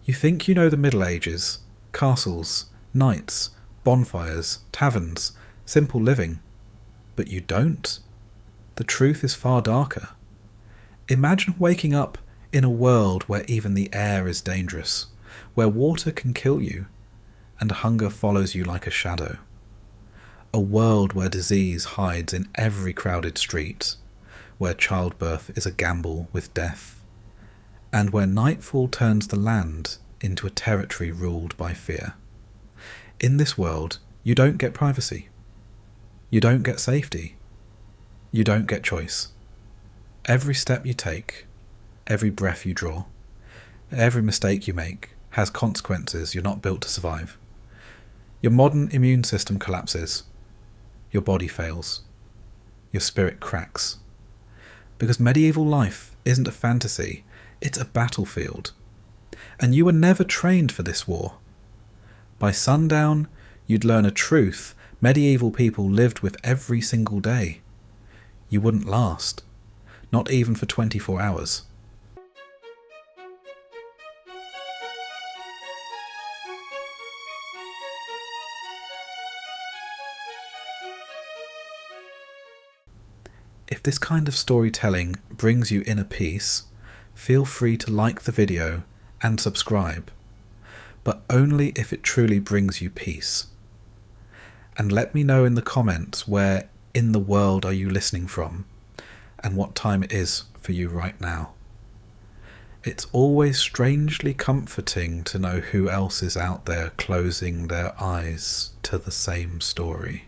You think you know the Middle Ages, castles, knights, bonfires, taverns, simple living, but you don't. The truth is far darker. Imagine waking up in a world where even the air is dangerous, where water can kill you, and hunger follows you like a shadow. A world where disease hides in every crowded street, where childbirth is a gamble with death, and where nightfall turns the land into a territory ruled by fear. In this world, you don't get privacy. You don't get safety. You don't get choice. Every step you take, every breath you draw, every mistake you make has consequences you're not built to survive. Your modern immune system collapses. Your body fails. Your spirit cracks. Because medieval life isn't a fantasy, it's a battlefield. And you were never trained for this war. By sundown, you'd learn a truth medieval people lived with every single day. You wouldn't last. Not even for 24 hours. If this kind of storytelling brings you inner peace, feel free to like the video and subscribe, but only if it truly brings you peace. And let me know in the comments where in the world are you listening from, and what time it is for you right now. It's always strangely comforting to know who else is out there closing their eyes to the same story.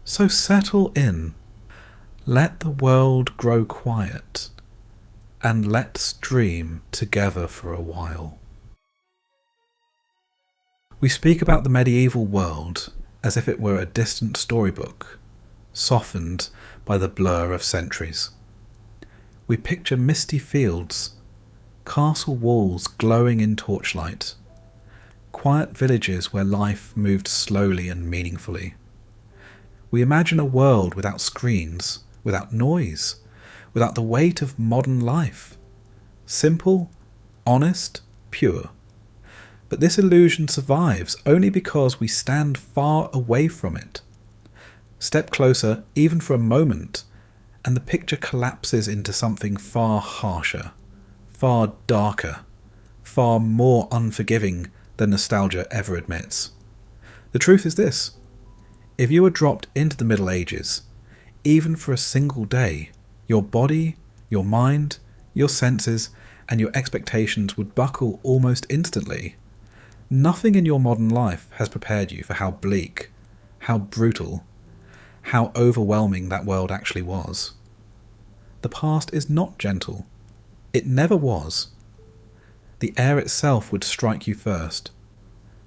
So settle in. Let the world grow quiet, and let's dream together for a while. We speak about the medieval world as if it were a distant storybook, softened by the blur of centuries. We picture misty fields, castle walls glowing in torchlight, quiet villages where life moved slowly and meaningfully. We imagine a world without screens, without noise, without the weight of modern life. Simple, honest, pure. But this illusion survives only because we stand far away from it. Step closer, even for a moment, and the picture collapses into something far harsher, far darker, far more unforgiving than nostalgia ever admits. The truth is this: if you were dropped into the Middle Ages, even for a single day, your body, your mind, your senses, and your expectations would buckle almost instantly. Nothing in your modern life has prepared you for how bleak, how brutal, how overwhelming that world actually was. The past is not gentle. It never was. The air itself would strike you first,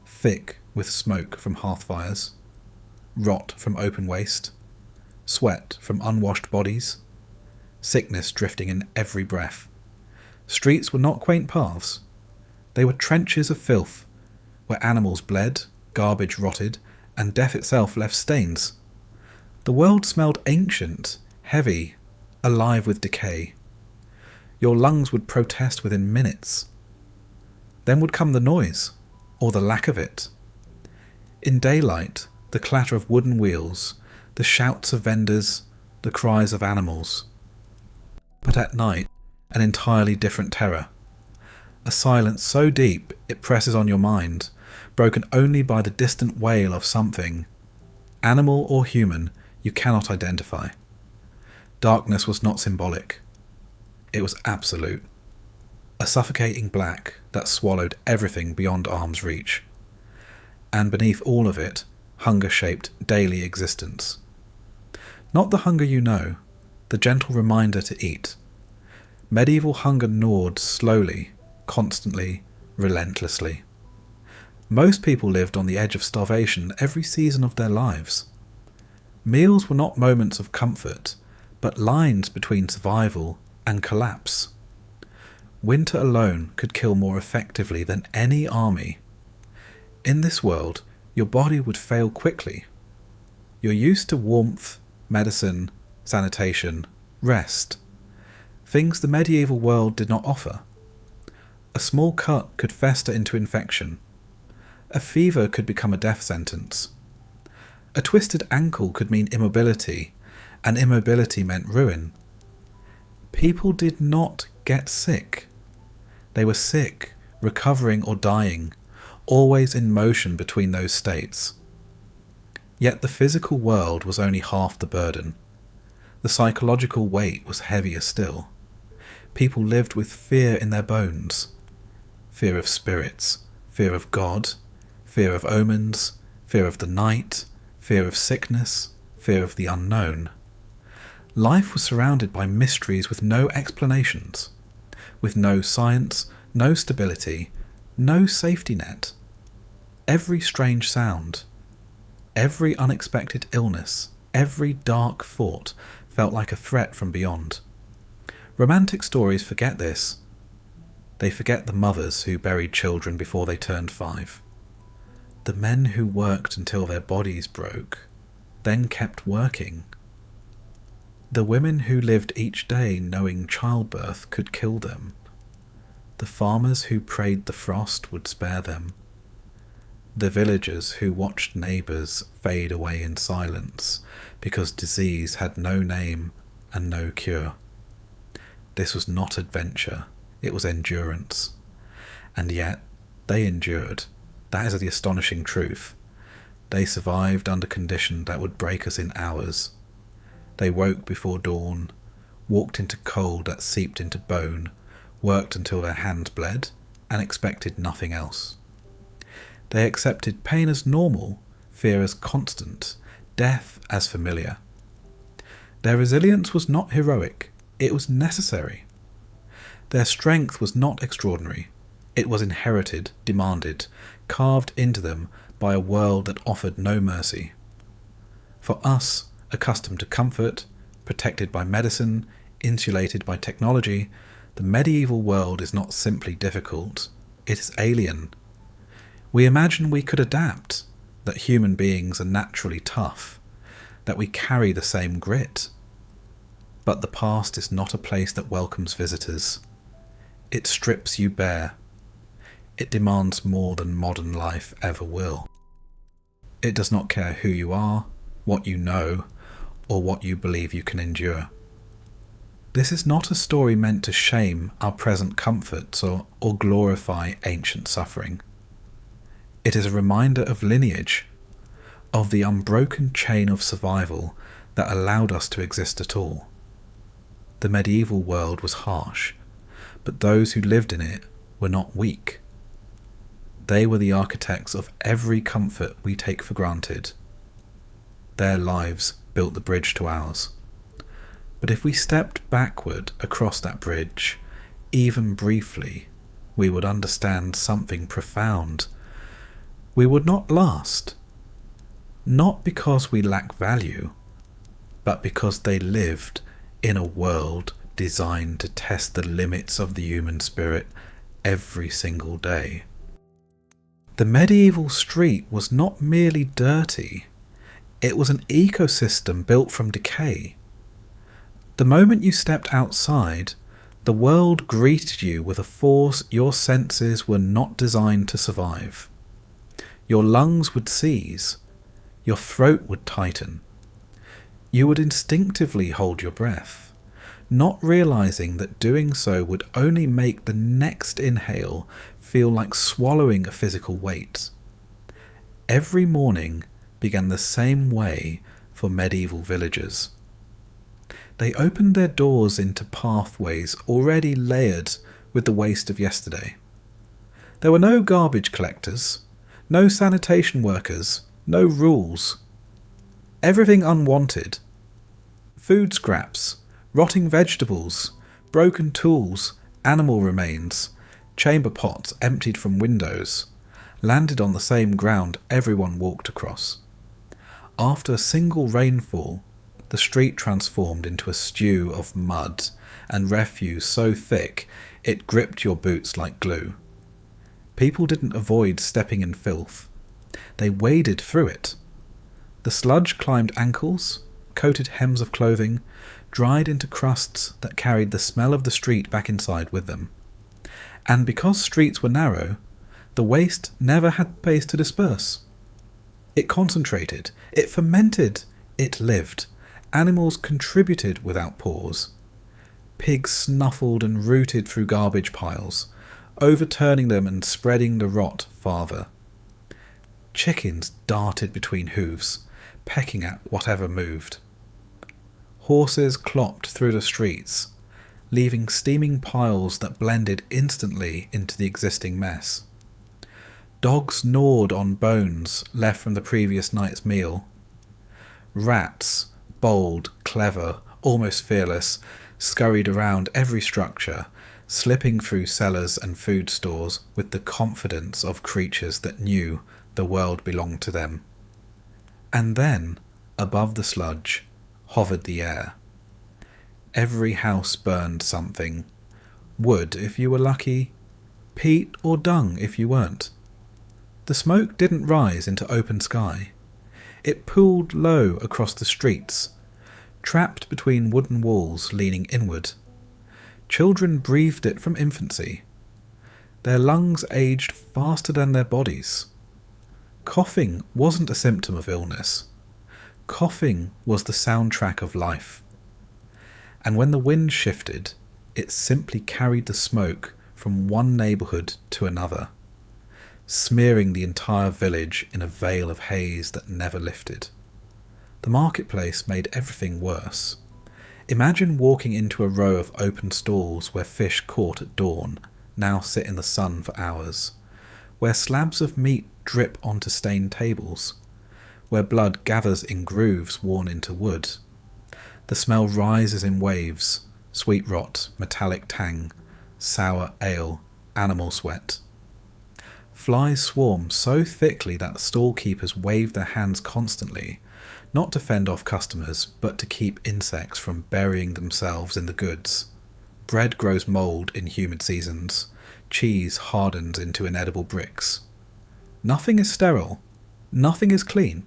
thick with smoke from hearth fires, rot from open waste, sweat from unwashed bodies, sickness drifting in every breath. Streets were not quaint paths. They were trenches of filth, where animals bled, garbage rotted, and death itself left stains. The world smelled ancient, heavy, alive with decay. Your lungs would protest within minutes. Then would come the noise, or the lack of it. In daylight, the clatter of wooden wheels, the shouts of vendors, the cries of animals. But at night, an entirely different terror. A silence so deep it presses on your mind, broken only by the distant wail of something, animal or human, you cannot identify. Darkness was not symbolic. It was absolute. A suffocating black that swallowed everything beyond arm's reach. And beneath all of it, hunger shaped daily existence. Not the hunger you know, the gentle reminder to eat. Medieval hunger gnawed slowly, constantly, relentlessly. Most people lived on the edge of starvation every season of their lives. Meals were not moments of comfort, but lines between survival and collapse. Winter alone could kill more effectively than any army. In this world, your body would fail quickly. You're used to warmth, medicine, sanitation, rest. Things the medieval world did not offer. A small cut could fester into infection. A fever could become a death sentence. A twisted ankle could mean immobility, and immobility meant ruin. People did not get sick. They were sick, recovering or dying, always in motion between those states. Yet the physical world was only half the burden. The psychological weight was heavier still. People lived with fear in their bones. Fear of spirits, fear of God, fear of omens, fear of the night, fear of sickness, fear of the unknown. Life was surrounded by mysteries with no explanations, with no science, no stability, no safety net. Every strange sound, every unexpected illness, every dark thought felt like a threat from beyond. Romantic stories forget this. They forget the mothers who buried children before they turned 5. The men who worked until their bodies broke, then kept working. The women who lived each day knowing childbirth could kill them. The farmers who prayed the frost would spare them. The villagers who watched neighbours fade away in silence because disease had no name and no cure. This was not adventure, it was endurance. And yet, they endured. That is the astonishing truth. They survived under conditions that would break us in hours. They woke before dawn, walked into cold that seeped into bone, worked until their hands bled, and expected nothing else. They accepted pain as normal, fear as constant, death as familiar. Their resilience was not heroic, it was necessary. Their strength was not extraordinary, it was inherited, demanded, carved into them by a world that offered no mercy. For us, accustomed to comfort, protected by medicine, insulated by technology, the medieval world is not simply difficult, it is alien. We imagine we could adapt, that human beings are naturally tough, that we carry the same grit. But the past is not a place that welcomes visitors. It strips you bare. It demands more than modern life ever will. It does not care who you are, what you know, or what you believe you can endure. This is not a story meant to shame our present comforts or glorify ancient suffering. It is a reminder of lineage, of the unbroken chain of survival that allowed us to exist at all. The medieval world was harsh, but those who lived in it were not weak. They were the architects of every comfort we take for granted. Their lives built the bridge to ours. But if we stepped backward across that bridge, even briefly, we would understand something profound. We would not last, not because we lack value, but because they lived in a world designed to test the limits of the human spirit every single day. The medieval street was not merely dirty, it was an ecosystem built from decay. The moment you stepped outside, the world greeted you with a force your senses were not designed to survive. Your lungs would seize, your throat would tighten. You would instinctively hold your breath, not realizing that doing so would only make the next inhale feel like swallowing a physical weight. Every morning began the same way for medieval villagers. They opened their doors into pathways already layered with the waste of yesterday. There were no garbage collectors, no sanitation workers, no rules. Everything unwanted. Food scraps, rotting vegetables, broken tools, animal remains, chamber pots emptied from windows, landed on the same ground everyone walked across. After a single rainfall, the street transformed into a stew of mud and refuse so thick it gripped your boots like glue. People didn't avoid stepping in filth. They waded through it. The sludge climbed ankles, coated hems of clothing, dried into crusts that carried the smell of the street back inside with them. And because streets were narrow, the waste never had space to disperse. It concentrated, it fermented, it lived. Animals contributed without pause. Pigs snuffled and rooted through garbage piles, overturning them and spreading the rot farther. Chickens darted between hooves, pecking at whatever moved. Horses clopped through the streets, leaving steaming piles that blended instantly into the existing mess. Dogs gnawed on bones left from the previous night's meal. Rats, bold, clever, almost fearless, scurried around every structure, slipping through cellars and food stores with the confidence of creatures that knew the world belonged to them. And then, above the sludge, hovered the air. Every house burned something. Wood if you were lucky, peat or dung if you weren't. The smoke didn't rise into open sky. It pooled low across the streets, trapped between wooden walls leaning inward. Children breathed it from infancy. Their lungs aged faster than their bodies. Coughing wasn't a symptom of illness. Coughing was the soundtrack of life. And when the wind shifted, it simply carried the smoke from one neighbourhood to another, smearing the entire village in a veil of haze that never lifted. The marketplace made everything worse. Imagine walking into a row of open stalls where fish caught at dawn now sit in the sun for hours, where slabs of meat drip onto stained tables, where blood gathers in grooves worn into wood. The smell rises in waves: sweet rot, metallic tang, sour ale, animal sweat. Flies swarm so thickly that stall keepers wave their hands constantly, not to fend off customers, but to keep insects from burying themselves in the goods. Bread grows mould in humid seasons. Cheese hardens into inedible bricks. Nothing is sterile. Nothing is clean.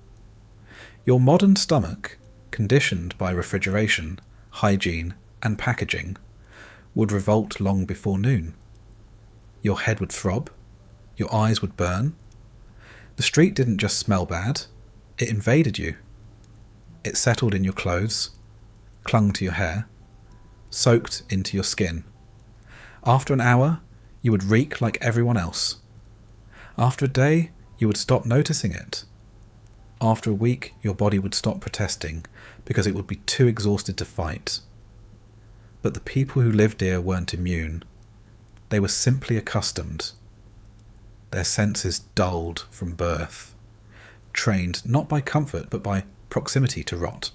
Your modern stomach, conditioned by refrigeration, hygiene, and packaging, would revolt long before noon. Your head would throb. Your eyes would burn. The street didn't just smell bad, it invaded you. It settled in your clothes, clung to your hair, soaked into your skin. After an hour, you would reek like everyone else. After a day, you would stop noticing it. After a week, your body would stop protesting because it would be too exhausted to fight. But the people who lived here weren't immune. They were simply accustomed. Their senses dulled from birth, trained not by comfort but by proximity to rot.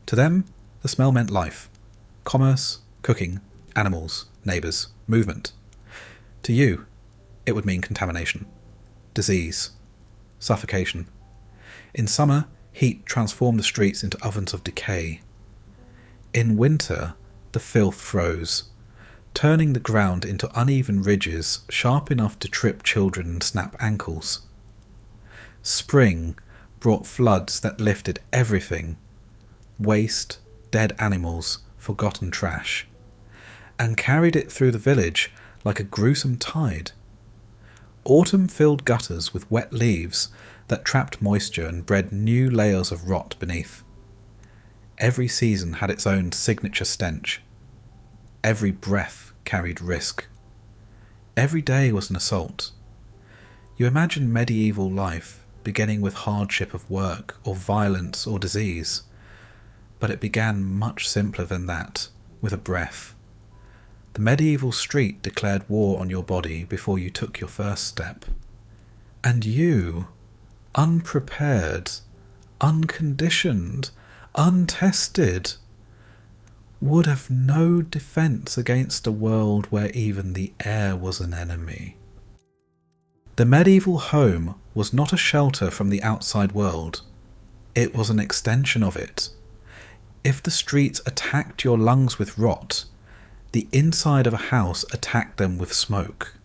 To them, the smell meant life, commerce, cooking, animals, neighbours, movement. To you, it would mean contamination, disease, suffocation. In summer, heat transformed the streets into ovens of decay. In winter, the filth froze, turning the ground into uneven ridges sharp enough to trip children and snap ankles. Spring brought floods that lifted everything: waste, dead animals, forgotten trash, and carried it through the village like a gruesome tide. Autumn filled gutters with wet leaves that trapped moisture and bred new layers of rot beneath. Every season had its own signature stench. Every breath carried risk. Every day was an assault. You imagine medieval life beginning with hardship of work or violence or disease, but it began much simpler than that, with a breath. The medieval street declared war on your body before you took your first step. And you, unprepared, unconditioned, untested, would have no defence against a world where even the air was an enemy. The medieval home was not a shelter from the outside world. It was an extension of it. If the streets attacked your lungs with rot, the inside of a house attacked them with smoke.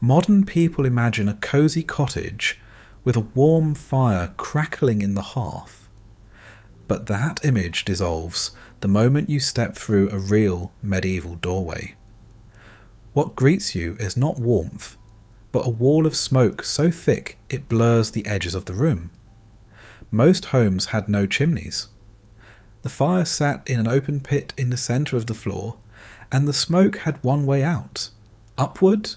Modern people imagine a cosy cottage with a warm fire crackling in the hearth. But that image dissolves the moment you step through a real medieval doorway. What greets you is not warmth, but a wall of smoke so thick it blurs the edges of the room. Most homes had no chimneys. The fire sat in an open pit in the centre of the floor, and the smoke had one way out, upward,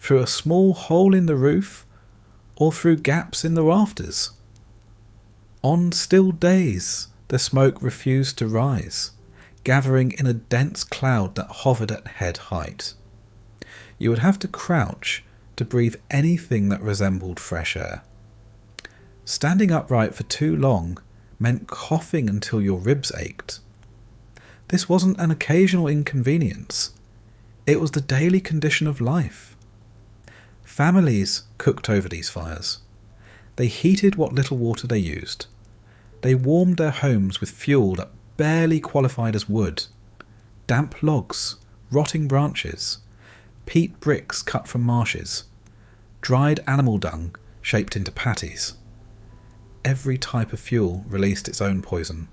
through a small hole in the roof, or through gaps in the rafters. On still days, the smoke refused to rise, gathering in a dense cloud that hovered at head height. You would have to crouch to breathe anything that resembled fresh air. Standing upright for too long meant coughing until your ribs ached. This wasn't an occasional inconvenience. It was the daily condition of life. Families cooked over these fires. They heated what little water they used. They warmed their homes with fuel that barely qualified as wood. Damp logs, rotting branches, peat bricks cut from marshes, dried animal dung shaped into patties. Every type of fuel released its own poison.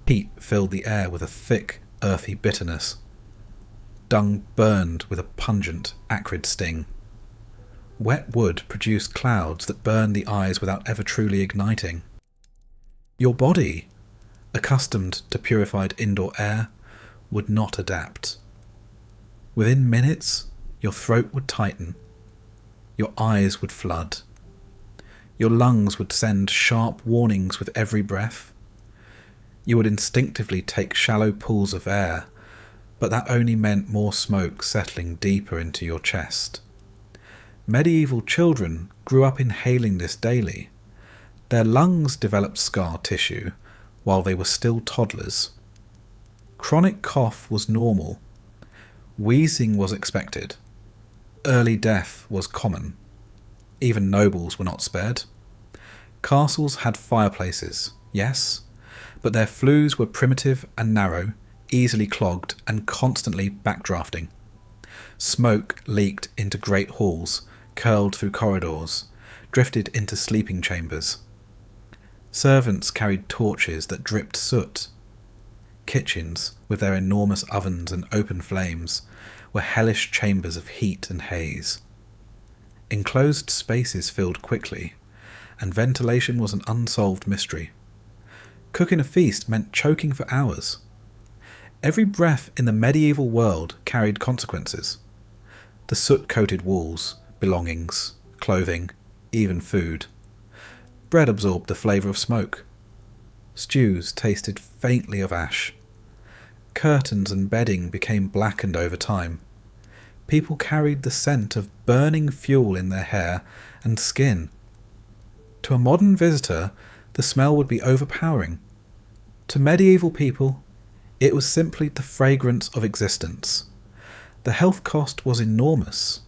Peat filled the air with a thick, earthy bitterness. Dung burned with a pungent, acrid sting. Wet wood produced clouds that burned the eyes without ever truly igniting. Your body, accustomed to purified indoor air, would not adapt. Within minutes, your throat would tighten. Your eyes would flood. Your lungs would send sharp warnings with every breath. You would instinctively take shallow pulls of air, but that only meant more smoke settling deeper into your chest. Medieval children grew up inhaling this daily. Their lungs developed scar tissue while they were still toddlers. Chronic cough was normal. Wheezing was expected. Early death was common. Even nobles were not spared. Castles had fireplaces, yes, but their flues were primitive and narrow, easily clogged and constantly backdrafting. Smoke leaked into great halls, curled through corridors, drifted into sleeping chambers. Servants carried torches that dripped soot. Kitchens, with their enormous ovens and open flames, were hellish chambers of heat and haze. Enclosed spaces filled quickly, and ventilation was an unsolved mystery. Cooking a feast meant choking for hours. Every breath in the medieval world carried consequences. The soot-coated walls, belongings, clothing, even food. Bread absorbed the flavour of smoke. Stews tasted faintly of ash. Curtains and bedding became blackened over time. People carried the scent of burning fuel in their hair and skin. To a modern visitor, the smell would be overpowering. To medieval people, it was simply the fragrance of existence. The health cost was enormous.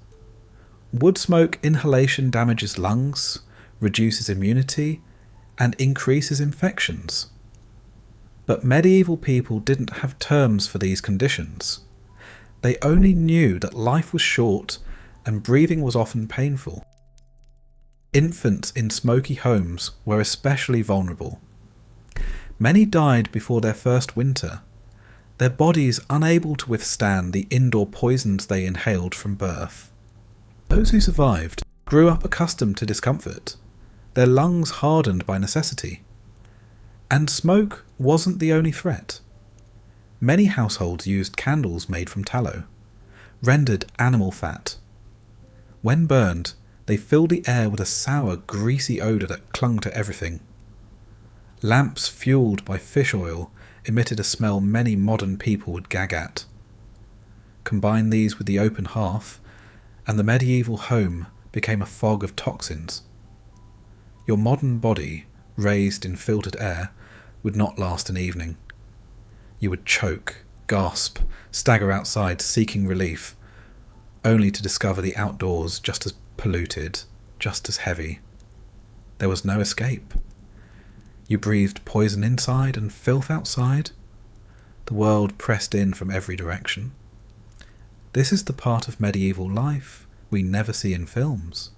Wood smoke inhalation damages lungs, reduces immunity, and increases infections. But medieval people didn't have terms for these conditions. They only knew that life was short and breathing was often painful. Infants in smoky homes were especially vulnerable. Many died before their first winter, their bodies unable to withstand the indoor poisons they inhaled from birth. Those who survived grew up accustomed to discomfort, their lungs hardened by necessity. And smoke wasn't the only threat. Many households used candles made from tallow, rendered animal fat. When burned, they filled the air with a sour, greasy odour that clung to everything. Lamps fueled by fish oil emitted a smell many modern people would gag at. Combine these with the open hearth, and the medieval home became a fog of toxins. Your modern body, raised in filtered air, would not last an evening. You would choke, gasp, stagger outside seeking relief, only to discover the outdoors just as polluted, just as heavy. There was no escape. You breathed poison inside and filth outside. The world pressed in from every direction. This is the part of medieval life we never see in films.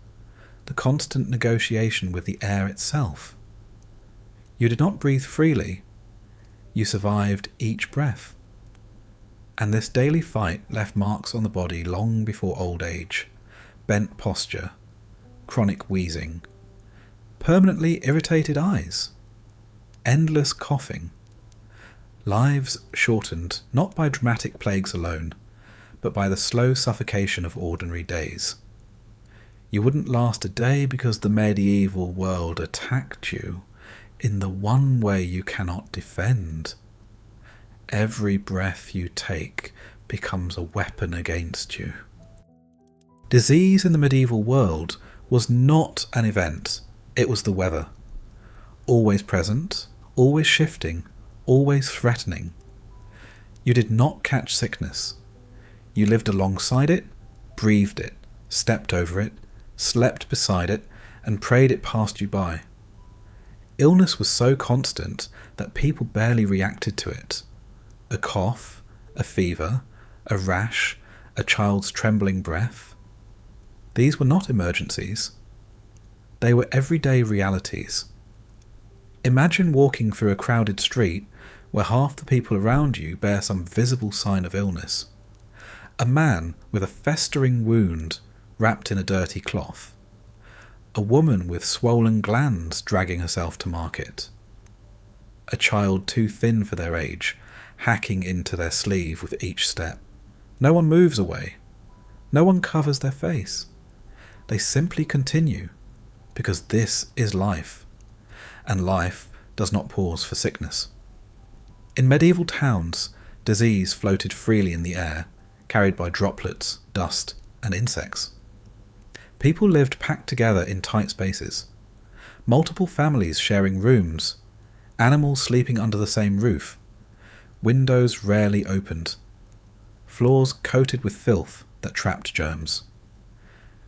The constant negotiation with the air itself. You did not breathe freely. You survived each breath. And this daily fight left marks on the body long before old age, bent posture, chronic wheezing, permanently irritated eyes, endless coughing, lives shortened not by dramatic plagues alone, but by the slow suffocation of ordinary days. You wouldn't last a day because the medieval world attacked you in the one way you cannot defend. Every breath you take becomes a weapon against you. Disease in the medieval world was not an event, it was the weather. Always present, always shifting, always threatening. You did not catch sickness. You lived alongside it, breathed it, stepped over it, slept beside it, and prayed it passed you by. Illness was so constant that people barely reacted to it. A cough, a fever, a rash, a child's trembling breath. These were not emergencies. They were everyday realities. Imagine walking through a crowded street where half the people around you bear some visible sign of illness. A man with a festering wound wrapped in a dirty cloth. A woman with swollen glands dragging herself to market. A child too thin for their age, hacking into their sleeve with each step. No one moves away. No one covers their face. They simply continue, because this is life, and life does not pause for sickness. In medieval towns, disease floated freely in the air, carried by droplets, dust, and insects. People lived packed together in tight spaces. Multiple families sharing rooms, animals sleeping under the same roof, windows rarely opened, floors coated with filth that trapped germs.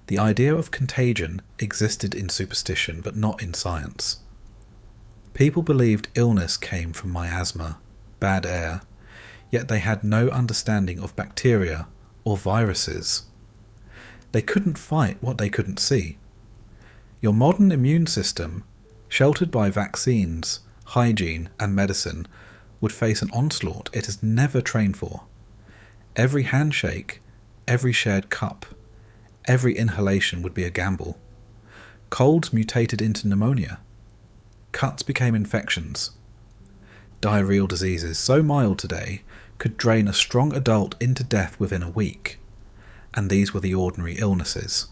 The idea of contagion existed in superstition, but not in science. People believed illness came from miasma, bad air, yet they had no understanding of bacteria or viruses. They couldn't fight what they couldn't see. Your modern immune system, sheltered by vaccines, hygiene, and medicine, would face an onslaught it has never trained for. Every handshake, every shared cup, every inhalation would be a gamble. Colds mutated into pneumonia. Cuts became infections. Diarrheal diseases, so mild today, could drain a strong adult into death within a week. And these were the ordinary illnesses.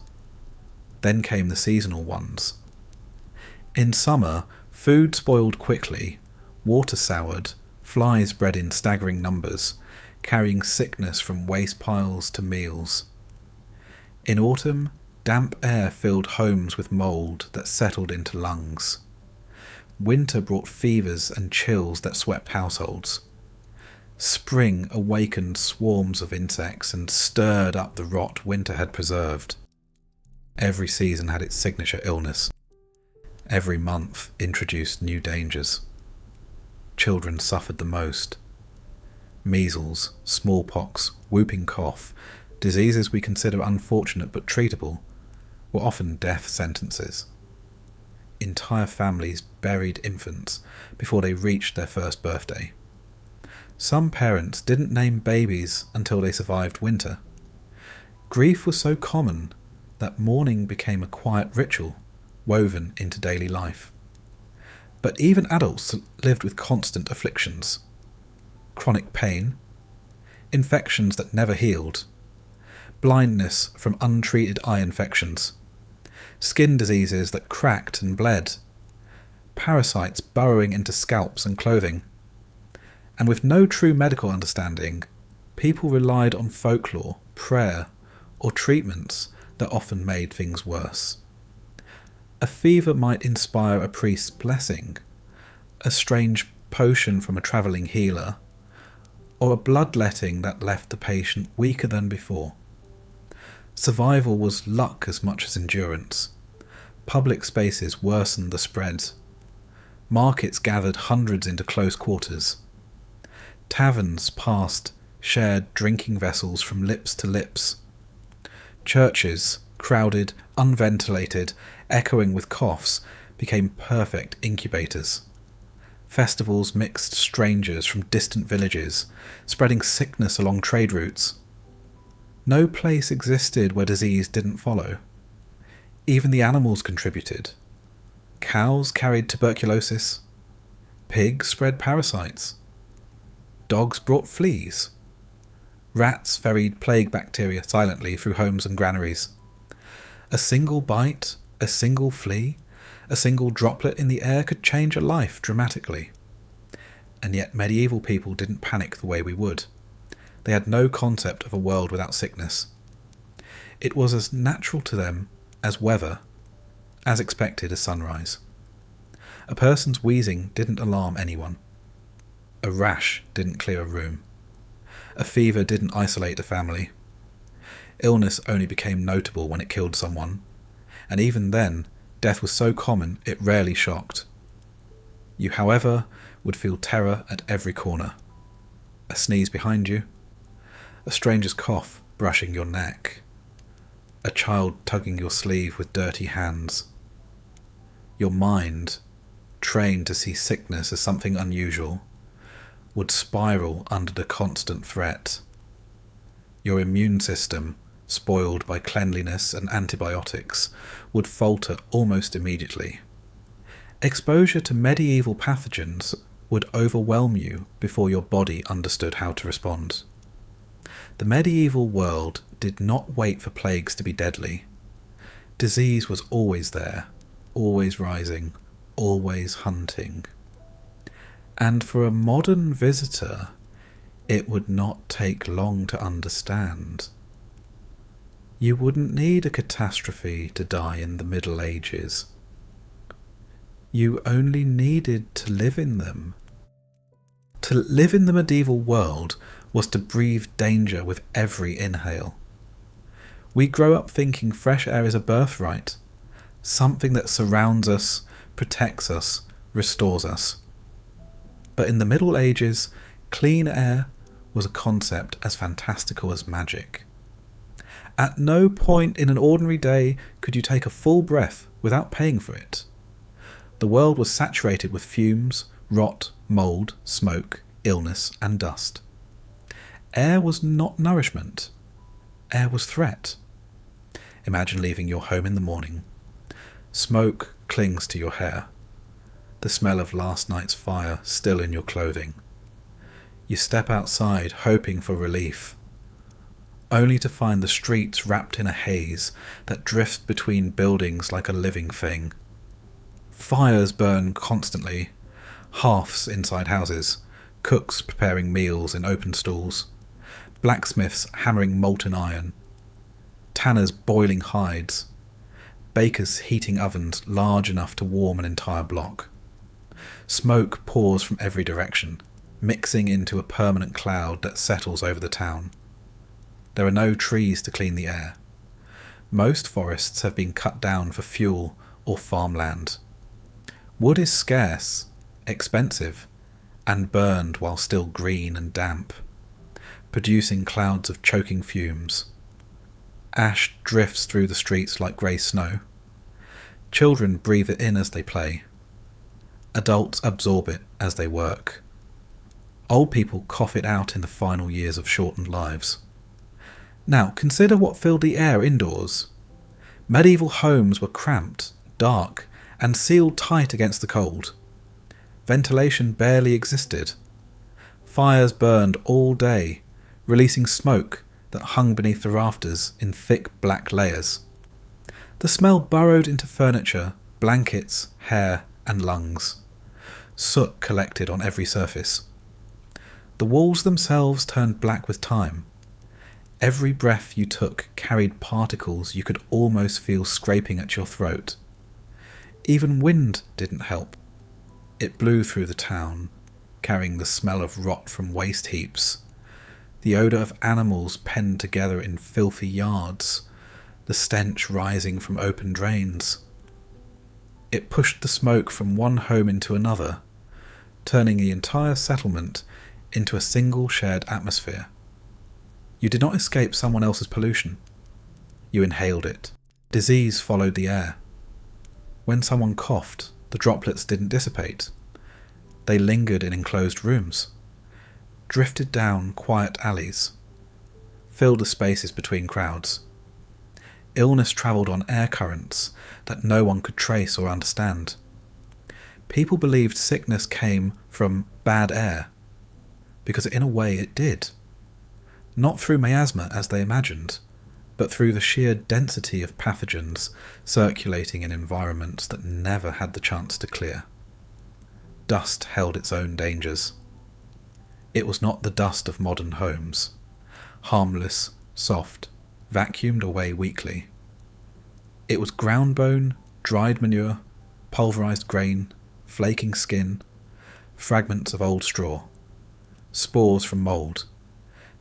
Then came the seasonal ones. In summer, food spoiled quickly, water soured, flies bred in staggering numbers, carrying sickness from waste piles to meals. In autumn, damp air filled homes with mould that settled into lungs. Winter brought fevers and chills that swept households. Spring awakened swarms of insects and stirred up the rot winter had preserved. Every season had its signature illness. Every month introduced new dangers. Children suffered the most. Measles, smallpox, whooping cough, diseases we consider unfortunate but treatable, were often death sentences. Entire families buried infants before they reached their first birthday. Some parents didn't name babies until they survived winter. Grief was so common that mourning became a quiet ritual woven into daily life. But even adults lived with constant afflictions. Chronic pain, infections that never healed, blindness from untreated eye infections, skin diseases that cracked and bled, parasites burrowing into scalps and clothing. And with no true medical understanding, people relied on folklore, prayer, or treatments that often made things worse. A fever might inspire a priest's blessing, a strange potion from a travelling healer, or a bloodletting that left the patient weaker than before. Survival was luck as much as endurance. Public spaces worsened the spread. Markets gathered hundreds into close quarters. Taverns passed shared drinking vessels from lips to lips. Churches, crowded, unventilated, echoing with coughs, became perfect incubators. Festivals mixed strangers from distant villages, spreading sickness along trade routes. No place existed where disease didn't follow. Even the animals contributed. Cows carried tuberculosis. Pigs spread parasites. Dogs brought fleas. Rats ferried plague bacteria silently through homes and granaries. A single bite, a single flea, a single droplet in the air could change a life dramatically. And yet medieval people didn't panic the way we would. They had no concept of a world without sickness. It was as natural to them as weather, as expected as sunrise. A person's wheezing didn't alarm anyone. A rash didn't clear a room. A fever didn't isolate a family. Illness only became notable when it killed someone, and even then, death was so common it rarely shocked. You, however, would feel terror at every corner. A sneeze behind you, a stranger's cough brushing your neck, a child tugging your sleeve with dirty hands. Your mind, trained to see sickness as something unusual, would spiral under the constant threat. Your immune system, spoiled by cleanliness and antibiotics, would falter almost immediately. Exposure to medieval pathogens would overwhelm you before your body understood how to respond. The medieval world did not wait for plagues to be deadly. Disease was always there, always rising, always hunting. And for a modern visitor, it would not take long to understand. You wouldn't need a catastrophe to die in the Middle Ages. You only needed to live in them. To live in the medieval world was to breathe danger with every inhale. We grow up thinking fresh air is a birthright, something that surrounds us, protects us, restores us. But in the Middle Ages, clean air was a concept as fantastical as magic. At no point in an ordinary day could you take a full breath without paying for it. The world was saturated with fumes, rot, mould, smoke, illness, and dust. Air was not nourishment. Air was threat. Imagine leaving your home in the morning. Smoke clings to your hair. The smell of last night's fire still in your clothing. You step outside hoping for relief, only to find the streets wrapped in a haze that drifts between buildings like a living thing. Fires burn constantly, hearths inside houses, cooks preparing meals in open stalls, blacksmiths hammering molten iron, tanners boiling hides, bakers heating ovens large enough to warm an entire block. Smoke pours from every direction, mixing into a permanent cloud that settles over the town. There are no trees to clean the air. Most forests have been cut down for fuel or farmland. Wood is scarce, expensive, and burned while still green and damp, producing clouds of choking fumes. Ash drifts through the streets like grey snow. Children breathe it in as they play. Adults absorb it as they work. Old people cough it out in the final years of shortened lives. Now, consider what filled the air indoors. Medieval homes were cramped, dark, and sealed tight against the cold. Ventilation barely existed. Fires burned all day, releasing smoke that hung beneath the rafters in thick black layers. The smell burrowed into furniture, blankets, hair, and lungs. Soot collected on every surface. The walls themselves turned black with time. Every breath you took carried particles you could almost feel scraping at your throat. Even wind didn't help. It blew through the town, carrying the smell of rot from waste heaps, the odour of animals penned together in filthy yards, the stench rising from open drains. It pushed the smoke from one home into another, turning the entire settlement into a single shared atmosphere. You did not escape someone else's pollution. You inhaled it. Disease followed the air. When someone coughed, the droplets didn't dissipate. They lingered in enclosed rooms, drifted down quiet alleys, filled the spaces between crowds. Illness travelled on air currents that no one could trace or understand. People believed sickness came from bad air, because in a way it did. Not through miasma as they imagined, but through the sheer density of pathogens circulating in environments that never had the chance to clear. Dust held its own dangers. It was not the dust of modern homes, harmless, soft, vacuumed away weekly. It was ground bone, dried manure, pulverised grain, flaking skin, fragments of old straw, spores from mould,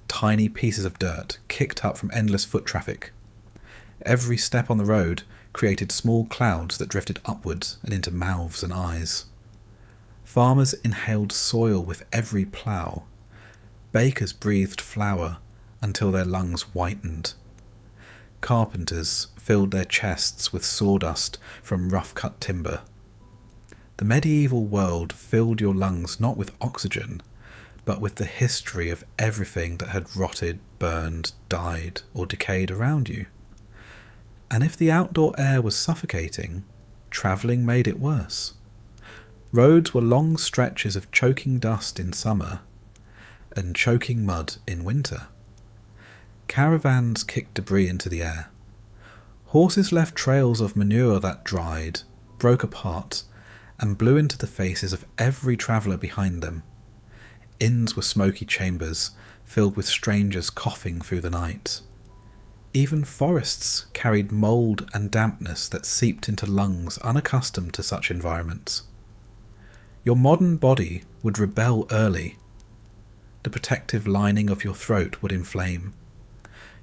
tiny pieces of dirt kicked up from endless foot traffic. Every step on the road created small clouds that drifted upwards and into mouths and eyes. Farmers inhaled soil with every plough. Bakers breathed flour until their lungs whitened. Carpenters filled their chests with sawdust from rough-cut timber. The medieval world filled your lungs not with oxygen, but with the history of everything that had rotted, burned, died, or decayed around you. And if the outdoor air was suffocating, travelling made it worse. Roads were long stretches of choking dust in summer and choking mud in winter. Caravans kicked debris into the air. Horses left trails of manure that dried, broke apart, and blew into the faces of every traveller behind them. Inns were smoky chambers, filled with strangers coughing through the night. Even forests carried mould and dampness that seeped into lungs unaccustomed to such environments. Your modern body would rebel early. The protective lining of your throat would inflame.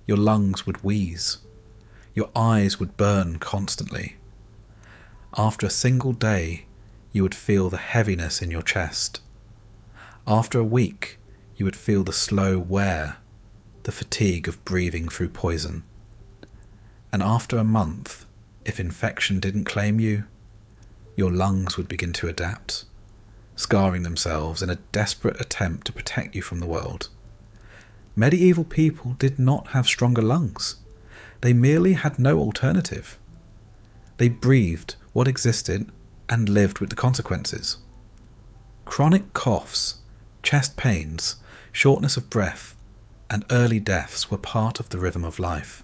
Your lungs would wheeze. Your eyes would burn constantly. After a single day, you would feel the heaviness in your chest. After a week, you would feel the slow wear, the fatigue of breathing through poison. And after a month, if infection didn't claim you, your lungs would begin to adapt, scarring themselves in a desperate attempt to protect you from the world. Medieval people did not have stronger lungs. They merely had no alternative. They breathed what existed and lived with the consequences. Chronic coughs, chest pains, shortness of breath, and early deaths were part of the rhythm of life.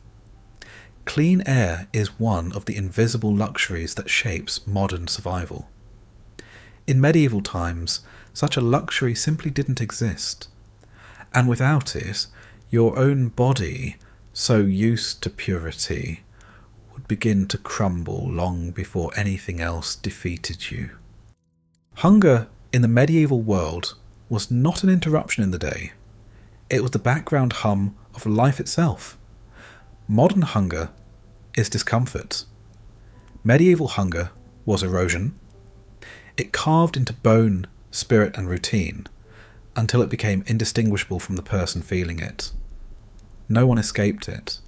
Clean air is one of the invisible luxuries that shapes modern survival. In medieval times, such a luxury simply didn't exist, and without it, your own body, so used to purity, would begin to crumble long before anything else defeated you. Hunger in the medieval world was not an interruption in the day. It was the background hum of life itself. Modern hunger is discomfort. Medieval hunger was erosion. It carved into bone, spirit, and routine until it became indistinguishable from the person feeling it. No one escaped it.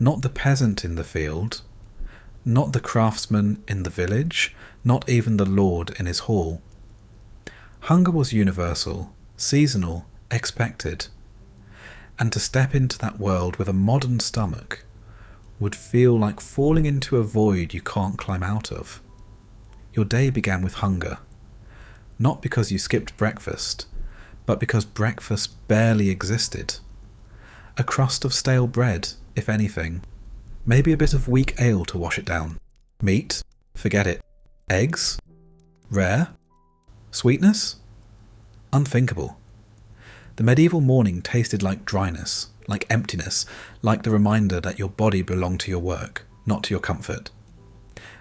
Not the peasant in the field, not the craftsman in the village, not even the lord in his hall. Hunger was universal, seasonal, expected, and to step into that world with a modern stomach would feel like falling into a void you can't climb out of. Your day began with hunger, not because you skipped breakfast, but because breakfast barely existed. A crust of stale bread, if anything, maybe a bit of weak ale to wash it down. Meat? Forget it. Eggs? Rare? Sweetness? Unthinkable. The medieval morning tasted like dryness, like emptiness, like the reminder that your body belonged to your work, not to your comfort.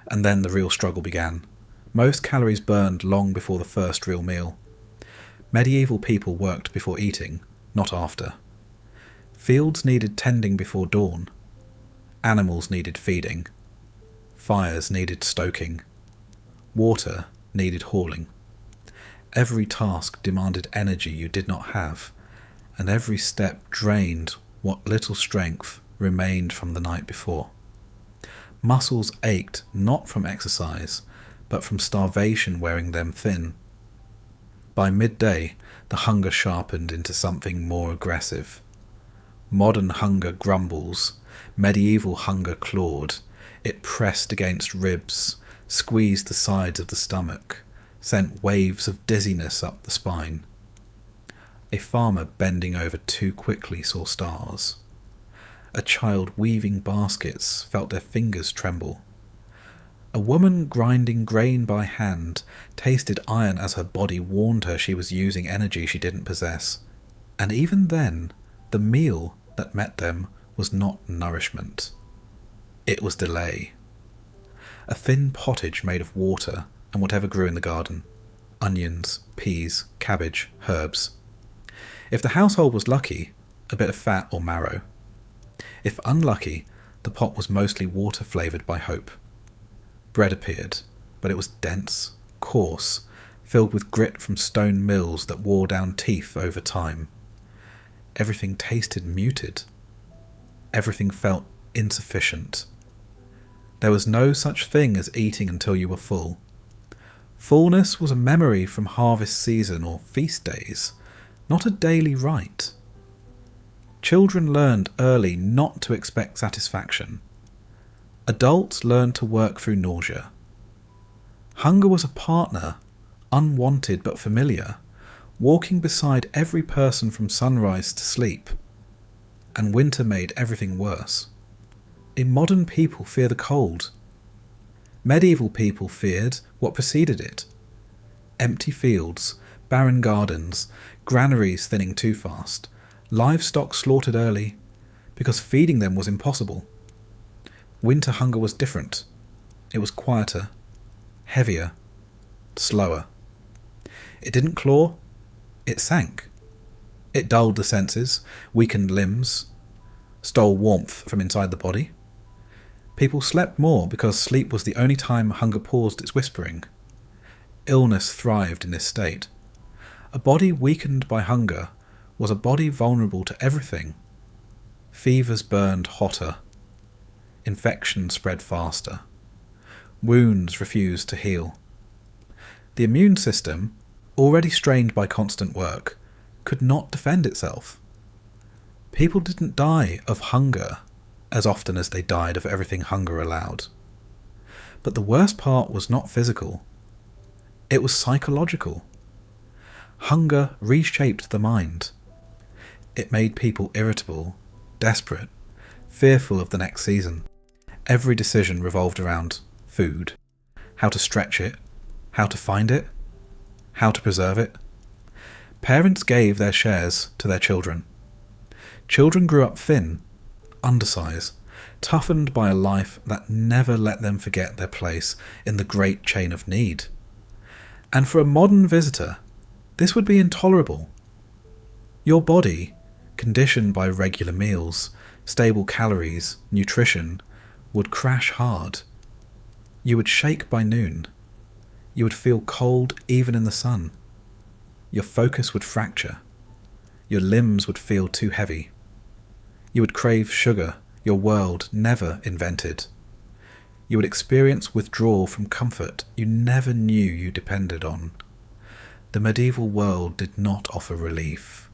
And then the real struggle began. Most calories burned long before the first real meal. Medieval people worked before eating, not after. Fields needed tending before dawn. Animals needed feeding. Fires needed stoking. Water needed hauling. Every task demanded energy you did not have, and every step drained what little strength remained from the night before. Muscles ached not from exercise, but from starvation wearing them thin. By midday, the hunger sharpened into something more aggressive. Modern hunger grumbles, medieval hunger clawed. It pressed against ribs, squeezed the sides of the stomach, sent waves of dizziness up the spine. A farmer bending over too quickly saw stars. A child weaving baskets felt their fingers tremble. A woman grinding grain by hand tasted iron as her body warned her she was using energy she didn't possess. And even then, the meal that met them was not nourishment. It was delay. A thin pottage made of water and whatever grew in the garden. Onions, peas, cabbage, herbs. If the household was lucky, a bit of fat or marrow. If unlucky, the pot was mostly water flavoured by hope. Bread appeared, but it was dense, coarse, filled with grit from stone mills that wore down teeth over time. Everything tasted muted. Everything felt insufficient. There was no such thing as eating until you were full. Fullness was a memory from harvest season or feast days, not a daily rite. Children learned early not to expect satisfaction. Adults learned to work through nausea. Hunger was a partner, unwanted but familiar, walking beside every person from sunrise to sleep. And winter made everything worse. Modern people fear the cold. Medieval people feared what preceded it. Empty fields, barren gardens, granaries thinning too fast, livestock slaughtered early, because feeding them was impossible. Winter hunger was different. It was quieter, heavier, slower. It didn't claw, it sank. It dulled the senses, weakened limbs, stole warmth from inside the body. People slept more because sleep was the only time hunger paused its whispering. Illness thrived in this state. A body weakened by hunger was a body vulnerable to everything. Fevers burned hotter. Infection spread faster. Wounds refused to heal. The immune system, already strained by constant work, could not defend itself. People didn't die of hunger as often as they died of everything hunger allowed. But the worst part was not physical. It was psychological. Hunger reshaped the mind. It made people irritable, desperate, fearful of the next season. Every decision revolved around food, how to stretch it, how to find it, how to preserve it. Parents gave their shares to their children. Children grew up thin, undersized, toughened by a life that never let them forget their place in the great chain of need. And for a modern visitor, this would be intolerable. Your body, conditioned by regular meals, stable calories, nutrition, would crash hard. You would shake by noon. You would feel cold even in the sun. Your focus would fracture. Your limbs would feel too heavy. You would crave sugar your world never invented. You would experience withdrawal from comfort you never knew you depended on. The medieval world did not offer relief.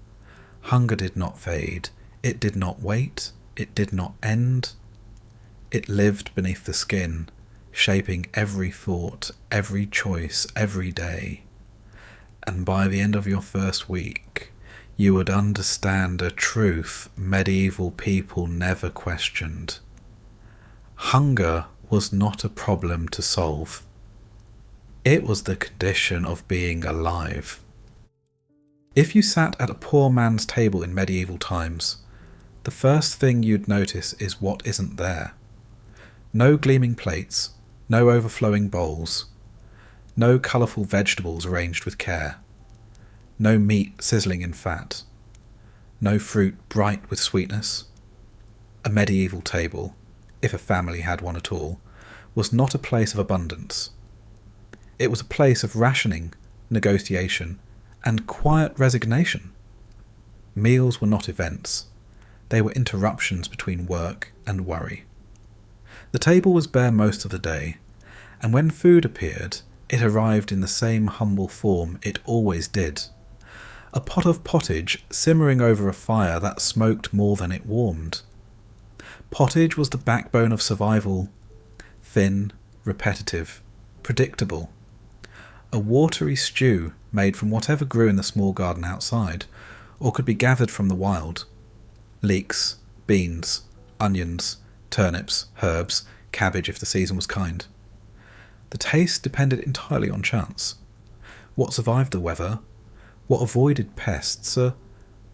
Hunger did not fade. It did not wait. It did not end. It lived beneath the skin, shaping every thought, every choice, every day. And by the end of your first week, you would understand a truth medieval people never questioned. Hunger was not a problem to solve. It was the condition of being alive. If you sat at a poor man's table in medieval times, the first thing you'd notice is what isn't there. No gleaming plates, no overflowing bowls, no colourful vegetables arranged with care, no meat sizzling in fat, no fruit bright with sweetness. A medieval table, if a family had one at all, was not a place of abundance. It was a place of rationing, negotiation, and quiet resignation. Meals were not events. They were interruptions between work and worry. The table was bare most of the day, and when food appeared, it arrived in the same humble form it always did. A pot of pottage simmering over a fire that smoked more than it warmed. Pottage was the backbone of survival, thin, repetitive, predictable. A watery stew made from whatever grew in the small garden outside, or could be gathered from the wild. Leeks, beans, onions, turnips, herbs, cabbage if the season was kind. The taste depended entirely on chance. What survived the weather, what avoided pests,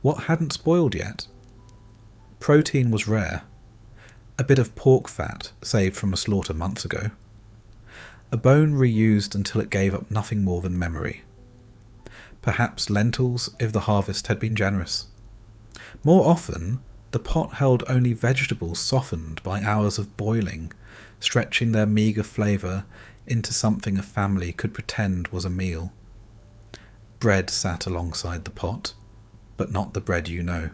what hadn't spoiled yet. Protein was rare. A bit of pork fat saved from a slaughter months ago. A bone reused until it gave up nothing more than memory. Perhaps lentils if the harvest had been generous. More often, the pot held only vegetables softened by hours of boiling, stretching their meagre flavour into something a family could pretend was a meal. Bread sat alongside the pot, but not the bread you know.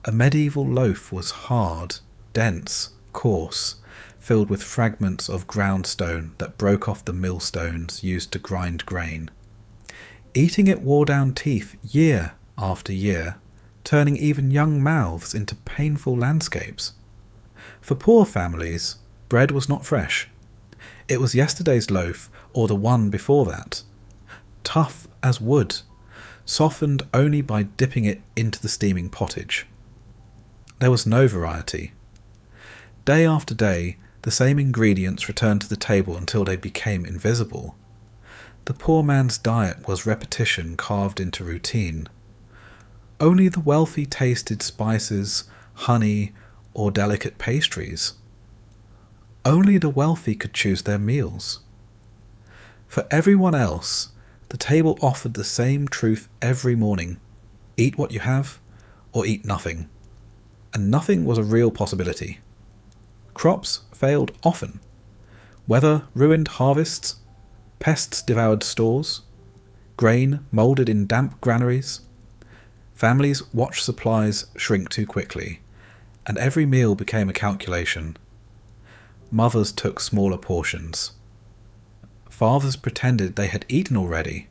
A medieval loaf was hard, dense, coarse, filled with fragments of ground stone that broke off the millstones used to grind grain. Eating it wore down teeth year after year, turning even young mouths into painful landscapes. For poor families, bread was not fresh. It was yesterday's loaf or the one before that. Tough as wood, softened only by dipping it into the steaming pottage. There was no variety. Day after day, the same ingredients returned to the table until they became invisible. The poor man's diet was repetition carved into routine. Only the wealthy tasted spices, honey, or delicate pastries. Only the wealthy could choose their meals. For everyone else, the table offered the same truth every morning. Eat what you have, or eat nothing. And nothing was a real possibility. Crops failed often. Weather ruined harvests. Pests devoured stores. Grain moulded in damp granaries. Families watched supplies shrink too quickly, and every meal became a calculation. Mothers took smaller portions. Fathers pretended they had eaten already.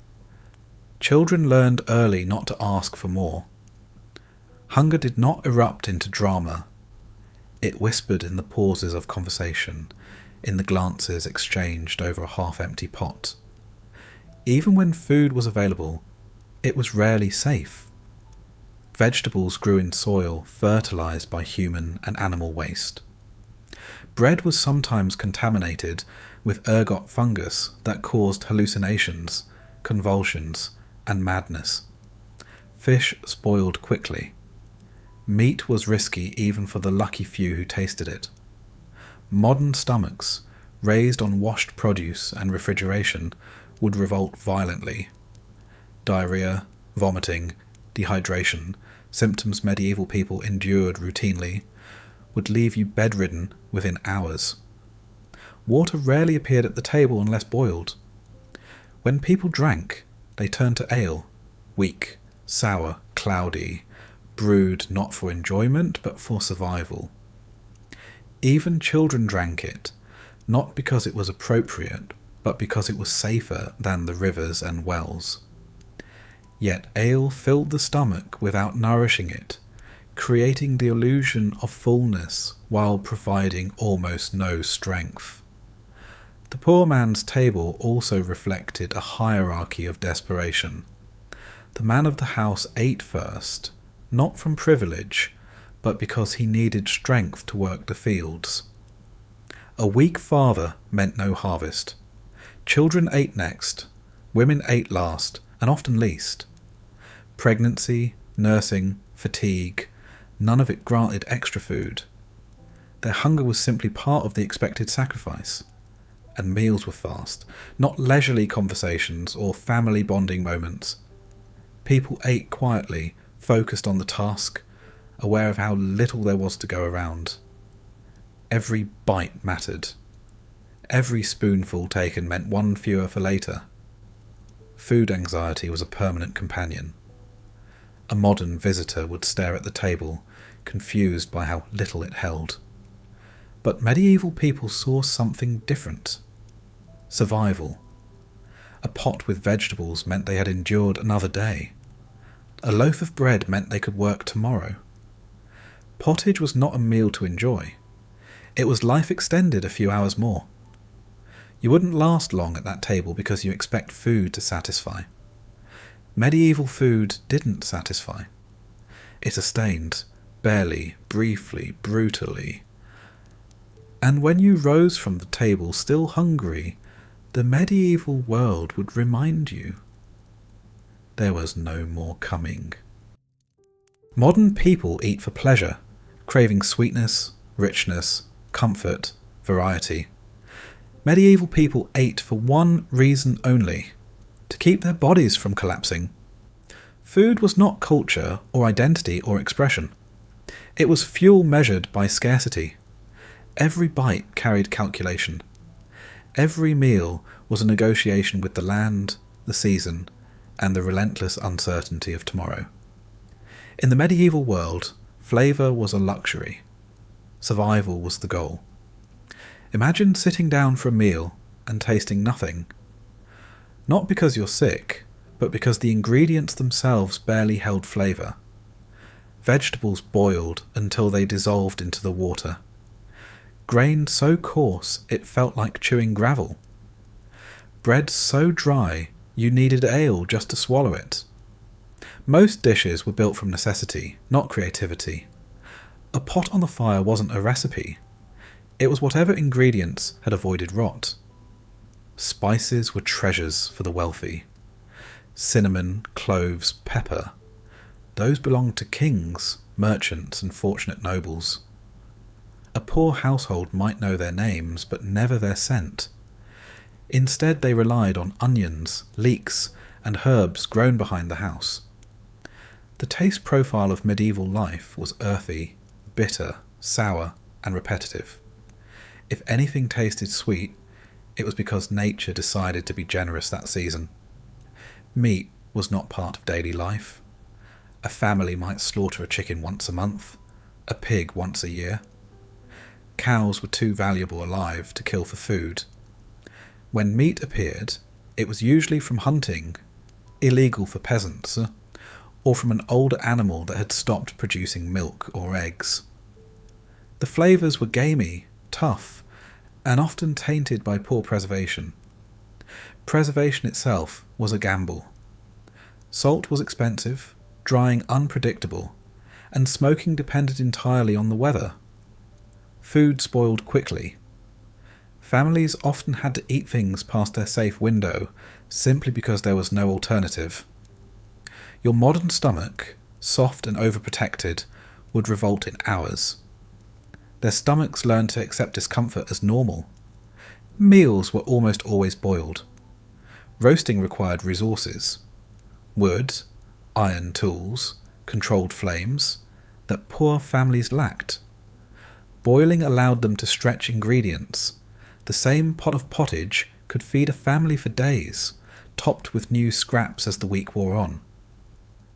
Children learned early not to ask for more. Hunger did not erupt into drama. It whispered in the pauses of conversation, in the glances exchanged over a half-empty pot. Even when food was available, it was rarely safe. Vegetables grew in soil fertilized by human and animal waste. Bread was sometimes contaminated with ergot fungus that caused hallucinations, convulsions, and madness. Fish spoiled quickly. Meat was risky even for the lucky few who tasted it. Modern stomachs, raised on washed produce and refrigeration, would revolt violently. Diarrhea, vomiting, dehydration, symptoms medieval people endured routinely, would leave you bedridden within hours. Water rarely appeared at the table unless boiled. When people drank, they turned to ale, weak, sour, cloudy, brewed not for enjoyment but for survival. Even children drank it, not because it was appropriate, but because it was safer than the rivers and wells. Yet ale filled the stomach without nourishing it, creating the illusion of fullness while providing almost no strength. The poor man's table also reflected a hierarchy of desperation. The man of the house ate first, not from privilege, but because he needed strength to work the fields. A weak father meant no harvest. Children ate next, women ate last, and often least. Pregnancy, nursing, fatigue, none of it granted extra food. Their hunger was simply part of the expected sacrifice. And meals were fast, not leisurely conversations or family bonding moments. People ate quietly, focused on the task, aware of how little there was to go around. Every bite mattered. Every spoonful taken meant one fewer for later. Food anxiety was a permanent companion. A modern visitor would stare at the table, confused by how little it held. But medieval people saw something different. Survival, A pot with vegetables meant they had endured another day. A loaf of bread meant they could work tomorrow. Pottage was not a meal to enjoy. It was life extended a few hours more. You wouldn't last long at that table because you expect food to satisfy. Medieval food didn't satisfy. It sustained, barely, briefly, brutally. And when you rose from the table still hungry, the medieval world would remind you there was no more coming. Modern people eat for pleasure, craving sweetness, richness, comfort, variety. Medieval people ate for one reason only: to keep their bodies from collapsing. Food was not culture or identity or expression. It was fuel measured by scarcity. Every bite carried calculation. Every meal was a negotiation with the land, the season, and the relentless uncertainty of tomorrow. In the medieval world, flavour was a luxury. Survival was the goal. Imagine sitting down for a meal and tasting nothing. Not because you're sick, but because the ingredients themselves barely held flavour. Vegetables boiled until they dissolved into the water. Grain so coarse it felt like chewing gravel. Bread so dry you needed ale just to swallow it. Most dishes were built from necessity, not creativity. A pot on the fire wasn't a recipe. It was whatever ingredients had avoided rot. Spices were treasures for the wealthy. Cinnamon, cloves, pepper. Those belonged to kings, merchants, and fortunate nobles. A poor household might know their names, but never their scent. Instead, they relied on onions, leeks, and herbs grown behind the house. The taste profile of medieval life was earthy, bitter, sour, and repetitive. If anything tasted sweet, it was because nature decided to be generous that season. Meat was not part of daily life. A family might slaughter a chicken once a month, a pig once a year. Cows were too valuable alive to kill for food. When meat appeared, it was usually from hunting, illegal for peasants, or from an older animal that had stopped producing milk or eggs. The flavours were gamey, tough, and often tainted by poor preservation. Preservation itself was a gamble. Salt was expensive, drying unpredictable, and smoking depended entirely on the weather. Food spoiled quickly. Families often had to eat things past their safe window simply because there was no alternative. Your modern stomach, soft and overprotected, would revolt in hours. Their stomachs learned to accept discomfort as normal. Meals were almost always boiled. Roasting required resources. Wood, iron tools, controlled flames, that poor families lacked. Boiling allowed them to stretch ingredients. The same pot of pottage could feed a family for days, topped with new scraps as the week wore on.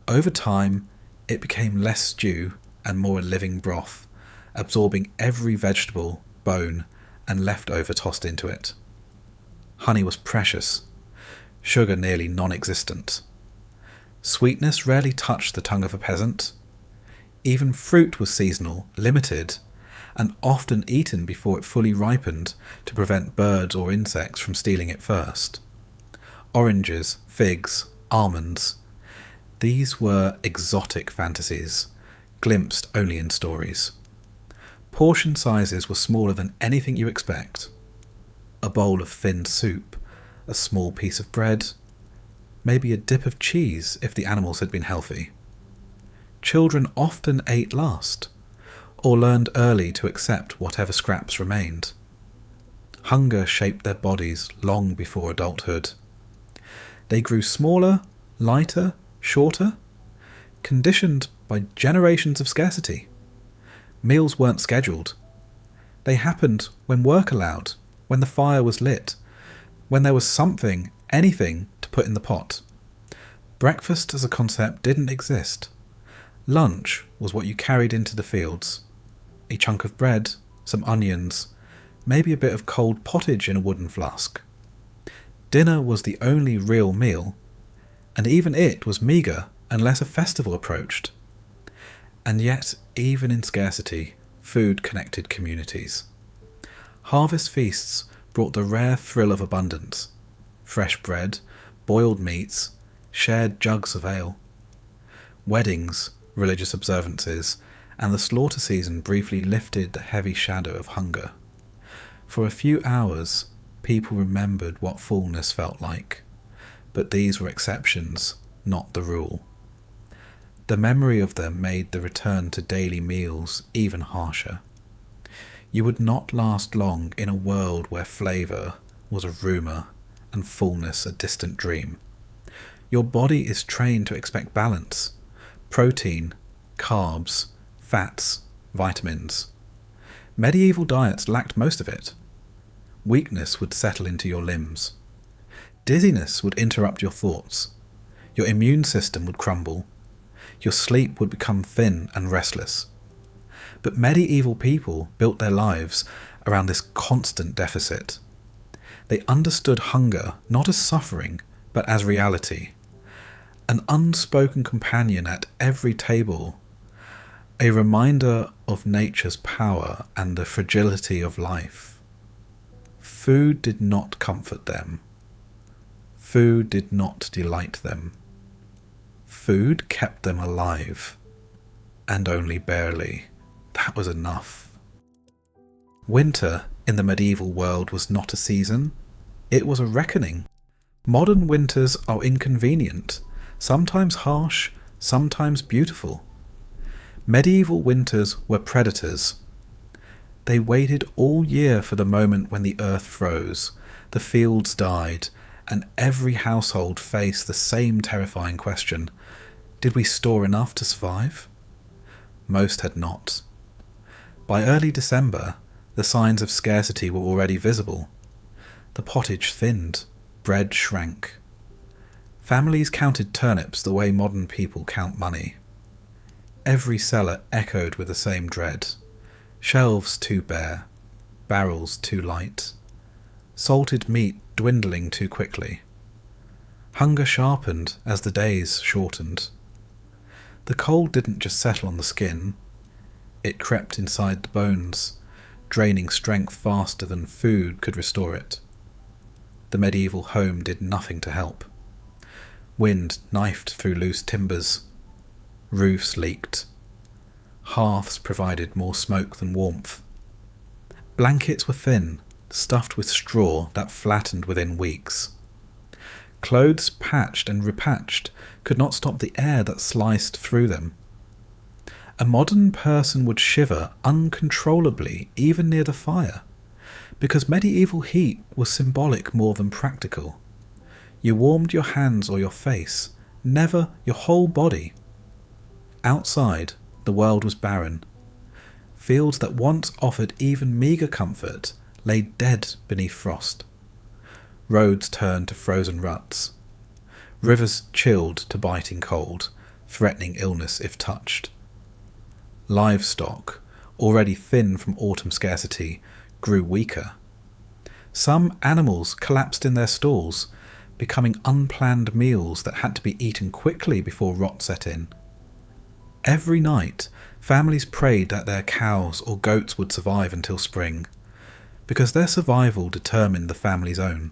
Over time, it became less stew and more a living broth, absorbing every vegetable, bone, and leftover tossed into it. Honey was precious, sugar nearly non-existent. Sweetness rarely touched the tongue of a peasant. Even fruit was seasonal, limited, and often eaten before it fully ripened to prevent birds or insects from stealing it first. Oranges, figs, almonds. These were exotic fantasies, glimpsed only in stories. Portion sizes were smaller than anything you expect. A bowl of thin soup, a small piece of bread, maybe a dip of cheese if the animals had been healthy. Children often ate last, or learned early to accept whatever scraps remained. Hunger shaped their bodies long before adulthood. They grew smaller, lighter, shorter, conditioned by generations of scarcity. Meals weren't scheduled. They happened when work allowed, when the fire was lit, when there was something, anything, to put in the pot. Breakfast as a concept didn't exist. Lunch was what you carried into the fields. A chunk of bread, some onions, maybe a bit of cold pottage in a wooden flask. Dinner was the only real meal, and even it was meagre unless a festival approached. And yet, even in scarcity, food connected communities. Harvest feasts brought the rare thrill of abundance. Fresh bread, boiled meats, shared jugs of ale. Weddings, religious observances, and the slaughter season briefly lifted the heavy shadow of hunger. For a few hours, people remembered what fullness felt like, but these were exceptions, not the rule. The memory of them made the return to daily meals even harsher. You would not last long in a world where flavour was a rumour and fullness a distant dream. Your body is trained to expect balance, protein, carbs, fats, vitamins. Medieval diets lacked most of it. Weakness would settle into your limbs. Dizziness would interrupt your thoughts. Your immune system would crumble. Your sleep would become thin and restless. But medieval people built their lives around this constant deficit. They understood hunger not as suffering, but as reality. An unspoken companion at every table, a reminder of nature's power and the fragility of life. Food did not comfort them. Food did not delight them. Food kept them alive, and only barely. That was enough. Winter in the medieval world was not a season, it was a reckoning. Modern winters are inconvenient, sometimes harsh, sometimes beautiful. Medieval winters were predators. They waited all year for the moment when the earth froze, the fields died, and every household faced the same terrifying question: did we store enough to survive? Most had not. By early December, the signs of scarcity were already visible. The pottage thinned, bread shrank. Families counted turnips the way modern people count money. Every cellar echoed with the same dread. Shelves too bare, barrels too light, salted meat dwindling too quickly. Hunger sharpened as the days shortened. The cold didn't just settle on the skin, it crept inside the bones, draining strength faster than food could restore it. The medieval home did nothing to help. Wind knifed through loose timbers. Roofs leaked. Hearths provided more smoke than warmth. Blankets were thin, stuffed with straw that flattened within weeks. Clothes patched and repatched could not stop the air that sliced through them. A modern person would shiver uncontrollably even near the fire, because medieval heat was symbolic more than practical. You warmed your hands or your face, never your whole body. Outside, the world was barren. Fields that once offered even meagre comfort lay dead beneath frost. Roads turned to frozen ruts. Rivers chilled to biting cold, threatening illness if touched. Livestock, already thin from autumn scarcity, grew weaker. Some animals collapsed in their stalls, becoming unplanned meals that had to be eaten quickly before rot set in. Every night, families prayed that their cows or goats would survive until spring, because their survival determined the family's own.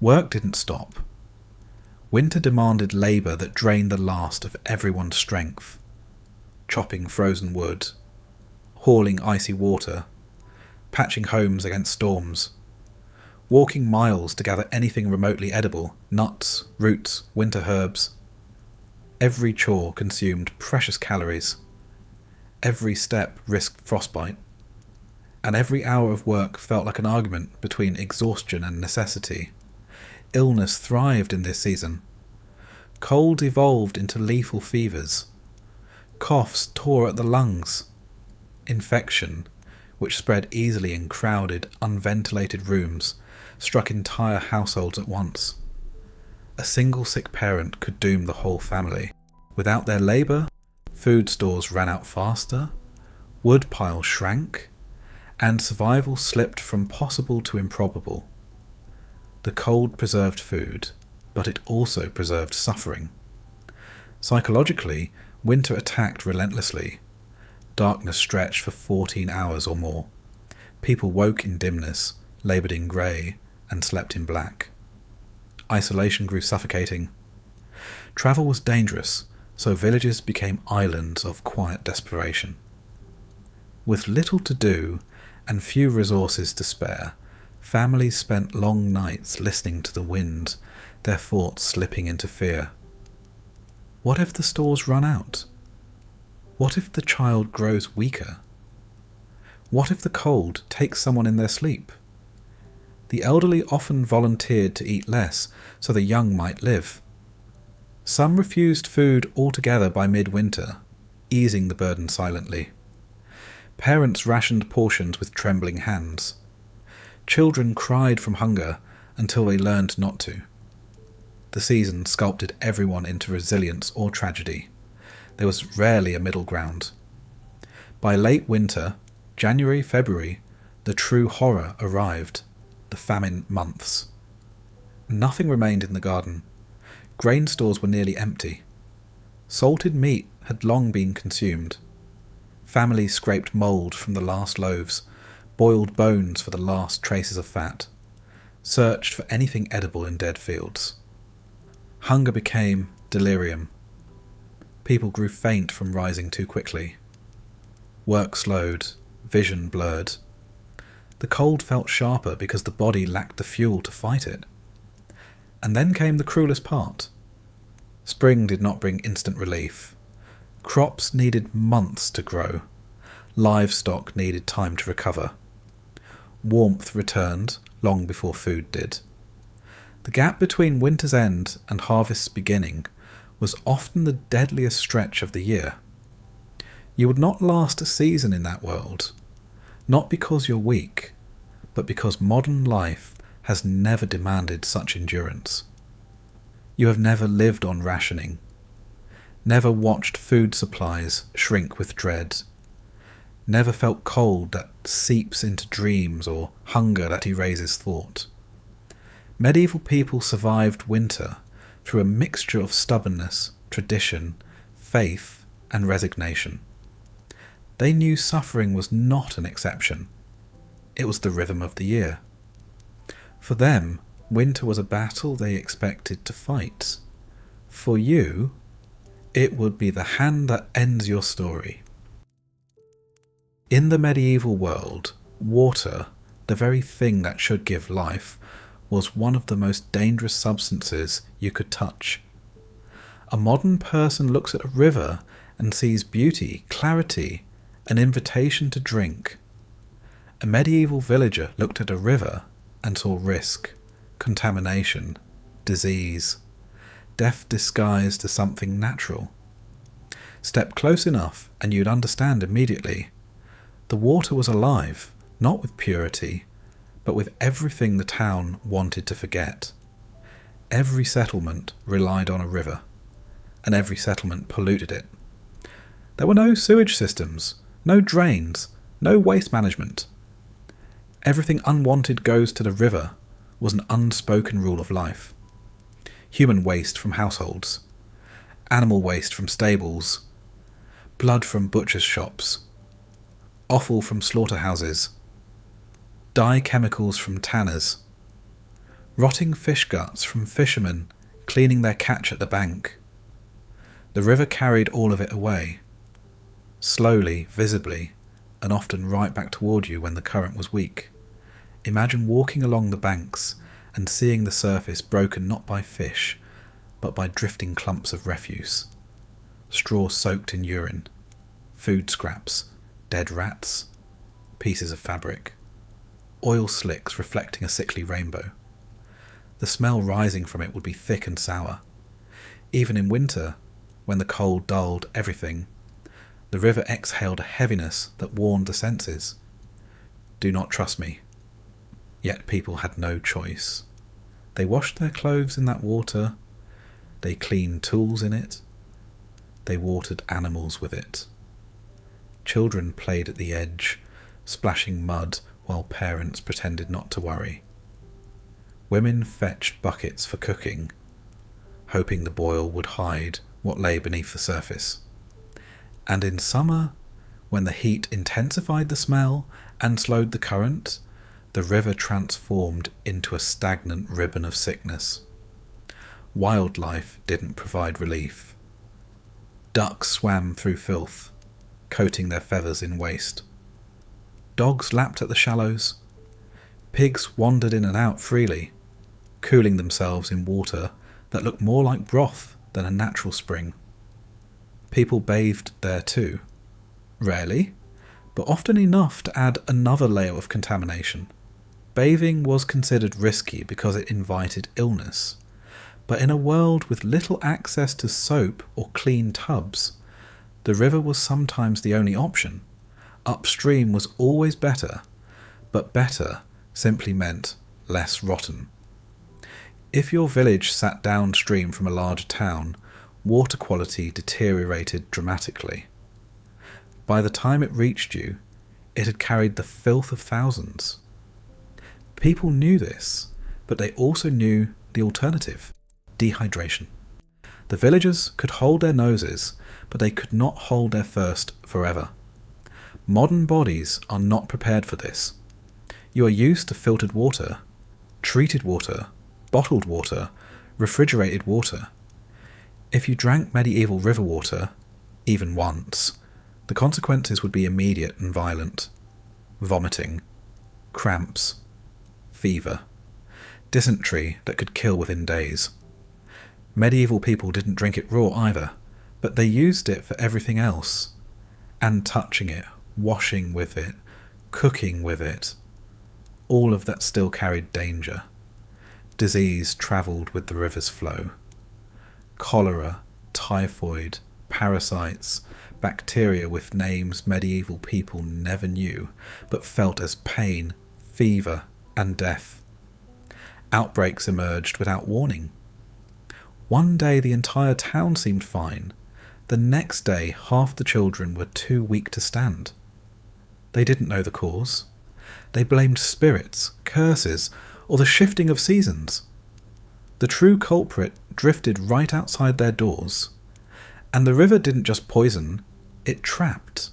Work didn't stop. Winter demanded labour that drained the last of everyone's strength. Chopping frozen wood, hauling icy water, patching homes against storms, walking miles to gather anything remotely edible, nuts, roots, winter herbs. Every chore consumed precious calories. Every step risked frostbite. And every hour of work felt like an argument between exhaustion and necessity. Illness thrived in this season. Cold evolved into lethal fevers. Coughs tore at the lungs. Infection, which spread easily in crowded, unventilated rooms, struck entire households at once. A single sick parent could doom the whole family. Without their labour, food stores ran out faster, wood piles shrank, and survival slipped from possible to improbable. The cold preserved food, but it also preserved suffering. Psychologically, winter attacked relentlessly. Darkness stretched for 14 hours or more. People woke in dimness, laboured in grey, and slept in black. Isolation grew suffocating. Travel was dangerous, so villages became islands of quiet desperation. With little to do and few resources to spare, families spent long nights listening to the wind, their thoughts slipping into fear. What if the stores run out? What if the child grows weaker? What if the cold takes someone in their sleep? The elderly often volunteered to eat less so the young might live. Some refused food altogether by midwinter, easing the burden silently. Parents rationed portions with trembling hands. Children cried from hunger until they learned not to. The season sculpted everyone into resilience or tragedy. There was rarely a middle ground. By late winter, January, February, the true horror arrived, the famine months. Nothing remained in the garden. Grain stores were nearly empty. Salted meat had long been consumed. Families scraped mould from the last loaves, boiled bones for the last traces of fat, searched for anything edible in dead fields. Hunger became delirium. People grew faint from rising too quickly. Work slowed, vision blurred. The cold felt sharper because the body lacked the fuel to fight it. And then came the cruelest part. Spring did not bring instant relief. Crops needed months to grow. Livestock needed time to recover. Warmth returned long before food did. The gap between winter's end and harvest's beginning was often the deadliest stretch of the year. You would not last a season in that world, not because you're weak, but because modern life has never demanded such endurance. You have never lived on rationing, never watched food supplies shrink with dread, never felt cold that seeps into dreams or hunger that erases thought. Medieval people survived winter through a mixture of stubbornness, tradition, faith, and resignation. They knew suffering was not an exception. It was the rhythm of the year. For them, winter was a battle they expected to fight. For you, it would be the hand that ends your story. In the medieval world, water, the very thing that should give life, was one of the most dangerous substances you could touch. A modern person looks at a river and sees beauty, clarity, an invitation to drink. A medieval villager looked at a river and saw risk, contamination, disease, death disguised as something natural. Step close enough and you'd understand immediately. The water was alive, not with purity, but with everything the town wanted to forget. Every settlement relied on a river, and every settlement polluted it. There were no sewage systems, no drains, no waste management. Everything unwanted goes to the river was an unspoken rule of life. Human waste from households, animal waste from stables, blood from butchers' shops, offal from slaughterhouses, dye chemicals from tanners, rotting fish guts from fishermen cleaning their catch at the bank. The river carried all of it away, slowly, visibly, and often right back toward you when the current was weak. Imagine walking along the banks and seeing the surface broken not by fish, but by drifting clumps of refuse, straw soaked in urine, food scraps, dead rats, pieces of fabric, oil slicks reflecting a sickly rainbow. The smell rising from it would be thick and sour. Even in winter, when the cold dulled everything, the river exhaled a heaviness that warned the senses. Do not trust me. Yet people had no choice. They washed their clothes in that water. They cleaned tools in it. They watered animals with it. Children played at the edge, splashing mud while parents pretended not to worry. Women fetched buckets for cooking, hoping the boil would hide what lay beneath the surface. And in summer, when the heat intensified the smell and slowed the current, the river transformed into a stagnant ribbon of sickness. Wildlife didn't provide relief. Ducks swam through filth, coating their feathers in waste. Dogs lapped at the shallows. Pigs wandered in and out freely, cooling themselves in water that looked more like broth than a natural spring. People bathed there too. Rarely, but often enough to add another layer of contamination. Bathing was considered risky because it invited illness, but in a world with little access to soap or clean tubs, the river was sometimes the only option. Upstream was always better, but better simply meant less rotten. If your village sat downstream from a larger town, water quality deteriorated dramatically. By the time it reached you, it had carried the filth of thousands. People knew this, but they also knew the alternative: dehydration. The villagers could hold their noses, but they could not hold their thirst forever. Modern bodies are not prepared for this. You are used to filtered water, treated water, bottled water, refrigerated water. If you drank medieval river water, even once, the consequences would be immediate and violent. Vomiting, cramps, fever, dysentery that could kill within days. Medieval people didn't drink it raw either, but they used it for everything else. And touching it, washing with it, cooking with it, all of that still carried danger. Disease travelled with the river's flow. Cholera, typhoid, parasites, bacteria with names medieval people never knew, but felt as pain, fever, and death. Outbreaks emerged without warning. One day the entire town seemed fine. The next day half the children were too weak to stand. They didn't know the cause. They blamed spirits, curses, or the shifting of seasons. The true culprit drifted right outside their doors, and the river didn't just poison, it trapped.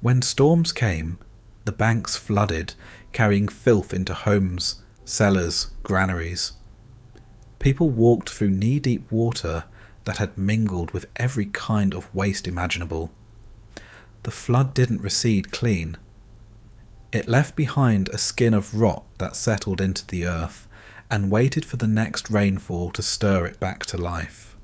When storms came, the banks flooded, carrying filth into homes, cellars, granaries. People walked through knee-deep water that had mingled with every kind of waste imaginable. The flood didn't recede clean. It left behind a skin of rot that settled into the earth and waited for the next rainfall to stir it back to life.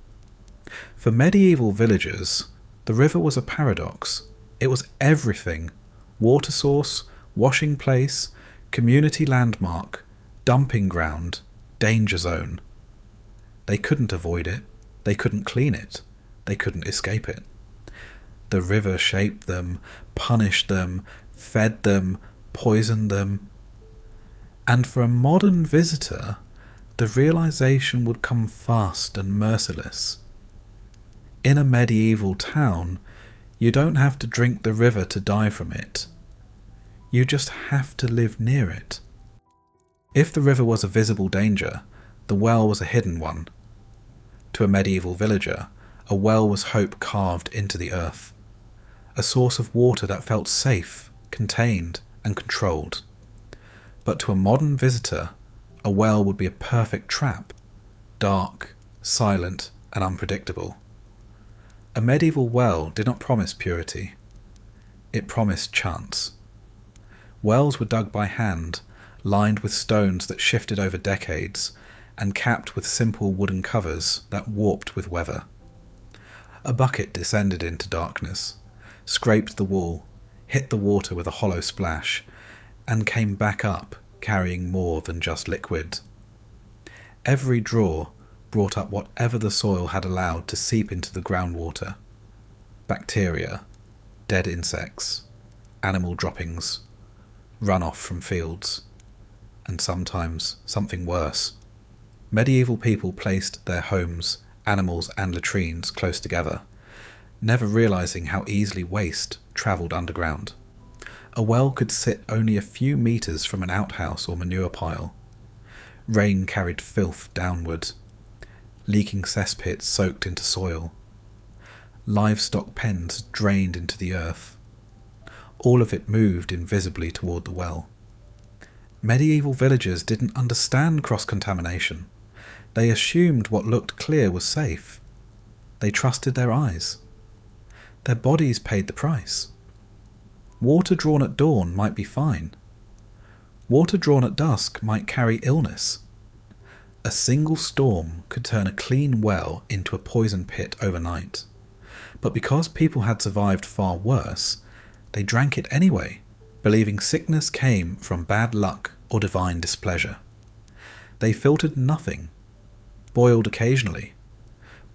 For medieval villagers, the river was a paradox. It was everything: water source, washing place, community landmark, dumping ground, danger zone. They couldn't avoid it, they couldn't clean it, they couldn't escape it. The river shaped them, punished them, fed them, poisoned them. And for a modern visitor, the realization would come fast and merciless. In a medieval town, you don't have to drink the river to die from it. You just have to live near it. If the river was a visible danger, the well was a hidden one. To a medieval villager, a well was hope carved into the earth, a source of water that felt safe, contained, and controlled. But to a modern visitor, a well would be a perfect trap, dark, silent, and unpredictable. A medieval well did not promise purity. It promised chance. Wells were dug by hand, lined with stones that shifted over decades, and capped with simple wooden covers that warped with weather. A bucket descended into darkness, scraped the wall, hit the water with a hollow splash, and came back up carrying more than just liquid. Every drawer brought up whatever the soil had allowed to seep into the groundwater: bacteria, dead insects, animal droppings, runoff from fields, and sometimes something worse. Medieval people placed their homes, animals, and latrines close together, never realizing how easily waste travelled underground. A well could sit only a few meters from an outhouse or manure pile. Rain carried filth downward. Leaking cesspits soaked into soil. Livestock pens drained into the earth. All of it moved invisibly toward the well. Medieval villagers didn't understand cross-contamination. They assumed what looked clear was safe. They trusted their eyes. Their bodies paid the price. Water drawn at dawn might be fine. Water drawn at dusk might carry illness. A single storm could turn a clean well into a poison pit overnight. But because people had survived far worse, they drank it anyway, believing sickness came from bad luck or divine displeasure. They filtered nothing, boiled occasionally,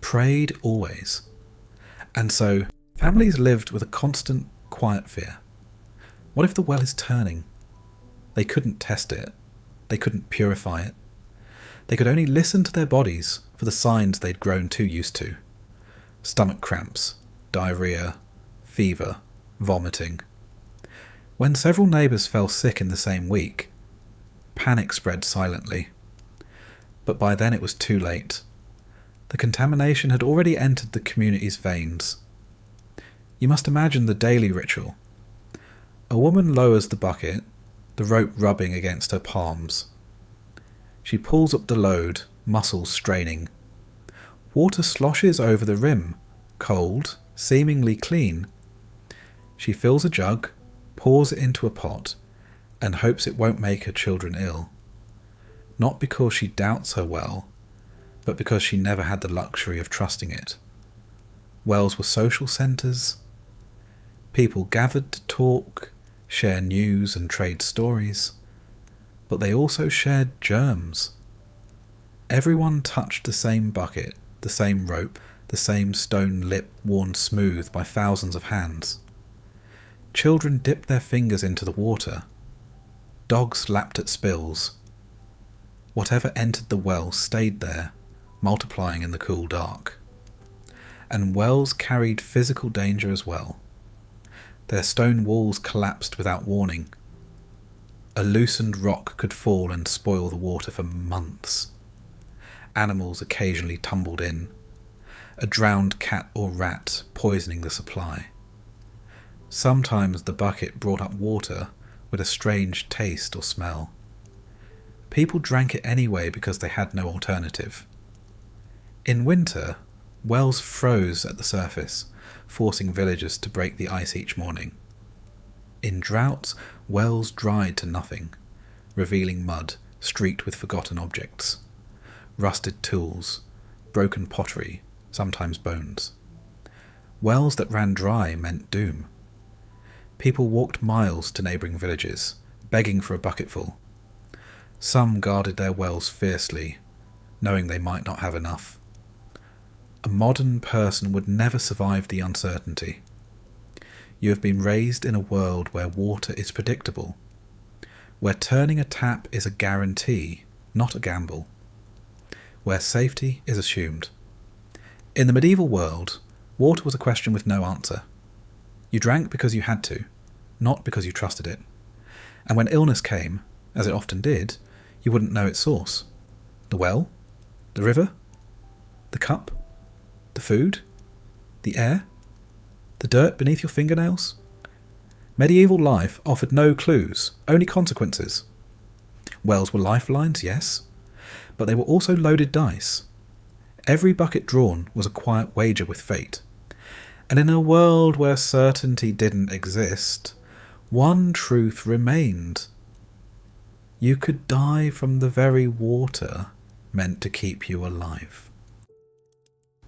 prayed always. And so, families lived with a constant, quiet fear. What if the well is turning? They couldn't test it. They couldn't purify it. They could only listen to their bodies for the signs they'd grown too used to. Stomach cramps, diarrhea, fever, vomiting. When several neighbours fell sick in the same week, panic spread silently. But by then it was too late. The contamination had already entered the community's veins. You must imagine the daily ritual. A woman lowers the bucket, the rope rubbing against her palms. She pulls up the load, muscles straining. Water sloshes over the rim, cold, seemingly clean. She fills a jug, pours it into a pot, and hopes it won't make her children ill. Not because she doubts her well, but because she never had the luxury of trusting it. Wells were social centres. People gathered to talk, share news and trade stories, but they also shared germs. Everyone touched the same bucket, the same rope, the same stone lip worn smooth by thousands of hands. Children dipped their fingers into the water. Dogs lapped at spills. Whatever entered the well stayed there, multiplying in the cool dark. And wells carried physical danger as well. Their stone walls collapsed without warning. A loosened rock could fall and spoil the water for months. Animals occasionally tumbled in, a drowned cat or rat poisoning the supply. Sometimes the bucket brought up water with a strange taste or smell. People drank it anyway because they had no alternative. In winter, wells froze at the surface, forcing villagers to break the ice each morning. In droughts, wells dried to nothing, revealing mud streaked with forgotten objects, rusted tools, broken pottery, sometimes bones. Wells that ran dry meant doom. People walked miles to neighbouring villages, begging for a bucketful. Some guarded their wells fiercely, knowing they might not have enough. A modern person would never survive the uncertainty. You have been raised in a world where water is predictable, where turning a tap is a guarantee, not a gamble, where safety is assumed. In the medieval world, water was a question with no answer. You drank because you had to, not because you trusted it. And when illness came, as it often did, you wouldn't know its source. The well? The river? The cup? The food? The air? The dirt beneath your fingernails? Medieval life offered no clues, only consequences. Wells were lifelines, yes, but they were also loaded dice. Every bucket drawn was a quiet wager with fate. And in a world where certainty didn't exist, one truth remained. You could die from the very water meant to keep you alive.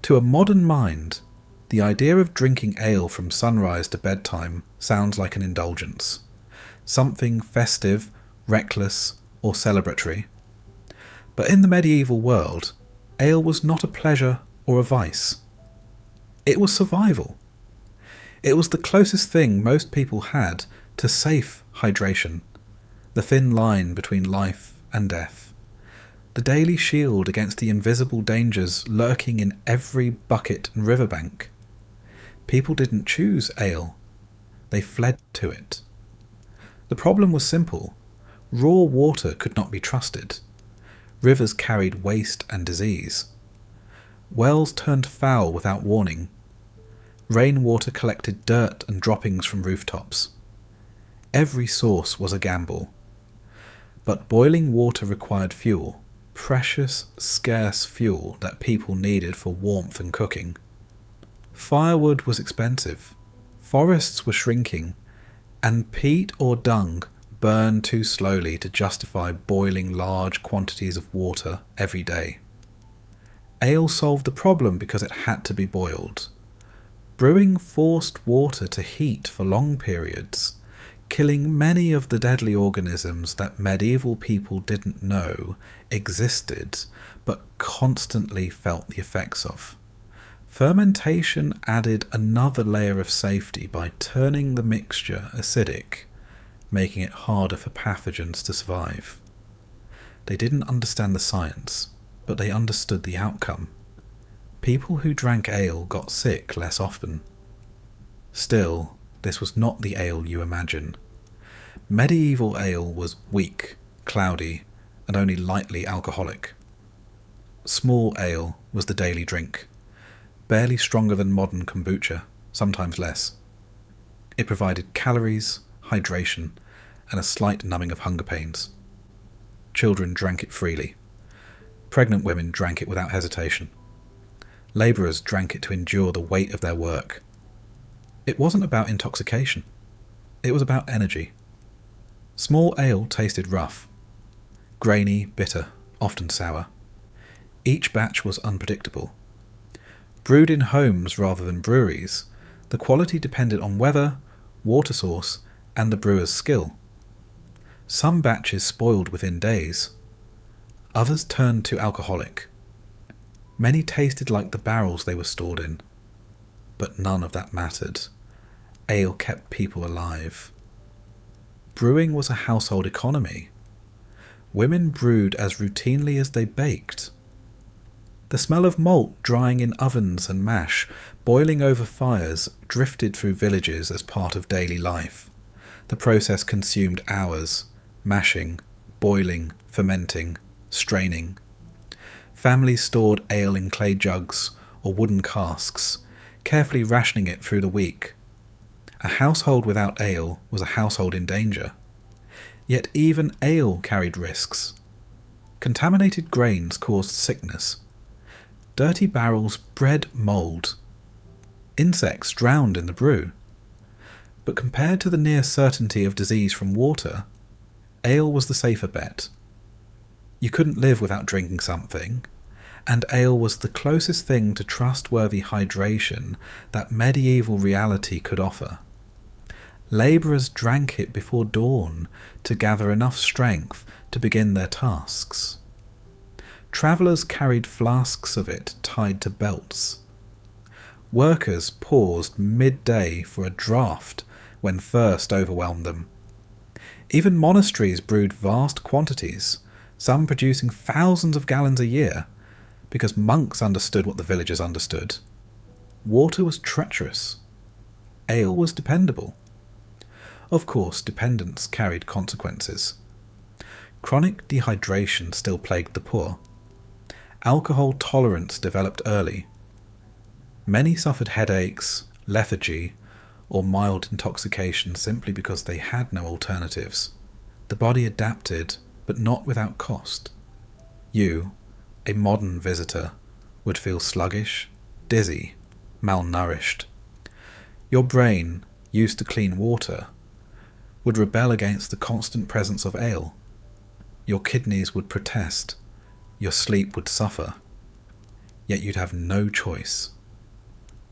To a modern mind, the idea of drinking ale from sunrise to bedtime sounds like an indulgence, something festive, reckless, or celebratory. But in the medieval world, ale was not a pleasure or a vice. It was survival. It was the closest thing most people had to safe hydration, the thin line between life and death, the daily shield against the invisible dangers lurking in every bucket and riverbank. People didn't choose ale. They fled to it. The problem was simple. Raw water could not be trusted. Rivers carried waste and disease. Wells turned foul without warning. Rainwater collected dirt and droppings from rooftops. Every source was a gamble. But boiling water required fuel, precious, scarce fuel that people needed for warmth and cooking. Firewood was expensive, forests were shrinking, and peat or dung burned too slowly to justify boiling large quantities of water every day. Ale solved the problem because it had to be boiled. Brewing forced water to heat for long periods, killing many of the deadly organisms that medieval people didn't know existed but constantly felt the effects of. Fermentation added another layer of safety by turning the mixture acidic, making it harder for pathogens to survive. They didn't understand the science, but they understood the outcome. People who drank ale got sick less often. Still, this was not the ale you imagine. Medieval ale was weak, cloudy, and only lightly alcoholic. Small ale was the daily drink, barely stronger than modern kombucha, sometimes less. It provided calories, hydration, and a slight numbing of hunger pains. Children drank it freely. Pregnant women drank it without hesitation. Labourers drank it to endure the weight of their work. It wasn't about intoxication. It was about energy. Small ale tasted rough. Grainy, bitter, often sour. Each batch was unpredictable. Brewed in homes rather than breweries, the quality depended on weather, water source, and the brewer's skill. Some batches spoiled within days. Others turned too alcoholic. Many tasted like the barrels they were stored in. But none of that mattered. Ale kept people alive. Brewing was a household economy. Women brewed as routinely as they baked. The smell of malt drying in ovens and mash, boiling over fires, drifted through villages as part of daily life. The process consumed hours, mashing, boiling, fermenting, straining. Families stored ale in clay jugs or wooden casks, carefully rationing it through the week. A household without ale was a household in danger. Yet even ale carried risks. Contaminated grains caused sickness. Dirty barrels bred mould. Insects drowned in the brew. But compared to the near certainty of disease from water, ale was the safer bet. You couldn't live without drinking something, and ale was the closest thing to trustworthy hydration that medieval reality could offer. Labourers drank it before dawn to gather enough strength to begin their tasks. Travellers carried flasks of it tied to belts. Workers paused midday for a draught when thirst overwhelmed them. Even monasteries brewed vast quantities, some producing thousands of gallons a year, because monks understood what the villagers understood. Water was treacherous. Ale was dependable. Of course, dependence carried consequences. Chronic dehydration still plagued the poor. Alcohol tolerance developed early. Many suffered headaches, lethargy, or mild intoxication simply because they had no alternatives. The body adapted, but not without cost. You, a modern visitor, would feel sluggish, dizzy, malnourished. Your brain, used to clean water, would rebel against the constant presence of ale. Your kidneys would protest. Your sleep would suffer. Yet you'd have no choice.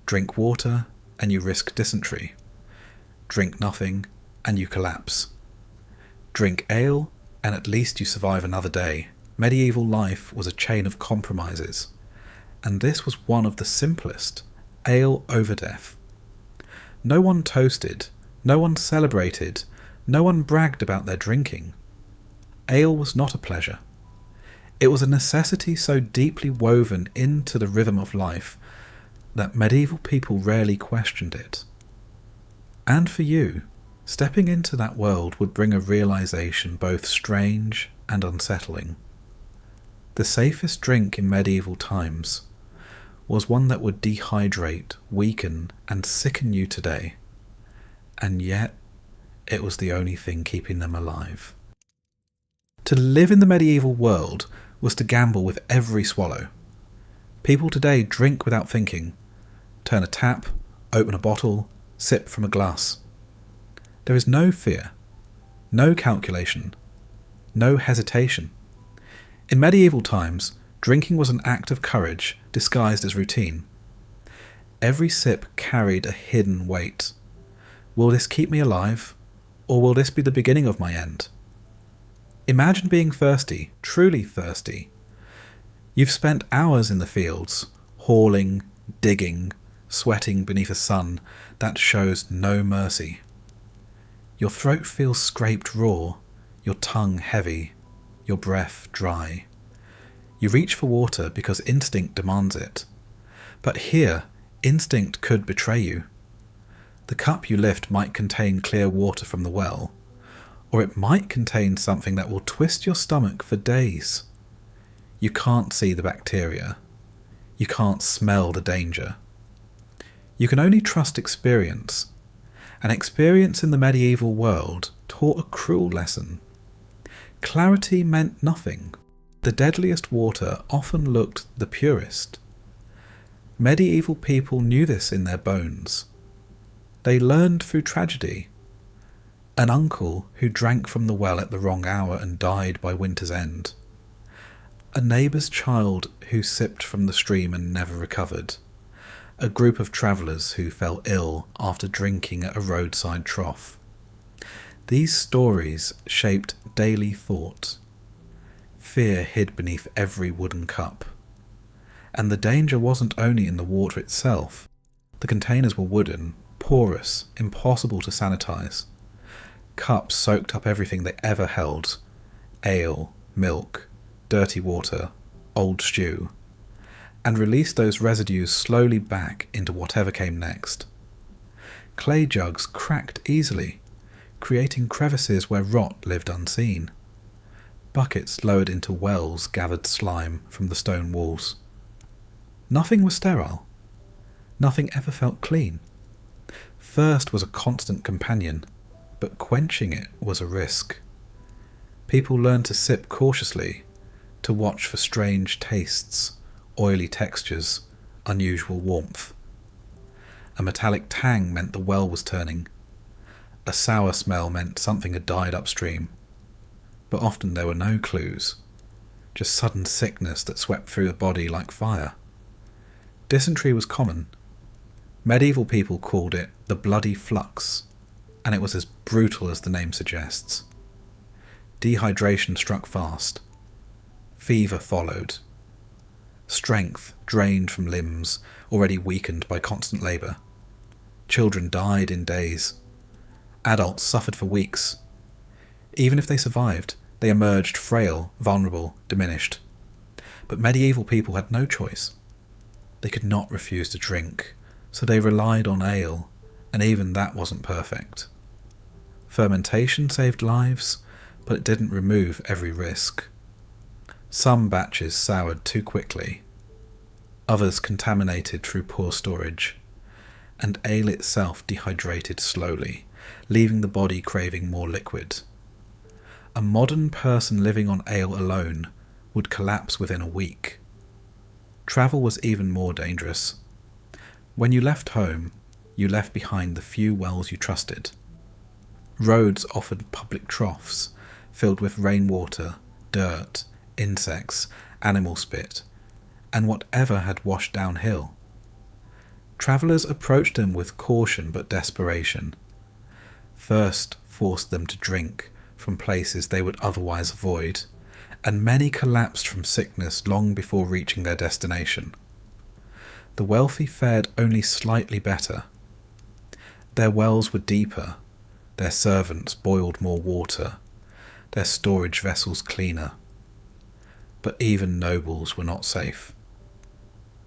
Drink water and you risk dysentery. Drink nothing and you collapse. Drink ale and at least you survive another day. Medieval life was a chain of compromises, and this was one of the simplest: ale over death. No one toasted, no one celebrated, no one bragged about their drinking. Ale was not a pleasure. It was a necessity so deeply woven into the rhythm of life that medieval people rarely questioned it. And for you, stepping into that world would bring a realization both strange and unsettling. The safest drink in medieval times was one that would dehydrate, weaken, and sicken you today, and yet it was the only thing keeping them alive. To live in the medieval world was to gamble with every swallow. People today drink without thinking, turn a tap, open a bottle, sip from a glass. There is no fear, no calculation, no hesitation. In medieval times, drinking was an act of courage disguised as routine. Every sip carried a hidden weight. Will this keep me alive, or will this be the beginning of my end? Imagine being thirsty, truly thirsty. You've spent hours in the fields, hauling, digging, sweating beneath a sun that shows no mercy. Your throat feels scraped raw, your tongue heavy, your breath dry. You reach for water because instinct demands it. But here, instinct could betray you. The cup you lift might contain clear water from the well, or it might contain something that will twist your stomach for days. You can't see the bacteria. You can't smell the danger. You can only trust experience, and experience in the medieval world taught a cruel lesson. Clarity meant nothing. The deadliest water often looked the purest. Medieval people knew this in their bones. They learned through tragedy. An uncle who drank from the well at the wrong hour and died by winter's end. A neighbour's child who sipped from the stream and never recovered. A group of travellers who fell ill after drinking at a roadside trough. These stories shaped daily thought. Fear hid beneath every wooden cup. And the danger wasn't only in the water itself. The containers were wooden, porous, impossible to sanitize. Cups soaked up everything they ever held. Ale, milk, dirty water, old stew, and released those residues slowly back into whatever came next. Clay jugs cracked easily, creating crevices where rot lived unseen. Buckets lowered into wells gathered slime from the stone walls. Nothing was sterile. Nothing ever felt clean. Thirst was a constant companion, but quenching it was a risk. People learned to sip cautiously, to watch for strange tastes, oily textures, unusual warmth. A metallic tang meant the well was turning. A sour smell meant something had died upstream. But often there were no clues, just sudden sickness that swept through the body like fire. Dysentery was common. Medieval people called it the bloody flux, and it was as brutal as the name suggests. Dehydration struck fast. Fever followed. Strength drained from limbs already weakened by constant labour. Children died in days. Adults suffered for weeks. Even if they survived, they emerged frail, vulnerable, diminished. But medieval people had no choice. They could not refuse to drink, so they relied on ale, and even that wasn't perfect. Fermentation saved lives, but it didn't remove every risk. Some batches soured too quickly. Others contaminated through poor storage, and ale itself dehydrated slowly, leaving the body craving more liquid. A modern person living on ale alone would collapse within a week. Travel was even more dangerous. When you left home, you left behind the few wells you trusted. Roads offered public troughs filled with rainwater, dirt, insects, animal spit, and whatever had washed downhill. Travellers approached them with caution but desperation. Thirst forced them to drink from places they would otherwise avoid, and many collapsed from sickness long before reaching their destination. The wealthy fared only slightly better. Their wells were deeper, their servants boiled more water, their storage vessels cleaner. But even nobles were not safe.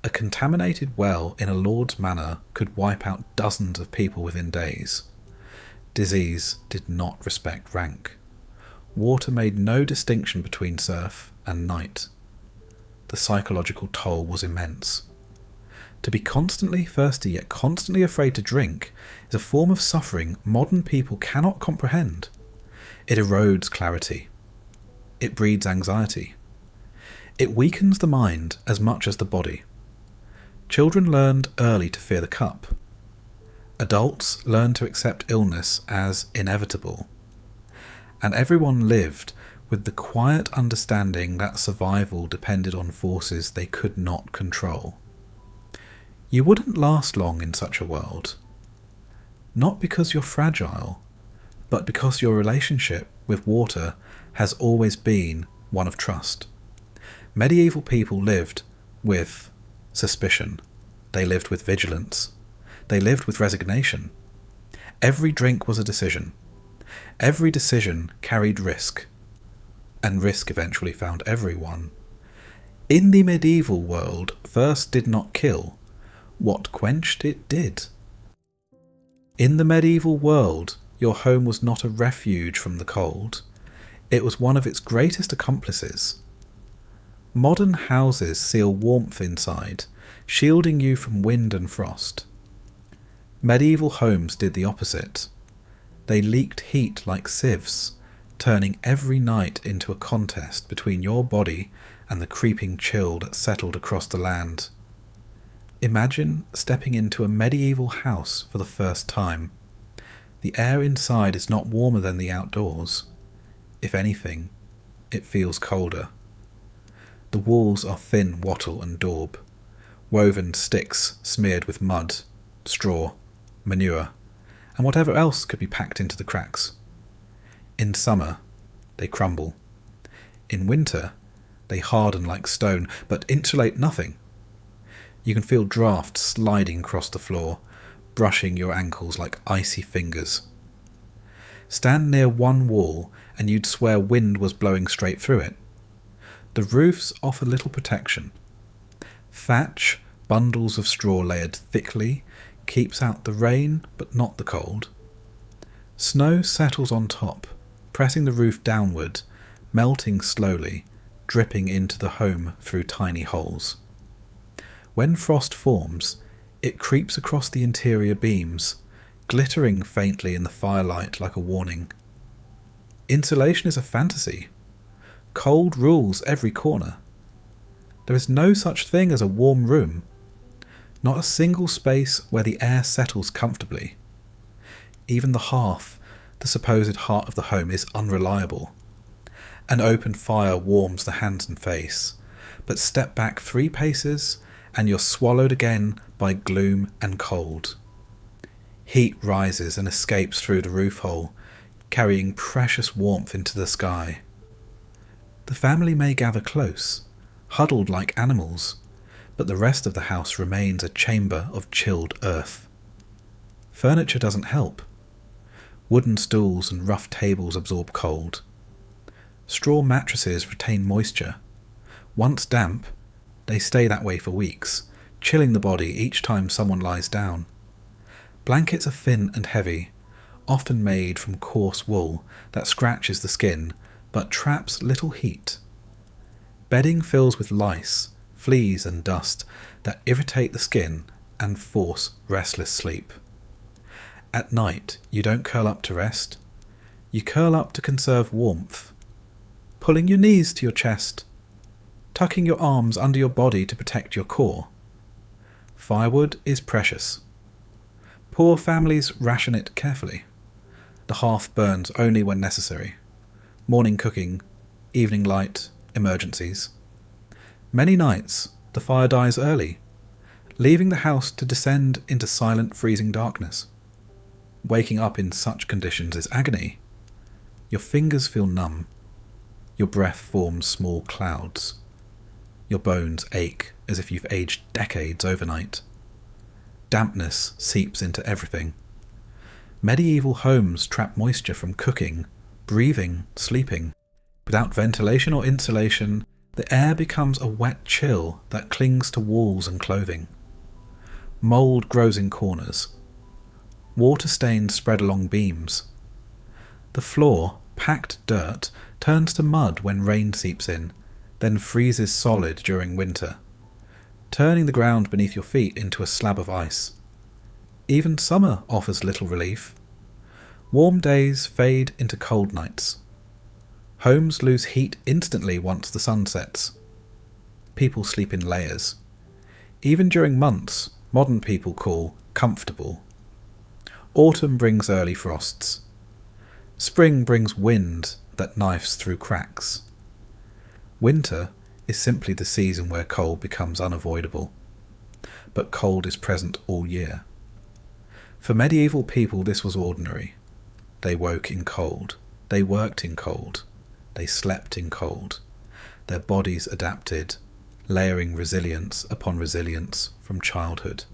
A contaminated well in a lord's manor could wipe out dozens of people within days. Disease did not respect rank. Water made no distinction between serf and knight. the psychological toll was immense. To be constantly thirsty yet constantly afraid to drink is a form of suffering modern people cannot comprehend. It erodes clarity. It breeds anxiety. It weakens the mind as much as the body. Children learned early to fear the cup. Adults learned to accept illness as inevitable. And everyone lived with the quiet understanding that survival depended on forces they could not control. You wouldn't last long in such a world. Not because you're fragile, but because your relationship with water has always been one of trust. Medieval people lived with suspicion. They lived with vigilance. They lived with resignation. Every drink was a decision. Every decision carried risk. And risk eventually found everyone. In the medieval world, thirst did not kill. What quenched it did. In the medieval world, your home was not a refuge from the cold. It was one of its greatest accomplices. Modern houses seal warmth inside, shielding you from wind and frost. Medieval homes did the opposite. They leaked heat like sieves, turning every night into a contest between your body and the creeping chill that settled across the land. Imagine stepping into a medieval house for the first time. The air inside is not warmer than the outdoors. If anything, it feels colder. The walls are thin wattle and daub, woven sticks smeared with mud, straw, manure, and whatever else could be packed into the cracks. In summer, they crumble. In winter, they harden like stone, but insulate nothing. You can feel drafts sliding across the floor, brushing your ankles like icy fingers. Stand near one wall and you'd swear wind was blowing straight through it. The roofs offer little protection. Thatch, bundles of straw layered thickly, keeps out the rain but not the cold. Snow settles on top, pressing the roof downward, melting slowly, dripping into the home through tiny holes. When frost forms, it creeps across the interior beams, glittering faintly in the firelight like a warning. Insulation is a fantasy. Cold rules every corner. There is no such thing as a warm room. Not a single space where the air settles comfortably. Even the hearth, the supposed heart of the home, is unreliable. An open fire warms the hands and face, but step back 3 paces and you're swallowed again by gloom and cold. Heat rises and escapes through the roof hole, carrying precious warmth into the sky. The family may gather close, huddled like animals, but the rest of the house remains a chamber of chilled earth. Furniture doesn't help. Wooden stools and rough tables absorb cold. Straw mattresses retain moisture. Once damp, they stay that way for weeks, chilling the body each time someone lies down. Blankets are thin and heavy, often made from coarse wool that scratches the skin but traps little heat. Bedding fills with lice, fleas and dust that irritate the skin and force restless sleep. At night, you don't curl up to rest. You curl up to conserve warmth, pulling your knees to your chest, tucking your arms under your body to protect your core. Firewood is precious. Poor families ration it carefully. The hearth burns only when necessary. Morning cooking, evening light, emergencies. Many nights, the fire dies early, leaving the house to descend into silent, freezing darkness. Waking up in such conditions is agony. Your fingers feel numb. Your breath forms small clouds. Your bones ache as if you've aged decades overnight. Dampness seeps into everything. Medieval homes trap moisture from cooking, breathing, sleeping. Without ventilation or insulation, the air becomes a wet chill that clings to walls and clothing. Mould grows in corners. Water stains spread along beams. The floor, packed dirt, turns to mud when rain seeps in, then freezes solid during winter, turning the ground beneath your feet into a slab of ice. Even summer offers little relief. Warm days fade into cold nights. Homes lose heat instantly once the sun sets. People sleep in layers. Even during months modern people call comfortable. Autumn brings early frosts. Spring brings wind that knifes through cracks. Winter is simply the season where cold becomes unavoidable. But cold is present all year. For medieval people this was ordinary. They woke in cold. They worked in cold. They slept in cold. Their bodies adapted, layering resilience upon resilience from childhood.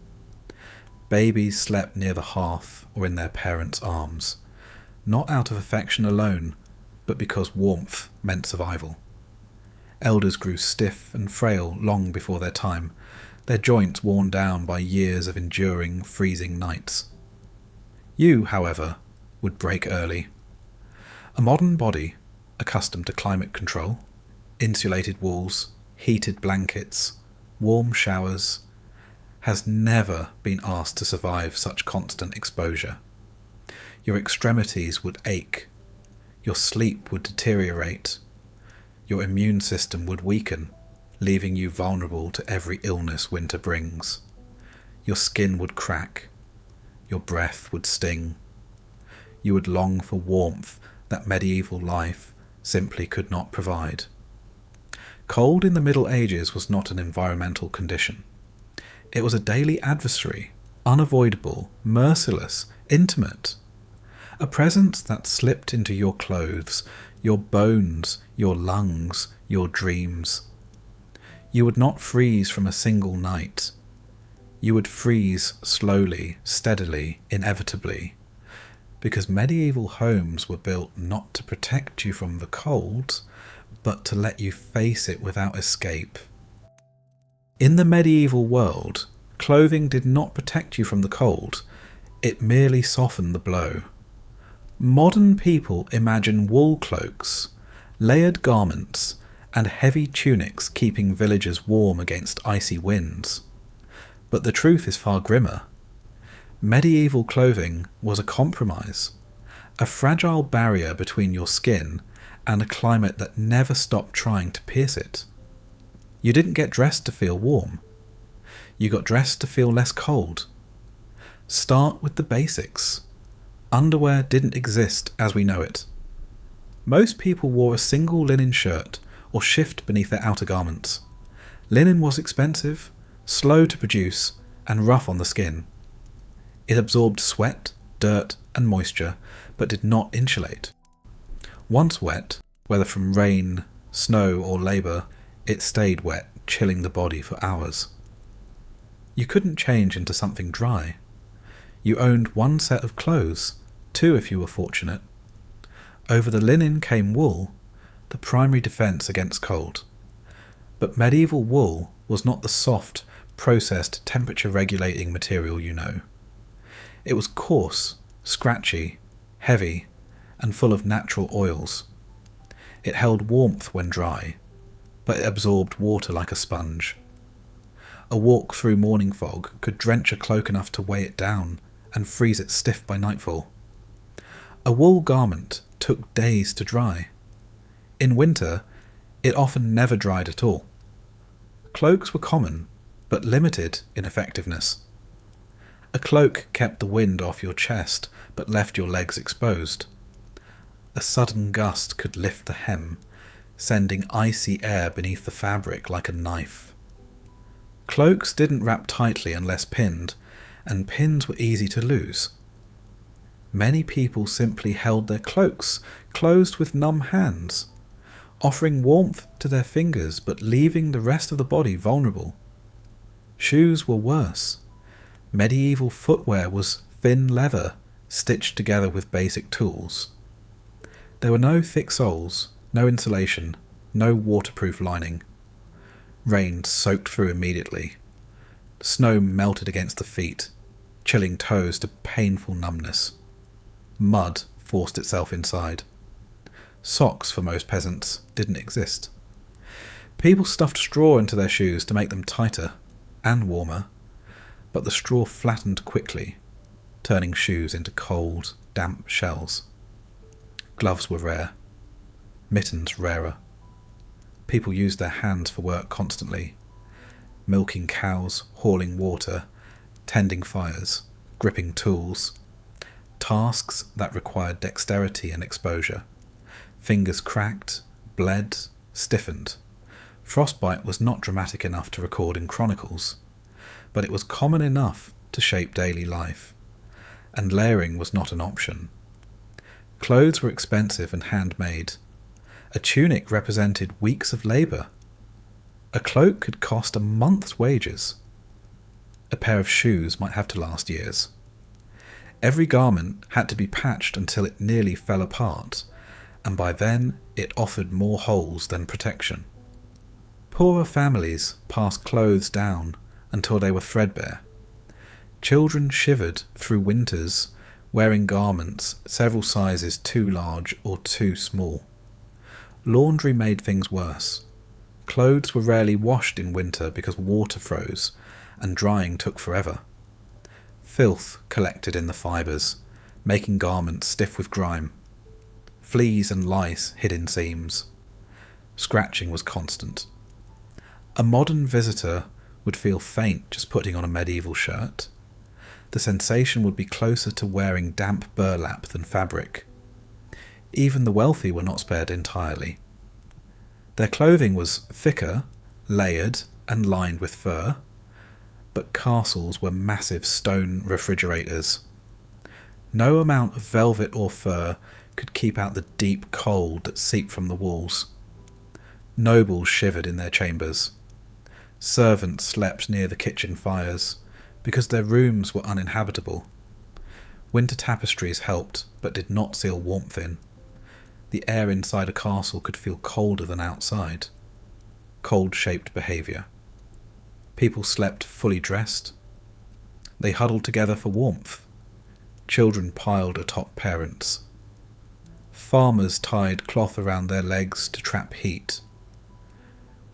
Babies slept near the hearth or in their parents' arms, not out of affection alone, but because warmth meant survival. Elders grew stiff and frail long before their time, their joints worn down by years of enduring freezing nights. You, however, would break early. A modern body, accustomed to climate control, insulated walls, heated blankets, warm showers, has never been asked to survive such constant exposure. Your extremities would ache, your sleep would deteriorate, your immune system would weaken, leaving you vulnerable to every illness winter brings. Your skin would crack, your breath would sting. You would long for warmth that medieval life simply could not provide. Cold in the Middle Ages was not an environmental condition. It was a daily adversary, unavoidable, merciless, intimate. A presence that slipped into your clothes, your bones, your lungs, your dreams. You would not freeze from a single night. You would freeze slowly, steadily, inevitably, because medieval homes were built not to protect you from the cold, but to let you face it without escape. In the medieval world, clothing did not protect you from the cold, it merely softened the blow. Modern people imagine wool cloaks, layered garments, and heavy tunics keeping villagers warm against icy winds. But the truth is far grimmer. Medieval clothing was a compromise, a fragile barrier between your skin and a climate that never stopped trying to pierce it. You didn't get dressed to feel warm. You got dressed to feel less cold. Start with the basics. Underwear didn't exist as we know it. Most people wore a single linen shirt or shift beneath their outer garments. Linen was expensive, slow to produce, and rough on the skin. It absorbed sweat, dirt, and moisture, but did not insulate. Once wet, whether from rain, snow, or labour, it stayed wet, chilling the body for hours. You couldn't change into something dry. You owned one set of clothes, two if you were fortunate. Over the linen came wool, the primary defence against cold. But medieval wool was not the soft, processed, temperature-regulating material you know. It was coarse, scratchy, heavy, and full of natural oils. It held warmth when dry, but it absorbed water like a sponge. A walk through morning fog could drench a cloak enough to weigh it down and freeze it stiff by nightfall. A wool garment took days to dry. In winter, it often never dried at all. Cloaks were common, but limited in effectiveness. A cloak kept the wind off your chest, but left your legs exposed. A sudden gust could lift the hem, sending icy air beneath the fabric like a knife. Cloaks didn't wrap tightly unless pinned, and pins were easy to lose. Many people simply held their cloaks closed with numb hands, offering warmth to their fingers but leaving the rest of the body vulnerable. Shoes were worse. Medieval footwear was thin leather, stitched together with basic tools. There were no thick soles, no insulation, no waterproof lining. Rain soaked through immediately. Snow melted against the feet, chilling toes to painful numbness. Mud forced itself inside. Socks for most peasants didn't exist. People stuffed straw into their shoes to make them tighter and warmer, but the straw flattened quickly, turning shoes into cold, damp shells. Gloves were rare, mittens rarer. People used their hands for work constantly, milking cows, hauling water, tending fires, gripping tools, tasks that required dexterity and exposure. Fingers cracked, bled, stiffened. Frostbite was not dramatic enough to record in chronicles, but it was common enough to shape daily life, and layering was not an option. Clothes were expensive and handmade. A tunic represented weeks of labour. A cloak could cost a month's wages. A pair of shoes might have to last years. Every garment had to be patched until it nearly fell apart, and by then it offered more holes than protection. Poorer families passed clothes down until they were threadbare. Children shivered through winters wearing garments several sizes too large or too small. Laundry made things worse. Clothes were rarely washed in winter because water froze and drying took forever. Filth collected in the fibres, making garments stiff with grime. Fleas and lice hid in seams. Scratching was constant. A modern visitor would feel faint just putting on a medieval shirt. The sensation would be closer to wearing damp burlap than fabric. Even the wealthy were not spared entirely. Their clothing was thicker, layered, and lined with fur, but castles were massive stone refrigerators. No amount of velvet or fur could keep out the deep cold that seeped from the walls. Nobles shivered in their chambers. Servants slept near the kitchen fires, because their rooms were uninhabitable. Winter tapestries helped, but did not seal warmth in. The air inside a castle could feel colder than outside. Cold shaped behaviour. People slept fully dressed. They huddled together for warmth. Children piled atop parents. Farmers tied cloth around their legs to trap heat.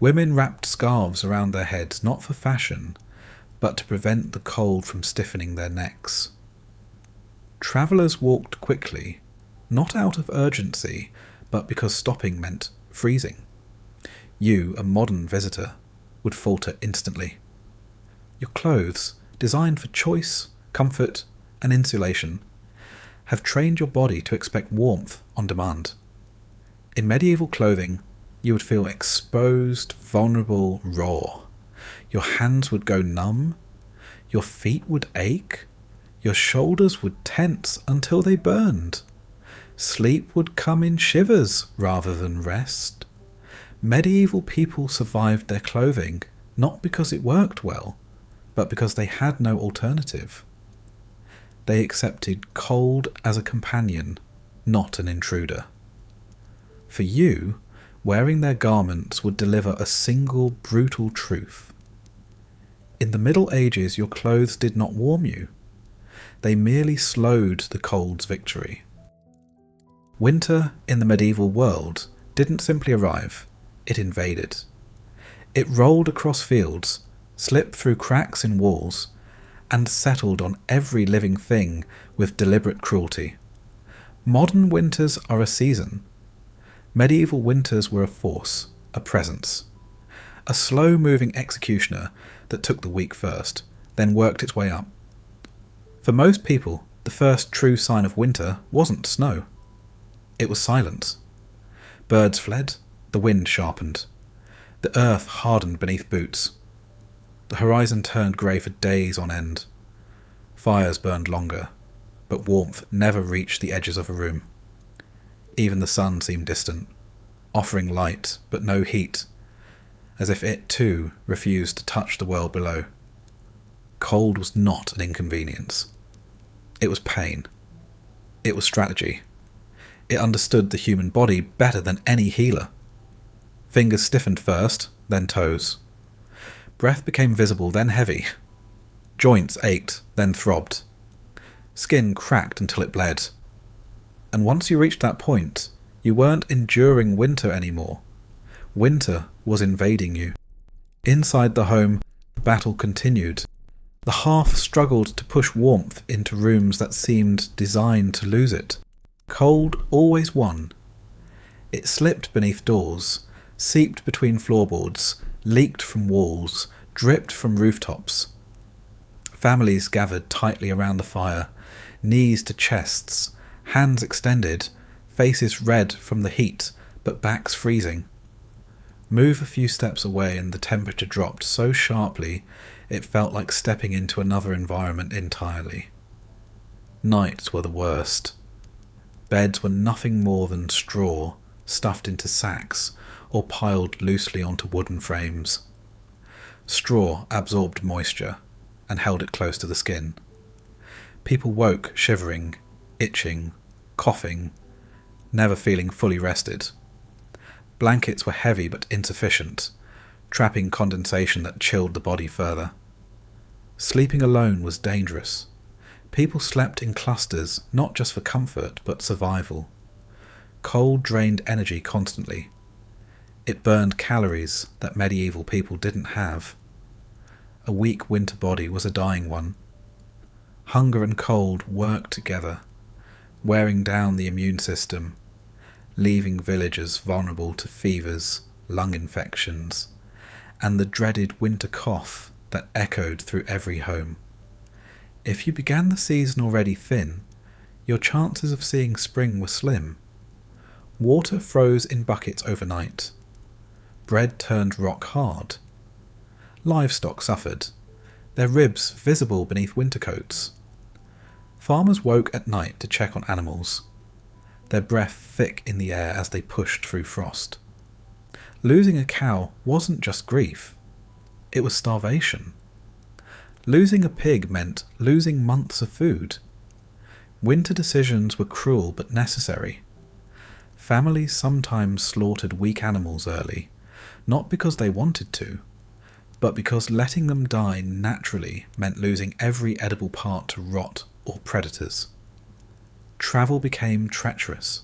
Women wrapped scarves around their heads, not for fashion, but to prevent the cold from stiffening their necks. Travellers walked quickly, not out of urgency, but because stopping meant freezing. You, a modern visitor, would falter instantly. Your clothes, designed for choice, comfort, and insulation, have trained your body to expect warmth on demand. In medieval clothing, you would feel exposed, vulnerable, raw. Your hands would go numb, your feet would ache, your shoulders would tense until they burned. Sleep would come in shivers rather than rest. Medieval people survived their clothing not because it worked well, but because they had no alternative. They accepted cold as a companion, not an intruder. For you, wearing their garments would deliver a single brutal truth. In the Middle Ages, your clothes did not warm you. They merely slowed the cold's victory. Winter in the medieval world didn't simply arrive, it invaded. It rolled across fields, slipped through cracks in walls, and settled on every living thing with deliberate cruelty. Modern winters are a season. Medieval winters were a force, a presence. A slow-moving executioner that took the weak first, then worked its way up. For most people, the first true sign of winter wasn't snow. It was silence. Birds fled, the wind sharpened. The earth hardened beneath boots. The horizon turned grey for days on end. Fires burned longer, but warmth never reached the edges of a room. Even the sun seemed distant, offering light but no heat, as if it too refused to touch the world below. Cold was not an inconvenience. It was pain. It was strategy. It understood the human body better than any healer. Fingers stiffened first, then toes. Breath became visible, then heavy. Joints ached, then throbbed. Skin cracked until it bled. And once you reached that point, you weren't enduring winter anymore. Winter was invading you. Inside the home, the battle continued. The hearth struggled to push warmth into rooms that seemed designed to lose it. Cold always won. It slipped beneath doors, seeped between floorboards, leaked from walls, dripped from rooftops. Families gathered tightly around the fire, knees to chests, hands extended, faces red from the heat, but backs freezing. Move a few steps away and the temperature dropped so sharply it felt like stepping into another environment entirely. Nights were the worst. Beds were nothing more than straw, stuffed into sacks, or piled loosely onto wooden frames. Straw absorbed moisture and held it close to the skin. People woke shivering, itching, coughing, never feeling fully rested. Blankets were heavy but insufficient, trapping condensation that chilled the body further. Sleeping alone was dangerous. People slept in clusters, not just for comfort, but survival. Cold drained energy constantly. It burned calories that medieval people didn't have. A weak winter body was a dying one. Hunger and cold worked together, wearing down the immune system, leaving villagers vulnerable to fevers, lung infections, and the dreaded winter cough that echoed through every home. If you began the season already thin, your chances of seeing spring were slim. Water froze in buckets overnight. Bread turned rock hard. Livestock suffered, their ribs visible beneath winter coats. Farmers woke at night to check on animals, their breath thick in the air as they pushed through frost. Losing a cow wasn't just grief, it was starvation. Losing a pig meant losing months of food. Winter decisions were cruel but necessary. Families sometimes slaughtered weak animals early, not because they wanted to, but because letting them die naturally meant losing every edible part to rot or predators. Travel became treacherous.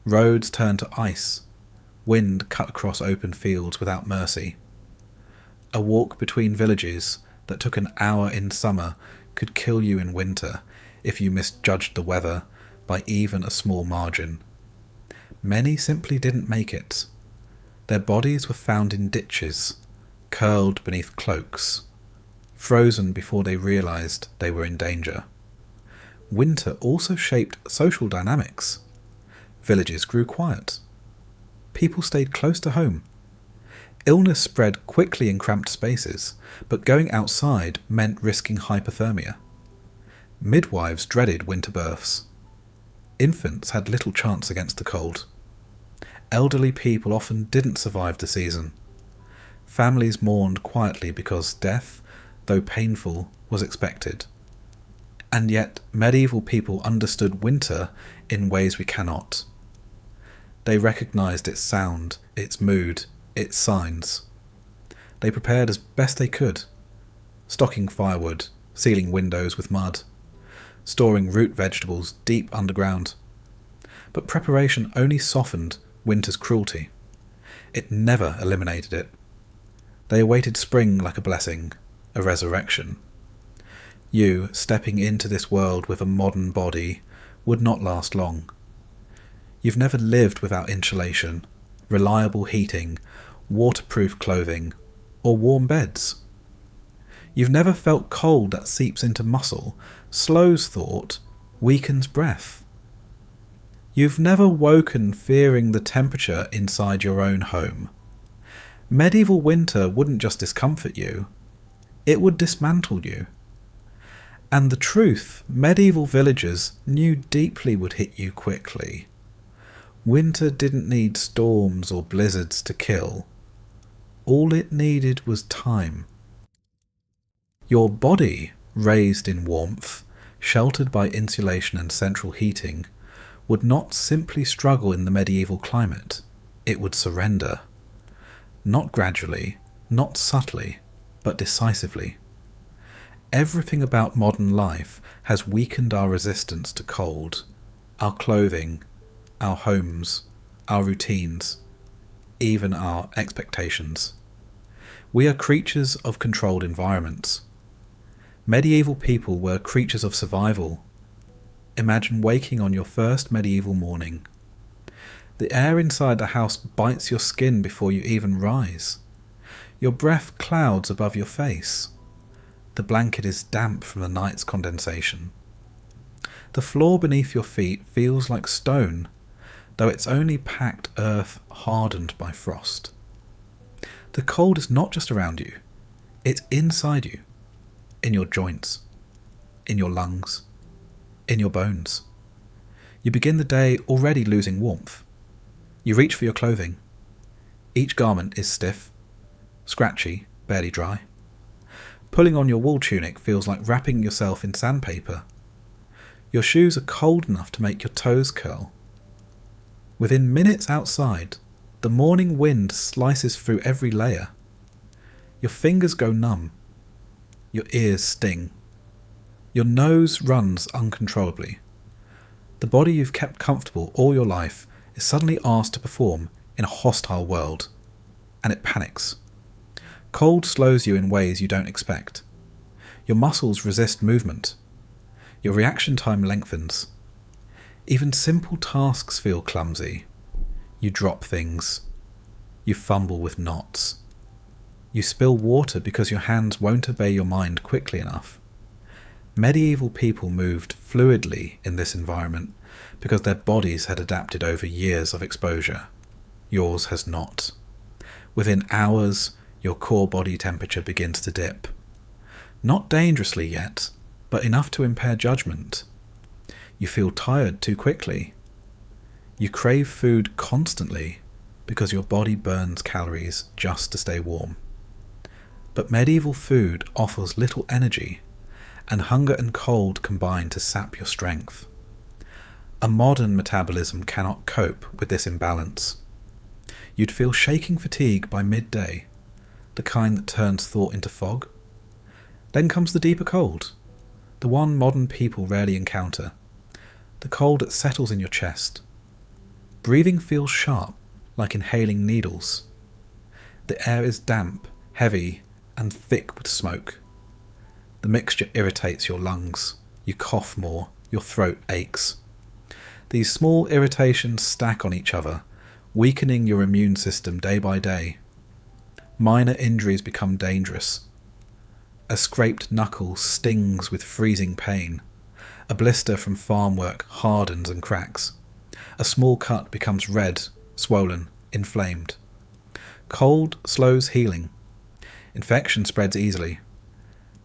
Roads turned to ice. Wind cut across open fields without mercy. A walk between villages that took an hour in summer could kill you in winter if you misjudged the weather by even a small margin. Many simply didn't make it. Their bodies were found in ditches, curled beneath cloaks, frozen before they realized they were in danger. Winter also shaped social dynamics. Villages grew quiet. People stayed close to home. Illness spread quickly in cramped spaces, but going outside meant risking hypothermia. Midwives dreaded winter births. Infants had little chance against the cold. Elderly people often didn't survive the season. Families mourned quietly because death, though painful, was expected. And yet medieval people understood winter in ways we cannot. They recognized its sound, its mood, its signs. They prepared as best they could, stocking firewood, sealing windows with mud, storing root vegetables deep underground. But preparation only softened winter's cruelty. It never eliminated it. They awaited spring like a blessing, a resurrection. You, stepping into this world with a modern body, would not last long. You've never lived without insulation, reliable heating, waterproof clothing, or warm beds. You've never felt cold that seeps into muscle, slows thought, weakens breath. You've never woken fearing the temperature inside your own home. Medieval winter wouldn't just discomfort you, it would dismantle you. And the truth medieval villagers knew deeply would hit you quickly. Winter didn't need storms or blizzards to kill. All it needed was time. Your body, raised in warmth, sheltered by insulation and central heating, would not simply struggle in the medieval climate. It would surrender. Not gradually, not subtly, but decisively. Everything about modern life has weakened our resistance to cold, our clothing, our homes, our routines. even our expectations. We are creatures of controlled environments. Medieval people were creatures of survival. Imagine waking on your first medieval morning. The air inside the house bites your skin before you even rise. Your breath clouds above your face. The blanket is damp from the night's condensation. The floor beneath your feet feels like stone, though it's only packed earth hardened by frost. The cold is not just around you, it's inside you, in your joints, in your lungs, in your bones. You begin the day already losing warmth. You reach for your clothing. Each garment is stiff, scratchy, barely dry. Pulling on your wool tunic feels like wrapping yourself in sandpaper. Your shoes are cold enough to make your toes curl. Within minutes outside, the morning wind slices through every layer. Your fingers go numb. Your ears sting. Your nose runs uncontrollably. The body you've kept comfortable all your life is suddenly asked to perform in a hostile world, and it panics. Cold slows you in ways you don't expect. Your muscles resist movement. Your reaction time lengthens. Even simple tasks feel clumsy. You drop things. You fumble with knots. You spill water because your hands won't obey your mind quickly enough. Medieval people moved fluidly in this environment because their bodies had adapted over years of exposure. Yours has not. Within hours, your core body temperature begins to dip. Not dangerously yet, but enough to impair judgment. You feel tired too quickly. You crave food constantly because your body burns calories just to stay warm. But medieval food offers little energy, and hunger and cold combine to sap your strength. A modern metabolism cannot cope with this imbalance. You'd feel shaking fatigue by midday, the kind that turns thought into fog. Then comes the deeper cold, the one modern people rarely encounter, the cold that settles in your chest. Breathing feels sharp, like inhaling needles. The air is damp, heavy, and thick with smoke. The mixture irritates your lungs. You cough more, your throat aches. These small irritations stack on each other, weakening your immune system day by day. Minor injuries become dangerous. A scraped knuckle stings with freezing pain. A blister from farm work hardens and cracks. A small cut becomes red, swollen, inflamed. Cold slows healing. Infection spreads easily.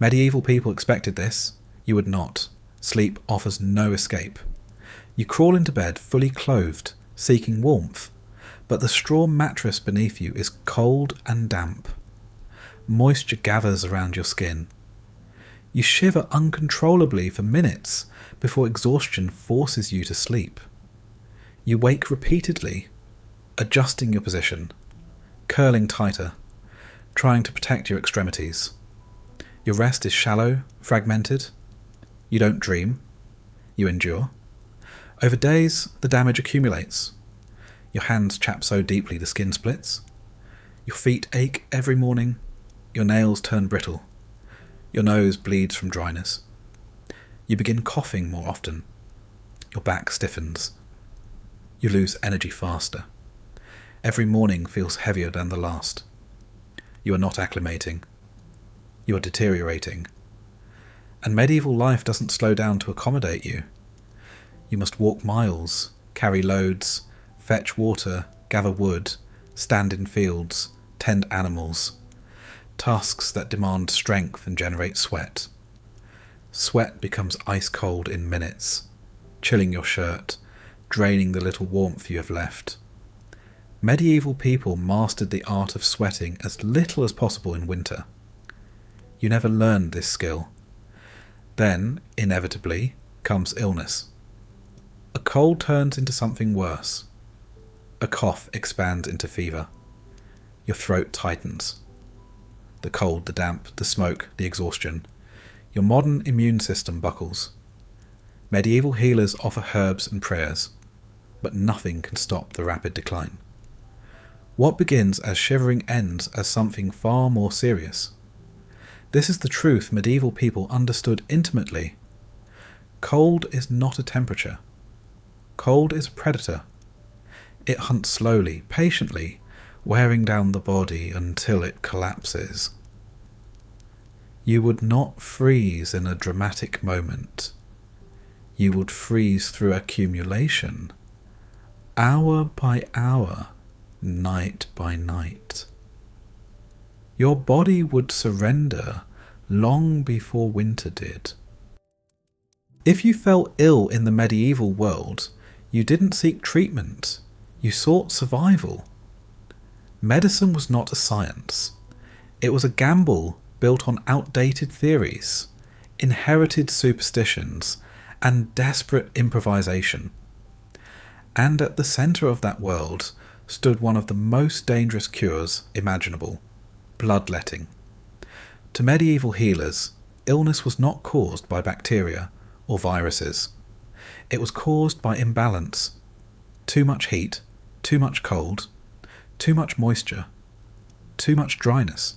Medieval people expected this. You would not. Sleep offers no escape. You crawl into bed fully clothed, seeking warmth, but the straw mattress beneath you is cold and damp. Moisture gathers around your skin. You shiver uncontrollably for minutes before exhaustion forces you to sleep. You wake repeatedly, adjusting your position, curling tighter, trying to protect your extremities. Your rest is shallow, fragmented. You don't dream. You endure. Over days, the damage accumulates. Your hands chap so deeply the skin splits. Your feet ache every morning. Your nails turn brittle. Your nose bleeds from dryness. You begin coughing more often. Your back stiffens. You lose energy faster. Every morning feels heavier than the last. You are not acclimating. You are deteriorating. And medieval life doesn't slow down to accommodate you. You must walk miles, carry loads, fetch water, gather wood, stand in fields, tend animals. Tasks that demand strength and generate sweat. Sweat becomes ice cold in minutes, chilling your shirt, draining the little warmth you have left. Medieval people mastered the art of sweating as little as possible in winter. You never learned this skill. Then, inevitably, comes illness. A cold turns into something worse. A cough expands into fever. Your throat tightens. The cold, the damp, the smoke, the exhaustion. Your modern immune system buckles. Medieval healers offer herbs and prayers, but nothing can stop the rapid decline. What begins as shivering ends as something far more serious. This is the truth medieval people understood intimately. Cold is not a temperature. Cold is a predator. It hunts slowly, patiently, wearing down the body until it collapses. You would not freeze in a dramatic moment. You would freeze through accumulation, hour by hour, night by night. Your body would surrender long before winter did. If you fell ill in the medieval world, you didn't seek treatment, you sought survival. Medicine was not a science. It was a gamble built on outdated theories, inherited superstitions, and desperate improvisation. And at the centre of that world stood one of the most dangerous cures imaginable: bloodletting. To medieval healers, illness was not caused by bacteria or viruses. It was caused by imbalance. Too much heat, too much cold, too much moisture, too much dryness.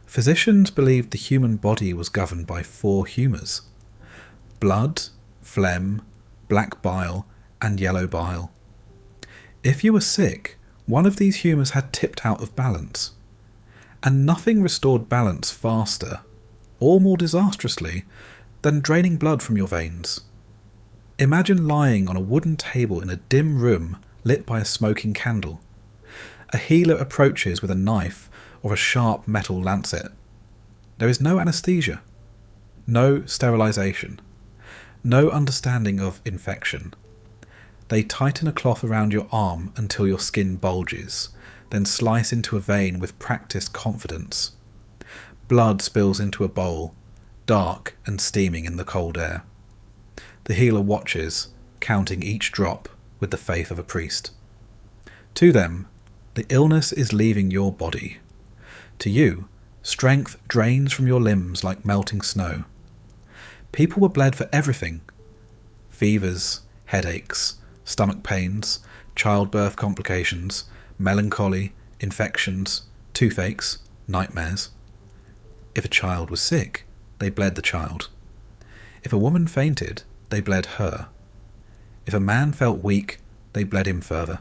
Physicians believed the human body was governed by 4 humours: blood, phlegm, black bile, and yellow bile. If you were sick, one of these humours had tipped out of balance. And nothing restored balance faster, or more disastrously, than draining blood from your veins. Imagine lying on a wooden table in a dim room lit by a smoking candle. A healer approaches with a knife or a sharp metal lancet. There is no anaesthesia, no sterilisation, no understanding of infection. They tighten a cloth around your arm until your skin bulges, then slice into a vein with practiced confidence. Blood spills into a bowl, dark and steaming in the cold air. The healer watches, counting each drop with the faith of a priest. To them, the illness is leaving your body. To you, strength drains from your limbs like melting snow. People were bled for everything: fevers, headaches, stomach pains, childbirth complications, melancholy, infections, toothaches, nightmares. If a child was sick, they bled the child. If a woman fainted, they bled her. If a man felt weak, they bled him further.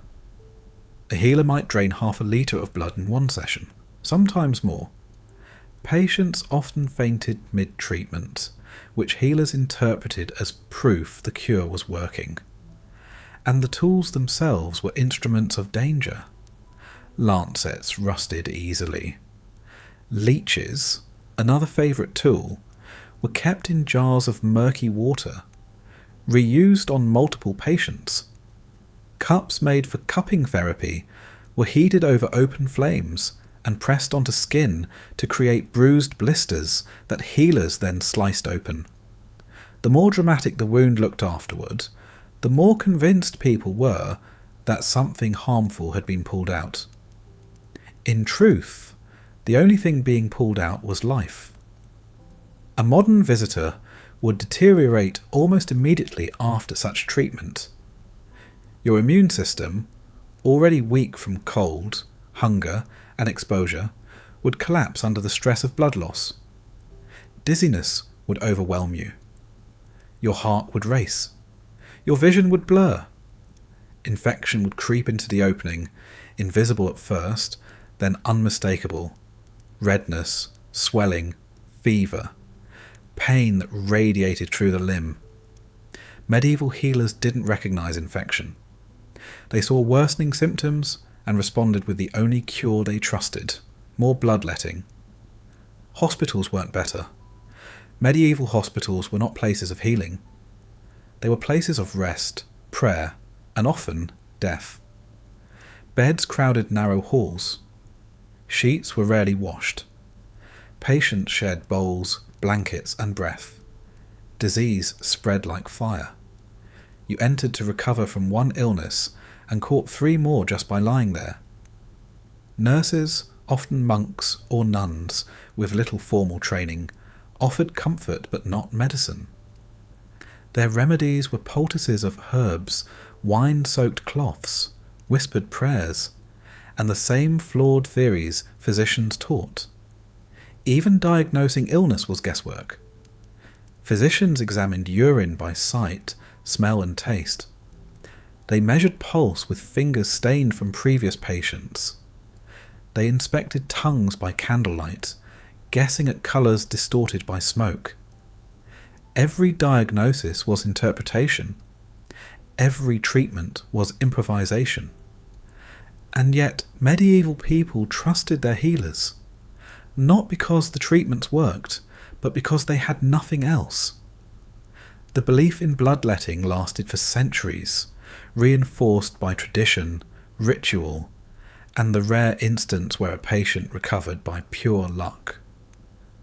A healer might drain 1/2 litre of blood in one session, sometimes more. Patients often fainted mid-treatment, which healers interpreted as proof the cure was working. And the tools themselves were instruments of danger. Lancets rusted easily. Leeches, another favourite tool, were kept in jars of murky water, reused on multiple patients. Cups made for cupping therapy were heated over open flames and pressed onto skin to create bruised blisters that healers then sliced open. The more dramatic the wound looked afterward, the more convinced people were that something harmful had been pulled out. In truth, the only thing being pulled out was life. A modern visitor would deteriorate almost immediately after such treatment. Your immune system, already weak from cold, hunger, and exposure, would collapse under the stress of blood loss. Dizziness would overwhelm you. Your heart would race. Your vision would blur. Infection would creep into the opening, invisible at first, then unmistakable. Redness, swelling, fever, pain that radiated through the limb. Medieval healers didn't recognize infection. They saw worsening symptoms and responded with the only cure they trusted: more bloodletting. Hospitals weren't better. Medieval hospitals were not places of healing. They were places of rest, prayer, and often death. Beds crowded narrow halls. Sheets were rarely washed. Patients shared bowls, blankets, and breath. Disease spread like fire. You entered to recover from one illness and caught 3 more just by lying there. Nurses, often monks or nuns with little formal training, offered comfort but not medicine. Their remedies were poultices of herbs, wine-soaked cloths, whispered prayers, and the same flawed theories physicians taught. Even diagnosing illness was guesswork. Physicians examined urine by sight, smell and taste. They measured pulse with fingers stained from previous patients. They inspected tongues by candlelight, guessing at colours distorted by smoke. Every diagnosis was interpretation. Every treatment was improvisation. And yet medieval people trusted their healers, not because the treatments worked, but because they had nothing else. The belief in bloodletting lasted for centuries, reinforced by tradition, ritual, and the rare instance where a patient recovered by pure luck.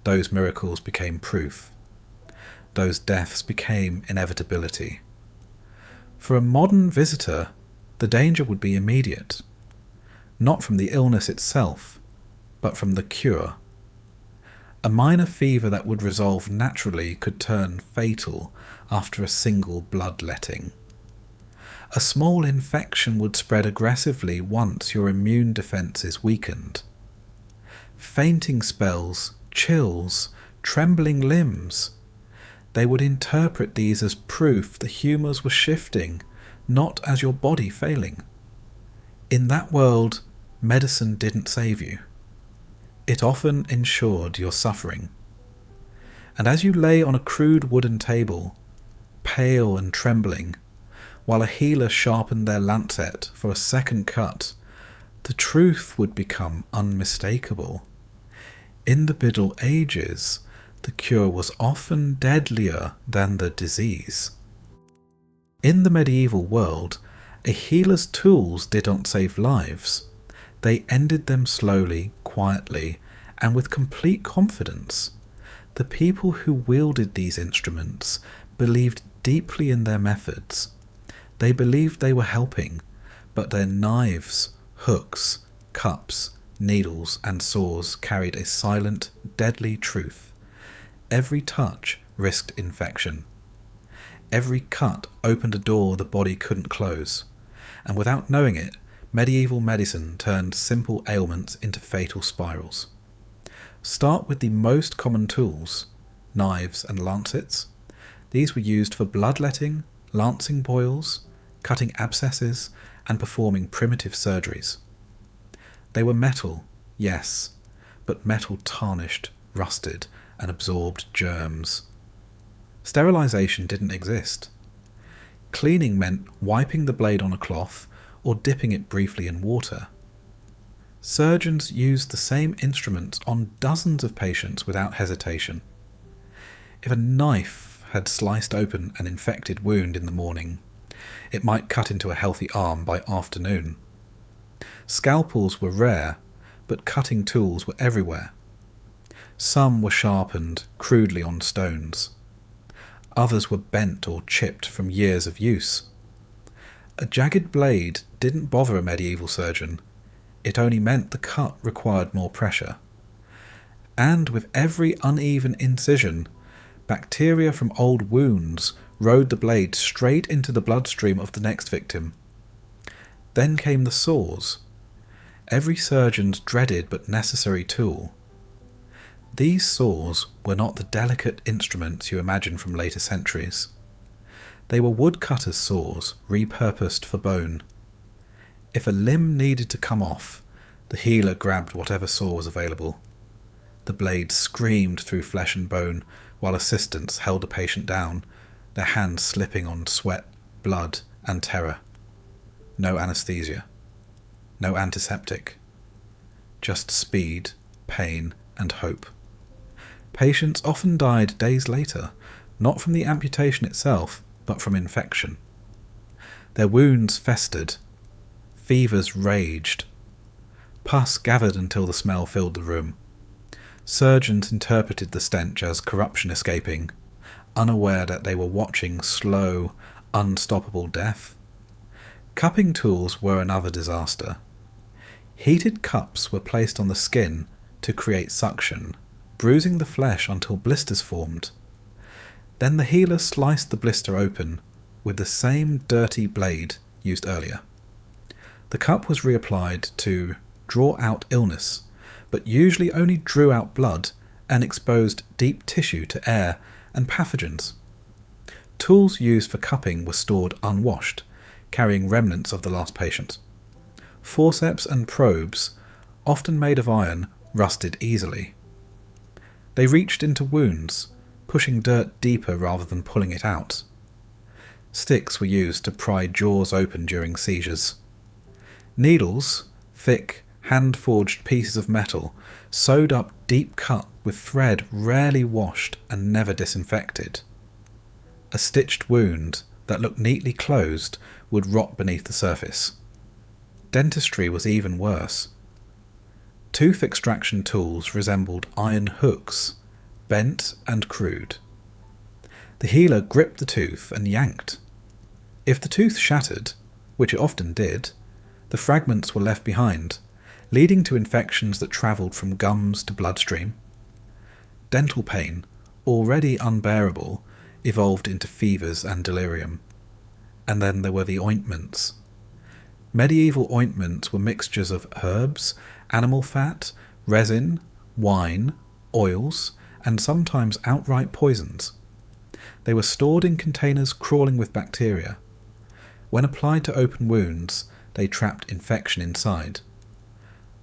Those miracles became proof. Those deaths became inevitability. For a modern visitor, the danger would be immediate, not from the illness itself, but from the cure. A minor fever that would resolve naturally could turn fatal after a single bloodletting. A small infection would spread aggressively once your immune defences weakened. Fainting spells, chills, trembling limbs. They would interpret these as proof the humours were shifting, not as your body failing. In that world, medicine didn't save you. It often ensured your suffering. And as you lay on a crude wooden table, pale and trembling, while a healer sharpened their lancet for a second cut, the truth would become unmistakable. In the Middle Ages, the cure was often deadlier than the disease. In the medieval world, a healer's tools did not save lives. They ended them slowly, quietly, and with complete confidence. The people who wielded these instruments believed deeply in their methods. They believed they were helping, but their knives, hooks, cups, needles, and saws carried a silent, deadly truth. Every touch risked infection. Every cut opened a door the body couldn't close, and without knowing it, medieval medicine turned simple ailments into fatal spirals. Start with the most common tools, knives and lancets. These were used for bloodletting, lancing boils, cutting abscesses, and performing primitive surgeries. They were metal, yes, but metal tarnished, rusted, and absorbed germs. Sterilization didn't exist. Cleaning meant wiping the blade on a cloth or dipping it briefly in water. Surgeons used the same instruments on dozens of patients without hesitation. If a knife had sliced open an infected wound in the morning, it might cut into a healthy arm by afternoon. Scalpels were rare, but cutting tools were everywhere. Some were sharpened crudely on stones. Others were bent or chipped from years of use. A jagged blade didn't bother a medieval surgeon. It only meant the cut required more pressure. And with every uneven incision, bacteria from old wounds rode the blade straight into the bloodstream of the next victim. Then came the saws, every surgeon's dreaded but necessary tool. These saws were not the delicate instruments you imagine from later centuries. They were woodcutters' saws, repurposed for bone. If a limb needed to come off, the healer grabbed whatever saw was available. The blade screamed through flesh and bone, while assistants held the patient down, their hands slipping on sweat, blood, and terror. No anesthesia. No antiseptic. Just speed, pain, and hope. Patients often died days later, not from the amputation itself, but from infection. Their wounds festered. Fevers raged. Pus gathered until the smell filled the room. Surgeons interpreted the stench as corruption escaping, unaware that they were watching slow, unstoppable death. Cupping tools were another disaster. Heated cups were placed on the skin to create suction, bruising the flesh until blisters formed. Then the healer sliced the blister open with the same dirty blade used earlier. The cup was reapplied to draw out illness, but usually only drew out blood and exposed deep tissue to air and pathogens. Tools used for cupping were stored unwashed, carrying remnants of the last patient. Forceps and probes, often made of iron, rusted easily. They reached into wounds, pushing dirt deeper rather than pulling it out. Sticks were used to pry jaws open during seizures. Needles, thick, hand-forged pieces of metal, sewed up deep cut with thread rarely washed and never disinfected. A stitched wound that looked neatly closed would rot beneath the surface. Dentistry was even worse. Tooth extraction tools resembled iron hooks, bent and crude. The healer gripped the tooth and yanked. If the tooth shattered, which it often did, the fragments were left behind, leading to infections that travelled from gums to bloodstream. Dental pain, already unbearable, evolved into fevers and delirium. And then there were the ointments. Medieval ointments were mixtures of herbs, animal fat, resin, wine, oils, and sometimes outright poisons. They were stored in containers crawling with bacteria. When applied to open wounds, they trapped infection inside.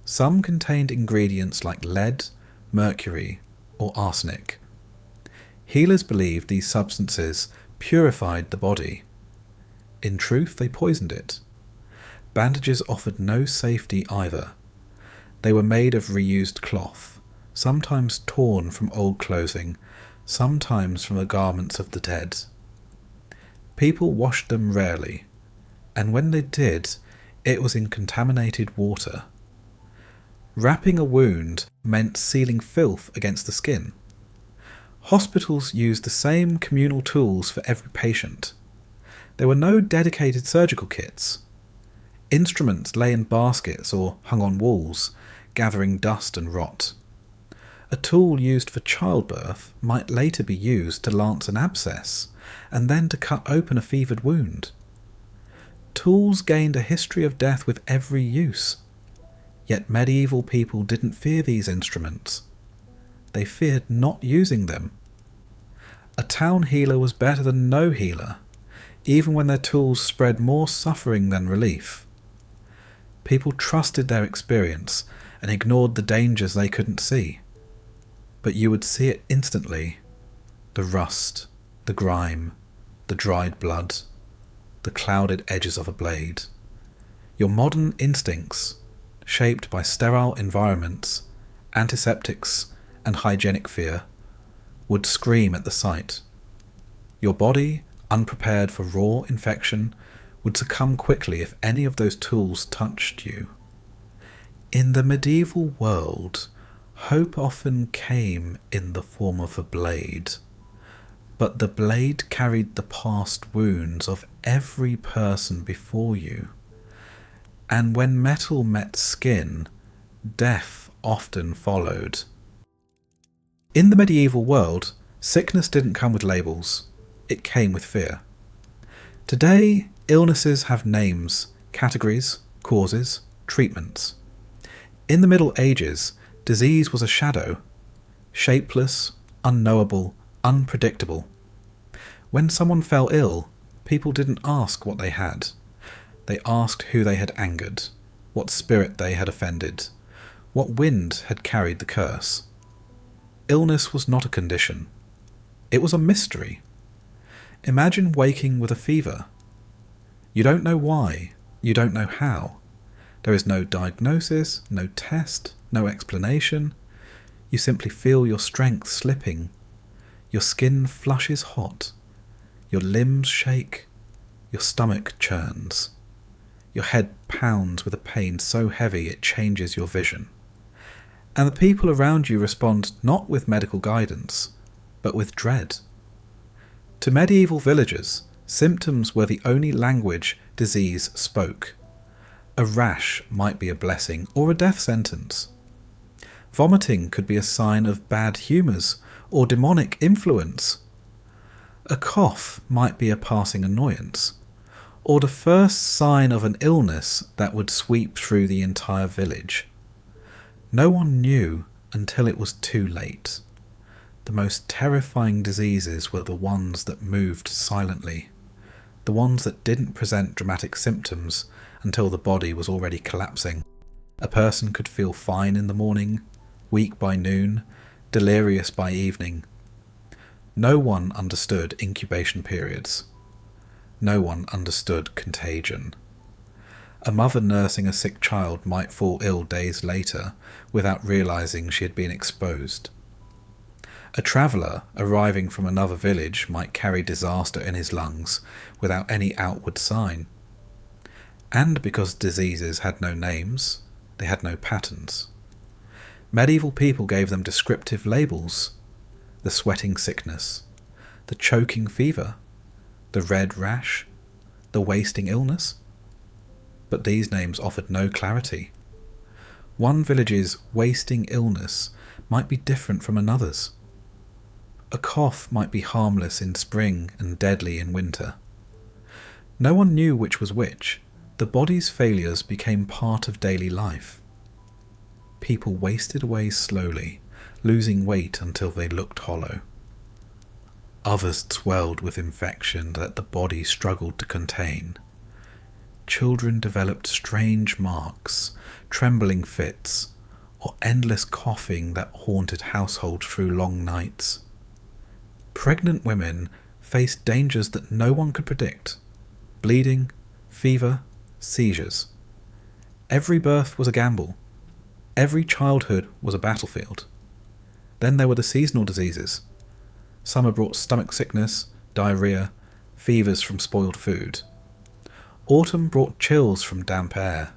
Some contained ingredients like lead, mercury, or arsenic. Healers believed these substances purified the body. In truth, they poisoned it. Bandages offered no safety either. They were made of reused cloth, sometimes torn from old clothing, sometimes from the garments of the dead. People washed them rarely, and when they did, it was in contaminated water. Wrapping a wound meant sealing filth against the skin. Hospitals used the same communal tools for every patient. There were no dedicated surgical kits. Instruments lay in baskets or hung on walls, gathering dust and rot. A tool used for childbirth might later be used to lance an abscess, and then to cut open a fevered wound. Tools gained a history of death with every use. Yet medieval people didn't fear these instruments. They feared not using them. A town healer was better than no healer, even when their tools spread more suffering than relief. People trusted their experience and ignored the dangers they couldn't see. But you would see it instantly. The rust, the grime, the dried blood, the clouded edges of a blade. Your modern instincts, shaped by sterile environments, antiseptics, and hygienic fear, would scream at the sight. Your body, unprepared for raw infection, would succumb quickly if any of those tools touched you. In the medieval world, hope often came in the form of a blade, but the blade carried the past wounds of every person before you. And when metal met skin, death often followed. In the medieval world, sickness didn't come with labels, it came with fear. Today, illnesses have names, categories, causes, treatments. In the Middle Ages, disease was a shadow, shapeless, unknowable, unpredictable. When someone fell ill, people didn't ask what they had. They asked who they had angered, what spirit they had offended, what wind had carried the curse. Illness was not a condition. It was a mystery. Imagine waking with a fever. You don't know why, you don't know how. There is no diagnosis, no test, no explanation. You simply feel your strength slipping. Your skin flushes hot. Your limbs shake. Your stomach churns. Your head pounds with a pain so heavy it changes your vision. And the people around you respond not with medical guidance, but with dread. To medieval villagers, symptoms were the only language disease spoke. A rash might be a blessing or a death sentence. Vomiting could be a sign of bad humours or demonic influence. A cough might be a passing annoyance, or the first sign of an illness that would sweep through the entire village. No one knew until it was too late. The most terrifying diseases were the ones that moved silently, the ones that didn't present dramatic symptoms until the body was already collapsing. A person could feel fine in the morning, weak by noon, delirious by evening. No one understood incubation periods. No one understood contagion. A mother nursing a sick child might fall ill days later without realizing she had been exposed. A traveller arriving from another village might carry disaster in his lungs without any outward sign. And because diseases had no names, they had no patterns. Medieval people gave them descriptive labels: the sweating sickness, the choking fever, the red rash, the wasting illness. But these names offered no clarity. One village's wasting illness might be different from another's. A cough might be harmless in spring and deadly in winter. No one knew which was which. The body's failures became part of daily life. People wasted away slowly, losing weight until they looked hollow. Others swelled with infection that the body struggled to contain. Children developed strange marks, trembling fits, or endless coughing that haunted households through long nights. Pregnant women faced dangers that no one could predict: bleeding, fever, seizures. Every birth was a gamble. Every childhood was a battlefield. Then there were the seasonal diseases. Summer brought stomach sickness, diarrhea, fevers from spoiled food. Autumn brought chills from damp air.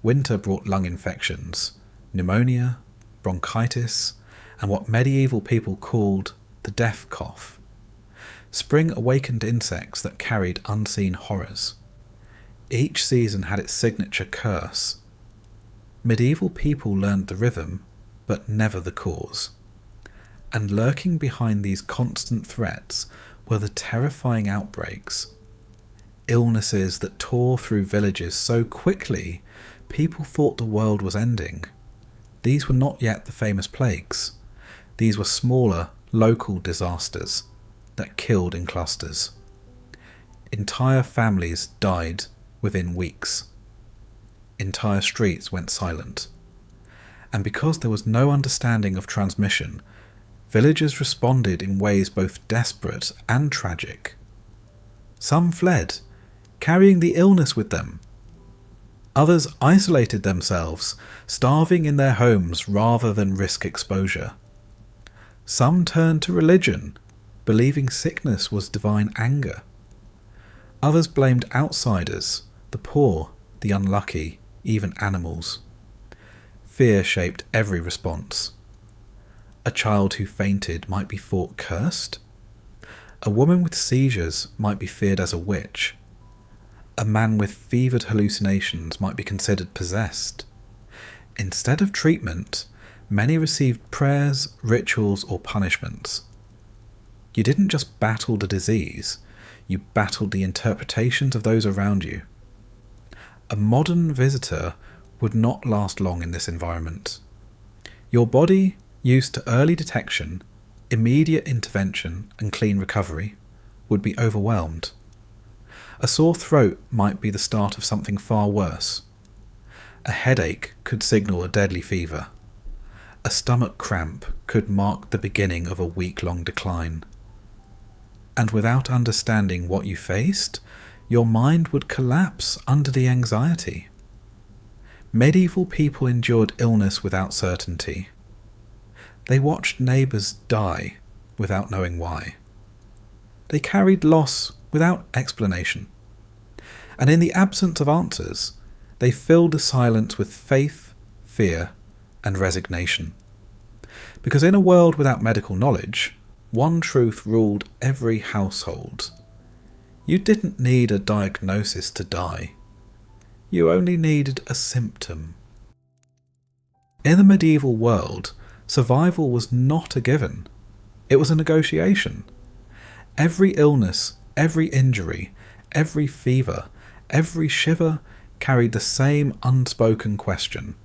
Winter brought lung infections, pneumonia, bronchitis, and what medieval people called the death cough. Spring awakened insects that carried unseen horrors. Each season had its signature curse. Medieval people learned the rhythm, but never the cause. And lurking behind these constant threats were the terrifying outbreaks. Illnesses that tore through villages so quickly, people thought the world was ending. These were not yet the famous plagues. These were smaller, local disasters that killed in clusters. Entire families died within weeks. Entire streets went silent. And because there was no understanding of transmission, villagers responded in ways both desperate and tragic. Some fled, carrying the illness with them. Others isolated themselves, starving in their homes rather than risk exposure. Some turned to religion, believing sickness was divine anger. Others blamed outsiders, the poor, the unlucky, even animals. Fear shaped every response. A child who fainted might be thought cursed. A woman with seizures might be feared as a witch. A man with fevered hallucinations might be considered possessed. Instead of treatment, many received prayers, rituals, or punishments. You didn't just battle the disease, you battled the interpretations of those around you. A modern visitor would not last long in this environment. Your body, used to early detection, immediate intervention, and clean recovery, would be overwhelmed. A sore throat might be the start of something far worse. A headache could signal a deadly fever. A stomach cramp could mark the beginning of a week-long decline. And without understanding what you faced, your mind would collapse under the anxiety. Medieval people endured illness without certainty. They watched neighbours die without knowing why. They carried loss without explanation. And in the absence of answers, they filled the silence with faith, fear, and resignation. Because in a world without medical knowledge, one truth ruled every household. You didn't need a diagnosis to die. You only needed a symptom. In the medieval world, survival was not a given. It was a negotiation. Every illness, every injury, every fever, every shiver carried the same unspoken question.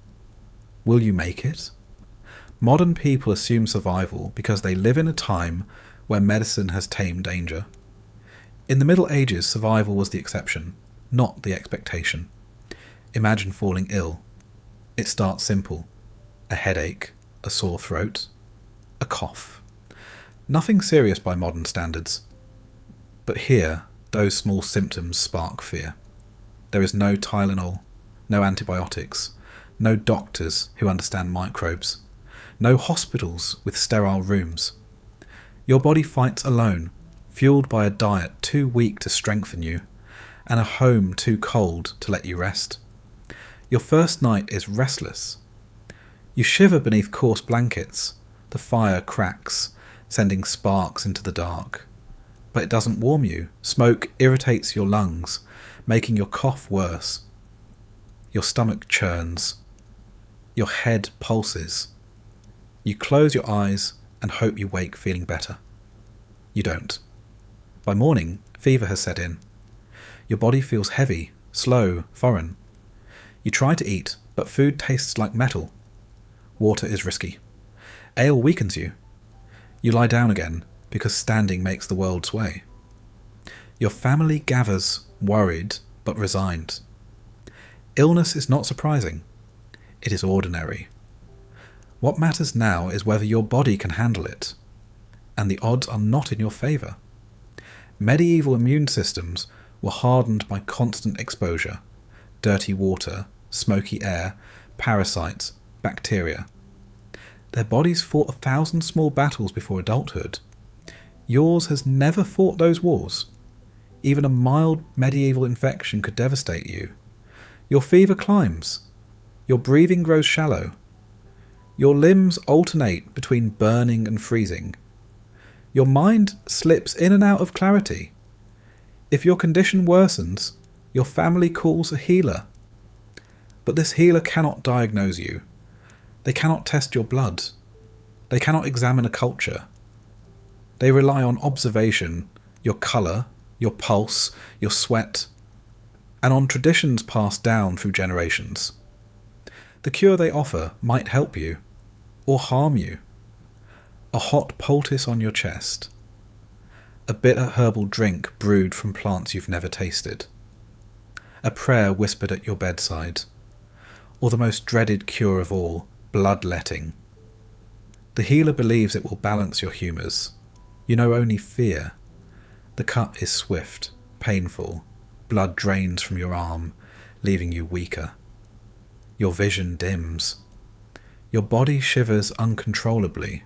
Will you make it? Modern people assume survival because they live in a time where medicine has tamed danger. In the Middle Ages, survival was the exception, not the expectation. Imagine falling ill. It starts simple. A headache, a sore throat, a cough. Nothing serious by modern standards. But here, those small symptoms spark fear. There is no Tylenol, no antibiotics, no doctors who understand microbes, no hospitals with sterile rooms. Your body fights alone, fueled by a diet too weak to strengthen you, and a home too cold to let you rest. Your first night is restless. You shiver beneath coarse blankets. The fire cracks, sending sparks into the dark. But it doesn't warm you. Smoke irritates your lungs, making your cough worse. Your stomach churns. Your head pulses. You close your eyes and hope you wake feeling better. You don't. By morning, fever has set in. Your body feels heavy, slow, foreign. You try to eat, but food tastes like metal. Water is risky. Ale weakens you. You lie down again, because standing makes the world sway. Your family gathers, worried but resigned. Illness is not surprising. It is ordinary. What matters now is whether your body can handle it, and the odds are not in your favour. Medieval immune systems were hardened by constant exposure, dirty water, smoky air, parasites, bacteria. Their bodies fought 1,000 small battles before adulthood. Yours has never fought those wars. Even a mild medieval infection could devastate you. Your fever climbs. Your breathing grows shallow. Your limbs alternate between burning and freezing. Your mind slips in and out of clarity. If your condition worsens, your family calls a healer. But this healer cannot diagnose you. They cannot test your blood. They cannot examine a culture. They rely on observation, your colour, your pulse, your sweat, and on traditions passed down through generations. The cure they offer might help you, or harm you. A hot poultice on your chest. A bitter herbal drink brewed from plants you've never tasted. A prayer whispered at your bedside. Or the most dreaded cure of all, bloodletting. The healer believes it will balance your humours. You know only fear. The cut is swift, painful. Blood drains from your arm, leaving you weaker. Your vision dims. Your body shivers uncontrollably.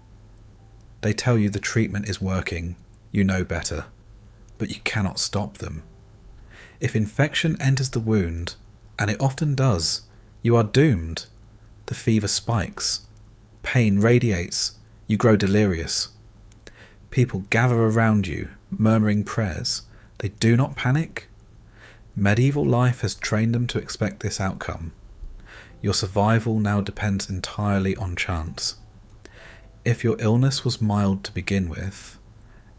They tell you the treatment is working. You know better. But you cannot stop them. If infection enters the wound, and it often does, you are doomed. The fever spikes. Pain radiates. You grow delirious. People gather around you, murmuring prayers. They do not panic. Medieval life has trained them to expect this outcome. Your survival now depends entirely on chance. If your illness was mild to begin with,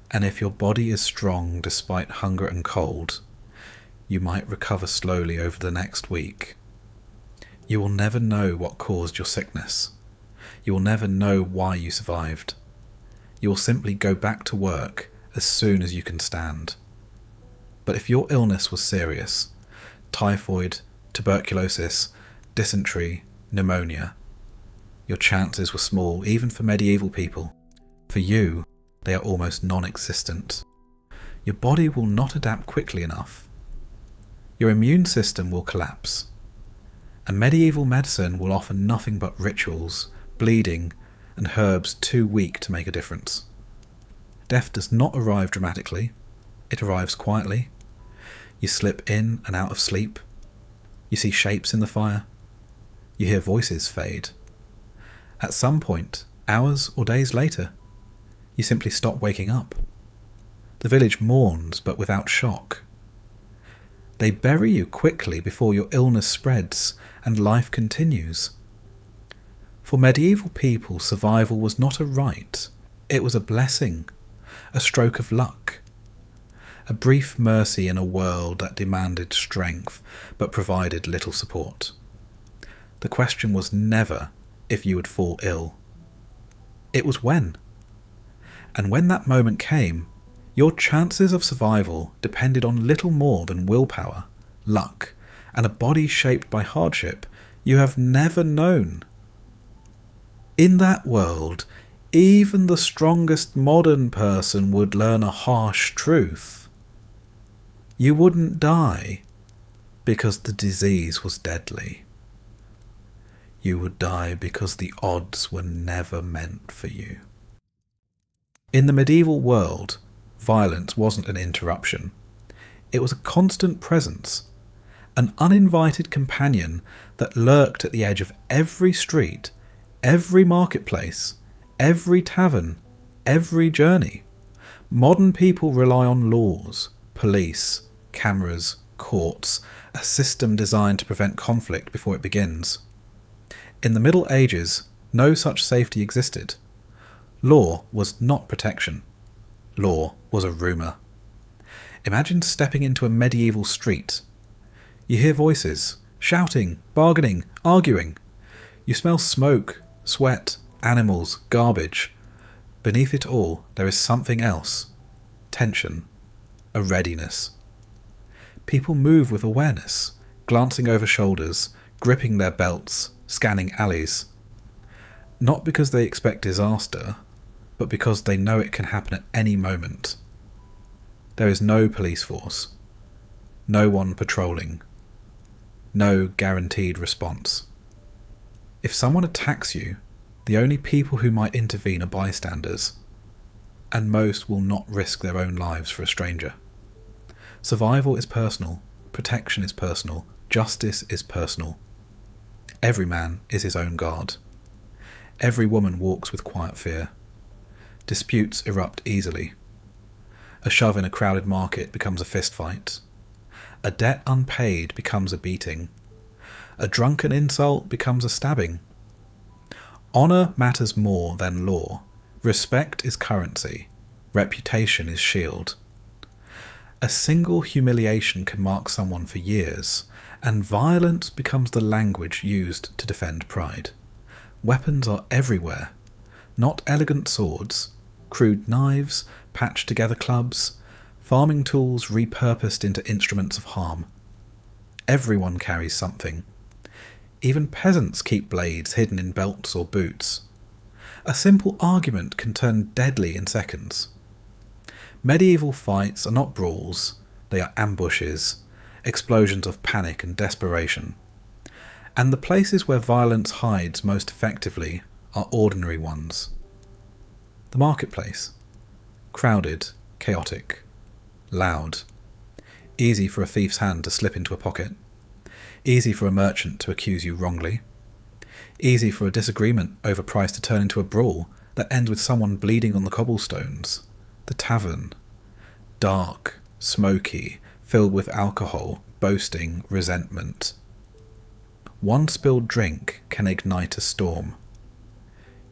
and if your body is strong despite hunger and cold, you might recover slowly over the next week. You will never know what caused your sickness. You will never know why you survived. You will simply go back to work as soon as you can stand. But if your illness was serious, typhoid, tuberculosis, dysentery, pneumonia, your chances were small even for medieval people. For you, they are almost non-existent. Your body will not adapt quickly enough. Your immune system will collapse. And medieval medicine will offer nothing but rituals, bleeding, and herbs too weak to make a difference. Death does not arrive dramatically. It arrives quietly. You slip in and out of sleep. You see shapes in the fire. You hear voices fade. At some point, hours or days later, you simply stop waking up. The village mourns, but without shock. They bury you quickly before your illness spreads and life continues. For medieval people, survival was not a right. It was a blessing, a stroke of luck. A brief mercy in a world that demanded strength but provided little support. The question was never, if you would fall ill. It was when. And when that moment came, your chances of survival depended on little more than willpower, luck, and a body shaped by hardship you have never known. In that world, even the strongest modern person would learn a harsh truth. You wouldn't die because the disease was deadly. You would die because the odds were never meant for you. In the medieval world, violence wasn't an interruption. It was a constant presence, an uninvited companion that lurked at the edge of every street, every marketplace, every tavern, every journey. Modern people rely on laws, police, cameras, courts, a system designed to prevent conflict before it begins. In the Middle Ages, no such safety existed. Law was not protection. Law was a rumour. Imagine stepping into a medieval street. You hear voices, shouting, bargaining, arguing. You smell smoke, sweat, animals, garbage. Beneath it all, there is something else. Tension. A readiness. People move with awareness, glancing over shoulders, gripping their belts, scanning alleys. Not because they expect disaster, but because they know it can happen at any moment. There is no police force, no one patrolling, no guaranteed response. If someone attacks you, the only people who might intervene are bystanders, and most will not risk their own lives for a stranger. Survival is personal, protection is personal, justice is personal. Every man is his own guard. Every woman walks with quiet fear. Disputes erupt easily. A shove in a crowded market becomes a fist fight. A debt unpaid becomes a beating. A drunken insult becomes a stabbing. Honour matters more than law. Respect is currency. Reputation is shield. A single humiliation can mark someone for years, and violence becomes the language used to defend pride. Weapons are everywhere. Not elegant swords, crude knives, patched together clubs, farming tools repurposed into instruments of harm. Everyone carries something. Even peasants keep blades hidden in belts or boots. A simple argument can turn deadly in seconds. Medieval fights are not brawls, they are ambushes, explosions of panic and desperation. And the places where violence hides most effectively are ordinary ones. The marketplace. Crowded, chaotic, loud. Easy for a thief's hand to slip into a pocket. Easy for a merchant to accuse you wrongly. Easy for a disagreement over price to turn into a brawl that ends with someone bleeding on the cobblestones. The tavern. Dark, smoky, filled with alcohol, boasting, resentment. One spilled drink can ignite a storm.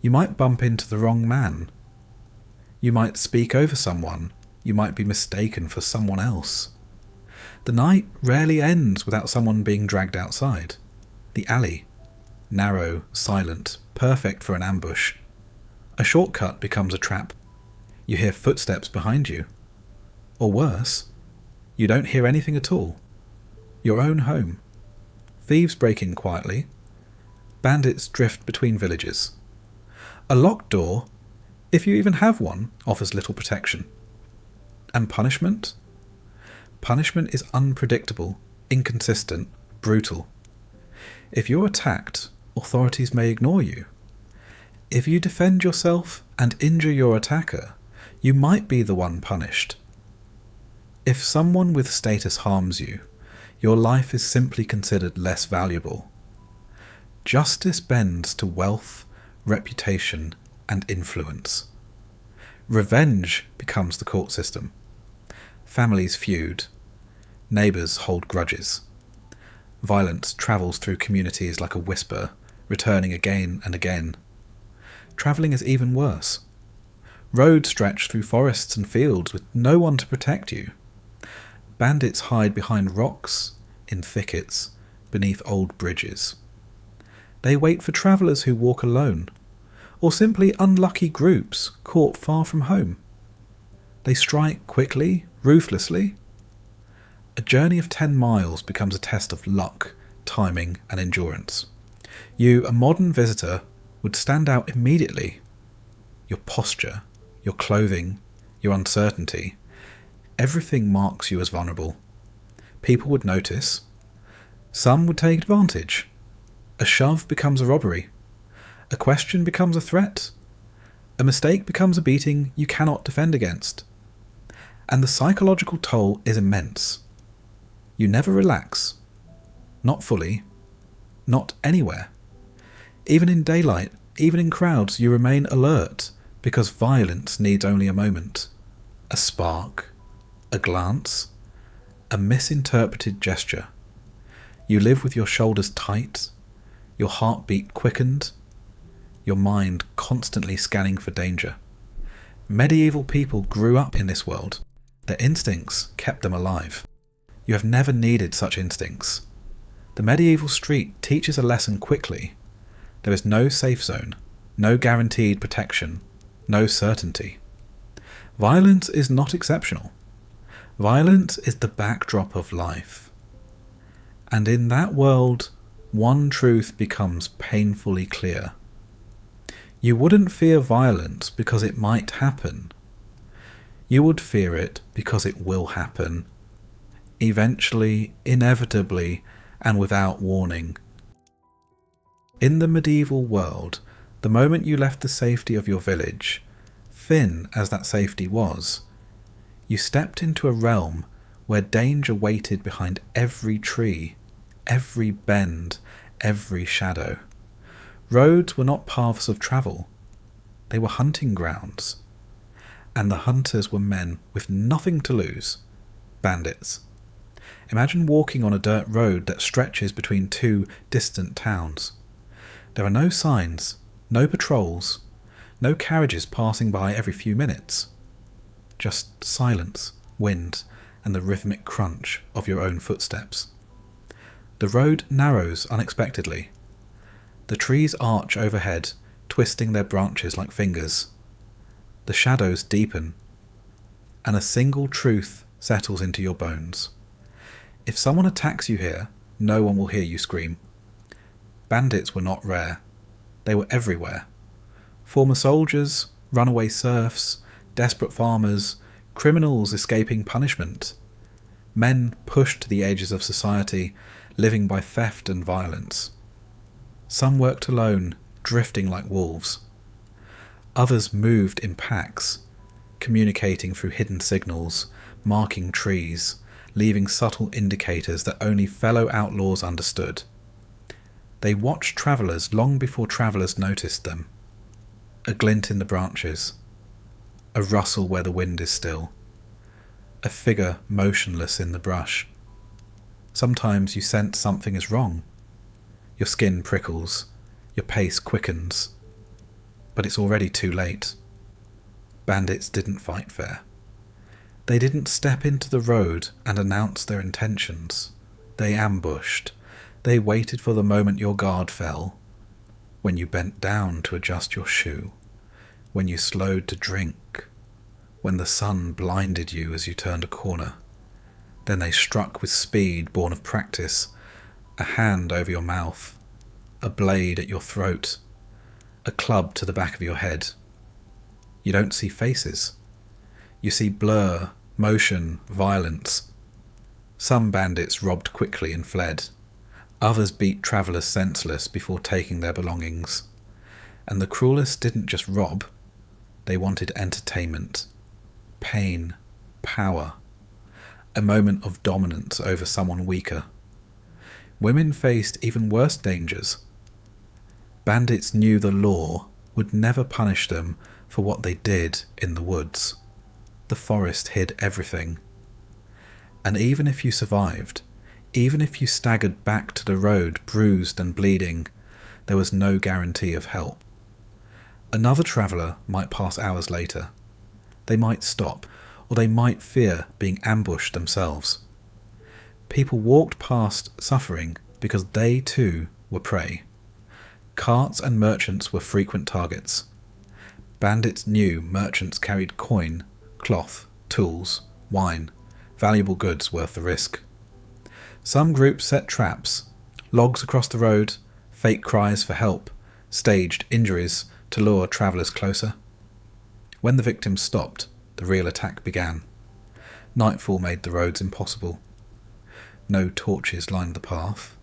You might bump into the wrong man. You might speak over someone. You might be mistaken for someone else. The night rarely ends without someone being dragged outside. The alley. Narrow, silent, perfect for an ambush. A shortcut becomes a trap. You hear footsteps behind you. Or worse, you don't hear anything at all. Your own home. Thieves break in quietly. Bandits drift between villages. A locked door, if you even have one, offers little protection. And punishment? Punishment is unpredictable, inconsistent, brutal. If you're attacked, authorities may ignore you. If you defend yourself and injure your attacker, you might be the one punished. If someone with status harms you, your life is simply considered less valuable. Justice bends to wealth, reputation, and influence. Revenge becomes the court system. Families feud. Neighbours hold grudges. Violence travels through communities like a whisper, returning again and again. Travelling is even worse. Roads stretch through forests and fields with no one to protect you. Bandits hide behind rocks, in thickets, beneath old bridges. They wait for travellers who walk alone, or simply unlucky groups caught far from home. They strike quickly, ruthlessly. A journey of 10 miles becomes a test of luck, timing and endurance. You, a modern visitor, would stand out immediately. Your posture, your clothing, your uncertainty, everything marks you as vulnerable. People would notice. Some would take advantage. A shove becomes a robbery. A question becomes a threat. A mistake becomes a beating you cannot defend against. And the psychological toll is immense. You never relax. Not fully. Not anywhere. Even in daylight, even in crowds, you remain alert because violence needs only a moment. A spark. A glance. A misinterpreted gesture. You live with your shoulders tight, your heartbeat quickened, your mind constantly scanning for danger. Medieval people grew up in this world. Their instincts kept them alive. You have never needed such instincts. The medieval street teaches a lesson quickly. There is no safe zone, no guaranteed protection, no certainty. Violence is not exceptional. Violence is the backdrop of life. And in that world, one truth becomes painfully clear. You wouldn't fear violence because it might happen. You would fear it because it will happen. Eventually, inevitably, and without warning. In the medieval world, the moment you left the safety of your village, thin as that safety was, you stepped into a realm where danger waited behind every tree, every bend, every shadow. Roads were not paths of travel. They were hunting grounds. And the hunters were men with nothing to lose. Bandits. Imagine walking on a dirt road that stretches between two distant towns. There are no signs, no patrols, no carriages passing by every few minutes. Just silence, wind, and the rhythmic crunch of your own footsteps. The road narrows unexpectedly. The trees arch overhead, twisting their branches like fingers. The shadows deepen, and a single truth settles into your bones. If someone attacks you here, no one will hear you scream. Bandits were not rare. They were everywhere. Former soldiers, runaway serfs, desperate farmers, criminals escaping punishment. Men pushed to the edges of society, living by theft and violence. Some worked alone, drifting like wolves. Others moved in packs, communicating through hidden signals, marking trees, leaving subtle indicators that only fellow outlaws understood. They watched travellers long before travellers noticed them. A glint in the branches, a rustle where the wind is still, a figure motionless in the brush. Sometimes you sense something is wrong. Your skin prickles, your pace quickens, but it's already too late. Bandits didn't fight fair. They didn't step into the road and announce their intentions. They ambushed. They waited for the moment your guard fell, when you bent down to adjust your shoe, when you slowed to drink, when the sun blinded you as you turned a corner. Then they struck with speed born of practice, a hand over your mouth, a blade at your throat, a club to the back of your head. You don't see faces. You see blur, motion, violence. Some bandits robbed quickly and fled. Others beat travellers senseless before taking their belongings. And the cruelest didn't just rob. They wanted entertainment, pain, power, a moment of dominance over someone weaker. Women faced even worse dangers. Bandits knew the law would never punish them for what they did in the woods. The forest hid everything. And even if you survived, even if you staggered back to the road bruised and bleeding, there was no guarantee of help. Another traveller might pass hours later. They might stop, or they might fear being ambushed themselves. People walked past suffering because they too were prey. Carts and merchants were frequent targets. Bandits knew merchants carried coin, cloth, tools, wine, valuable goods worth the risk. Some groups set traps, logs across the road, fake cries for help, staged injuries to lure travellers closer. When the victims stopped, the real attack began. Nightfall made the roads impossible. No torches lined the path.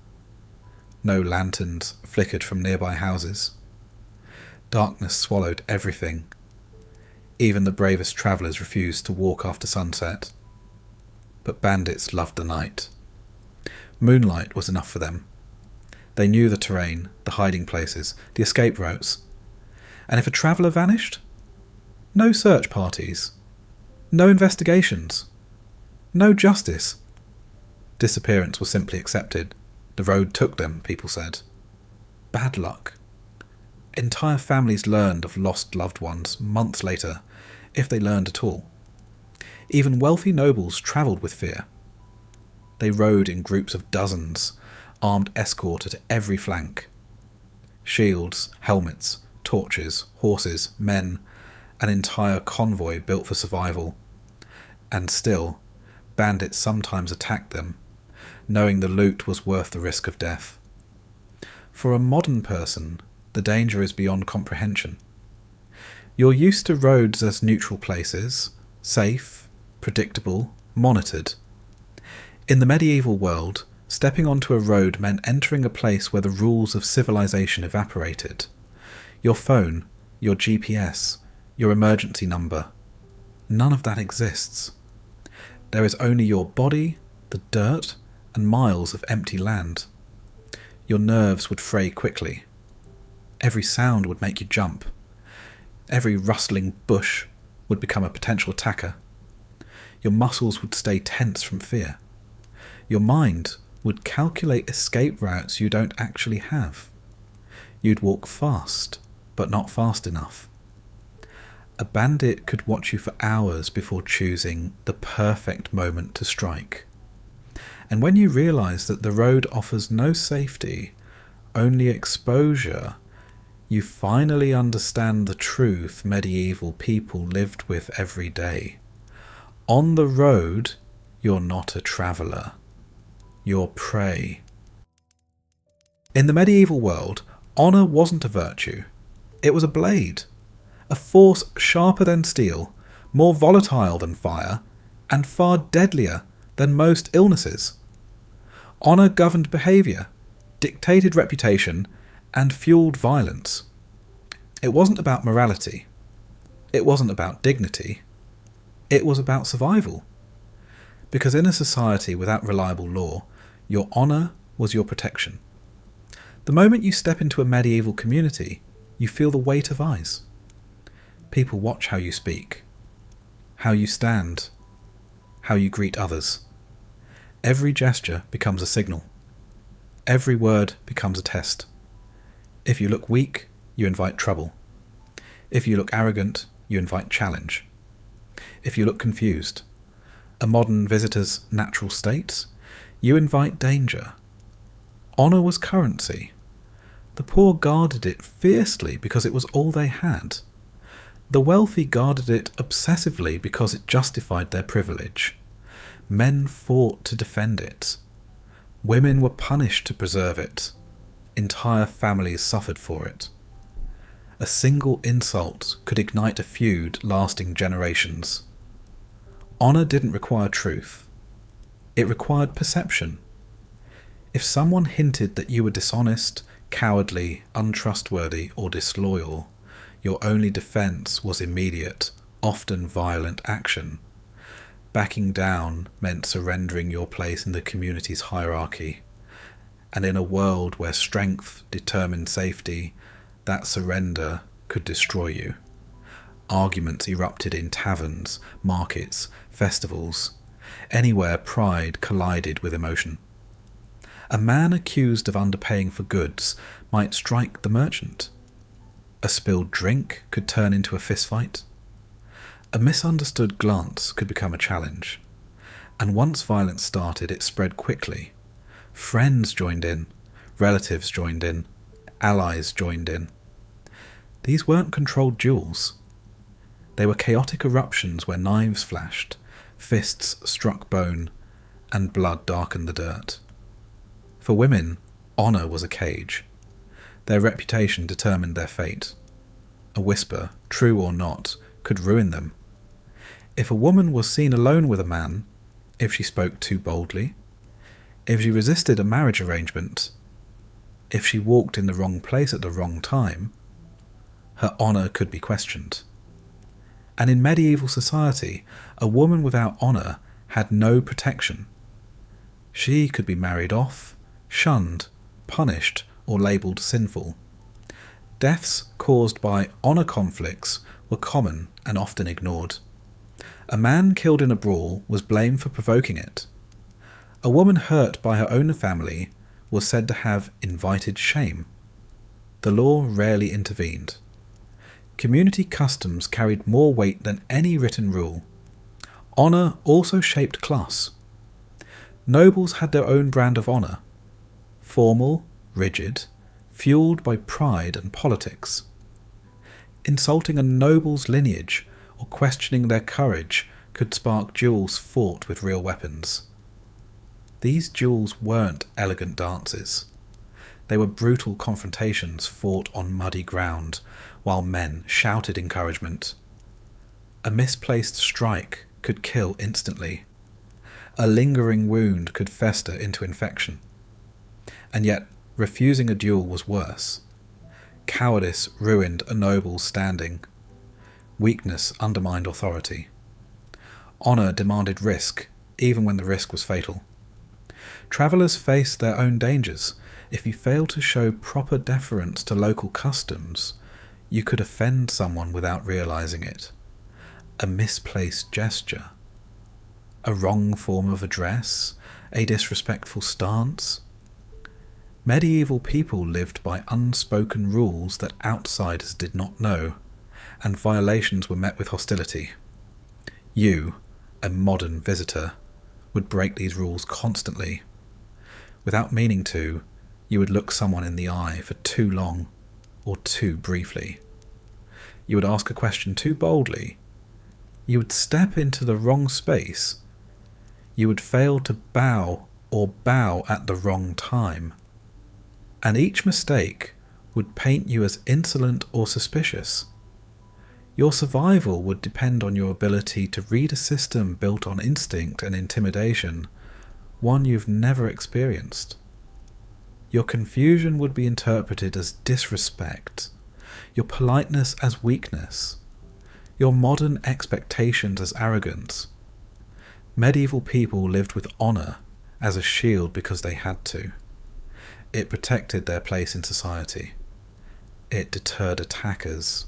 No lanterns flickered from nearby houses. Darkness swallowed everything. Even the bravest travellers refused to walk after sunset. But bandits loved the night. Moonlight was enough for them. They knew the terrain, the hiding places, the escape routes. And if a traveller vanished? No search parties. No investigations. No justice. Disappearance was simply accepted. The road took them, people said. Bad luck. Entire families learned of lost loved ones months later, if they learned at all. Even wealthy nobles travelled with fear. They rode in groups of dozens, armed escort at every flank. Shields, helmets, torches, horses, men, an entire convoy built for survival. And still, bandits sometimes attacked them, knowing the loot was worth the risk of death. For a modern person, the danger is beyond comprehension. You're used to roads as neutral places, safe, predictable, monitored. In the medieval world, stepping onto a road meant entering a place where the rules of civilization evaporated. Your phone, your GPS, your emergency number. None of that exists. There is only your body, the dirt, and miles of empty land. Your nerves would fray quickly. Every sound would make you jump. Every rustling bush would become a potential attacker. Your muscles would stay tense from fear. Your mind would calculate escape routes you don't actually have. You'd walk fast, but not fast enough. A bandit could watch you for hours before choosing the perfect moment to strike. And when you realise that the road offers no safety, only exposure, you finally understand the truth medieval people lived with every day. On the road, you're not a traveller. You're prey. In the medieval world, honour wasn't a virtue. It was a blade. A force sharper than steel, more volatile than fire, and far deadlier than most illnesses. Honour governed behaviour, dictated reputation, and fueled violence. It wasn't about morality. It wasn't about dignity. It was about survival. Because in a society without reliable law, your honour was your protection. The moment you step into a medieval community, you feel the weight of eyes. People watch how you speak, how you stand, how you greet others. Every gesture becomes a signal. Every word becomes a test. If you look weak, you invite trouble. If you look arrogant, you invite challenge. If you look confused, a modern visitor's natural state, you invite danger. Honour was currency. The poor guarded it fiercely because it was all they had. The wealthy guarded it obsessively because it justified their privilege. Men fought to defend it. Women were punished to preserve it. Entire families suffered for it. A single insult could ignite a feud lasting generations. Honour didn't require truth. It required perception. If someone hinted that you were dishonest, cowardly, untrustworthy, or disloyal, your only defence was immediate, often violent action. Backing down meant surrendering your place in the community's hierarchy. And in a world where strength determined safety, that surrender could destroy you. Arguments erupted in taverns, markets, festivals, anywhere pride collided with emotion. A man accused of underpaying for goods might strike the merchant. A spilled drink could turn into a fistfight. A misunderstood glance could become a challenge. And once violence started, it spread quickly. Friends joined in, relatives joined in, allies joined in. These weren't controlled duels. They were chaotic eruptions where knives flashed, fists struck bone, and blood darkened the dirt. For women, honour was a cage. Their reputation determined their fate. A whisper, true or not, could ruin them. If a woman was seen alone with a man, if she spoke too boldly, if she resisted a marriage arrangement, if she walked in the wrong place at the wrong time, her honour could be questioned. And in medieval society, a woman without honour had no protection. She could be married off, shunned, punished, or labelled sinful. Deaths caused by honour conflicts were common and often ignored. A man killed in a brawl was blamed for provoking it. A woman hurt by her own family was said to have invited shame. The law rarely intervened. Community customs carried more weight than any written rule. Honour also shaped class. Nobles had their own brand of honour. Formal, rigid, fueled by pride and politics. Insulting a noble's lineage or questioning their courage could spark duels fought with real weapons. These duels weren't elegant dances. They were brutal confrontations fought on muddy ground, while men shouted encouragement. A misplaced strike could kill instantly. A lingering wound could fester into infection. And yet, refusing a duel was worse. Cowardice ruined a noble's standing. Weakness undermined authority. Honour demanded risk, even when the risk was fatal. Travellers faced their own dangers. If you failed to show proper deference to local customs, you could offend someone without realising it. A misplaced gesture, a wrong form of address, a disrespectful stance. Medieval people lived by unspoken rules that outsiders did not know, and violations were met with hostility. You, a modern visitor, would break these rules constantly. Without meaning to, you would look someone in the eye for too long or too briefly. You would ask a question too boldly. You would step into the wrong space. You would fail to bow or bow at the wrong time. And each mistake would paint you as insolent or suspicious. Your survival would depend on your ability to read a system built on instinct and intimidation, one you've never experienced. Your confusion would be interpreted as disrespect, your politeness as weakness, your modern expectations as arrogance. Medieval people lived with honour as a shield because they had to. It protected their place in society. It deterred attackers.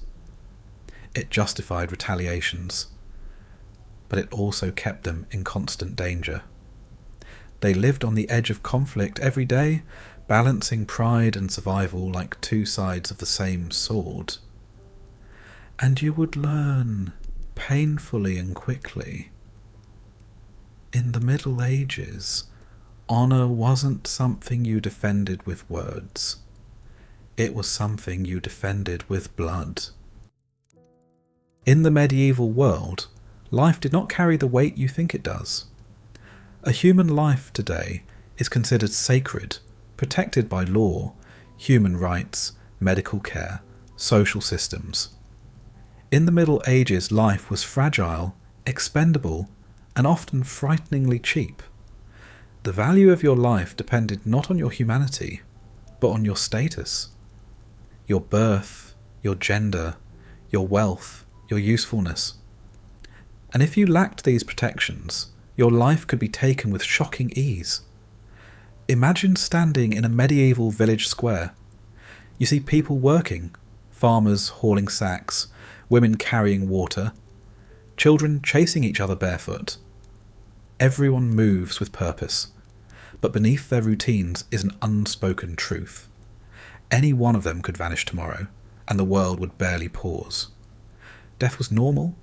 It justified retaliations. But it also kept them in constant danger. They lived on the edge of conflict every day, balancing pride and survival like two sides of the same sword. And you would learn, painfully and quickly, in the Middle Ages, honour wasn't something you defended with words. It was something you defended with blood. In the medieval world, life did not carry the weight you think it does. A human life today is considered sacred, protected by law, human rights, medical care, social systems. In the Middle Ages, life was fragile, expendable, and often frighteningly cheap. The value of your life depended not on your humanity, but on your status. Your birth, your gender, your wealth, your usefulness. And if you lacked these protections, your life could be taken with shocking ease. Imagine standing in a medieval village square. You see people working, farmers hauling sacks, women carrying water, children chasing each other barefoot. Everyone moves with purpose, but beneath their routines is an unspoken truth. Any one of them could vanish tomorrow, and the world would barely pause. Death was normal,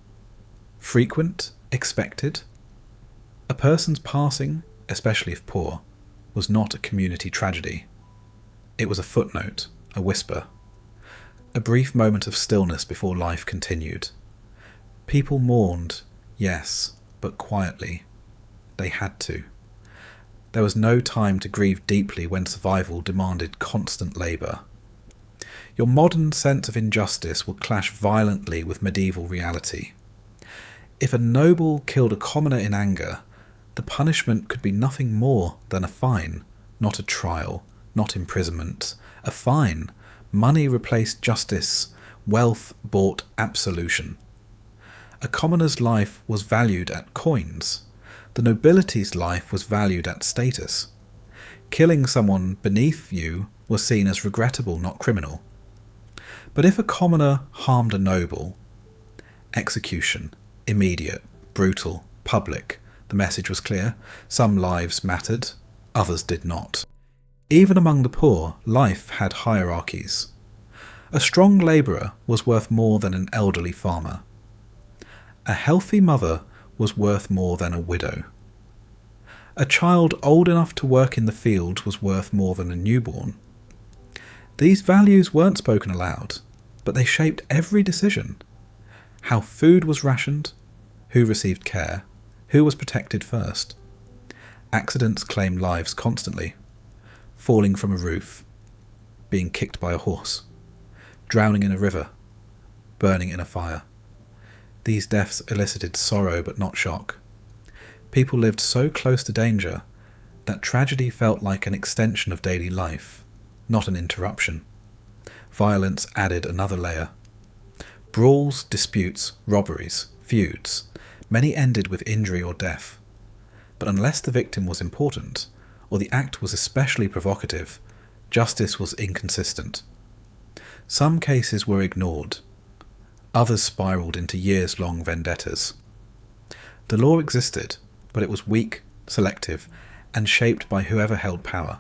frequent, expected. A person's passing, especially if poor, was not a community tragedy. It was a footnote, a whisper. A brief moment of stillness before life continued. People mourned, yes, but quietly. They had to. There was no time to grieve deeply when survival demanded constant labour. Your modern sense of injustice will clash violently with medieval reality. If a noble killed a commoner in anger, the punishment could be nothing more than a fine, not a trial, not imprisonment. A fine. Money replaced justice. Wealth bought absolution. A commoner's life was valued at coins. The nobility's life was valued at status. Killing someone beneath you was seen as regrettable, not criminal. But if a commoner harmed a noble, execution, immediate, brutal, public, the message was clear. Some lives mattered, others did not. Even among the poor, life had hierarchies. A strong labourer was worth more than an elderly farmer. A healthy mother was worth more than a widow. A child old enough to work in the fields was worth more than a newborn. These values weren't spoken aloud, but they shaped every decision. How food was rationed, who received care, who was protected first. Accidents claimed lives constantly. Falling from a roof, being kicked by a horse, drowning in a river, burning in a fire. These deaths elicited sorrow but not shock. People lived so close to danger that tragedy felt like an extension of daily life, not an interruption. Violence added another layer. Brawls, disputes, robberies, feuds, many ended with injury or death. But unless the victim was important, or the act was especially provocative, justice was inconsistent. Some cases were ignored. Others spiraled into years-long vendettas. The law existed, but it was weak, selective, and shaped by whoever held power.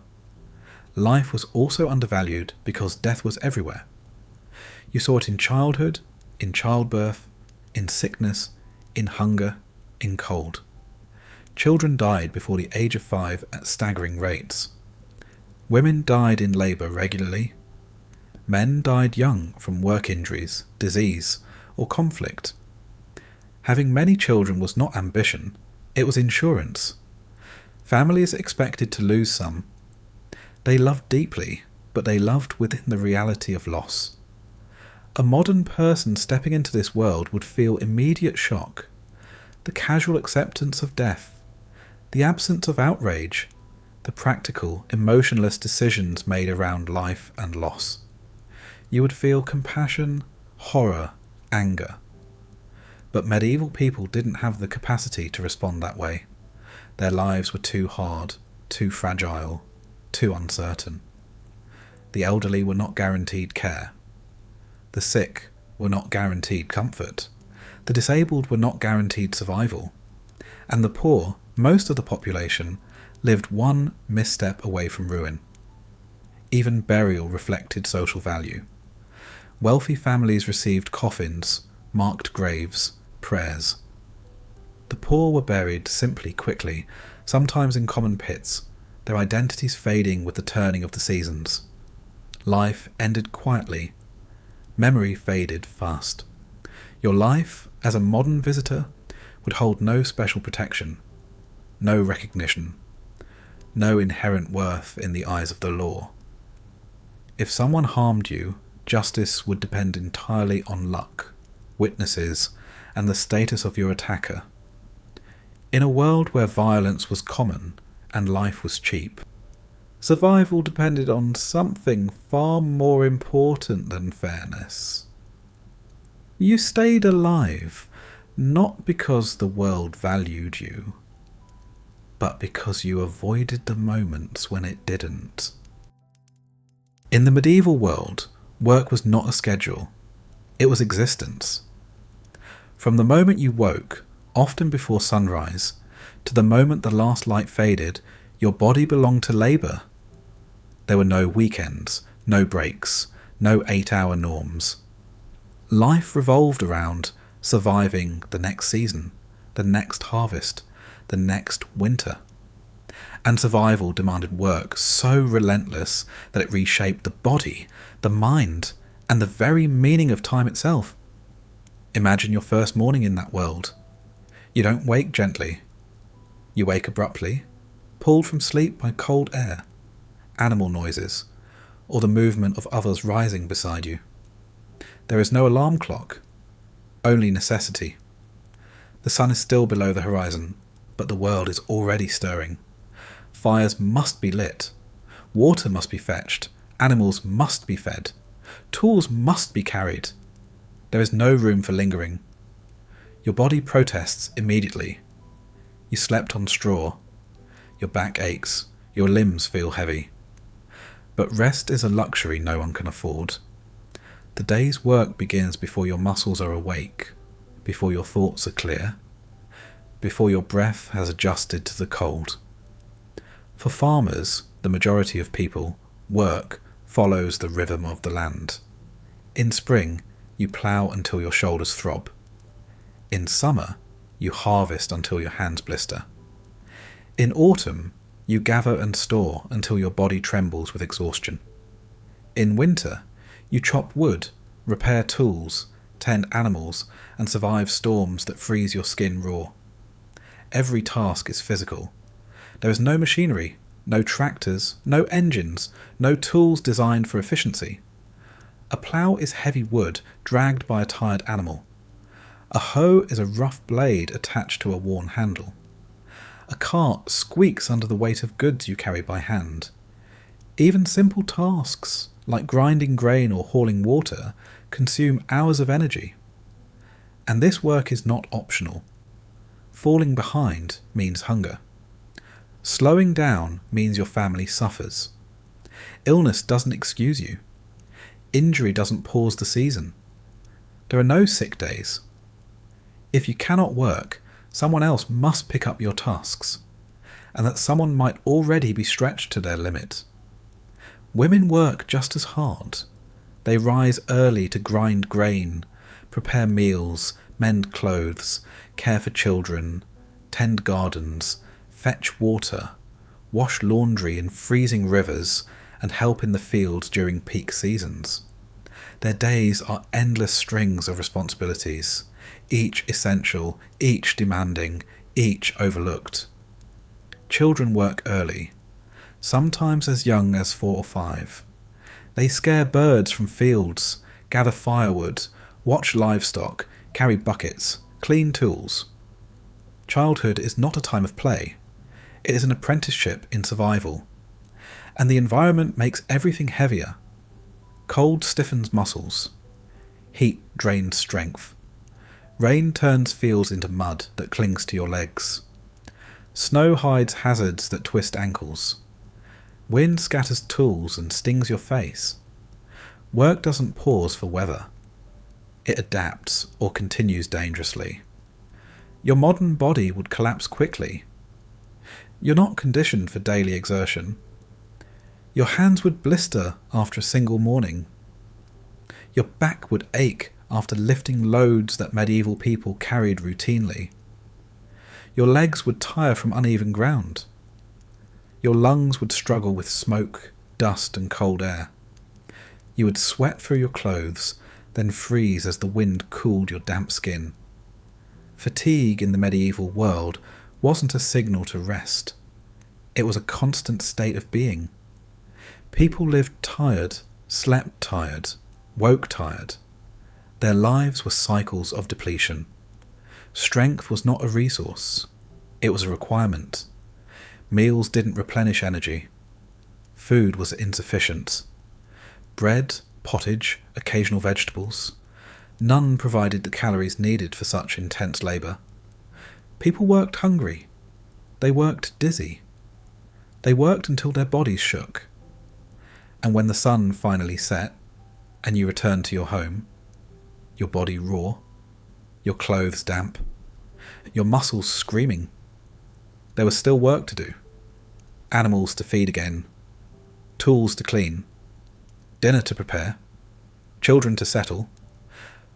Life was also undervalued because death was everywhere. You saw it in childhood, in childbirth, in sickness, in hunger, in cold. Children died before the age of 5 at staggering rates. Women died in labour regularly. Men died young from work injuries, disease, or conflict. Having many children was not ambition, it was insurance. Families expected to lose some. They loved deeply, but they loved within the reality of loss. A modern person stepping into this world would feel immediate shock, the casual acceptance of death, the absence of outrage, the practical, emotionless decisions made around life and loss. You would feel compassion, horror, anger. But medieval people didn't have the capacity to respond that way. Their lives were too hard, too fragile, too uncertain. The elderly were not guaranteed care. The sick were not guaranteed comfort. The disabled were not guaranteed survival. And the poor, most of the population, lived one misstep away from ruin. Even burial reflected social value. Wealthy families received coffins, marked graves, prayers. The poor were buried simply, quickly, sometimes in common pits, their identities fading with the turning of the seasons. Life ended quietly. Memory faded fast. Your life, as a modern visitor, would hold no special protection, no recognition, no inherent worth in the eyes of the law. If someone harmed you, justice would depend entirely on luck, witnesses, and the status of your attacker. In a world where violence was common and life was cheap, survival depended on something far more important than fairness. You stayed alive, not because the world valued you, but because you avoided the moments when it didn't. In the medieval world, work was not a schedule, it was existence. From the moment you woke, often before sunrise, to the moment the last light faded, your body belonged to labour. There were no weekends, no breaks, no 8-hour norms. Life revolved around surviving the next season, the next harvest, the next winter. And survival demanded work so relentless that it reshaped the body, the mind, and the very meaning of time itself. Imagine your first morning in that world. You don't wake gently. You wake abruptly, pulled from sleep by cold air, animal noises, or the movement of others rising beside you. There is no alarm clock, only necessity. The sun is still below the horizon, but the world is already stirring. Fires must be lit, water must be fetched, animals must be fed, tools must be carried. There is no room for lingering. Your body protests immediately. You slept on straw. Your back aches. Your limbs feel heavy. But rest is a luxury no one can afford. The day's work begins before your muscles are awake, before your thoughts are clear, before your breath has adjusted to the cold. For farmers, the majority of people, work follows the rhythm of the land. In spring, you plough until your shoulders throb. In summer, you harvest until your hands blister. In autumn, you gather and store until your body trembles with exhaustion. In winter, you chop wood, repair tools, tend animals, and survive storms that freeze your skin raw. Every task is physical. There is no machinery, no tractors, no engines, no tools designed for efficiency. A plough is heavy wood dragged by a tired animal. A hoe is a rough blade attached to a worn handle. A cart squeaks under the weight of goods you carry by hand. Even simple tasks, like grinding grain or hauling water, consume hours of energy. And this work is not optional. Falling behind means hunger. Slowing down means your family suffers. Illness doesn't excuse you. Injury doesn't pause the season. There are no sick days. If you cannot work, someone else must pick up your tasks, and that someone might already be stretched to their limit. Women work just as hard. They rise early to grind grain, prepare meals, mend clothes, care for children, tend gardens, fetch water, wash laundry in freezing rivers, and help in the fields during peak seasons. Their days are endless strings of responsibilities, each essential, each demanding, each overlooked. Children work early, sometimes as young as 4 or 5. They scare birds from fields, gather firewood, watch livestock, carry buckets, clean tools. Childhood is not a time of play. It is an apprenticeship in survival. And the environment makes everything heavier. Cold stiffens muscles. Heat drains strength. Rain turns fields into mud that clings to your legs. Snow hides hazards that twist ankles. Wind scatters tools and stings your face. Work doesn't pause for weather. It adapts or continues dangerously. Your modern body would collapse quickly. You're not conditioned for daily exertion. Your hands would blister after a single morning. Your back would ache after lifting loads that medieval people carried routinely. Your legs would tire from uneven ground. Your lungs would struggle with smoke, dust, and cold air. You would sweat through your clothes, then freeze as the wind cooled your damp skin. Fatigue in the medieval world wasn't a signal to rest. It was a constant state of being. People lived tired, slept tired, woke tired. Their lives were cycles of depletion. Strength was not a resource. It was a requirement. Meals didn't replenish energy. Food was insufficient. Bread, pottage, occasional vegetables. None provided the calories needed for such intense labour. People worked hungry. They worked dizzy. They worked until their bodies shook. And when the sun finally set, and you returned to your home, your body raw, your clothes damp, your muscles screaming, there was still work to do. Animals to feed again, tools to clean, dinner to prepare, children to settle,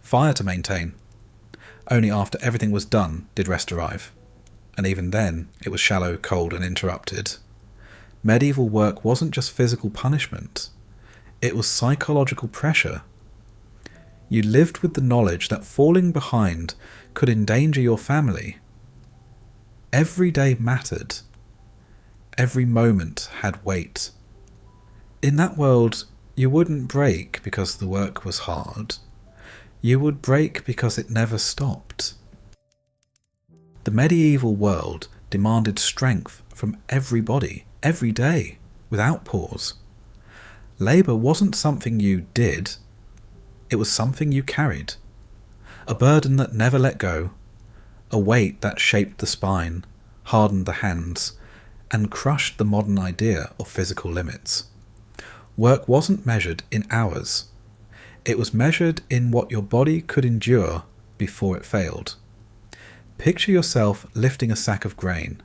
fire to maintain. Only after everything was done did rest arrive, and even then it was shallow, cold, and interrupted. Medieval work wasn't just physical punishment, it was psychological pressure. You lived with the knowledge that falling behind could endanger your family. Every day mattered. Every moment had weight. In that world, you wouldn't break because the work was hard. You would break because it never stopped. The medieval world demanded strength from everybody, every day, without pause. Labour wasn't something you did, it was something you carried. A burden that never let go, a weight that shaped the spine, hardened the hands, and crushed the modern idea of physical limits. Work wasn't measured in hours. It was measured in what your body could endure before it failed. Picture yourself lifting a sack of grain.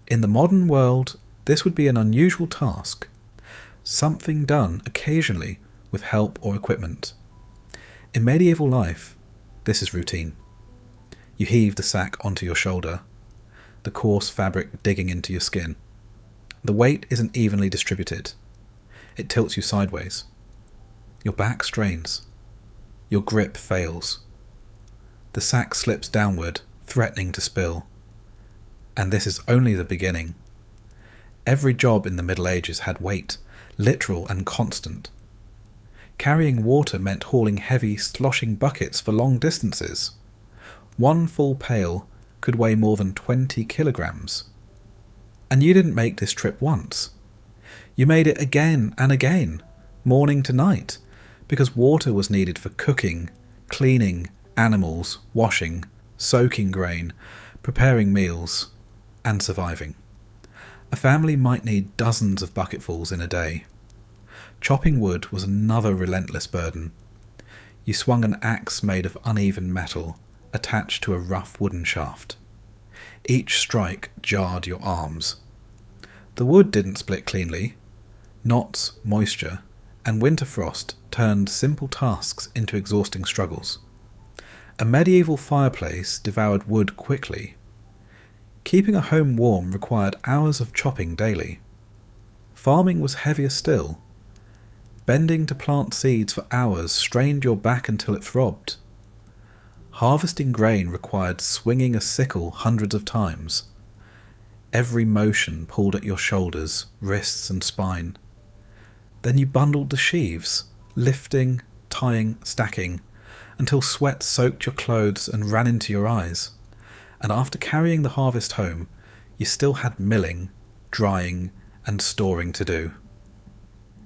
In the modern world, this would be an unusual task, something done occasionally with help or equipment. In medieval life, this is routine. You heave the sack onto your shoulder, the coarse fabric digging into your skin. The weight isn't evenly distributed. It tilts you sideways. Your back strains. Your grip fails. The sack slips downward, threatening to spill. And this is only the beginning. Every job in the Middle Ages had weight, literal and constant. Carrying water meant hauling heavy, sloshing buckets for long distances. One full pail could weigh more than 20 kilograms. And you didn't make this trip once. You made it again and again, morning to night, because water was needed for cooking, cleaning, animals, washing, soaking grain, preparing meals, and surviving. A family might need dozens of bucketfuls in a day. Chopping wood was another relentless burden. You swung an axe made of uneven metal, attached to a rough wooden shaft. Each strike jarred your arms. The wood didn't split cleanly. Knots, moisture, and winter frost turned simple tasks into exhausting struggles. A medieval fireplace devoured wood quickly. Keeping a home warm required hours of chopping daily. Farming was heavier still. Bending to plant seeds for hours strained your back until it throbbed. Harvesting grain required swinging a sickle hundreds of times. Every motion pulled at your shoulders, wrists and spine. Then you bundled the sheaves, lifting, tying, stacking, until sweat soaked your clothes and ran into your eyes. And after carrying the harvest home, you still had milling, drying, and storing to do.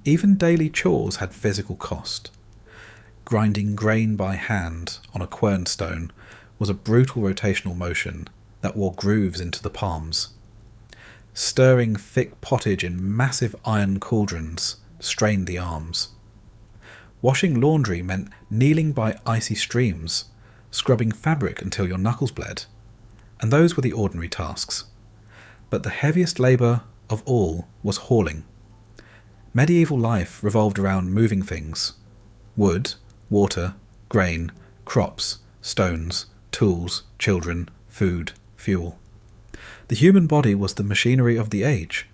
Even daily chores had physical cost. Grinding grain by hand on a quernstone was a brutal rotational motion that wore grooves into the palms. Stirring thick pottage in massive iron cauldrons strained the arms. Washing laundry meant kneeling by icy streams, scrubbing fabric until your knuckles bled. And those were the ordinary tasks. But the heaviest labour of all was hauling. Medieval life revolved around moving things: wood, water, grain, crops, stones, tools, children, food, fuel. The human body was the machinery of the age.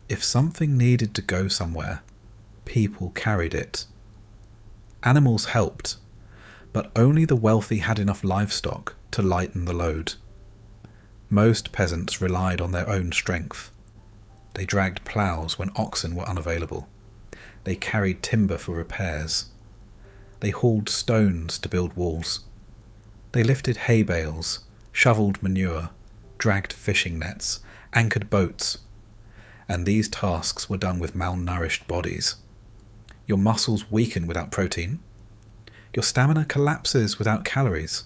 If something needed to go somewhere, people carried it. Animals helped, but only the wealthy had enough livestock to lighten the load. Most peasants relied on their own strength. They dragged ploughs when oxen were unavailable. They carried timber for repairs. They hauled stones to build walls. They lifted hay bales, shoveled manure, dragged fishing nets, anchored boats. And these tasks were done with malnourished bodies. Your muscles weaken without protein. Your stamina collapses without calories.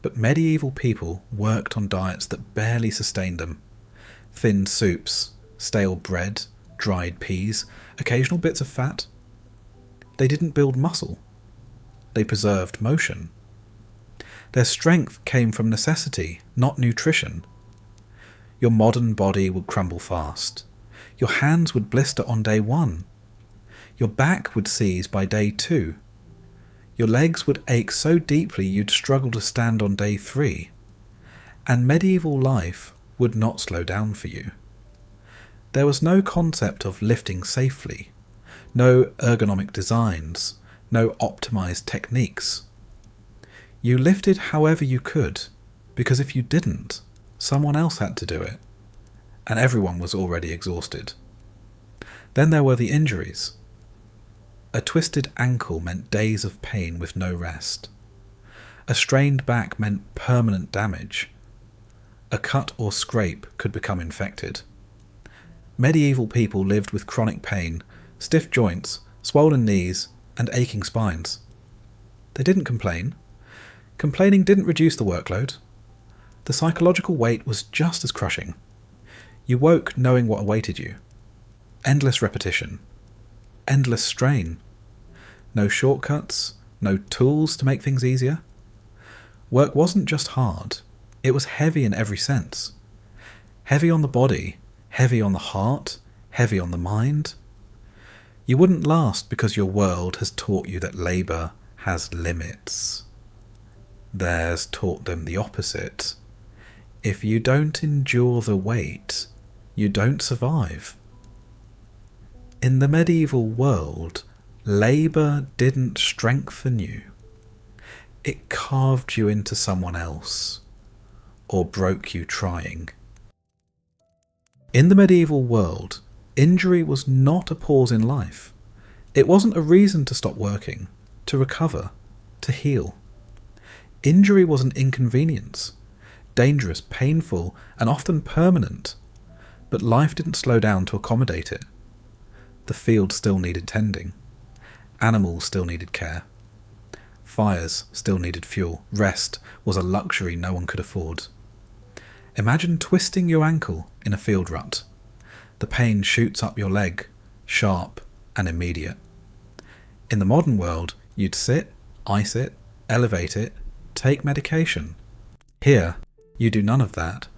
But medieval people worked on diets that barely sustained them. Thin soups, stale bread, dried peas, occasional bits of fat. They didn't build muscle. They preserved motion. Their strength came from necessity, not nutrition. Your modern body would crumble fast. Your hands would blister on day 1. Your back would seize by day 2. Your legs would ache so deeply you'd struggle to stand on day 3. And medieval life would not slow down for you. There was no concept of lifting safely, no ergonomic designs, no optimized techniques. You lifted however you could, because if you didn't, someone else had to do it, and everyone was already exhausted. Then there were the injuries. A twisted ankle meant days of pain with no rest. A strained back meant permanent damage. A cut or scrape could become infected. Medieval people lived with chronic pain, stiff joints, swollen knees, and aching spines. They didn't complain. Complaining didn't reduce the workload. The psychological weight was just as crushing. You woke knowing what awaited you. Endless repetition. Endless strain. No shortcuts, no tools to make things easier. Work wasn't just hard, it was heavy in every sense. Heavy on the body, heavy on the heart, heavy on the mind. You wouldn't last because your world has taught you that labour has limits. Theirs taught them the opposite. If you don't endure the weight, you don't survive. In the medieval world, labour didn't strengthen you. It carved you into someone else, or broke you trying. In the medieval world, injury was not a pause in life. It wasn't a reason to stop working, to recover, to heal. Injury was an inconvenience, dangerous, painful, and often permanent, but life didn't slow down to accommodate it. The field still needed tending. Animals still needed care. Fires still needed fuel. Rest was a luxury no one could afford. Imagine twisting your ankle in a field rut. The pain shoots up your leg, sharp and immediate. In the modern world, you'd sit, ice it, elevate it, take medication. Here, you do none of that.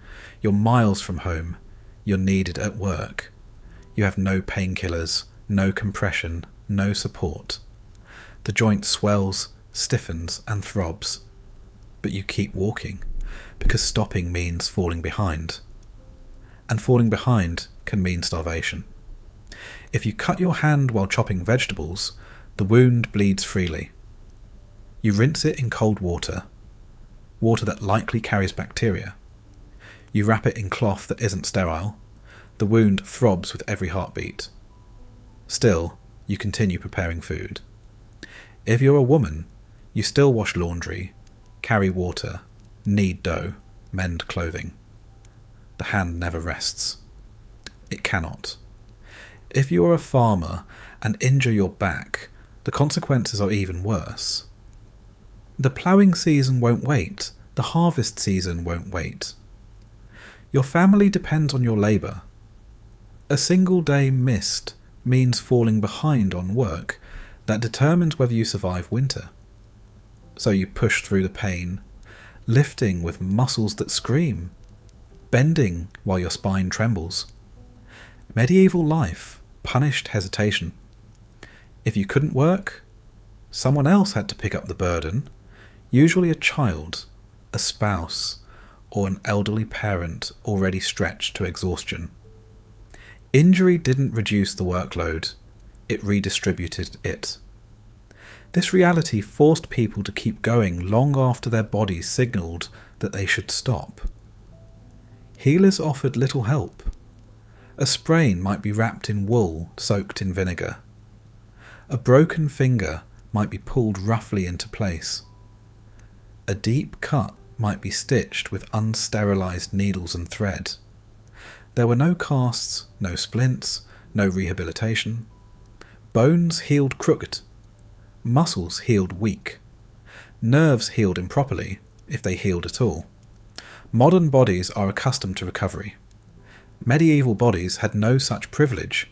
You're miles from home. You're needed at work. You have no painkillers, no compression, no support. The joint swells, stiffens and throbs. But you keep walking, because stopping means falling behind. And falling behind can mean starvation. If you cut your hand while chopping vegetables, the wound bleeds freely. You rinse it in cold water, water that likely carries bacteria. You wrap it in cloth that isn't sterile. The wound throbs with every heartbeat. Still, you continue preparing food. If you're a woman, you still wash laundry, carry water, knead dough, mend clothing. The hand never rests. It cannot. If you are a farmer and injure your back, the consequences are even worse. The ploughing season won't wait. The harvest season won't wait. Your family depends on your labour. A single day missed means falling behind on work that determines whether you survive winter. So you push through the pain, lifting with muscles that scream, bending while your spine trembles. Medieval life punished hesitation. If you couldn't work, someone else had to pick up the burden, usually a child, a spouse, or an elderly parent already stretched to exhaustion. Injury didn't reduce the workload, it redistributed it. This reality forced people to keep going long after their bodies signalled that they should stop. Healers offered little help. A sprain might be wrapped in wool soaked in vinegar. A broken finger might be pulled roughly into place. A deep cut might be stitched with unsterilised needles and thread. There were no casts, no splints, no rehabilitation. Bones healed crooked. Muscles healed weak. Nerves healed improperly, if they healed at all. Modern bodies are accustomed to recovery. Medieval bodies had no such privilege.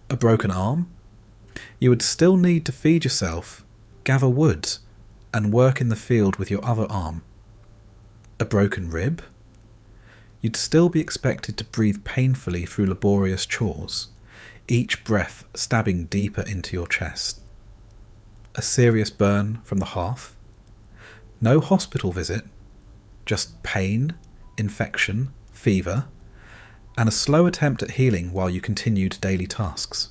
A broken arm? You would still need to feed yourself, gather wood, and work in the field with your other arm. A broken rib? You'd still be expected to breathe painfully through laborious chores, each breath stabbing deeper into your chest. A serious burn from the hearth? No hospital visit, just pain, infection, fever, and a slow attempt at healing while you continued daily tasks.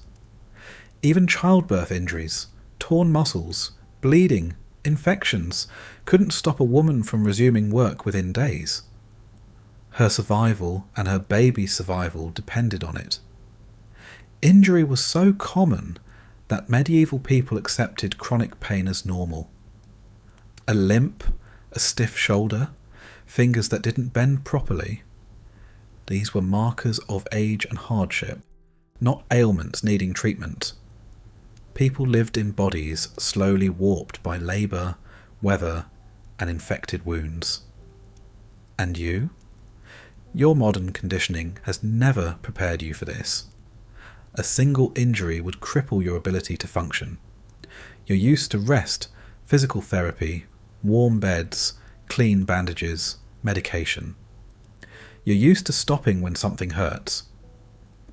Even childbirth injuries, torn muscles, bleeding, infections couldn't stop a woman from resuming work within days. Her survival and her baby's survival depended on it. Injury was so common that medieval people accepted chronic pain as normal. A limp, a stiff shoulder, fingers that didn't bend properly. These were markers of age and hardship, not ailments needing treatment. People lived in bodies slowly warped by labour, weather, and infected wounds. And you? Your modern conditioning has never prepared you for this. A single injury would cripple your ability to function. You're used to rest, physical therapy, warm beds, clean bandages, medication. You're used to stopping when something hurts.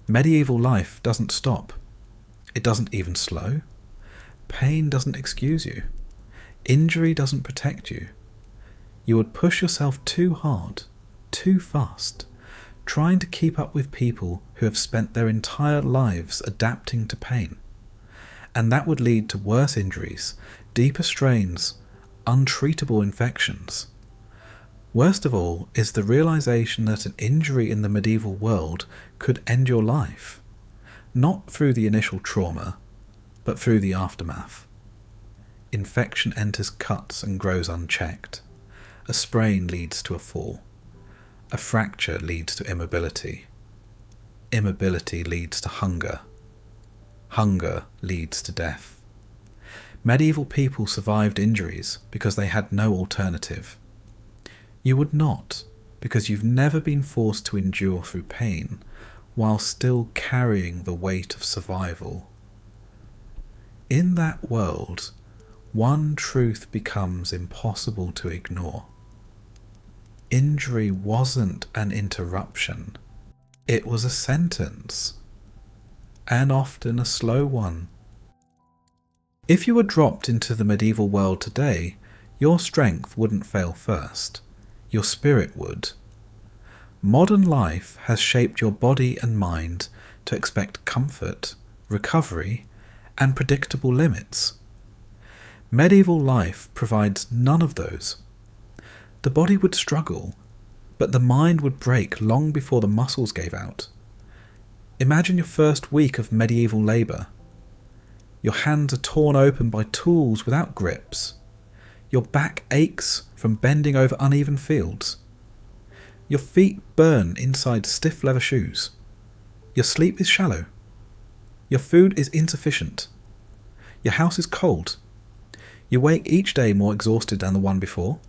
Medieval life doesn't stop. It doesn't even slow. Pain doesn't excuse you. Injury doesn't protect you. You would push yourself too hard, too fast, trying to keep up with people who have spent their entire lives adapting to pain. And that would lead to worse injuries, deeper strains, untreatable infections. Worst of all is the realization that an injury in the medieval world could end your life, not through the initial trauma, but through the aftermath. Infection enters cuts and grows unchecked. A sprain leads to a fall. A fracture leads to immobility. Immobility leads to hunger. Hunger leads to death. Medieval people survived injuries because they had no alternative. You would not, because you've never been forced to endure through pain while still carrying the weight of survival. In that world, one truth becomes impossible to ignore. Injury wasn't an interruption. It was a sentence, and often a slow one. If you were dropped into the medieval world today, your strength wouldn't fail first. Your spirit would. Modern life has shaped your body and mind to expect comfort, recovery, and predictable limits. Medieval life provides none of those. The body would struggle, but the mind would break long before the muscles gave out. Imagine your first week of medieval labour. Your hands are torn open by tools without grips. Your back aches from bending over uneven fields. Your feet burn inside stiff leather shoes. Your sleep is shallow. Your food is insufficient. Your house is cold. You wake each day more exhausted than the one before.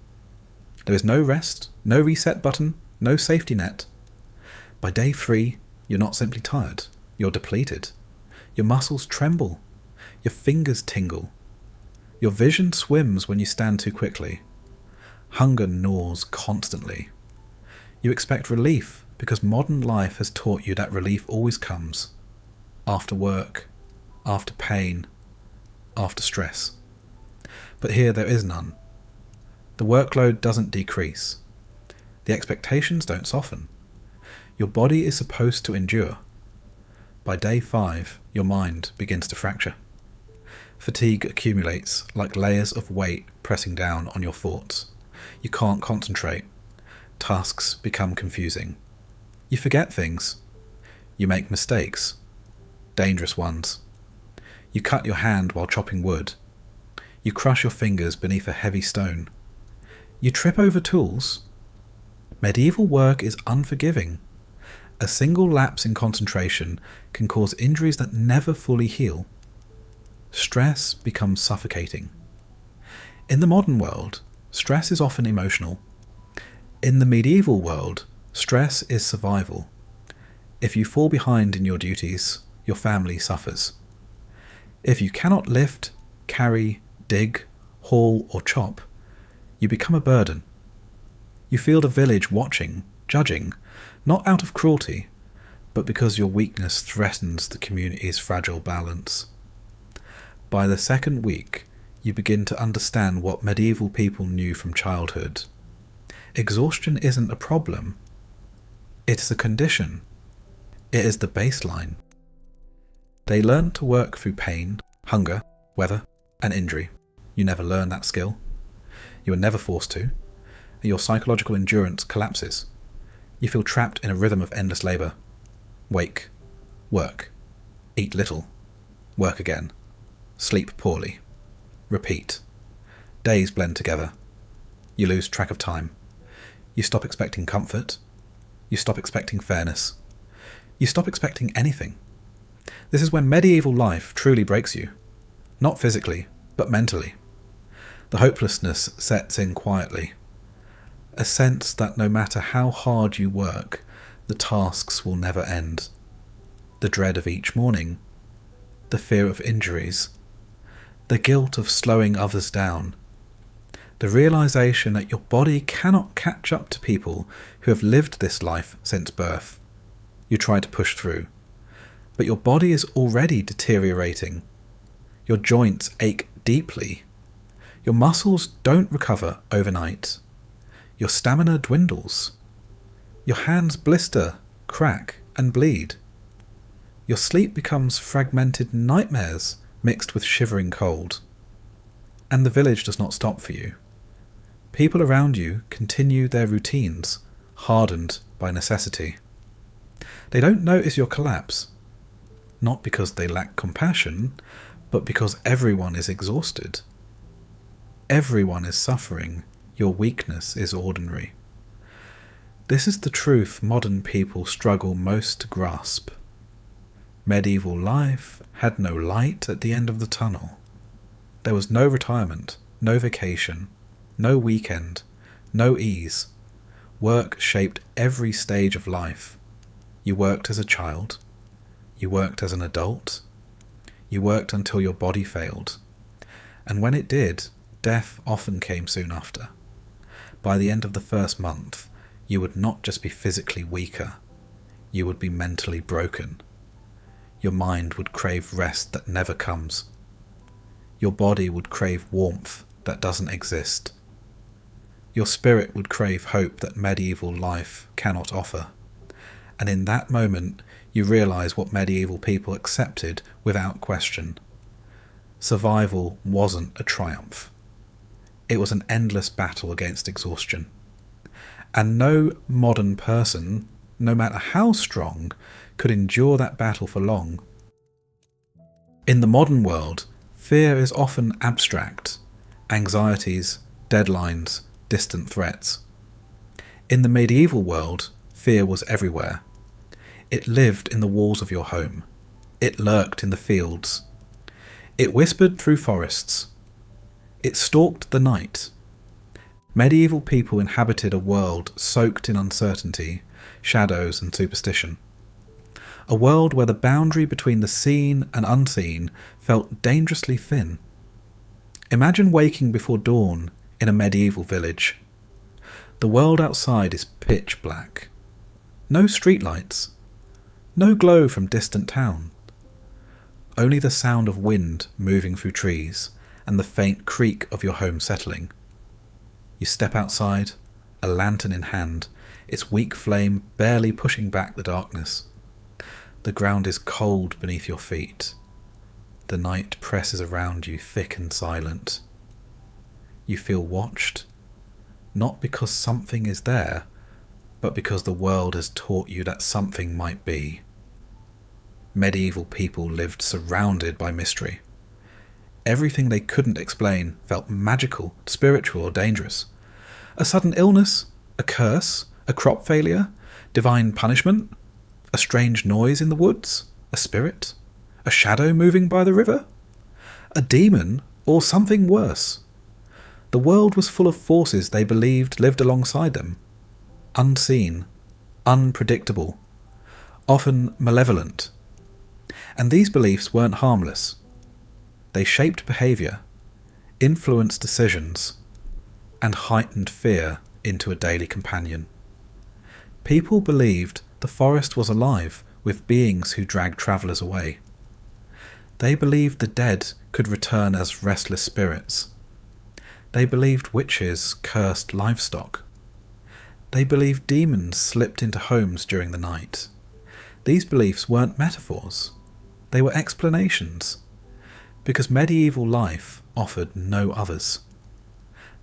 There is no rest, no reset button, no safety net. By day 3, you're not simply tired, you're depleted. Your muscles tremble. Your fingers tingle. Your vision swims when you stand too quickly. Hunger gnaws constantly. You expect relief because modern life has taught you that relief always comes. After work, after pain, after stress. But here there is none. The workload doesn't decrease. The expectations don't soften. Your body is supposed to endure. By day 5, your mind begins to fracture. Fatigue accumulates like layers of weight pressing down on your thoughts. You can't concentrate. Tasks become confusing. You forget things. You make mistakes. Dangerous ones. You cut your hand while chopping wood. You crush your fingers beneath a heavy stone. You trip over tools. Medieval work is unforgiving. A single lapse in concentration can cause injuries that never fully heal. Stress becomes suffocating. In the modern world, stress is often emotional. In the medieval world, stress is survival. If you fall behind in your duties, your family suffers. If you cannot lift, carry, dig, haul, or chop, you become a burden. You feel the village watching, judging, not out of cruelty, but because your weakness threatens the community's fragile balance. By the second week, you begin to understand what medieval people knew from childhood. Exhaustion isn't a problem. It's a condition. It is the baseline. They learn to work through pain, hunger, weather, and injury. You never learn that skill. You are never forced to. Your psychological endurance collapses. You feel trapped in a rhythm of endless labour. Wake, work, eat little, work again, sleep poorly, repeat. Days blend together. You lose track of time. You stop expecting comfort. You stop expecting fairness. You stop expecting anything. This is when medieval life truly breaks you. Not physically, but mentally. The hopelessness sets in quietly. A sense that no matter how hard you work, the tasks will never end. The dread of each morning. The fear of injuries. The guilt of slowing others down. The realization that your body cannot catch up to people who have lived this life since birth. You try to push through, but your body is already deteriorating. Your joints ache deeply. Your muscles don't recover overnight. Your stamina dwindles. Your hands blister, crack, and bleed. Your sleep becomes fragmented nightmares mixed with shivering cold. And the village does not stop for you. People around you continue their routines, hardened by necessity. They don't notice your collapse, not because they lack compassion, but because everyone is exhausted. Everyone is suffering. Your weakness is ordinary. This is the truth modern people struggle most to grasp. Medieval life had no light at the end of the tunnel. There was no retirement, no vacation, no weekend, no ease. Work shaped every stage of life. You worked as a child. You worked as an adult. You worked until your body failed. And when it did, death often came soon after. By the end of the first month, you would not just be physically weaker, you would be mentally broken. Your mind would crave rest that never comes. Your body would crave warmth that doesn't exist. Your spirit would crave hope that medieval life cannot offer. And in that moment, you realize what medieval people accepted without question. Survival wasn't a triumph. It was an endless battle against exhaustion. And no modern person, no matter how strong, could endure that battle for long. In the modern world, fear is often abstract. Anxieties, deadlines, distant threats. In the medieval world, fear was everywhere. It lived in the walls of your home. It lurked in the fields. It whispered through forests. It stalked the night. Medieval people inhabited a world soaked in uncertainty, shadows and superstition. A world where the boundary between the seen and unseen felt dangerously thin. Imagine waking before dawn in a medieval village. The world outside is pitch black. No streetlights. No glow from distant town. Only the sound of wind moving through trees and the faint creak of your home settling. You step outside, a lantern in hand, its weak flame barely pushing back the darkness. The ground is cold beneath your feet. The night presses around you thick and silent. You feel watched, not because something is there, but because the world has taught you that something might be. Medieval people lived surrounded by mystery. Everything they couldn't explain felt magical, spiritual, or dangerous. A sudden illness, a curse, a crop failure, divine punishment, a strange noise in the woods, a spirit, a shadow moving by the river, a demon, or something worse. The world was full of forces they believed lived alongside them, unseen, unpredictable, often malevolent. And these beliefs weren't harmless. They shaped behaviour, influenced decisions, and heightened fear into a daily companion. People believed the forest was alive with beings who dragged travellers away. They believed the dead could return as restless spirits. They believed witches cursed livestock. They believed demons slipped into homes during the night. These beliefs weren't metaphors, they were explanations, because medieval life offered no others.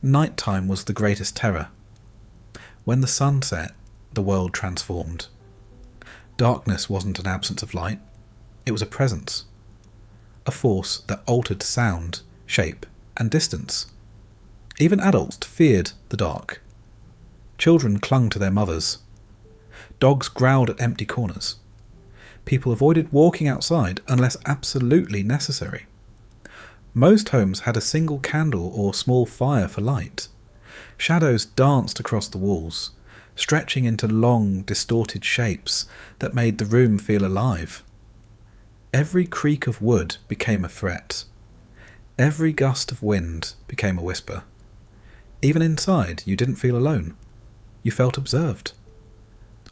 Nighttime was the greatest terror. When the sun set, the world transformed. Darkness wasn't an absence of light, it was a presence, a force that altered sound, shape, and distance. Even adults feared the dark. Children clung to their mothers. Dogs growled at empty corners. People avoided walking outside unless absolutely necessary. Most homes had a single candle or small fire for light. Shadows danced across the walls, stretching into long, distorted shapes that made the room feel alive. Every creak of wood became a threat. Every gust of wind became a whisper. Even inside, you didn't feel alone. You felt observed.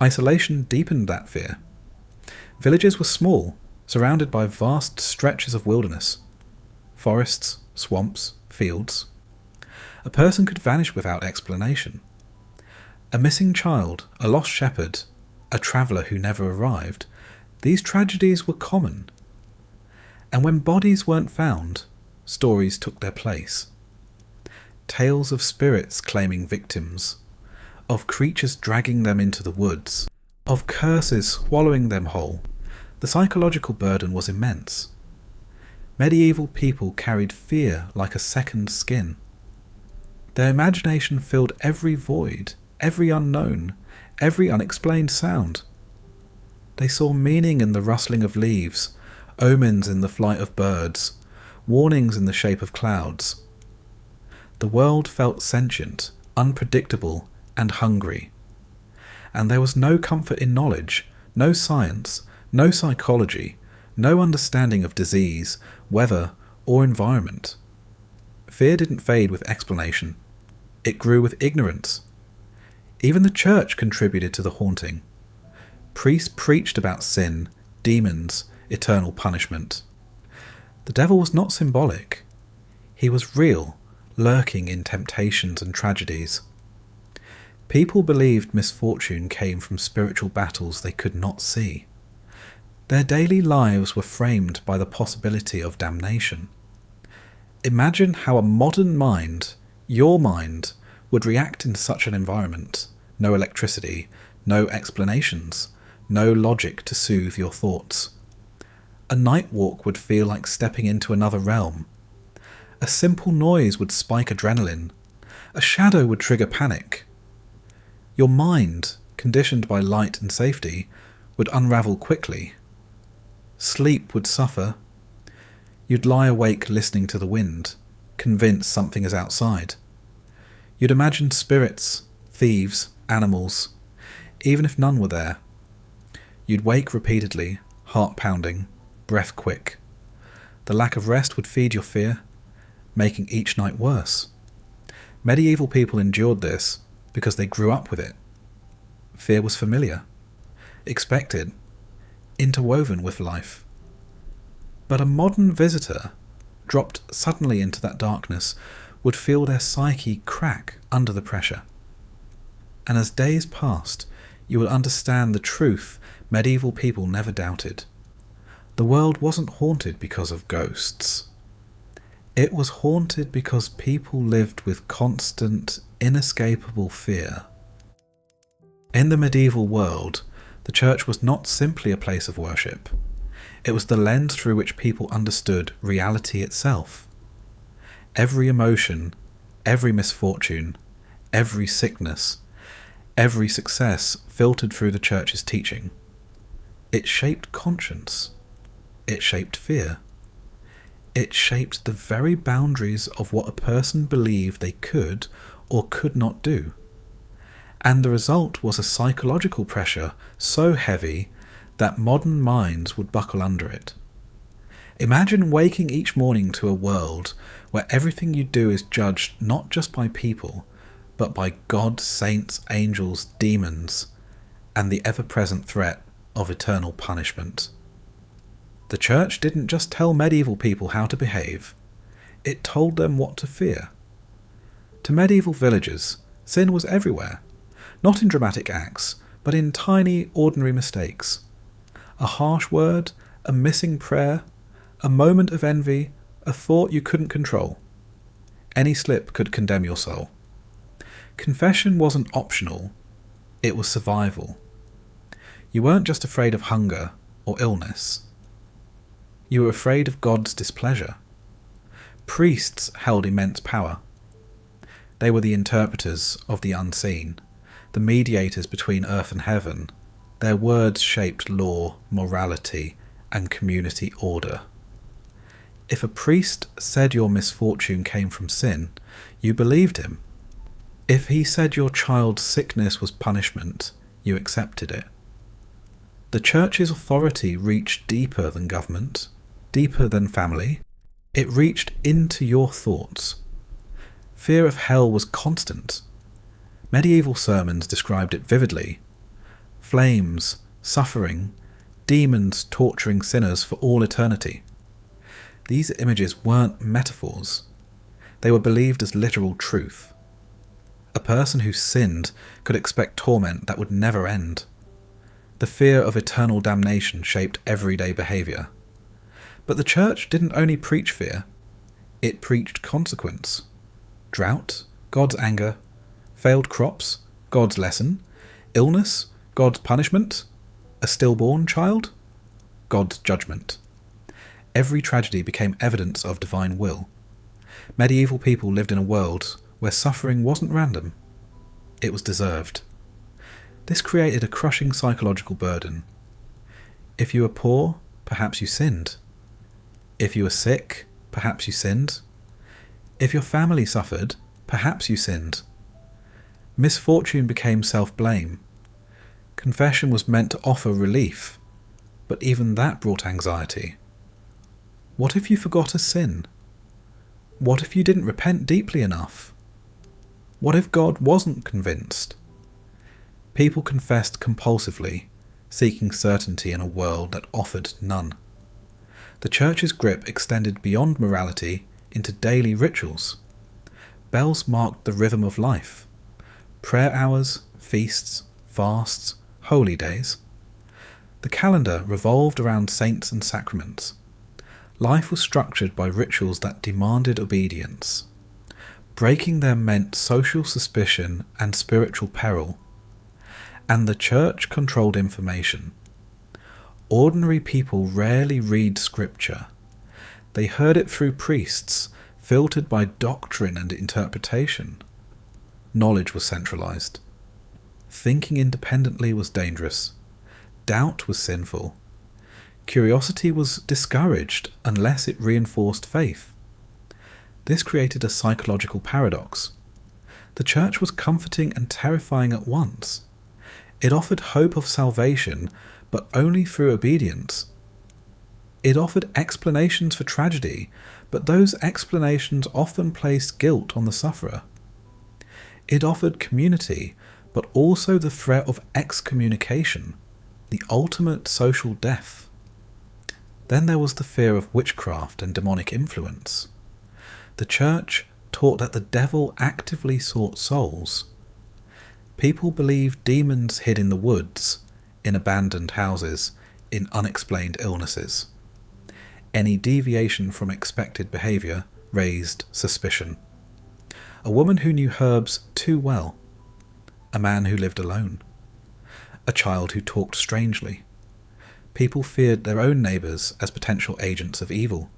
Isolation deepened that fear. Villages were small, surrounded by vast stretches of wilderness. Forests, swamps, fields. A person could vanish without explanation. A missing child, a lost shepherd, a traveller who never arrived, these tragedies were common. And when bodies weren't found, stories took their place. Tales of spirits claiming victims, of creatures dragging them into the woods, of curses swallowing them whole. The psychological burden was immense. Medieval people carried fear like a second skin. Their imagination filled every void, every unknown, every unexplained sound. They saw meaning in the rustling of leaves, omens in the flight of birds, warnings in the shape of clouds. The world felt sentient, unpredictable, and hungry. And there was no comfort in knowledge, no science, no psychology, no understanding of disease, weather, or environment. Fear didn't fade with explanation. It grew with ignorance. Even the church contributed to the haunting. Priests preached about sin, demons, eternal punishment. The devil was not symbolic. He was real, lurking in temptations and tragedies. People believed misfortune came from spiritual battles they could not see. Their daily lives were framed by the possibility of damnation. Imagine how a modern mind, your mind, would react in such an environment. No electricity, no explanations, no logic to soothe your thoughts. A night walk would feel like stepping into another realm. A simple noise would spike adrenaline. A shadow would trigger panic. Your mind, conditioned by light and safety, would unravel quickly. Sleep would suffer. You'd lie awake listening to the wind, convinced something is outside. You'd imagine spirits, thieves, animals, even if none were there. You'd wake repeatedly, heart pounding, breath quick. The lack of rest would feed your fear, making each night worse. Medieval people endured this because they grew up with it. Fear was familiar, expected, interwoven with life. But a modern visitor, dropped suddenly into that darkness, would feel their psyche crack under the pressure. And as days passed, you would understand the truth medieval people never doubted. The world wasn't haunted because of ghosts. It was haunted because people lived with constant, inescapable fear. In the medieval world, the church was not simply a place of worship. It was the lens through which people understood reality itself. Every emotion, every misfortune, every sickness, every success filtered through the church's teaching. It shaped conscience. It shaped fear. It shaped the very boundaries of what a person believed they could or could not do. And the result was a psychological pressure so heavy that modern minds would buckle under it. Imagine waking each morning to a world where everything you do is judged not just by people, but by God, saints, angels, demons, and the ever-present threat of eternal punishment. The church didn't just tell medieval people how to behave, it told them what to fear. To medieval villagers, sin was everywhere, not in dramatic acts, but in tiny, ordinary mistakes. A harsh word, a missing prayer, a moment of envy, a thought you couldn't control. Any slip could condemn your soul. Confession wasn't optional, it was survival. You weren't just afraid of hunger or illness. You were afraid of God's displeasure. Priests held immense power. They were the interpreters of the unseen, the mediators between earth and heaven. Their words shaped law, morality, and community order. If a priest said your misfortune came from sin, you believed him. If he said your child's sickness was punishment, you accepted it. The church's authority reached deeper than government, deeper than family. It reached into your thoughts. Fear of hell was constant. Medieval sermons described it vividly. Flames, suffering, demons torturing sinners for all eternity. These images weren't metaphors. They were believed as literal truth. A person who sinned could expect torment that would never end. The fear of eternal damnation shaped everyday behaviour. But the church didn't only preach fear, it preached consequence. Drought, God's anger. Failed crops, God's lesson. Illness, God's punishment. A stillborn child, God's judgment. Every tragedy became evidence of divine will. Medieval people lived in a world where suffering wasn't random, it was deserved. This created a crushing psychological burden. If you were poor, perhaps you sinned. If you were sick, perhaps you sinned. If your family suffered, perhaps you sinned. Misfortune became self-blame. Confession was meant to offer relief, but even that brought anxiety. What if you forgot a sin? What if you didn't repent deeply enough? What if God wasn't convinced? People confessed compulsively, seeking certainty in a world that offered none. The church's grip extended beyond morality into daily rituals. Bells marked the rhythm of life. Prayer hours, feasts, fasts, holy days. The calendar revolved around saints and sacraments. Life was structured by rituals that demanded obedience. Breaking them meant social suspicion and spiritual peril. And the church controlled information. Ordinary people rarely read scripture. They heard it through priests, filtered by doctrine and interpretation. Knowledge was centralized. Thinking independently was dangerous. Doubt was sinful. Curiosity was discouraged unless it reinforced faith. This created a psychological paradox. The church was comforting and terrifying at once. It offered hope of salvation, but only through obedience. It offered explanations for tragedy, but those explanations often placed guilt on the sufferer. It offered community, but also the threat of excommunication, the ultimate social death. Then there was the fear of witchcraft and demonic influence. The church taught that the devil actively sought souls. People believed demons hid in the woods, in abandoned houses, in unexplained illnesses. Any deviation from expected behaviour raised suspicion. A woman who knew herbs too well. A man who lived alone. A child who talked strangely. People feared their own neighbours as potential agents of evil.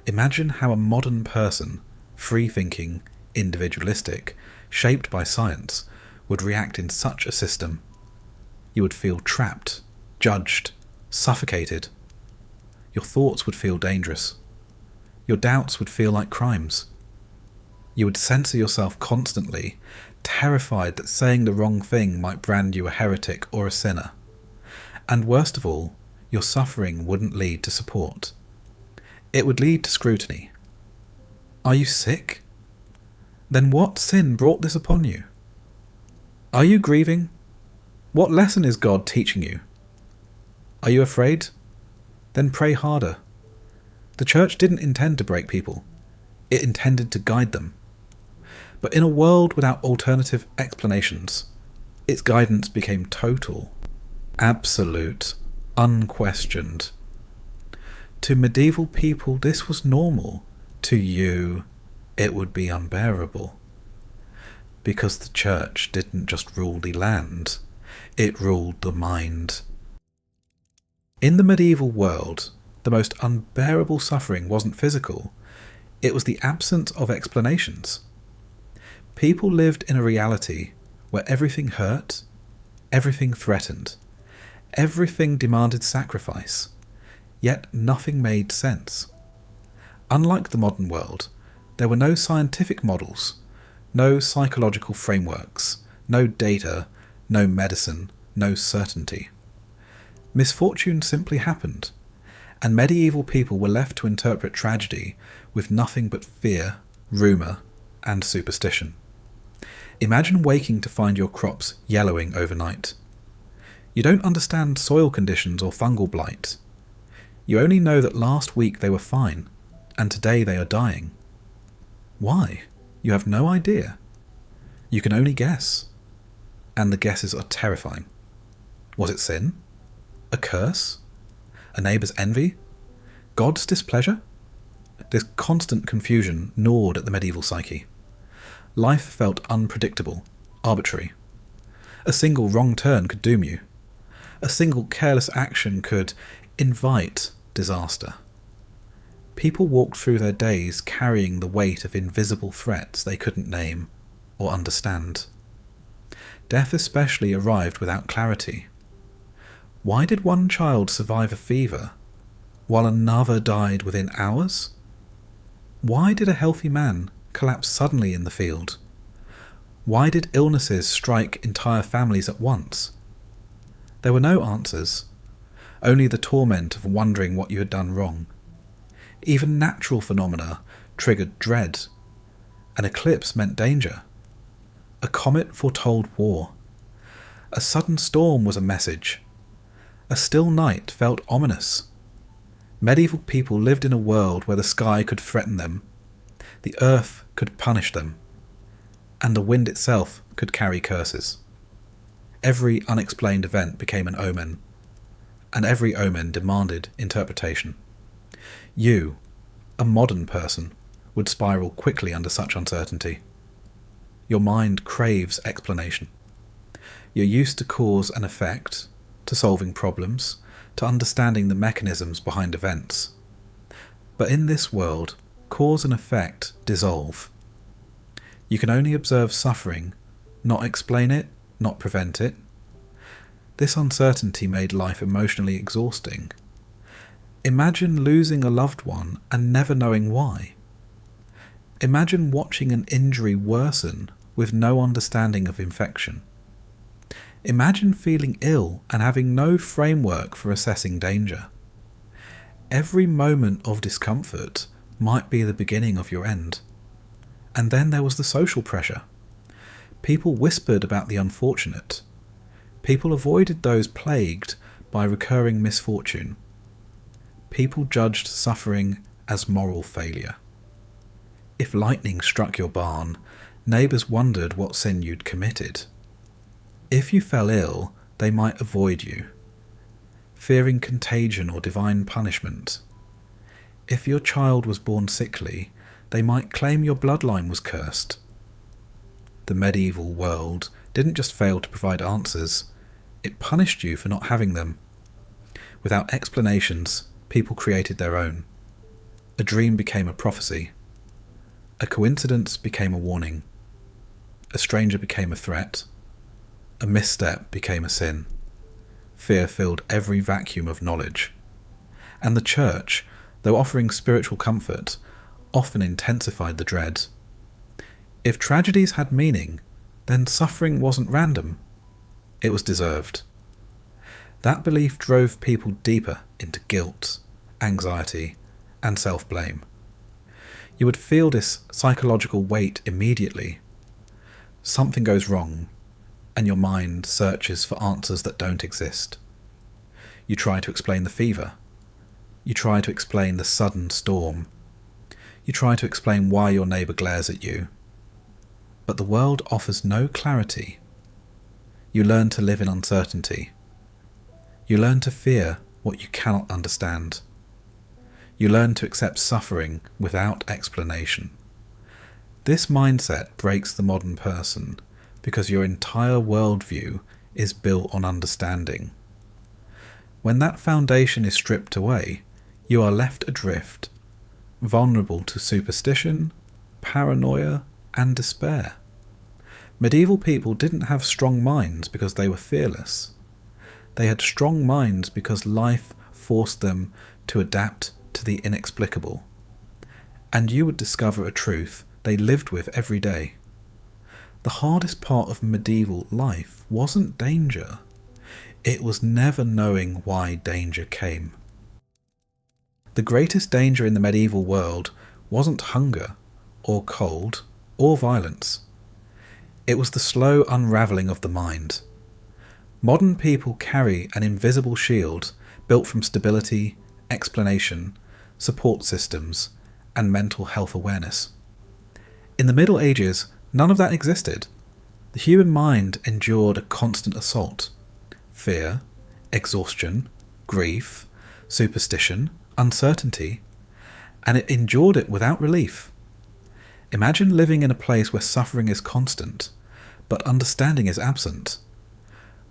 Imagine how a modern person, free-thinking, individualistic, shaped by science, would react in such a system. You would feel trapped, judged, suffocated. Your thoughts would feel dangerous. Your doubts would feel like crimes. You would censor yourself constantly, terrified that saying the wrong thing might brand you a heretic or a sinner. And worst of all, your suffering wouldn't lead to support. It would lead to scrutiny. Are you sick? Then what sin brought this upon you? Are you grieving? What lesson is God teaching you? Are you afraid? Then pray harder. The church didn't intend to break people. It intended to guide them. But in a world without alternative explanations, its guidance became total, absolute, unquestioned. To medieval people, this was normal. To you, it would be unbearable. Because the church didn't just rule the land, it ruled the mind. In the medieval world, the most unbearable suffering wasn't physical, it was the absence of explanations. People lived in a reality where everything hurt, everything threatened, everything demanded sacrifice, yet nothing made sense. Unlike the modern world, there were no scientific models, no psychological frameworks, no data, no medicine, no certainty. Misfortune simply happened, and medieval people were left to interpret tragedy with nothing but fear, rumour, and superstition. Imagine waking to find your crops yellowing overnight. You don't understand soil conditions or fungal blight. You only know that last week they were fine, and today they are dying. Why? You have no idea. You can only guess. And the guesses are terrifying. Was it sin? A curse? A neighbour's envy? God's displeasure? This constant confusion gnawed at the medieval psyche. Life felt unpredictable, arbitrary. A single wrong turn could doom you. A single careless action could invite disaster. People walked through their days carrying the weight of invisible threats they couldn't name or understand. Death especially arrived without clarity. Why did one child survive a fever, while another died within hours? Why did a healthy man collapse suddenly in the field? Why did illnesses strike entire families at once? There were no answers, only the torment of wondering what you had done wrong. Even natural phenomena triggered dread. An eclipse meant danger. A comet foretold war. A sudden storm was a message. A still night felt ominous. Medieval people lived in a world where the sky could threaten them, the earth could punish them, and the wind itself could carry curses. Every unexplained event became an omen, and every omen demanded interpretation. You, a modern person, would spiral quickly under such uncertainty. Your mind craves explanation. You're used to cause and effect, to solving problems, to understanding the mechanisms behind events. But in this world, cause and effect dissolve. You can only observe suffering, not explain it, not prevent it. This uncertainty made life emotionally exhausting. Imagine losing a loved one and never knowing why. Imagine watching an injury worsen with no understanding of infection. Imagine feeling ill and having no framework for assessing danger. Every moment of discomfort might be the beginning of your end. And then there was the social pressure. People whispered about the unfortunate. People avoided those plagued by recurring misfortune. People judged suffering as moral failure. If lightning struck your barn, neighbours wondered what sin you'd committed. If you fell ill, they might avoid you, fearing contagion or divine punishment. If your child was born sickly, they might claim your bloodline was cursed. The medieval world didn't just fail to provide answers, it punished you for not having them. Without explanations, people created their own. A dream became a prophecy. A coincidence became a warning. A stranger became a threat. A misstep became a sin. Fear filled every vacuum of knowledge. And the church, though offering spiritual comfort, often intensified the dread. If tragedies had meaning, then suffering wasn't random. It was deserved. That belief drove people deeper into guilt, anxiety, and self-blame. You would feel this psychological weight immediately. Something goes wrong, and your mind searches for answers that don't exist. You try to explain the fever. You try to explain the sudden storm. You try to explain why your neighbour glares at you. But the world offers no clarity. You learn to live in uncertainty. You learn to fear what you cannot understand. You learn to accept suffering without explanation. This mindset breaks the modern person because your entire worldview is built on understanding. When that foundation is stripped away, you are left adrift, vulnerable to superstition, paranoia, and despair. Medieval people didn't have strong minds because they were fearless. They had strong minds because life forced them to adapt to the inexplicable. And you would discover a truth they lived with every day. The hardest part of medieval life wasn't danger. It was never knowing why danger came. The greatest danger in the medieval world wasn't hunger, or cold, or violence. It was the slow unravelling of the mind. Modern people carry an invisible shield built from stability, explanation, support systems, and mental health awareness. In the Middle Ages, none of that existed. The human mind endured a constant assault. Fear, exhaustion, grief, superstition, uncertainty, and it endured it without relief. Imagine living in a place where suffering is constant, but understanding is absent,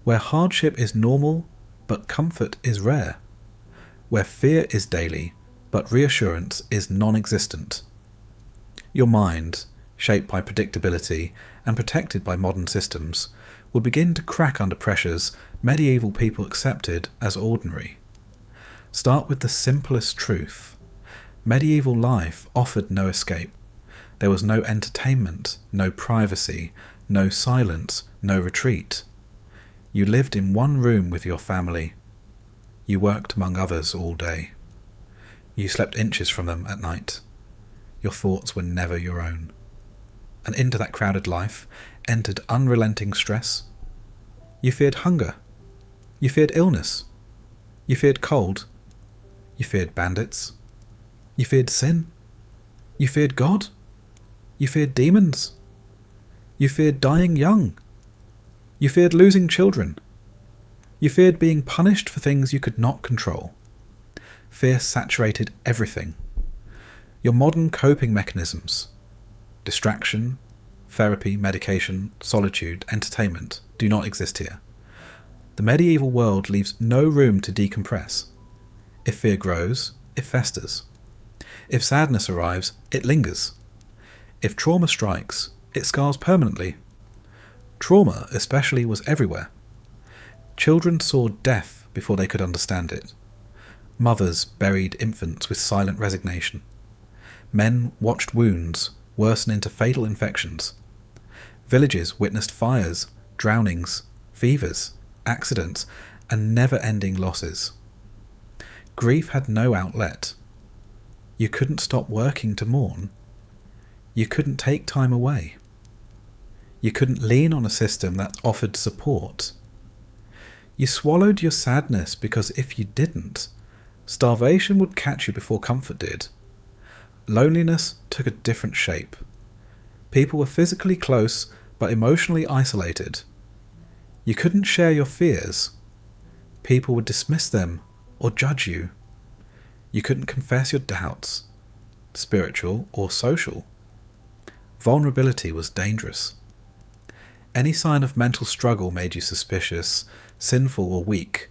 where hardship is normal, but comfort is rare, where fear is daily, but reassurance is non-existent. Your mind, shaped by predictability and protected by modern systems, will begin to crack under pressures medieval people accepted as ordinary. Start with the simplest truth. Medieval life offered no escape. There was no entertainment, no privacy, no silence, no retreat. You lived in one room with your family. You worked among others all day. You slept inches from them at night. Your thoughts were never your own. And into that crowded life entered unrelenting stress. You feared hunger. You feared illness. You feared cold. You feared bandits. You feared sin. You feared God. You feared demons. You feared dying young. You feared losing children. You feared being punished for things you could not control. Fear saturated everything. Your modern coping mechanisms, distraction, therapy, medication, solitude, entertainment, do not exist here. The medieval world leaves no room to decompress. If fear grows, it festers. If sadness arrives, it lingers. If trauma strikes, it scars permanently. Trauma, especially, was everywhere. Children saw death before they could understand it. Mothers buried infants with silent resignation. Men watched wounds worsen into fatal infections. Villages witnessed fires, drownings, fevers, accidents, and never-ending losses. Grief had no outlet. You couldn't stop working to mourn. You couldn't take time away. You couldn't lean on a system that offered support. You swallowed your sadness because if you didn't, starvation would catch you before comfort did. Loneliness took a different shape. People were physically close but emotionally isolated. You couldn't share your fears. People would dismiss them or judge you. You couldn't confess your doubts, spiritual or social. Vulnerability was dangerous. Any sign of mental struggle made you suspicious, sinful or weak,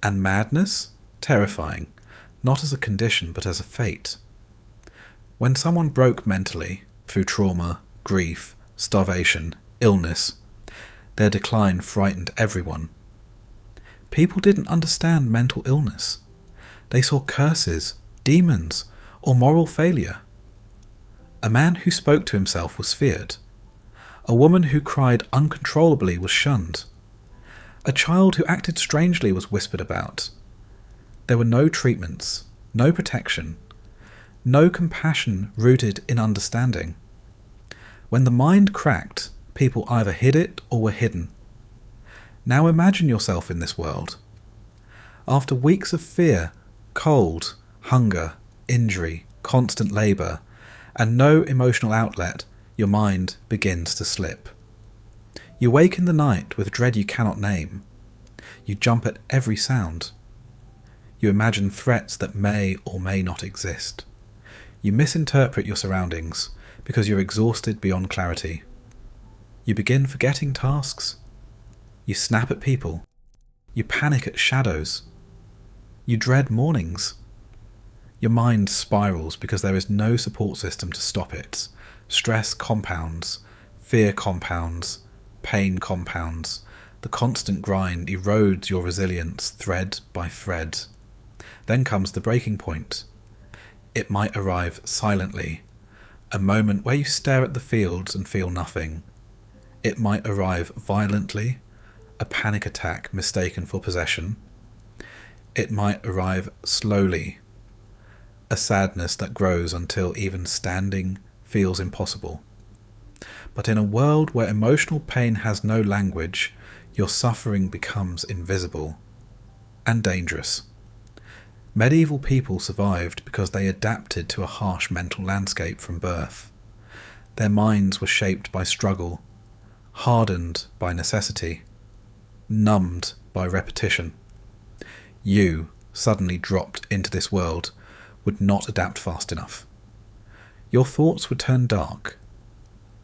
and madness, terrifying, not as a condition but as a fate. When someone broke mentally, through trauma, grief, starvation, illness, their decline frightened everyone. People didn't understand mental illness. They saw curses, demons, or moral failure. A man who spoke to himself was feared. A woman who cried uncontrollably was shunned. A child who acted strangely was whispered about. There were no treatments, no protection, no compassion rooted in understanding. When the mind cracked, people either hid it or were hidden. Now imagine yourself in this world. After weeks of fear, cold, hunger, injury, constant labour, and no emotional outlet, your mind begins to slip. You wake in the night with dread you cannot name. You jump at every sound. You imagine threats that may or may not exist. You misinterpret your surroundings because you're exhausted beyond clarity. You begin forgetting tasks. You snap at people. You panic at shadows. You dread mornings. Your mind spirals because there is no support system to stop it. Stress compounds, fear compounds, pain compounds. The constant grind erodes your resilience thread by thread. Then comes the breaking point. It might arrive silently, a moment where you stare at the fields and feel nothing. It might arrive violently, a panic attack mistaken for possession. It might arrive slowly, a sadness that grows until even standing feels impossible. But in a world where emotional pain has no language, your suffering becomes invisible and dangerous. Medieval people survived because they adapted to a harsh mental landscape from birth. Their minds were shaped by struggle, hardened by necessity, numbed by repetition. You, suddenly dropped into this world, would not adapt fast enough. Your thoughts would turn dark.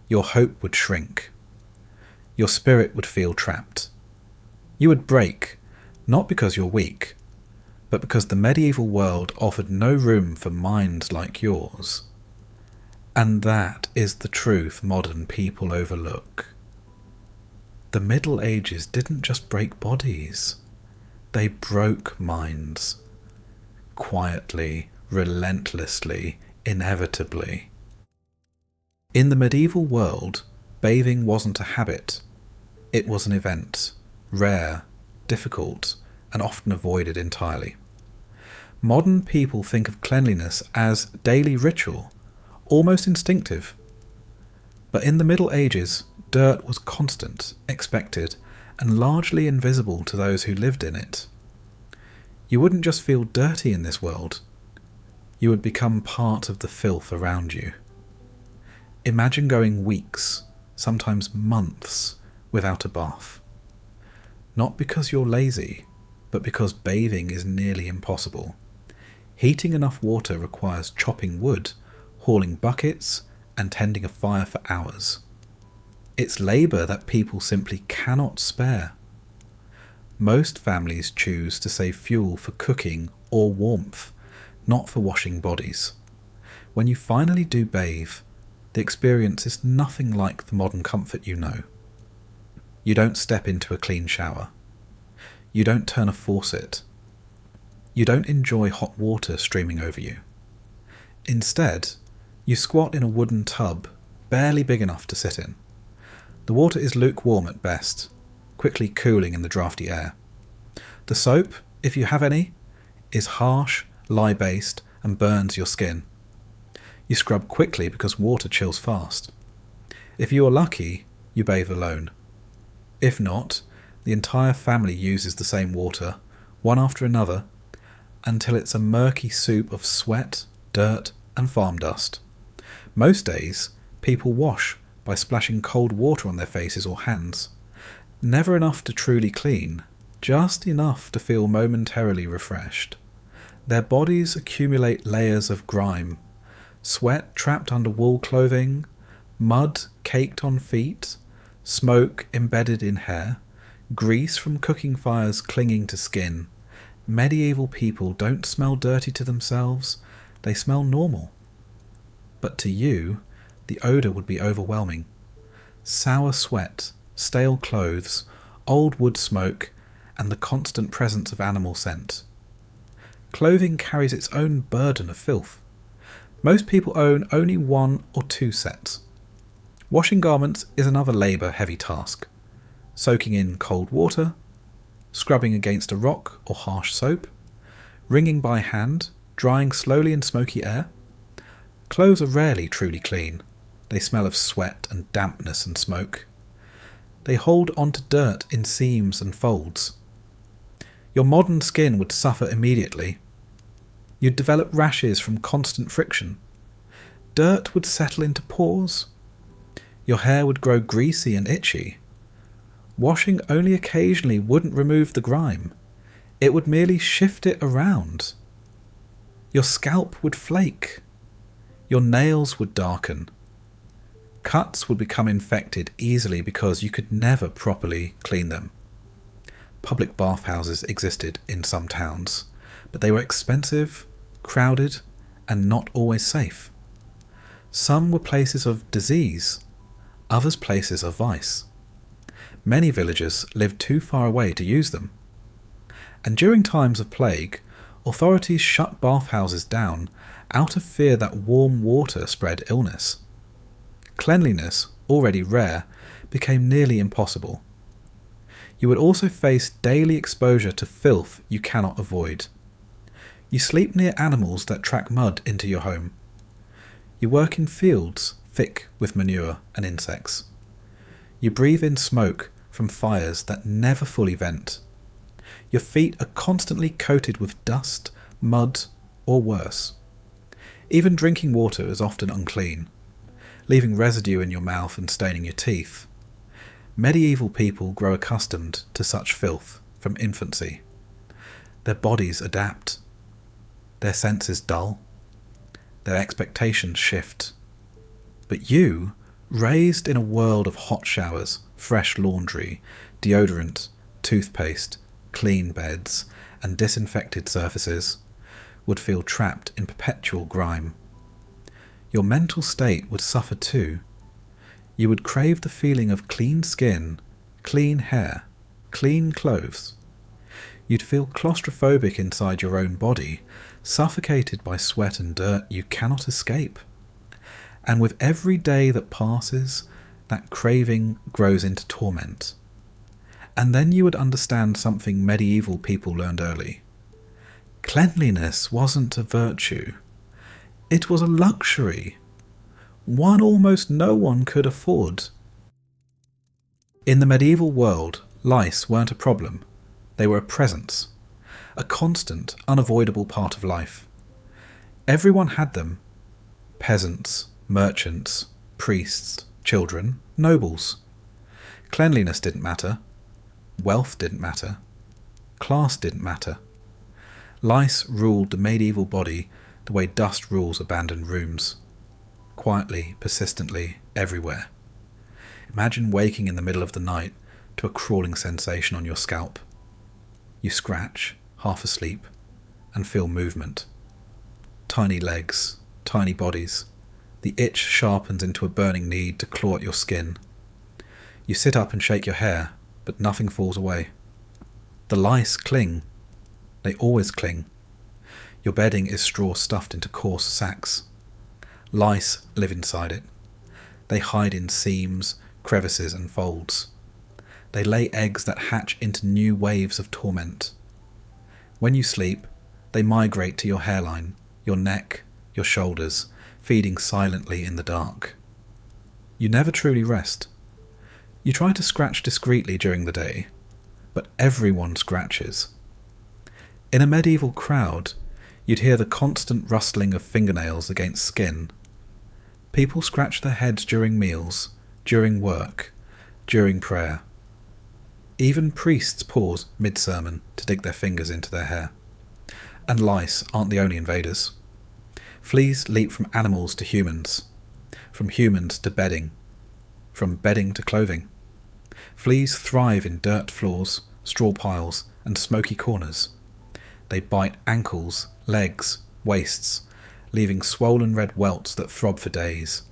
Your hope would shrink. Your spirit would feel trapped. You would break, not because you're weak, but because the medieval world offered no room for minds like yours. And that is the truth modern people overlook. The Middle Ages didn't just break bodies. They broke minds. Quietly, relentlessly, inevitably. In the medieval world, bathing wasn't a habit. It was an event, rare, difficult, and often avoided entirely. Modern people think of cleanliness as daily ritual, almost instinctive. But in the Middle Ages, dirt was constant, expected, and largely invisible to those who lived in it. You wouldn't just feel dirty in this world, you would become part of the filth around you. Imagine going weeks, sometimes months, without a bath. Not because you're lazy, but because bathing is nearly impossible. Heating enough water requires chopping wood, hauling buckets, and tending a fire for hours. It's labour that people simply cannot spare. Most families choose to save fuel for cooking or warmth, not for washing bodies. When you finally do bathe, the experience is nothing like the modern comfort you know. You don't step into a clean shower. You don't turn a faucet. You don't enjoy hot water streaming over you. Instead, you squat in a wooden tub, barely big enough to sit in. The water is lukewarm at best, quickly cooling in the drafty air. The soap, if you have any, is harsh, lye-based, and burns your skin. You scrub quickly because water chills fast. If you are lucky, you bathe alone. If not, the entire family uses the same water, one after another, until it's a murky soup of sweat, dirt, and farm dust. Most days, people wash by splashing cold water on their faces or hands. Never enough to truly clean, just enough to feel momentarily refreshed. Their bodies accumulate layers of grime, sweat trapped under wool clothing, mud caked on feet, smoke embedded in hair, grease from cooking fires clinging to skin. Medieval people don't smell dirty to themselves, they smell normal. But to you, the odour would be overwhelming. Sour sweat, stale clothes, old wood smoke, and the constant presence of animal scent. Clothing carries its own burden of filth. Most people own only 1 or 2 sets. Washing garments is another labour-heavy task. Soaking in cold water, scrubbing against a rock or harsh soap, wringing by hand, drying slowly in smoky air. Clothes are rarely truly clean. They smell of sweat and dampness and smoke. They hold onto dirt in seams and folds. Your modern skin would suffer immediately. You'd develop rashes from constant friction. Dirt would settle into pores. Your hair would grow greasy and itchy. Washing only occasionally wouldn't remove the grime. It would merely shift it around. Your scalp would flake. Your nails would darken. Cuts would become infected easily because you could never properly clean them. Public bathhouses existed in some towns, but they were expensive, crowded, and not always safe. Some were places of disease, others places of vice. Many villagers lived too far away to use them. And during times of plague, authorities shut bathhouses down out of fear that warm water spread illness. Cleanliness, already rare, became nearly impossible. You would also face daily exposure to filth you cannot avoid. You sleep near animals that track mud into your home. You work in fields thick with manure and insects. You breathe in smoke from fires that never fully vent. Your feet are constantly coated with dust, mud, or worse. Even drinking water is often unclean, leaving residue in your mouth and staining your teeth. Medieval people grow accustomed to such filth from infancy. Their bodies adapt. Their senses dull. Their expectations shift. But you, raised in a world of hot showers, fresh laundry, deodorant, toothpaste, clean beds, and disinfected surfaces, would feel trapped in perpetual grime. Your mental state would suffer too. You would crave the feeling of clean skin, clean hair, clean clothes. You'd feel claustrophobic inside your own body, suffocated by sweat and dirt you cannot escape. And with every day that passes, that craving grows into torment. And then you would understand something medieval people learned early. Cleanliness wasn't a virtue. It was a luxury. One almost no one could afford. In the medieval world, lice weren't a problem. They were a presence, a constant, unavoidable part of life. Everyone had them. Peasants, merchants, priests, children, nobles. Cleanliness didn't matter. Wealth didn't matter. Class didn't matter. Lice ruled the medieval body the way dust rules abandoned rooms. Quietly, persistently, everywhere. Imagine waking in the middle of the night to a crawling sensation on your scalp. You scratch, half asleep, and feel movement. Tiny legs, tiny bodies. The itch sharpens into a burning need to claw at your skin. You sit up and shake your hair, but nothing falls away. The lice cling. They always cling. Your bedding is straw stuffed into coarse sacks. Lice live inside it. They hide in seams, crevices and folds. They lay eggs that hatch into new waves of torment. When you sleep, they migrate to your hairline, your neck, your shoulders, feeding silently in the dark. You never truly rest. You try to scratch discreetly during the day, but everyone scratches. In a medieval crowd, you'd hear the constant rustling of fingernails against skin. People scratch their heads during meals, during work, during prayer. Even priests pause mid-sermon to dig their fingers into their hair. And lice aren't the only invaders. Fleas leap from animals to humans, from humans to bedding, from bedding to clothing. Fleas thrive in dirt floors, straw piles, and smoky corners. They bite ankles, legs, waists, leaving swollen red welts that throb for days.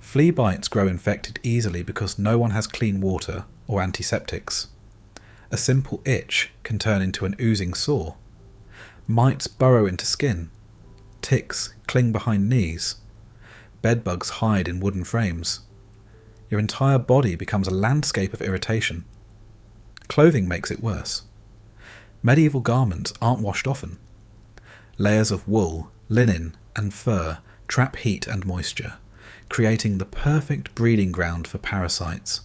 Flea bites grow infected easily because no one has clean water or antiseptics. A simple itch can turn into an oozing sore. Mites burrow into skin. Ticks cling behind knees. Bedbugs hide in wooden frames. Your entire body becomes a landscape of irritation. Clothing makes it worse. Medieval garments aren't washed often. Layers of wool, linen, and fur trap heat and moisture, creating the perfect breeding ground for parasites.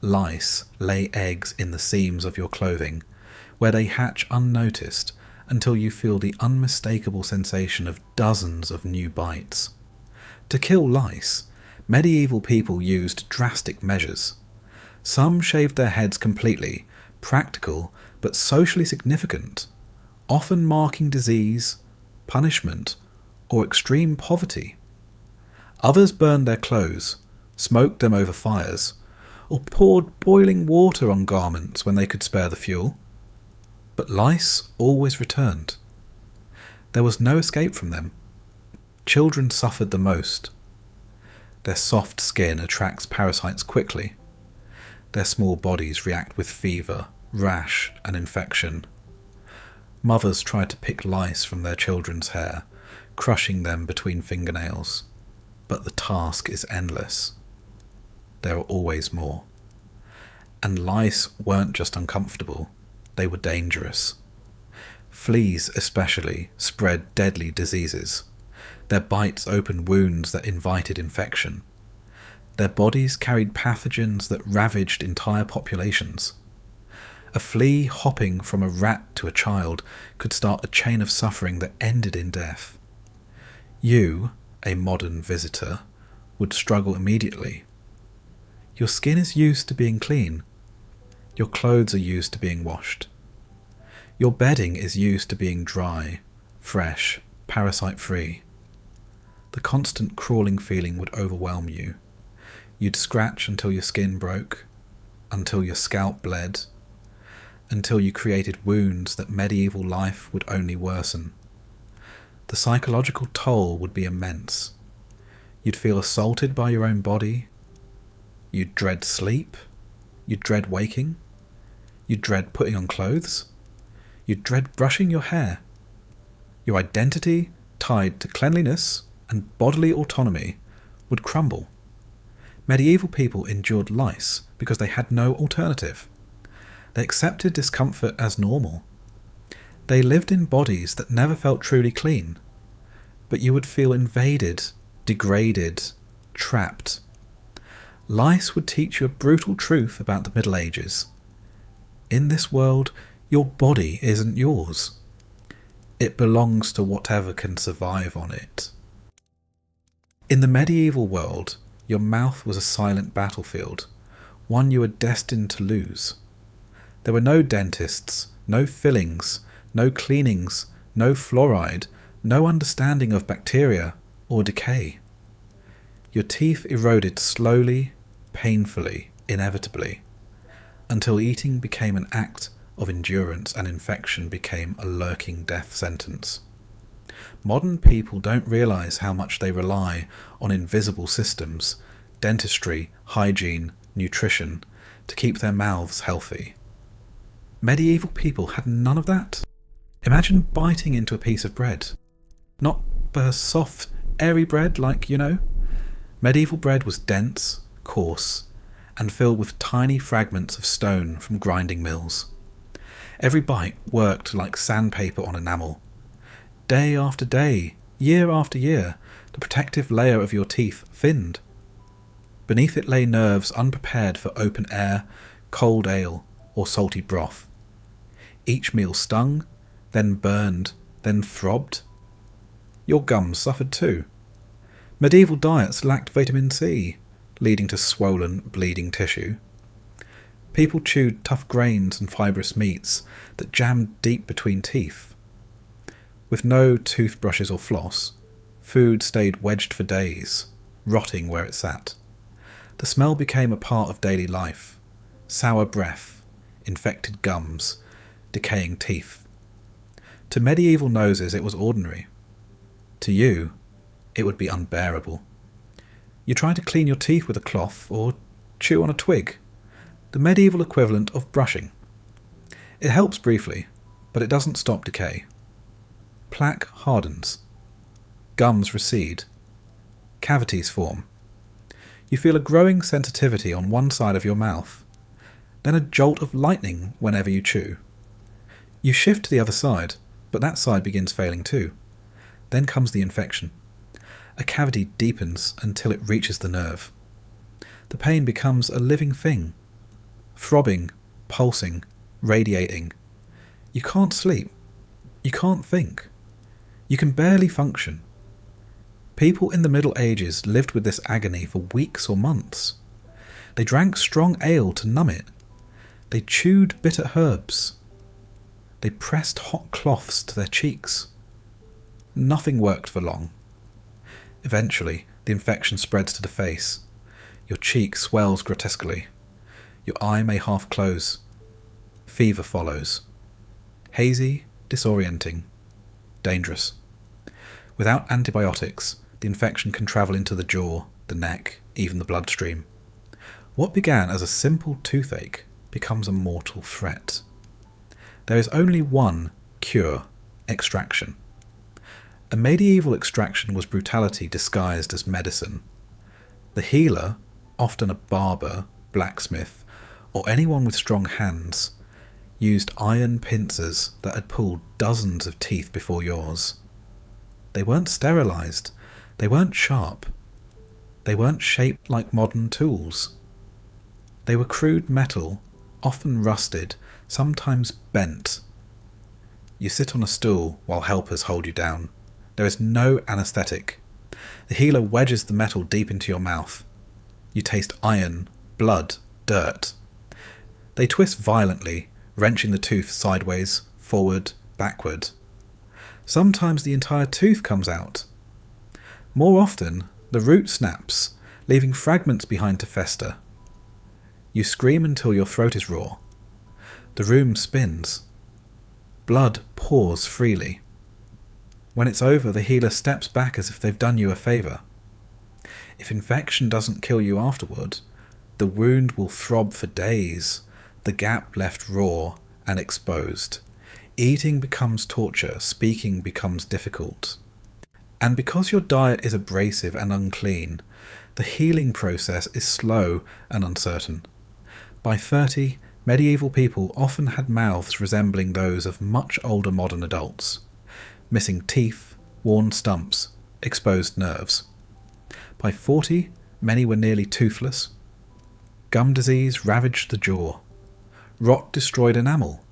Lice lay eggs in the seams of your clothing, where they hatch unnoticed until you feel the unmistakable sensation of dozens of new bites. To kill lice, medieval people used drastic measures. Some shaved their heads completely, practical but socially significant, often marking disease, punishment, or extreme poverty. Others burned their clothes, smoked them over fires, or poured boiling water on garments when they could spare the fuel. But lice always returned. There was no escape from them. Children suffered the most. Their soft skin attracts parasites quickly. Their small bodies react with fever, rash, and infection. Mothers try to pick lice from their children's hair, crushing them between fingernails. But the task is endless. There are always more. And lice weren't just uncomfortable, they were dangerous. Fleas especially spread deadly diseases. Their bites opened wounds that invited infection. Their bodies carried pathogens that ravaged entire populations. A flea hopping from a rat to a child could start a chain of suffering that ended in death. You, a modern visitor, would struggle immediately. Your skin is used to being clean. Your clothes are used to being washed. Your bedding is used to being dry, fresh, parasite-free. The constant crawling feeling would overwhelm you. You'd scratch until your skin broke, until your scalp bled, until you created wounds that medieval life would only worsen. The psychological toll would be immense. You'd feel assaulted by your own body. You'd dread sleep. You'd dread waking. You'd dread putting on clothes. You'd dread brushing your hair. Your identity, tied to cleanliness and bodily autonomy, would crumble. Medieval people endured lice because they had no alternative. They accepted discomfort as normal. They lived in bodies that never felt truly clean, but you would feel invaded, degraded, trapped. Lice would teach you a brutal truth about the Middle Ages. In this world, your body isn't yours. It belongs to whatever can survive on it. In the medieval world, your mouth was a silent battlefield, one you were destined to lose. There were no dentists, no fillings, no cleanings, no fluoride, no understanding of bacteria or decay. Your teeth eroded slowly, painfully, inevitably, until eating became an act of endurance and infection became a lurking death sentence. Modern people don't realize how much they rely on invisible systems, dentistry, hygiene, nutrition, to keep their mouths healthy. Medieval people had none of that. Imagine biting into a piece of bread. Not soft, airy bread like, Medieval bread was dense, coarse, and filled with tiny fragments of stone from grinding mills. Every bite worked like sandpaper on enamel. Day after day, year after year, the protective layer of your teeth thinned. Beneath it lay nerves unprepared for open air, cold ale, or salty broth. Each meal stung, then burned, then throbbed. Your gums suffered too. Medieval diets lacked vitamin C, leading to swollen, bleeding tissue. People chewed tough grains and fibrous meats that jammed deep between teeth. With no toothbrushes or floss, food stayed wedged for days, rotting where it sat. The smell became a part of daily life. Sour breath, infected gums, decaying teeth. To medieval noses it was ordinary. To you, it would be unbearable. You try to clean your teeth with a cloth or chew on a twig, the medieval equivalent of brushing. It helps briefly, but it doesn't stop decay. Plaque hardens. Gums recede. Cavities form. You feel a growing sensitivity on one side of your mouth, then a jolt of lightning whenever you chew. You shift to the other side, but that side begins failing too. Then comes the infection. A cavity deepens until it reaches the nerve. The pain becomes a living thing, throbbing, pulsing, radiating. You can't sleep. You can't think. You can barely function. People in the Middle Ages lived with this agony for weeks or months. They drank strong ale to numb it. They chewed bitter herbs. They pressed hot cloths to their cheeks. Nothing worked for long. Eventually, the infection spreads to the face. Your cheek swells grotesquely. Your eye may half close. Fever follows. Hazy, disorienting, dangerous. Without antibiotics, the infection can travel into the jaw, the neck, even the bloodstream. What began as a simple toothache becomes a mortal threat. There is only one cure: extraction. A medieval extraction was brutality disguised as medicine. The healer, often a barber, blacksmith, or anyone with strong hands, used iron pincers that had pulled dozens of teeth before yours. They weren't sterilized. They weren't sharp. They weren't shaped like modern tools. They were crude metal, often rusted, sometimes bent. You sit on a stool while helpers hold you down. There is no anaesthetic. The healer wedges the metal deep into your mouth. You taste iron, blood, dirt. They twist violently, wrenching the tooth sideways, forward, backward. Sometimes the entire tooth comes out. More often, the root snaps, leaving fragments behind to fester. You scream until your throat is raw. The room spins. Blood pours freely. When it's over, the healer steps back as if they've done you a favour. If infection doesn't kill you afterward, the wound will throb for days, the gap left raw and exposed. Eating becomes torture, speaking becomes difficult. And because your diet is abrasive and unclean, the healing process is slow and uncertain. By 30, medieval people often had mouths resembling those of much older modern adults. Missing teeth, worn stumps, exposed nerves. By 40, many were nearly toothless. Gum disease ravaged the jaw. Rot destroyed enamel.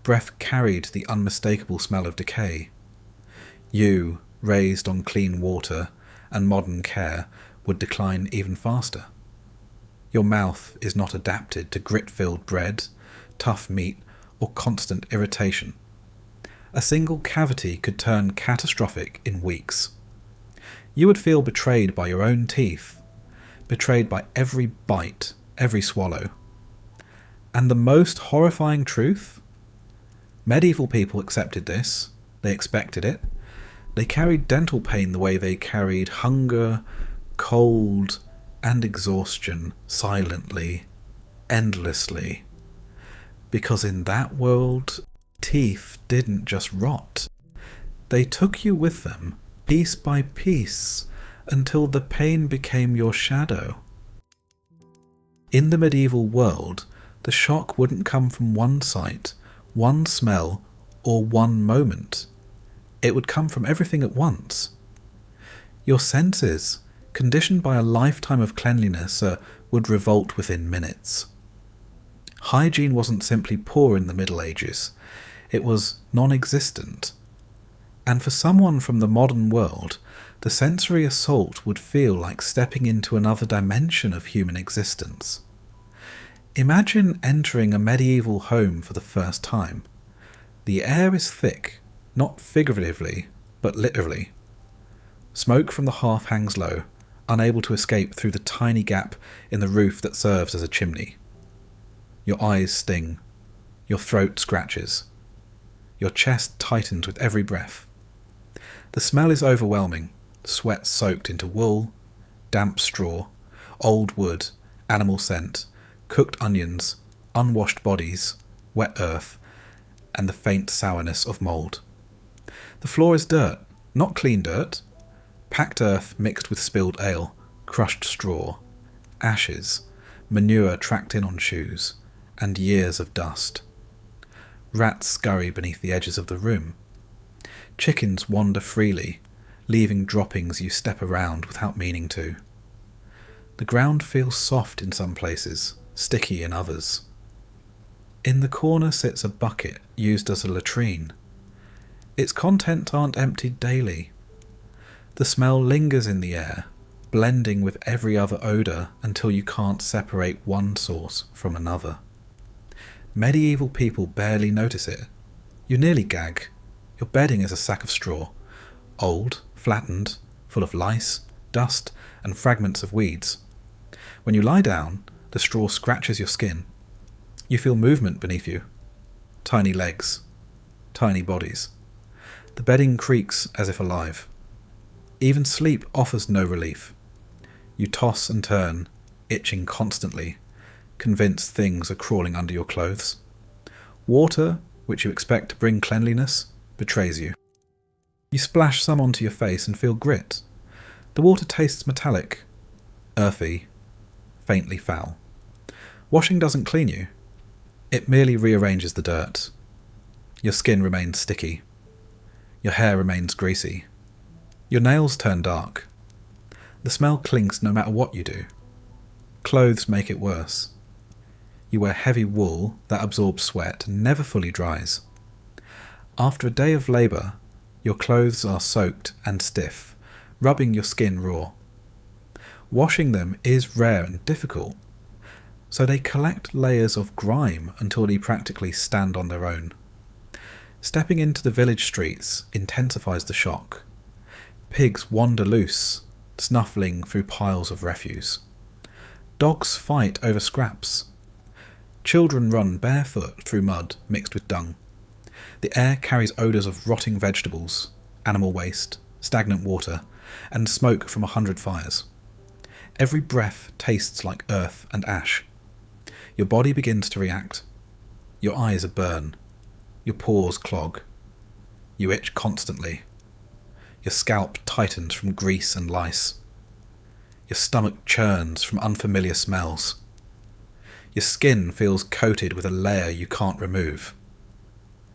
Breath carried the unmistakable smell of decay. You, raised on clean water and modern care, would decline even faster. Your mouth is not adapted to grit-filled bread, tough meat, or constant irritation. A single cavity could turn catastrophic in weeks. You would feel betrayed by your own teeth, betrayed by every bite, every swallow. And the most horrifying truth? Medieval people accepted this. They expected it. They carried dental pain the way they carried hunger, cold, and exhaustion silently, endlessly. Because in that world, teeth didn't just rot. They took you with them, piece by piece, until the pain became your shadow. In the medieval world, the shock wouldn't come from one sight, one smell, or one moment. It would come from everything at once. Your senses, conditioned by a lifetime of cleanliness, would revolt within minutes. Hygiene wasn't simply poor in the Middle Ages. It was non-existent. And for someone from the modern world, the sensory assault would feel like stepping into another dimension of human existence. Imagine entering a medieval home for the first time. The air is thick, not figuratively, but literally. Smoke from the hearth hangs low, unable to escape through the tiny gap in the roof that serves as a chimney. Your eyes sting. Your throat scratches. Your chest tightens with every breath. The smell is overwhelming, sweat soaked into wool, damp straw, old wood, animal scent, cooked onions, unwashed bodies, wet earth, and the faint sourness of mould. The floor is dirt, not clean dirt. Packed earth mixed with spilled ale, crushed straw, ashes, manure tracked in on shoes, and years of dust. Rats scurry beneath the edges of the room. Chickens wander freely, leaving droppings you step around without meaning to. The ground feels soft in some places, sticky in others. In the corner sits a bucket used as a latrine. Its contents aren't emptied daily. The smell lingers in the air, blending with every other odour until you can't separate one source from another. Medieval people barely notice it. You nearly gag. Your bedding is a sack of straw, old, flattened, full of lice, dust, and fragments of weeds. When you lie down, the straw scratches your skin. You feel movement beneath you. Tiny legs. Tiny bodies. The bedding creaks as if alive. Even sleep offers no relief. You toss and turn, itching constantly, convinced things are crawling under your clothes. Water, which you expect to bring cleanliness, betrays you. You splash some onto your face and feel grit. The water tastes metallic, earthy, faintly foul. Washing doesn't clean you. It merely rearranges the dirt. Your skin remains sticky. Your hair remains greasy. Your nails turn dark. The smell clings no matter what you do. Clothes make it worse. You wear heavy wool that absorbs sweat and never fully dries. After a day of labour, your clothes are soaked and stiff, rubbing your skin raw. Washing them is rare and difficult, so they collect layers of grime until they practically stand on their own. Stepping into the village streets intensifies the shock. Pigs wander loose, snuffling through piles of refuse. Dogs fight over scraps. Children run barefoot through mud mixed with dung. The air carries odours of rotting vegetables, animal waste, stagnant water, and smoke from 100 fires. Every breath tastes like earth and ash. Your body begins to react. Your eyes are burn. Your pores clog. You itch constantly. Your scalp tightens from grease and lice. Your stomach churns from unfamiliar smells. Your skin feels coated with a layer you can't remove.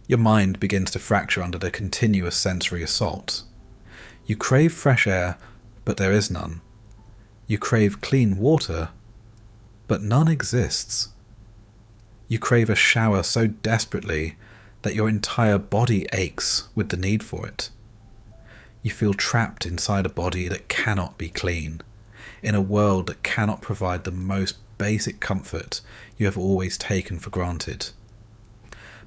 Your mind begins to fracture under the continuous sensory assault. You crave fresh air, but there is none. You crave clean water, but none exists. You crave a shower so desperately that your entire body aches with the need for it. You feel trapped inside a body that cannot be clean, in a world that cannot provide the most basic comfort you have always taken for granted.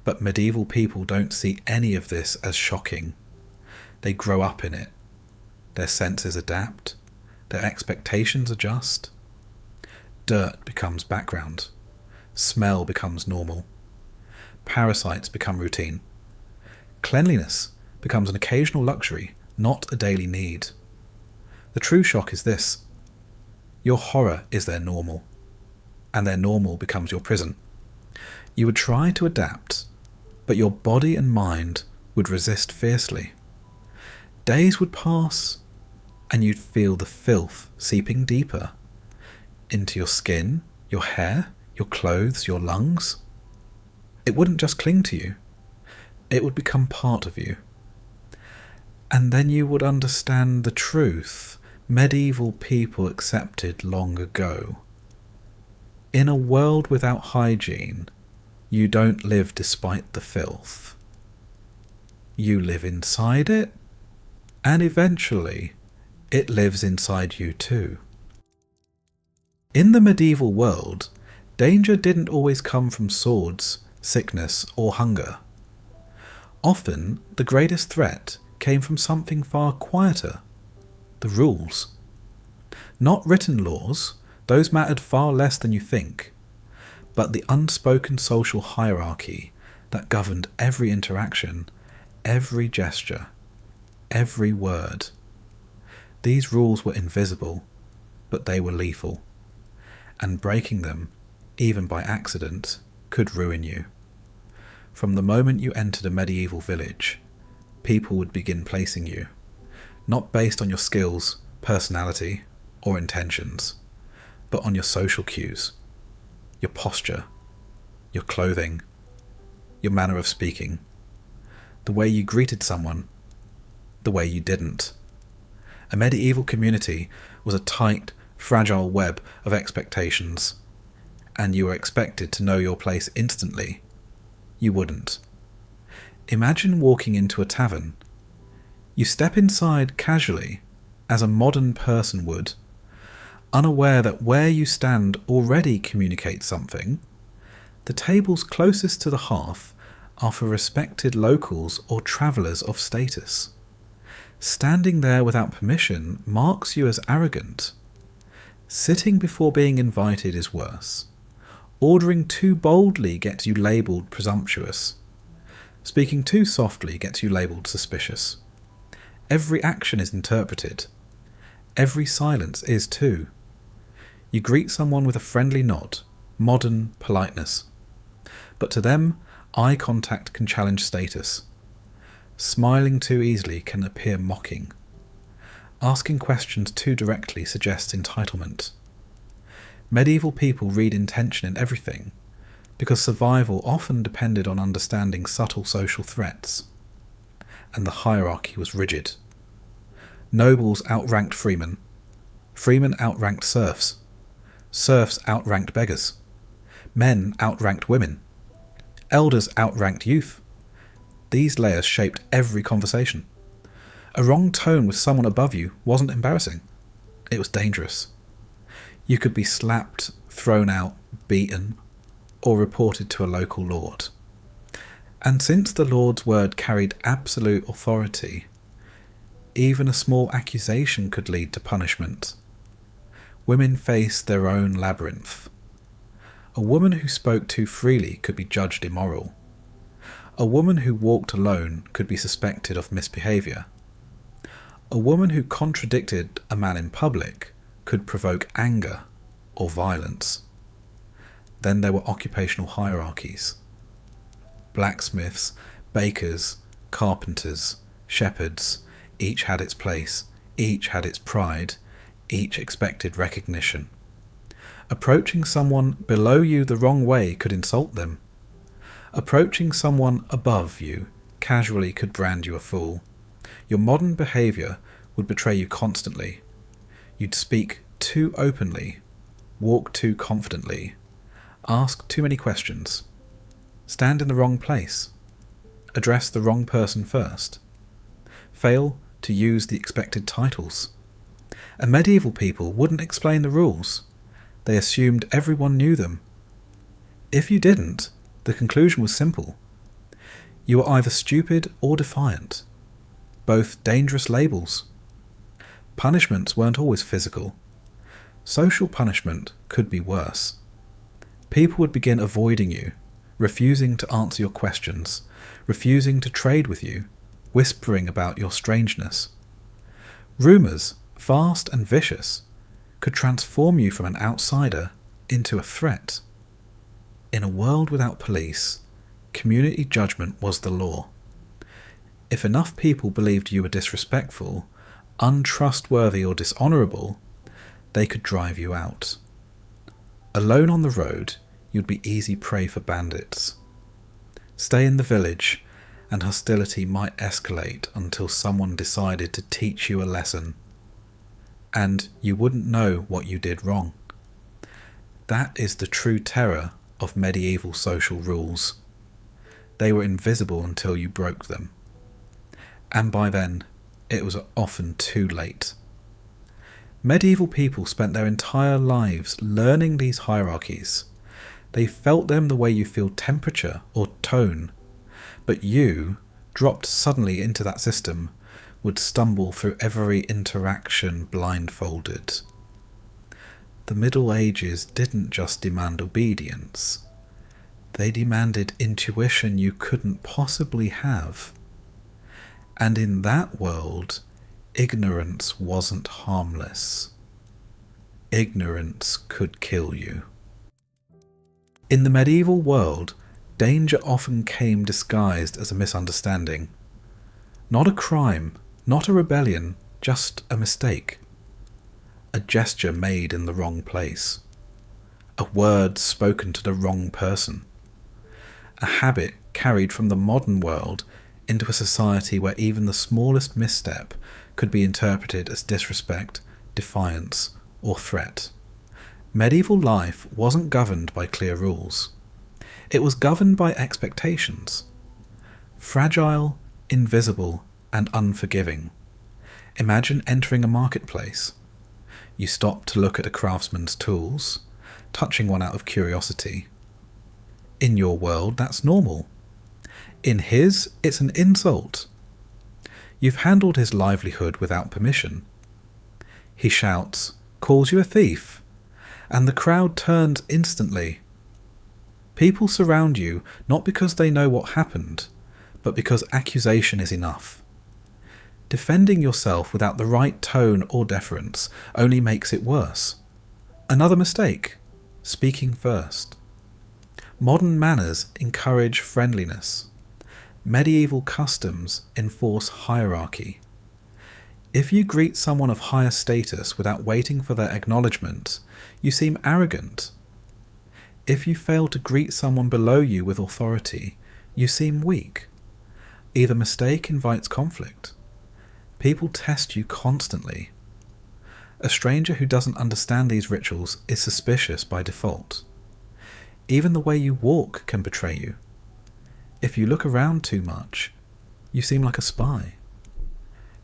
But medieval people don't see any of this as shocking. They grow up in it. Their senses adapt. Their expectations adjust. Dirt becomes background. Smell becomes normal. Parasites become routine. Cleanliness becomes an occasional luxury, not a daily need. The true shock is this. Your horror is their normal, and their normal becomes your prison. You would try to adapt, but your body and mind would resist fiercely. Days would pass, and you'd feel the filth seeping deeper into your skin, your hair, your clothes, your lungs. It wouldn't just cling to you. It would become part of you. And then you would understand the truth medieval people accepted long ago. In a world without hygiene, you don't live despite the filth. You live inside it, and eventually it lives inside you too. In the medieval world, danger didn't always come from swords, sickness, or hunger. Often, the greatest threat came from something far quieter: the rules. Not written laws, those mattered far less than you think, but the unspoken social hierarchy that governed every interaction, every gesture, every word. These rules were invisible, but they were lethal, and breaking them, even by accident, could ruin you. From the moment you entered a medieval village, people would begin placing you, not based on your skills, personality, or intentions, but on your social cues, your posture, your clothing, your manner of speaking, the way you greeted someone, the way you didn't. A medieval community was a tight, fragile web of expectations, and you were expected to know your place instantly. You wouldn't. Imagine walking into a tavern. You step inside casually, as a modern person would, unaware that where you stand already communicates something. The tables closest to the hearth are for respected locals or travellers of status. Standing there without permission marks you as arrogant. Sitting before being invited is worse. Ordering too boldly gets you labelled presumptuous. Speaking too softly gets you labelled suspicious. Every action is interpreted. Every silence is too. You greet someone with a friendly nod, modern politeness. But to them, eye contact can challenge status. Smiling too easily can appear mocking. Asking questions too directly suggests entitlement. Medieval people read intention in everything, because survival often depended on understanding subtle social threats. And the hierarchy was rigid. Nobles outranked freemen. Freemen outranked serfs. Serfs outranked beggars. Men outranked women. Elders outranked youth. These layers shaped every conversation. A wrong tone with someone above you wasn't embarrassing. It was dangerous. You could be slapped, thrown out, beaten, or reported to a local lord. And since the lord's word carried absolute authority, even a small accusation could lead to punishment. Women faced their own labyrinth. A woman who spoke too freely could be judged immoral. A woman who walked alone could be suspected of misbehaviour. A woman who contradicted a man in public could provoke anger or violence. Then there were occupational hierarchies. Blacksmiths, bakers, carpenters, shepherds, each had its place, each had its pride, each expected recognition. Approaching someone below you the wrong way could insult them. Approaching someone above you casually could brand you a fool. Your modern behaviour would betray you constantly. You'd speak too openly, walk too confidently, ask too many questions, stand in the wrong place, address the wrong person first, fail to use the expected titles. And medieval people wouldn't explain the rules. They assumed everyone knew them. If you didn't, the conclusion was simple. You were either stupid or defiant. Both dangerous labels. Punishments weren't always physical. Social punishment could be worse. People would begin avoiding you, refusing to answer your questions, refusing to trade with you, whispering about your strangeness. Rumours, fast and vicious, could transform you from an outsider into a threat. In a world without police, community judgment was the law. If enough people believed you were disrespectful, untrustworthy or dishonourable, they could drive you out. Alone on the road, you'd be easy prey for bandits. Stay in the village, and hostility might escalate until someone decided to teach you a lesson. And you wouldn't know what you did wrong. That is the true terror of medieval social rules. They were invisible until you broke them. And by then, it was often too late. Medieval people spent their entire lives learning these hierarchies. They felt them the way you feel temperature or tone. But you, dropped suddenly into that system, would stumble through every interaction blindfolded. The Middle Ages didn't just demand obedience. They demanded intuition you couldn't possibly have. And in that world, ignorance wasn't harmless. Ignorance could kill you. In the medieval world, danger often came disguised as a misunderstanding. Not a crime, not a rebellion, just a mistake. A gesture made in the wrong place. A word spoken to the wrong person. A habit carried from the modern world into a society where even the smallest misstep could be interpreted as disrespect, defiance, or threat. Medieval life wasn't governed by clear rules. It was governed by expectations. Fragile, invisible, and unforgiving. Imagine entering a marketplace. You stop to look at a craftsman's tools, touching one out of curiosity. In your world, that's normal. In his, it's an insult. You've handled his livelihood without permission. He shouts, calls you a thief, and the crowd turns instantly. People surround you not because they know what happened, but because accusation is enough. Defending yourself without the right tone or deference only makes it worse. Another mistake, speaking first. Modern manners encourage friendliness. Medieval customs enforce hierarchy. If you greet someone of higher status without waiting for their acknowledgement, you seem arrogant. If you fail to greet someone below you with authority, you seem weak. Either mistake invites conflict. People test you constantly. A stranger who doesn't understand these rituals is suspicious by default. Even the way you walk can betray you. If you look around too much, you seem like a spy.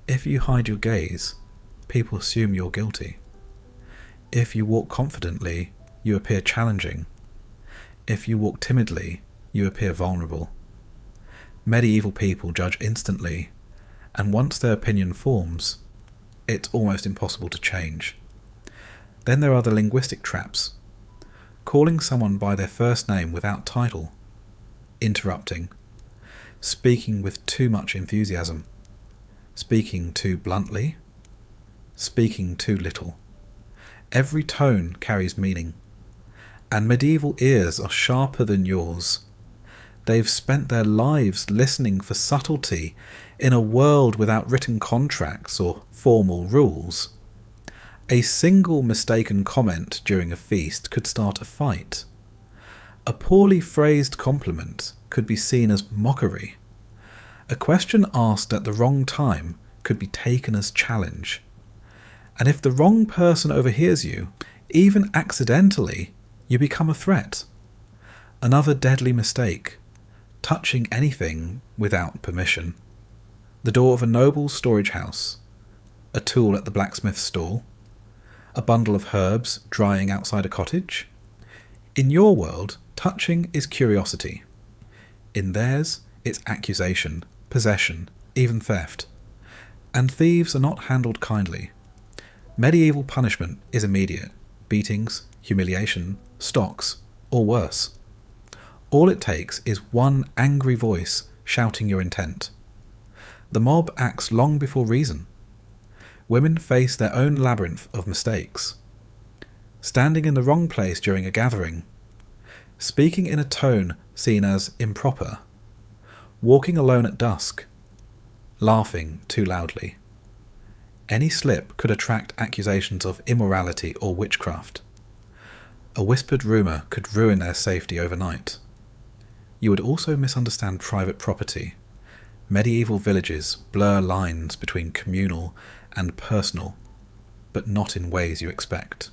If you hide your gaze, people assume you're guilty. If you walk confidently, you appear challenging. If you walk timidly, you appear vulnerable. Medieval people judge instantly, and once their opinion forms, it's almost impossible to change. Then there are the linguistic traps. Calling someone by their first name without title, interrupting, speaking with too much enthusiasm, speaking too bluntly, speaking too little. Every tone carries meaning, and medieval ears are sharper than yours. They've spent their lives listening for subtlety in a world without written contracts or formal rules. A single mistaken comment during a feast could start a fight. A poorly phrased compliment could be seen as mockery. A question asked at the wrong time could be taken as challenge. And if the wrong person overhears you, even accidentally, you become a threat. Another deadly mistake, touching anything without permission. The door of a noble's storage house, a tool at the blacksmith's stall, a bundle of herbs drying outside a cottage. In your world, touching is curiosity. In theirs, it's accusation, possession, even theft. And thieves are not handled kindly. Medieval punishment is immediate: beatings, humiliation, stocks, or worse. All it takes is one angry voice shouting your intent. The mob acts long before reason. Women face their own labyrinth of mistakes. Standing in the wrong place during a gathering, speaking in a tone seen as improper, walking alone at dusk, laughing too loudly. Any slip could attract accusations of immorality or witchcraft. A whispered rumour could ruin their safety overnight. You would also misunderstand private property. Medieval villages blur lines between communal and personal, but not in ways you expect.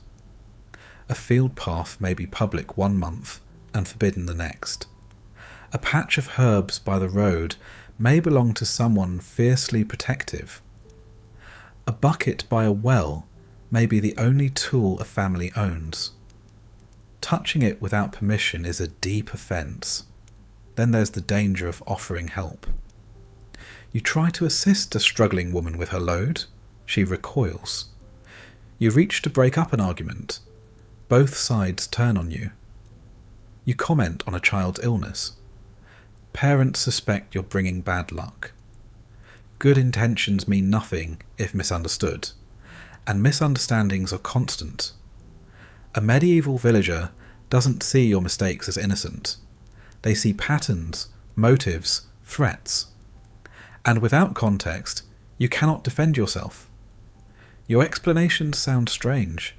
A field path may be public one month and forbidden the next. A patch of herbs by the road may belong to someone fiercely protective. A bucket by a well may be the only tool a family owns. Touching it without permission is a deep offence. Then there's the danger of offering help. You try to assist a struggling woman with her load. She recoils. You reach to break up an argument. Both sides turn on you. You comment on a child's illness. Parents suspect you're bringing bad luck. Good intentions mean nothing if misunderstood, and misunderstandings are constant. A medieval villager doesn't see your mistakes as innocent. They see patterns, motives, threats. And without context, you cannot defend yourself. Your explanations sound strange.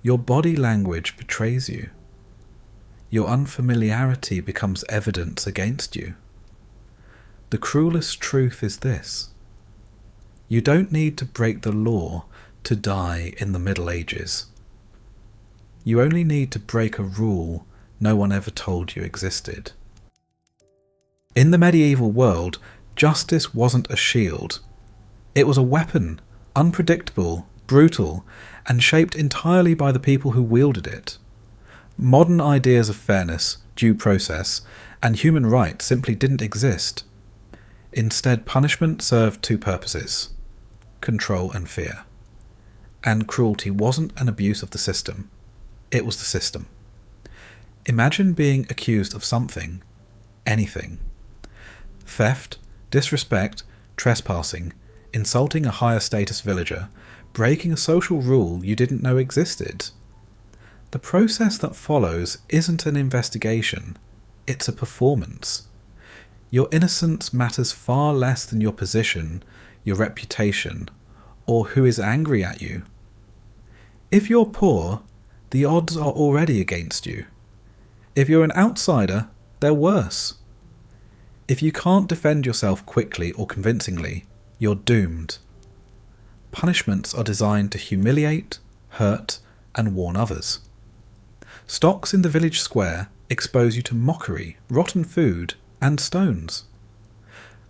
Your body language betrays you. Your unfamiliarity becomes evidence against you. The cruelest truth is this: you don't need to break the law to die in the Middle Ages. You only need to break a rule no one ever told you existed. In the medieval world, justice wasn't a shield. It was a weapon, unpredictable, brutal, and shaped entirely by the people who wielded it. Modern ideas of fairness, due process, and human rights simply didn't exist. Instead, punishment served two purposes: control and fear. And cruelty wasn't an abuse of the system, it was the system. Imagine being accused of something, anything. Theft, disrespect, trespassing, insulting a higher status villager, breaking a social rule you didn't know existed. The process that follows isn't an investigation, it's a performance. Your innocence matters far less than your position, your reputation, or who is angry at you. If you're poor, the odds are already against you. If you're an outsider, they're worse. If you can't defend yourself quickly or convincingly, you're doomed. Punishments are designed to humiliate, hurt, and warn others. Stocks in the village square expose you to mockery, rotten food, and stones.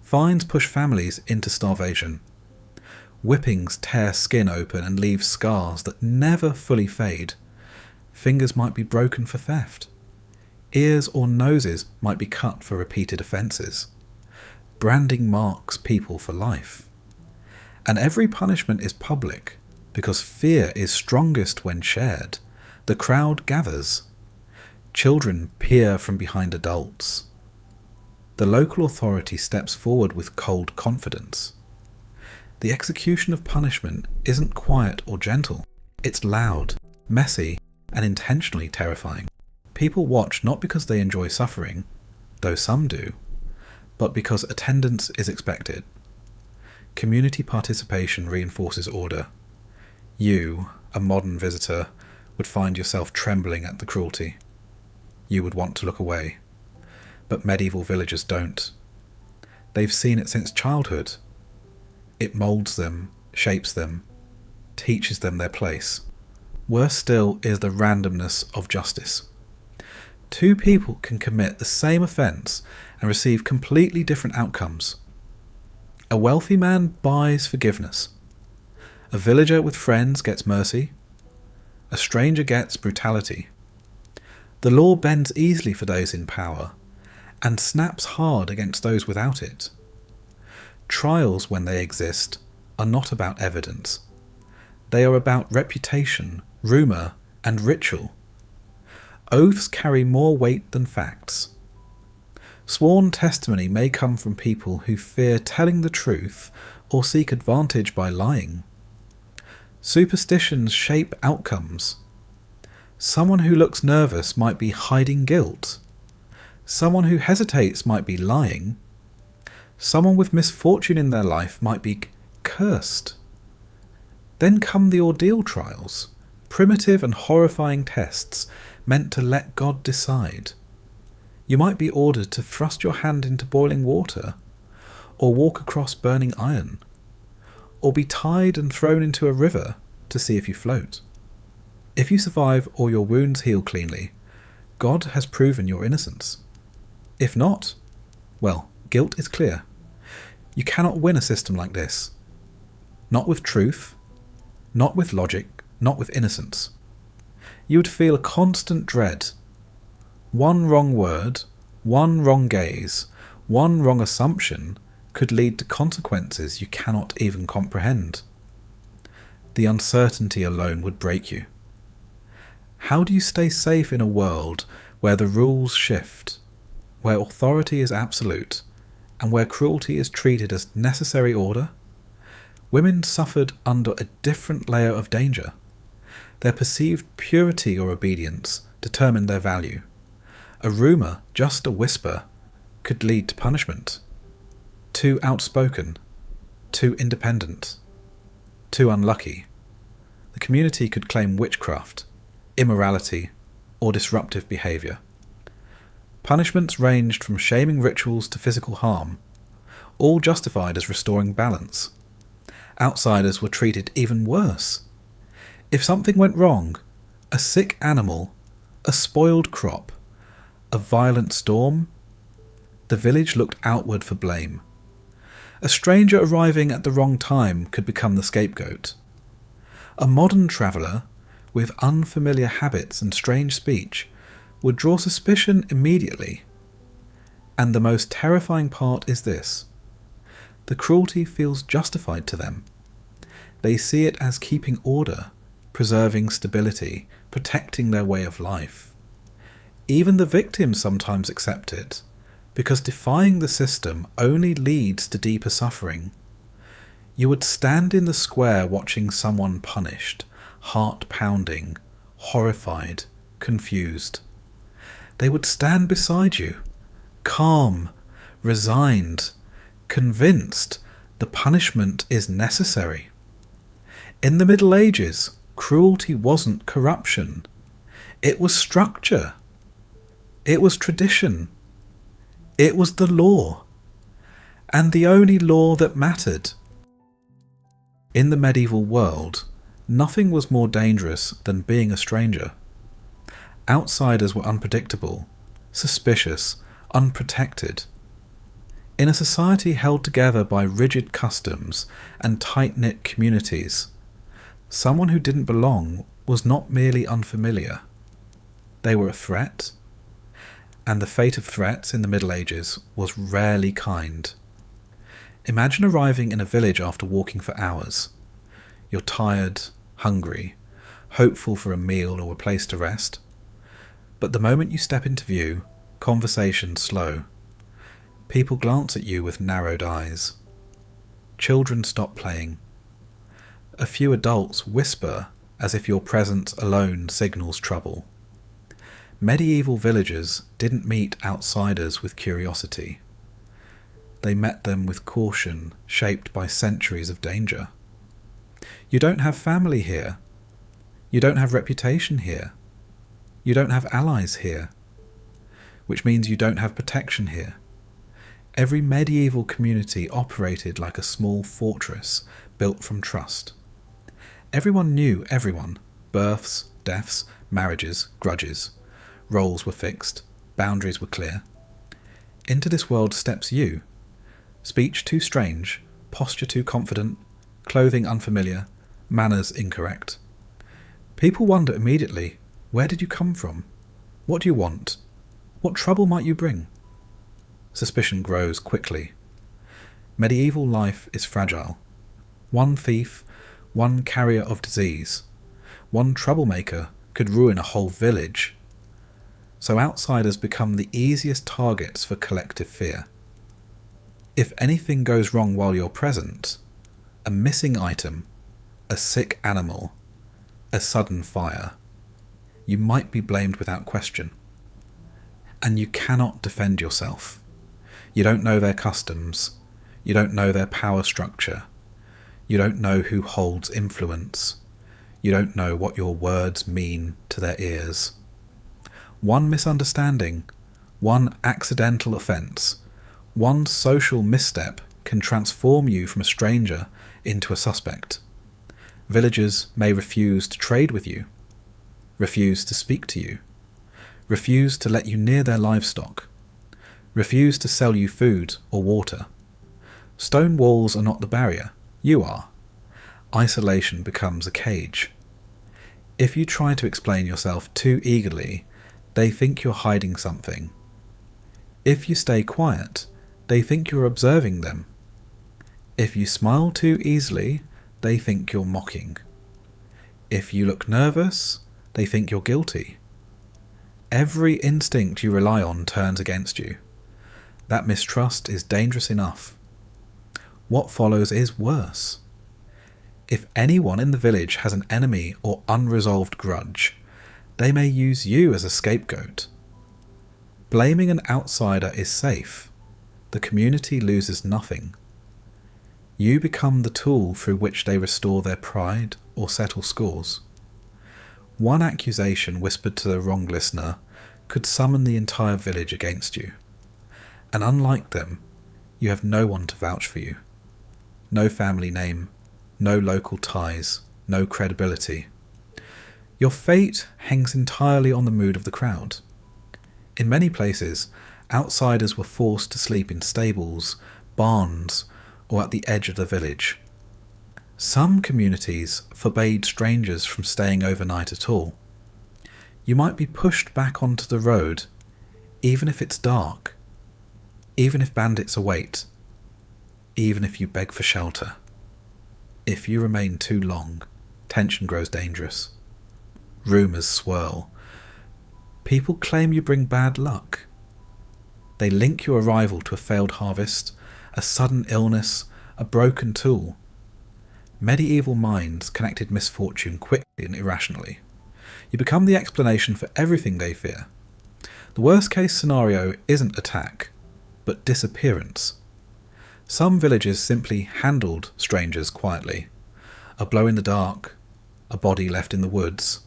Fines push families into starvation. Whippings tear skin open and leave scars that never fully fade. Fingers might be broken for theft. Ears or noses might be cut for repeated offences. Branding marks people for life. And every punishment is public, because fear is strongest when shared. The crowd gathers. Children peer from behind adults. The local authority steps forward with cold confidence. The execution of punishment isn't quiet or gentle. It's loud, messy, and intentionally terrifying. People watch not because they enjoy suffering, though some do, but because attendance is expected. Community participation reinforces order. You, a modern visitor, would find yourself trembling at the cruelty. You would want to look away. But medieval villagers don't. They've seen it since childhood. It moulds them, shapes them, teaches them their place. Worse still is the randomness of justice. Two people can commit the same offence and receive completely different outcomes. A wealthy man buys forgiveness. A villager with friends gets mercy. A stranger gets brutality. The law bends easily for those in power, and snaps hard against those without it. Trials, when they exist, are not about evidence. They are about reputation, rumour, and ritual. Oaths carry more weight than facts. Sworn testimony may come from people who fear telling the truth or seek advantage by lying. Superstitions shape outcomes. Someone who looks nervous might be hiding guilt. Someone who hesitates might be lying. Someone with misfortune in their life might be cursed. Then come the ordeal trials, primitive and horrifying tests meant to let God decide. You might be ordered to thrust your hand into boiling water, or walk across burning iron, or be tied and thrown into a river to see if you float. If you survive or your wounds heal cleanly, God has proven your innocence. If not, well, guilt is clear. You cannot win a system like this. Not with truth, not with logic, not with innocence. You would feel a constant dread. One wrong word, one wrong gaze, one wrong assumption could lead to consequences you cannot even comprehend. The uncertainty alone would break you. How do you stay safe in a world where the rules shift, where authority is absolute, and where cruelty is treated as necessary order? Women suffered under a different layer of danger. Their perceived purity or obedience determined their value. A rumour, just a whisper, could lead to punishment. Too outspoken, too independent, too unlucky. The community could claim witchcraft, immorality, or disruptive behaviour. Punishments ranged from shaming rituals to physical harm, all justified as restoring balance. Outsiders were treated even worse. If something went wrong, a sick animal, a spoiled crop, a violent storm, the village looked outward for blame. A stranger arriving at the wrong time could become the scapegoat. A modern traveller, with unfamiliar habits and strange speech, would draw suspicion immediately. And the most terrifying part is this: the cruelty feels justified to them. They see it as keeping order, preserving stability, protecting their way of life. Even the victims sometimes accept it, because defying the system only leads to deeper suffering. You would stand in the square watching someone punished, heart pounding, horrified, confused. They would stand beside you, calm, resigned, convinced the punishment is necessary. In the Middle Ages, cruelty wasn't corruption. It was structure. It was tradition. It was the law. And the only law that mattered. In the medieval world, nothing was more dangerous than being a stranger. Outsiders were unpredictable, suspicious, unprotected. In a society held together by rigid customs and tight-knit communities, someone who didn't belong was not merely unfamiliar. They were a threat, and the fate of threats in the Middle Ages was rarely kind. Imagine arriving in a village after walking for hours. You're tired, hungry, hopeful for a meal or a place to rest. But the moment you step into view, conversations slow. People glance at you with narrowed eyes. Children stop playing. A few adults whisper as if your presence alone signals trouble. Medieval villagers didn't meet outsiders with curiosity. They met them with caution shaped by centuries of danger. You don't have family here. You don't have reputation here. You don't have allies here. Which means you don't have protection here. Every medieval community operated like a small fortress built from trust. Everyone knew everyone. Births, deaths, marriages, grudges. Roles were fixed. Boundaries were clear. Into this world steps you. Speech too strange, posture too confident, clothing unfamiliar, manners incorrect. People wonder immediately, where did you come from? What do you want? What trouble might you bring? Suspicion grows quickly. Medieval life is fragile. One thief, one carrier of disease, one troublemaker could ruin a whole village. So outsiders become the easiest targets for collective fear. If anything goes wrong while you're present, a missing item, a sick animal, a sudden fire, you might be blamed without question. And you cannot defend yourself. You don't know their customs. You don't know their power structure. You don't know who holds influence. You don't know what your words mean to their ears. One misunderstanding, one accidental offence, one social misstep can transform you from a stranger into a suspect. Villagers may refuse to trade with you, refuse to speak to you, refuse to let you near their livestock, refuse to sell you food or water. Stone walls are not the barrier, you are. Isolation becomes a cage. If you try to explain yourself too eagerly, they think you're hiding something. If you stay quiet, they think you're observing them. If you smile too easily, they think you're mocking. If you look nervous, they think you're guilty. Every instinct you rely on turns against you. That mistrust is dangerous enough. What follows is worse. If anyone in the village has an enemy or unresolved grudge, they may use you as a scapegoat. Blaming an outsider is safe. The community loses nothing. You become the tool through which they restore their pride or settle scores. One accusation whispered to the wrong listener could summon the entire village against you. And unlike them, you have no one to vouch for you. No family name, no local ties, no credibility. Your fate hangs entirely on the mood of the crowd. In many places, outsiders were forced to sleep in stables, barns, or at the edge of the village. Some communities forbade strangers from staying overnight at all. You might be pushed back onto the road, even if it's dark, even if bandits await, even if you beg for shelter. If you remain too long, tension grows dangerous. Rumours swirl. People claim you bring bad luck. They link your arrival to a failed harvest, a sudden illness, a broken tool. Medieval minds connected misfortune quickly and irrationally. You become the explanation for everything they fear. The worst case scenario isn't attack, but disappearance. Some villages simply handled strangers quietly. A blow in the dark, a body left in the woods,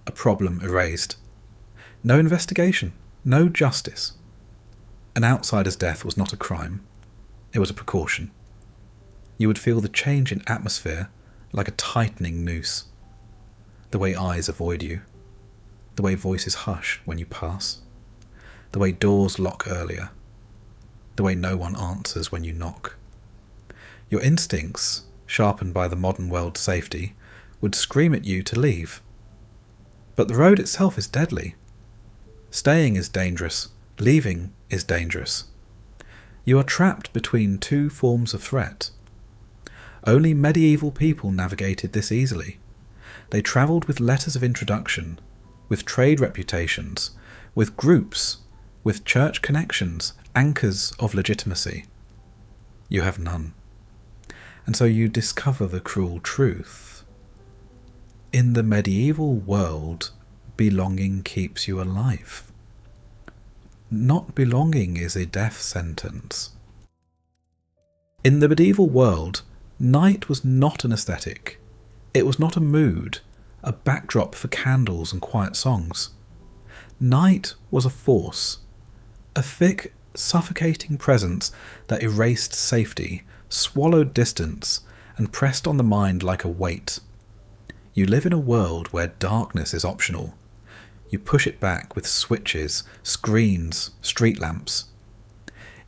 a problem erased. No investigation, no justice. An outsider's death was not a crime, it was a precaution. You would feel the change in atmosphere like a tightening noose. The way eyes avoid you, the way voices hush when you pass, the way doors lock earlier, the way no one answers when you knock. Your instincts, sharpened by the modern world's safety, would scream at you to leave. But the road itself is deadly. Staying is dangerous, leaving is dangerous. You are trapped between two forms of threat. Only medieval people navigated this easily. They travelled with letters of introduction, with trade reputations, with groups, with church connections, anchors of legitimacy. You have none. And so you discover the cruel truth. In the medieval world, belonging keeps you alive. Not belonging is a death sentence. In the medieval world, night was not an aesthetic. It was not a mood, a backdrop for candles and quiet songs. Night was a force, a thick, suffocating presence that erased safety, swallowed distance, and pressed on the mind like a weight. You live in a world where darkness is optional. You push it back with switches, screens, street lamps.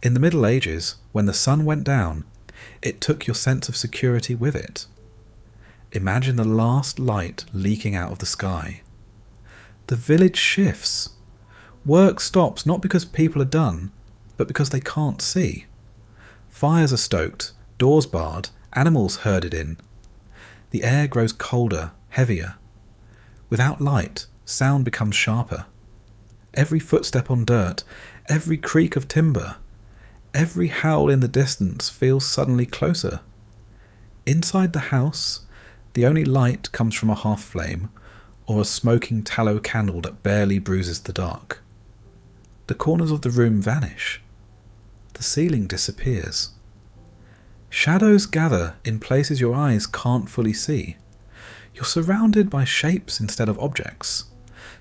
In the Middle Ages, when the sun went down, it took your sense of security with it. Imagine the last light leaking out of the sky. The village shifts. Work stops not because people are done, but because they can't see. Fires are stoked, doors barred, animals herded in. The air grows colder, heavier. Without light, sound becomes sharper. Every footstep on dirt, every creak of timber, every howl in the distance feels suddenly closer. Inside the house, the only light comes from a half flame or a smoking tallow candle that barely bruises the dark. The corners of the room vanish. The ceiling disappears. Shadows gather in places your eyes can't fully see. You're surrounded by shapes instead of objects,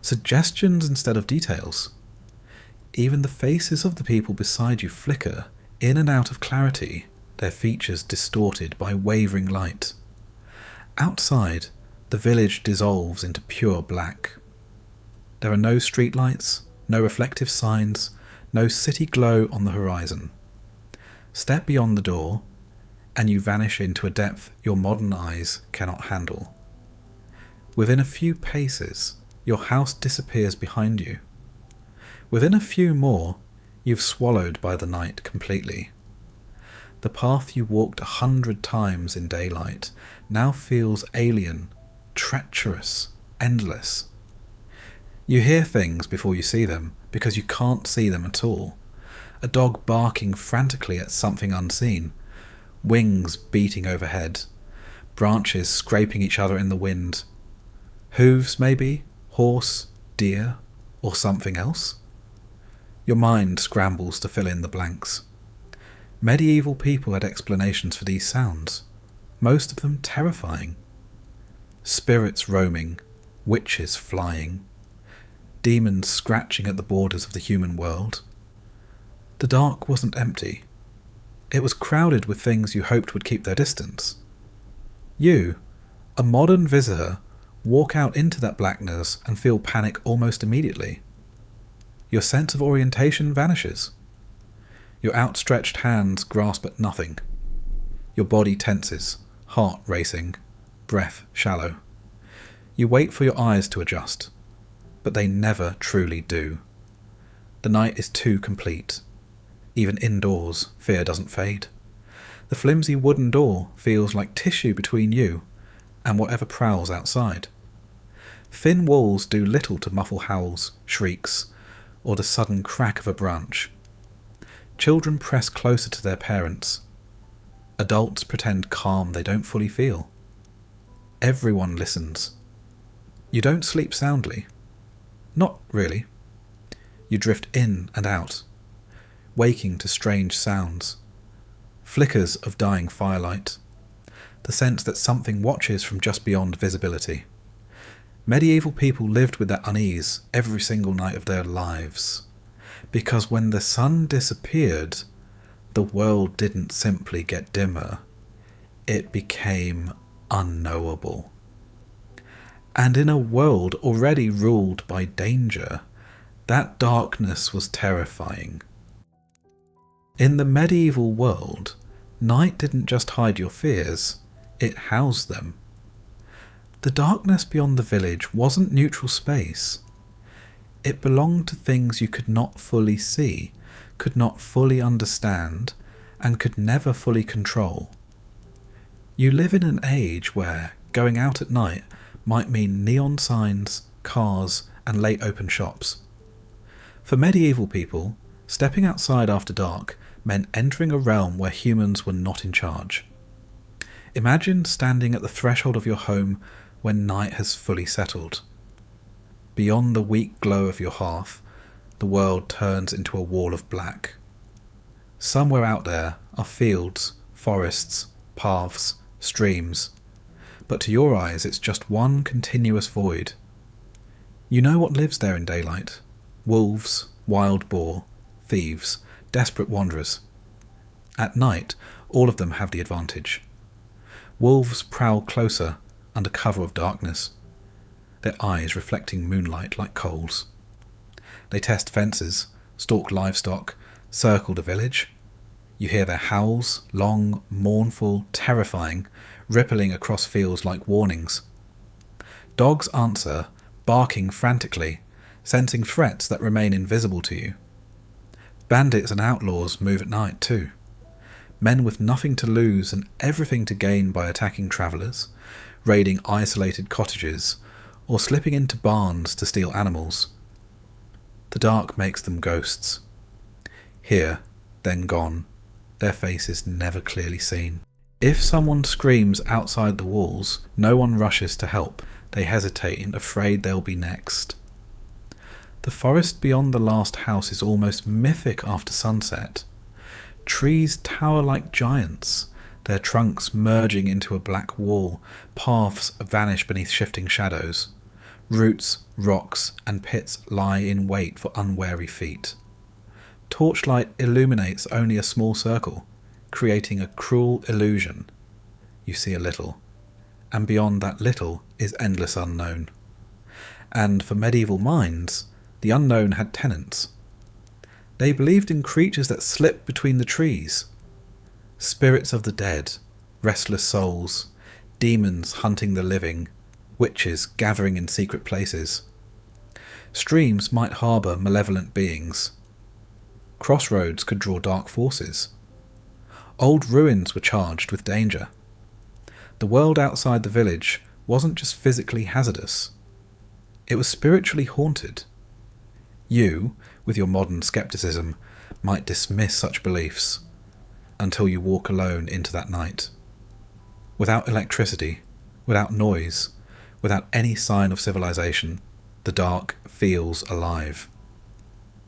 suggestions instead of details. Even the faces of the people beside you flicker in and out of clarity, their features distorted by wavering light. Outside, the village dissolves into pure black. There are no streetlights, no reflective signs, no city glow on the horizon. Step beyond the door, and you vanish into a depth your modern eyes cannot handle. Within a few paces, your house disappears behind you. Within a few more, you've swallowed by the night completely. The path you walked 100 times in daylight now feels alien, treacherous, endless. You hear things before you see them because you can't see them at all. A dog barking frantically at something unseen, wings beating overhead, branches scraping each other in the wind. Hooves, maybe, horse, deer, or something else? Your mind scrambles to fill in the blanks. Medieval people had explanations for these sounds, most of them terrifying. Spirits roaming, witches flying, demons scratching at the borders of the human world. The dark wasn't empty. It was crowded with things you hoped would keep their distance. You, a modern visitor, walk out into that blackness and feel panic almost immediately. Your sense of orientation vanishes. Your outstretched hands grasp at nothing. Your body tenses, heart racing, breath shallow. You wait for your eyes to adjust. but they never truly do. The night is too complete. Even indoors, fear doesn't fade. The flimsy wooden door feels like tissue between you and whatever prowls outside. Thin walls do little to muffle howls, shrieks, or the sudden crack of a branch. Children press closer to their parents. Adults pretend calm they don't fully feel. Everyone listens. You don't sleep soundly. Not really. You drift in and out, waking to strange sounds, flickers of dying firelight, the sense that something watches from just beyond visibility. Medieval people lived with that unease every single night of their lives, because when the sun disappeared, the world didn't simply get dimmer, it became unknowable. And in a world already ruled by danger, that darkness was terrifying. In the medieval world, night didn't just hide your fears, it housed them. The darkness beyond the village wasn't neutral space. It belonged to things you could not fully see, could not fully understand, and could never fully control. You live in an age where going out at night might mean neon signs, cars, and late open shops. For medieval people, stepping outside after dark meant entering a realm where humans were not in charge. Imagine standing at the threshold of your home when night has fully settled. Beyond the weak glow of your hearth, the world turns into a wall of black. Somewhere out there are fields, forests, paths, streams, but to your eyes it's just one continuous void. You know what lives there in daylight: wolves, wild boar, thieves, desperate wanderers. At night, all of them have the advantage. Wolves prowl closer under cover of darkness, their eyes reflecting moonlight like coals. They test fences, stalk livestock, circle the village. You hear their howls, long, mournful, terrifying, rippling across fields like warnings. Dogs answer, barking frantically, sensing threats that remain invisible to you. Bandits and outlaws move at night too. Men with nothing to lose and everything to gain by attacking travellers, raiding isolated cottages, or slipping into barns to steal animals. The dark makes them ghosts. Here, then gone, their faces never clearly seen. If someone screams outside the walls, no one rushes to help. They hesitate, afraid they'll be next. The forest beyond the last house is almost mythic after sunset. Trees tower like giants, their trunks merging into a black wall, paths vanish beneath shifting shadows. Roots, rocks, and pits lie in wait for unwary feet. Torchlight illuminates only a small circle, creating a cruel illusion. You see a little, and beyond that little is endless unknown. And for medieval minds, the unknown had tenants. They believed in creatures that slipped between the trees. Spirits of the dead, restless souls, demons hunting the living, witches gathering in secret places. Streams might harbour malevolent beings. Crossroads could draw dark forces. Old ruins were charged with danger. The world outside the village wasn't just physically hazardous. It was spiritually haunted. You, with your modern skepticism, might dismiss such beliefs until you walk alone into that night. Without electricity, without noise, without any sign of civilization, the dark feels alive.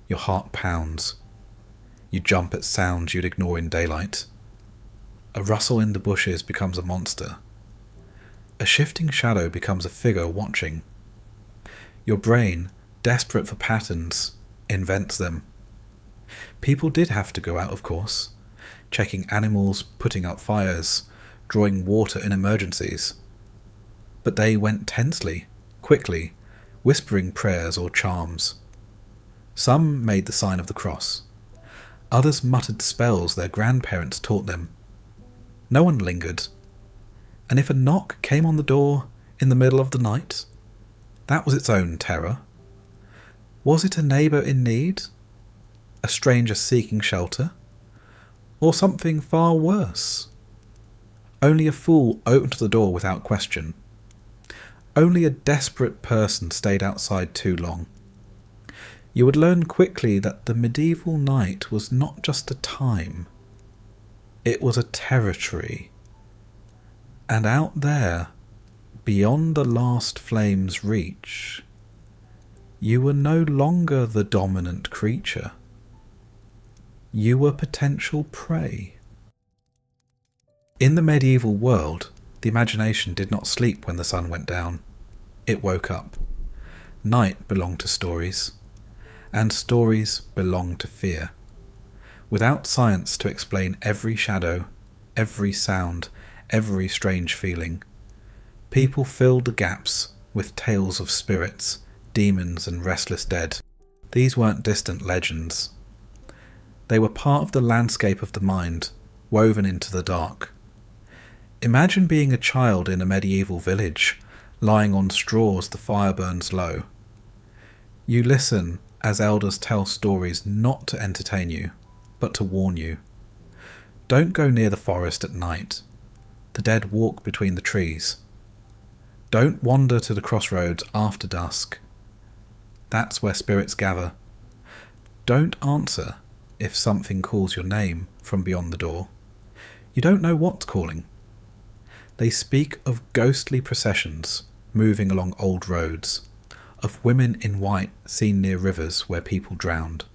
Your heart pounds. You jump at sounds you'd ignore in daylight. A rustle in the bushes becomes a monster. A shifting shadow becomes a figure watching. Your brain, desperate for patterns, invents them. People did have to go out, of course, checking animals, putting out fires, drawing water in emergencies. But they went tensely, quickly, whispering prayers or charms. Some made the sign of the cross. Others muttered spells their grandparents taught them. No one lingered. And if a knock came on the door in the middle of the night, that was its own terror. Was it a neighbour in need? A stranger seeking shelter? Or something far worse? Only a fool opened the door without question. Only a desperate person stayed outside too long. You would learn quickly that the medieval night was not just a time, it was a territory. And out there, beyond the last flame's reach, you were no longer the dominant creature. You were potential prey. In the medieval world, the imagination did not sleep when the sun went down. It woke up. Night belonged to stories, and stories belonged to fear. Without science to explain every shadow, every sound, every strange feeling, people filled the gaps with tales of spirits, demons and restless dead. These weren't distant legends. They were part of the landscape of the mind, woven into the dark. Imagine being a child in a medieval village, lying on straw as the fire burns low. You listen as elders tell stories not to entertain you, but to warn you. Don't go near the forest at night. The dead walk between the trees. Don't wander to the crossroads after dusk. That's where spirits gather. Don't answer if something calls your name from beyond the door. You don't know what's calling. They speak of ghostly processions moving along old roads, of women in white seen near rivers where people drowned,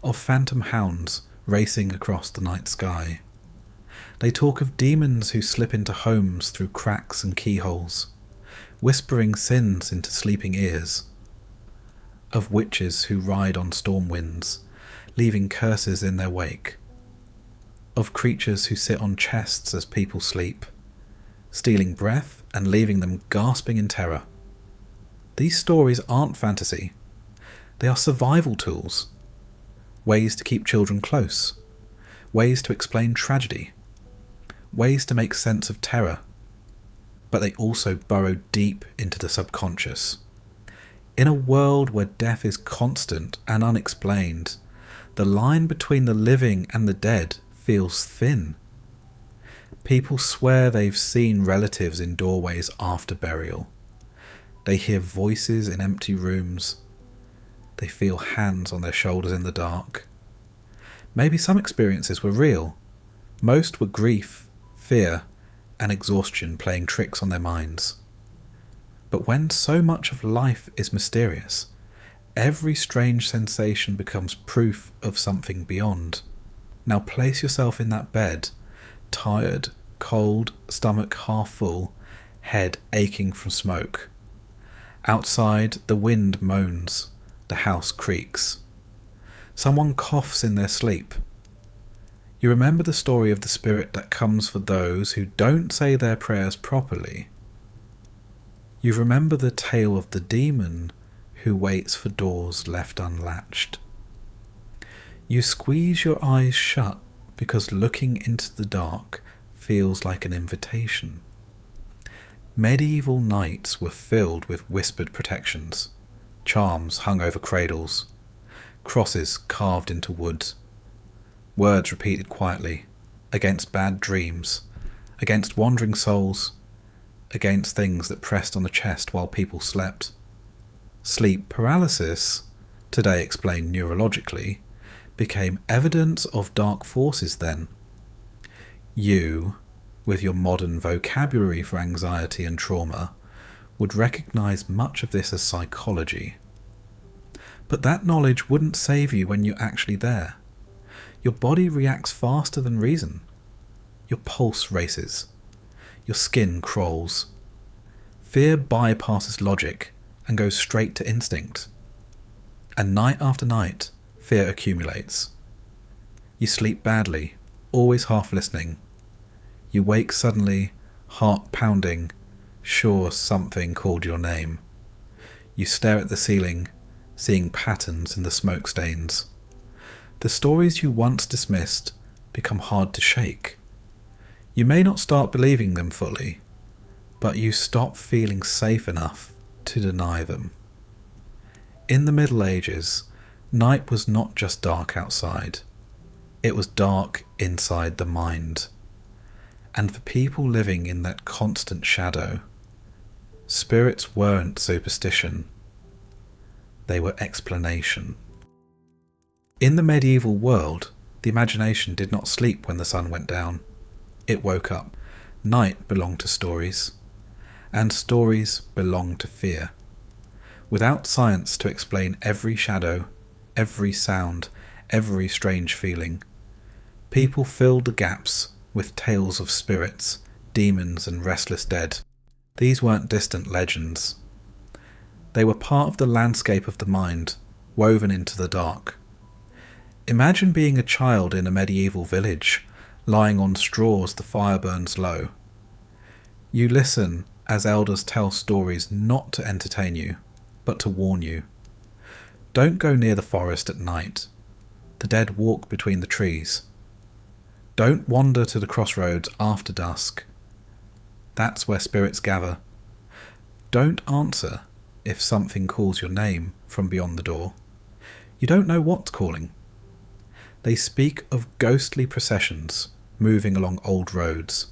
of phantom hounds racing across the night sky. They talk of demons who slip into homes through cracks and keyholes, whispering sins into sleeping ears, of witches who ride on storm winds, leaving curses in their wake, of creatures who sit on chests as people sleep, stealing breath and leaving them gasping in terror. These stories aren't fantasy. They are survival tools, ways to keep children close, ways to explain tragedy, ways to make sense of terror, but they also burrow deep into the subconscious. In a world where death is constant and unexplained, the line between the living and the dead feels thin. People swear they've seen relatives in doorways after burial. They hear voices in empty rooms. They feel hands on their shoulders in the dark. Maybe some experiences were real. Most were grief, fear, and exhaustion playing tricks on their minds. But when so much of life is mysterious, every strange sensation becomes proof of something beyond. Now place yourself in that bed, tired, cold, stomach half full, head aching from smoke. Outside, the wind moans, the house creaks. Someone coughs in their sleep. You remember the story of the spirit that comes for those who don't say their prayers properly. You remember the tale of the demon who waits for doors left unlatched. You squeeze your eyes shut because looking into the dark feels like an invitation. Medieval nights were filled with whispered protections, charms hung over cradles, crosses carved into wood, words repeated quietly, against bad dreams, against wandering souls, against things that pressed on the chest while people slept. Sleep paralysis, today explained neurologically, became evidence of dark forces then. You, with your modern vocabulary for anxiety and trauma, would recognise much of this as psychology. But that knowledge wouldn't save you when you're actually there. Your body reacts faster than reason. Your pulse races. Your skin crawls. Fear bypasses logic and goes straight to instinct. And night after night, fear accumulates. You sleep badly, always half listening. You wake suddenly, heart pounding, sure something called your name. You stare at the ceiling, seeing patterns in the smoke stains. The stories you once dismissed become hard to shake. You may not start believing them fully, but you stop feeling safe enough to deny them. In the Middle Ages, night was not just dark outside, it was dark inside the mind. And for people living in that constant shadow, spirits weren't superstition, they were explanation. In the medieval world, the imagination did not sleep when the sun went down. It woke up. Night belonged to stories, and stories belonged to fear. Without science to explain every shadow, every sound, every strange feeling, people filled the gaps with tales of spirits, demons and restless dead. These weren't distant legends. They were part of the landscape of the mind, woven into the dark. Imagine being a child in a medieval village, lying on straw as the fire burns low. You listen as elders tell stories not to entertain you, but to warn you. Don't go near the forest at night. The dead walk between the trees. Don't wander to the crossroads after dusk. That's where spirits gather. Don't answer if something calls your name from beyond the door. You don't know what's calling. They speak of ghostly processions moving along old roads,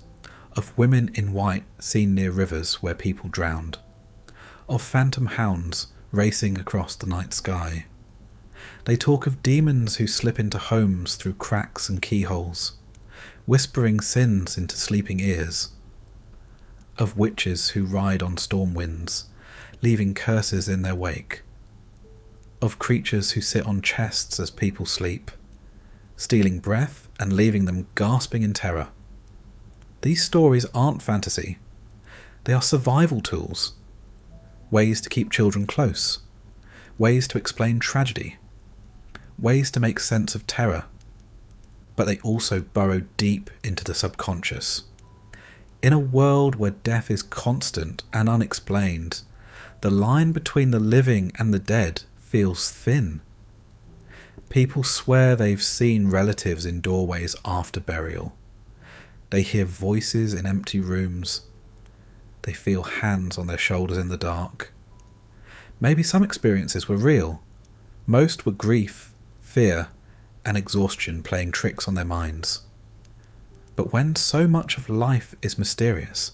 of women in white seen near rivers where people drowned, of phantom hounds racing across the night sky. They talk of demons who slip into homes through cracks and keyholes, whispering sins into sleeping ears, of witches who ride on storm winds, leaving curses in their wake, of creatures who sit on chests as people sleep, stealing breath and leaving them gasping in terror. These stories aren't fantasy. They are survival tools, ways to keep children close, ways to explain tragedy, ways to make sense of terror, but they also burrow deep into the subconscious. In a world where death is constant and unexplained, the line between the living and the dead feels thin. People swear they've seen relatives in doorways after burial. They hear voices in empty rooms. They feel hands on their shoulders in the dark. Maybe some experiences were real. Most were grief, fear, and exhaustion playing tricks on their minds. But when so much of life is mysterious,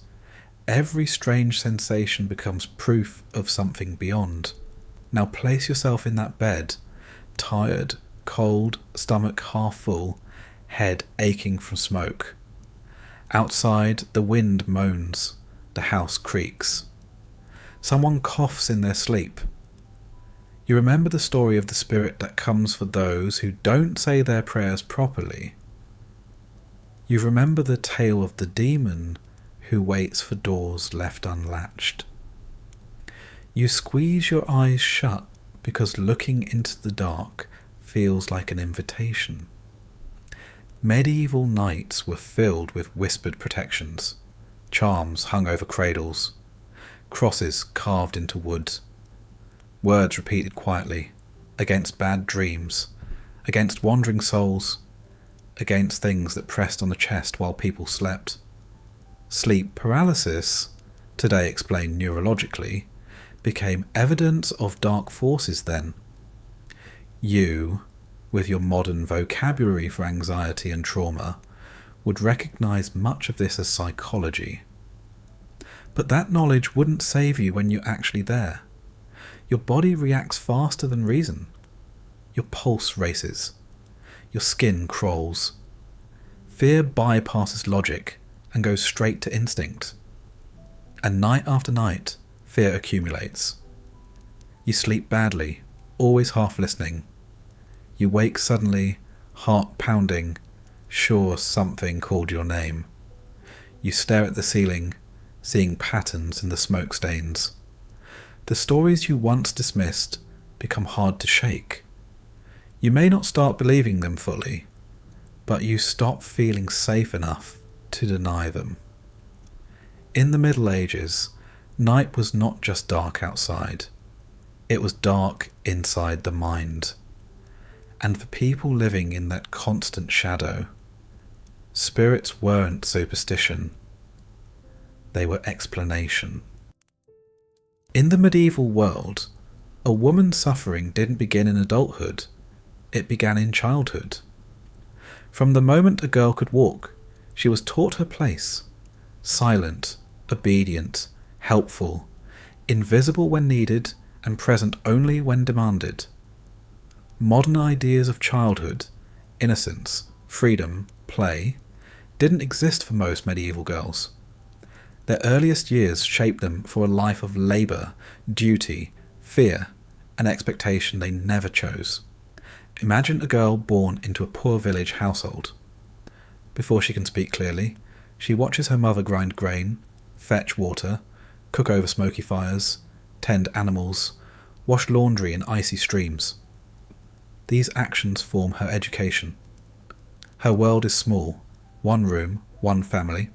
every strange sensation becomes proof of something beyond. Now place yourself in that bed, tired, cold, stomach half full, head aching from smoke. Outside, the wind moans, the house creaks. Someone coughs in their sleep. You remember the story of the spirit that comes for those who don't say their prayers properly. You remember the tale of the demon who waits for doors left unlatched. You squeeze your eyes shut because looking into the dark feels like an invitation. Medieval nights were filled with whispered protections, charms hung over cradles, crosses carved into wood, words repeated quietly, against bad dreams, against wandering souls, against things that pressed on the chest while people slept. Sleep paralysis, today explained neurologically, became evidence of dark forces then. You, with your modern vocabulary for anxiety and trauma, would recognise much of this as psychology. But that knowledge wouldn't save you when you're actually there. Your body reacts faster than reason. Your pulse races. Your skin crawls. Fear bypasses logic and goes straight to instinct. And night after night, fear accumulates. You sleep badly, always half listening. You wake suddenly, heart pounding, sure something called your name. You stare at the ceiling, seeing patterns in the smoke stains. The stories you once dismissed become hard to shake. You may not start believing them fully, but you stop feeling safe enough to deny them. In the Middle Ages, night was not just dark outside, it was dark inside the mind. And for people living in that constant shadow, spirits weren't superstition, they were explanation. In the medieval world, A woman's suffering didn't begin in adulthood, it began in childhood. From the moment a girl could walk, she was taught her place. Silent, obedient, helpful, invisible when needed, and present only when demanded. Modern ideas of childhood, innocence, freedom, play, didn't exist for most medieval girls. Their earliest years shaped them for a life of labour, duty, fear, and expectation they never chose. Imagine a girl born into a poor village household. Before she can speak clearly, she watches her mother grind grain, fetch water, cook over smoky fires, tend animals, wash laundry in icy streams. These actions form her education. Her world is small, one room, one family,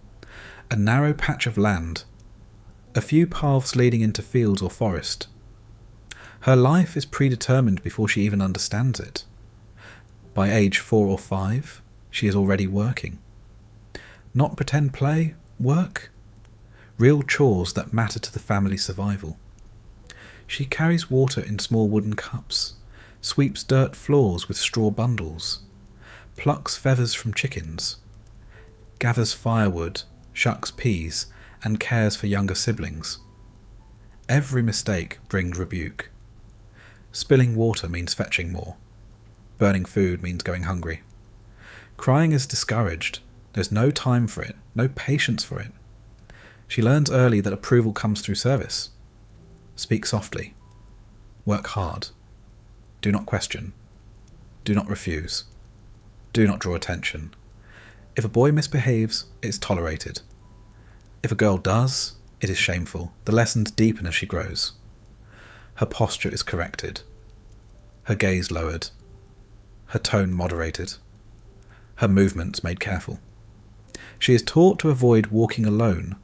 a narrow patch of land, a few paths leading into fields or forest. Her life is predetermined before she even understands it. By age 4 or 5, she is already working. Not pretend play, work. Real chores that matter to the family's survival. She carries water in small wooden cups, sweeps dirt floors with straw bundles, plucks feathers from chickens, gathers firewood, shucks peas, and cares for younger siblings. Every mistake brings rebuke. Spilling water means fetching more. Burning food means going hungry. Crying is discouraged. There's no time for it, no patience for it. She learns early that approval comes through service. Speak softly. Work hard. Do not question. Do not refuse. Do not draw attention. If a boy misbehaves, it's tolerated. If a girl does, it is shameful. The lessons deepen as she grows. Her posture is corrected. Her gaze lowered. Her tone moderated. Her movements made careful. She is taught to avoid walking alone,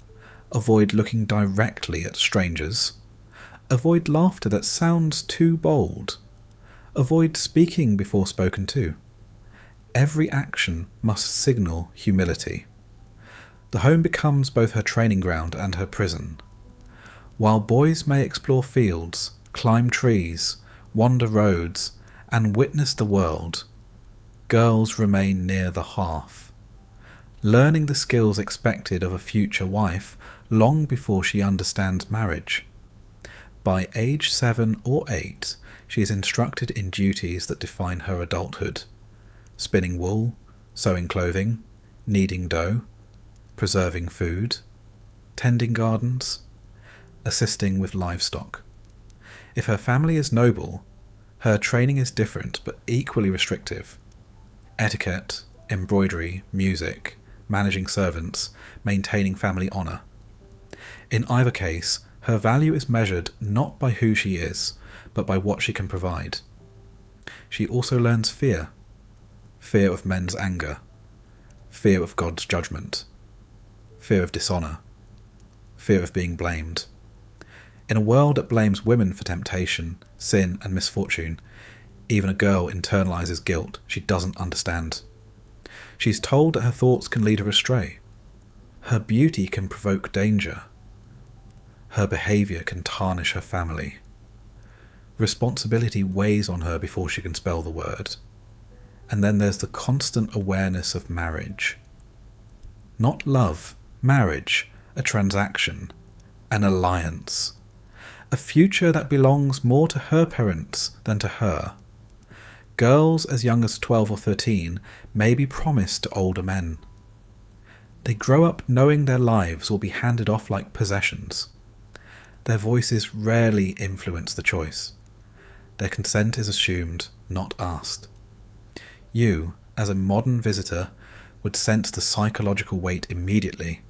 avoid looking directly at strangers, avoid laughter that sounds too bold, avoid speaking before spoken to. Every action must signal humility. The home becomes both her training ground and her prison. While boys may explore fields, climb trees, wander roads, and witness the world, girls remain near the hearth, learning the skills expected of a future wife long before she understands marriage. By age 7 or 8, she is instructed in duties that define her adulthood: spinning wool, sewing clothing, kneading dough, preserving food, tending gardens, assisting with livestock. If her family is noble, her training is different but equally restrictive. Etiquette, embroidery, music, managing servants, maintaining family honour. In either case, her value is measured not by who she is, but by what she can provide. She also learns fear. Fear of men's anger. Fear of God's judgment. Fear of dishonour. Fear of being blamed. In a world that blames women for temptation, sin and misfortune, even a girl internalises guilt she doesn't understand. She's told that her thoughts can lead her astray. Her beauty can provoke danger. Her behaviour can tarnish her family. Responsibility weighs on her before she can spell the word. And then there's the constant awareness of marriage. Not love, marriage, a transaction, an alliance. A future that belongs more to her parents than to her. Girls as young as 12 or 13 may be promised to older men. They grow up knowing their lives will be handed off like possessions. Their voices rarely influence the choice. Their consent is assumed, not asked. You, as a modern visitor, would sense the psychological weight immediately.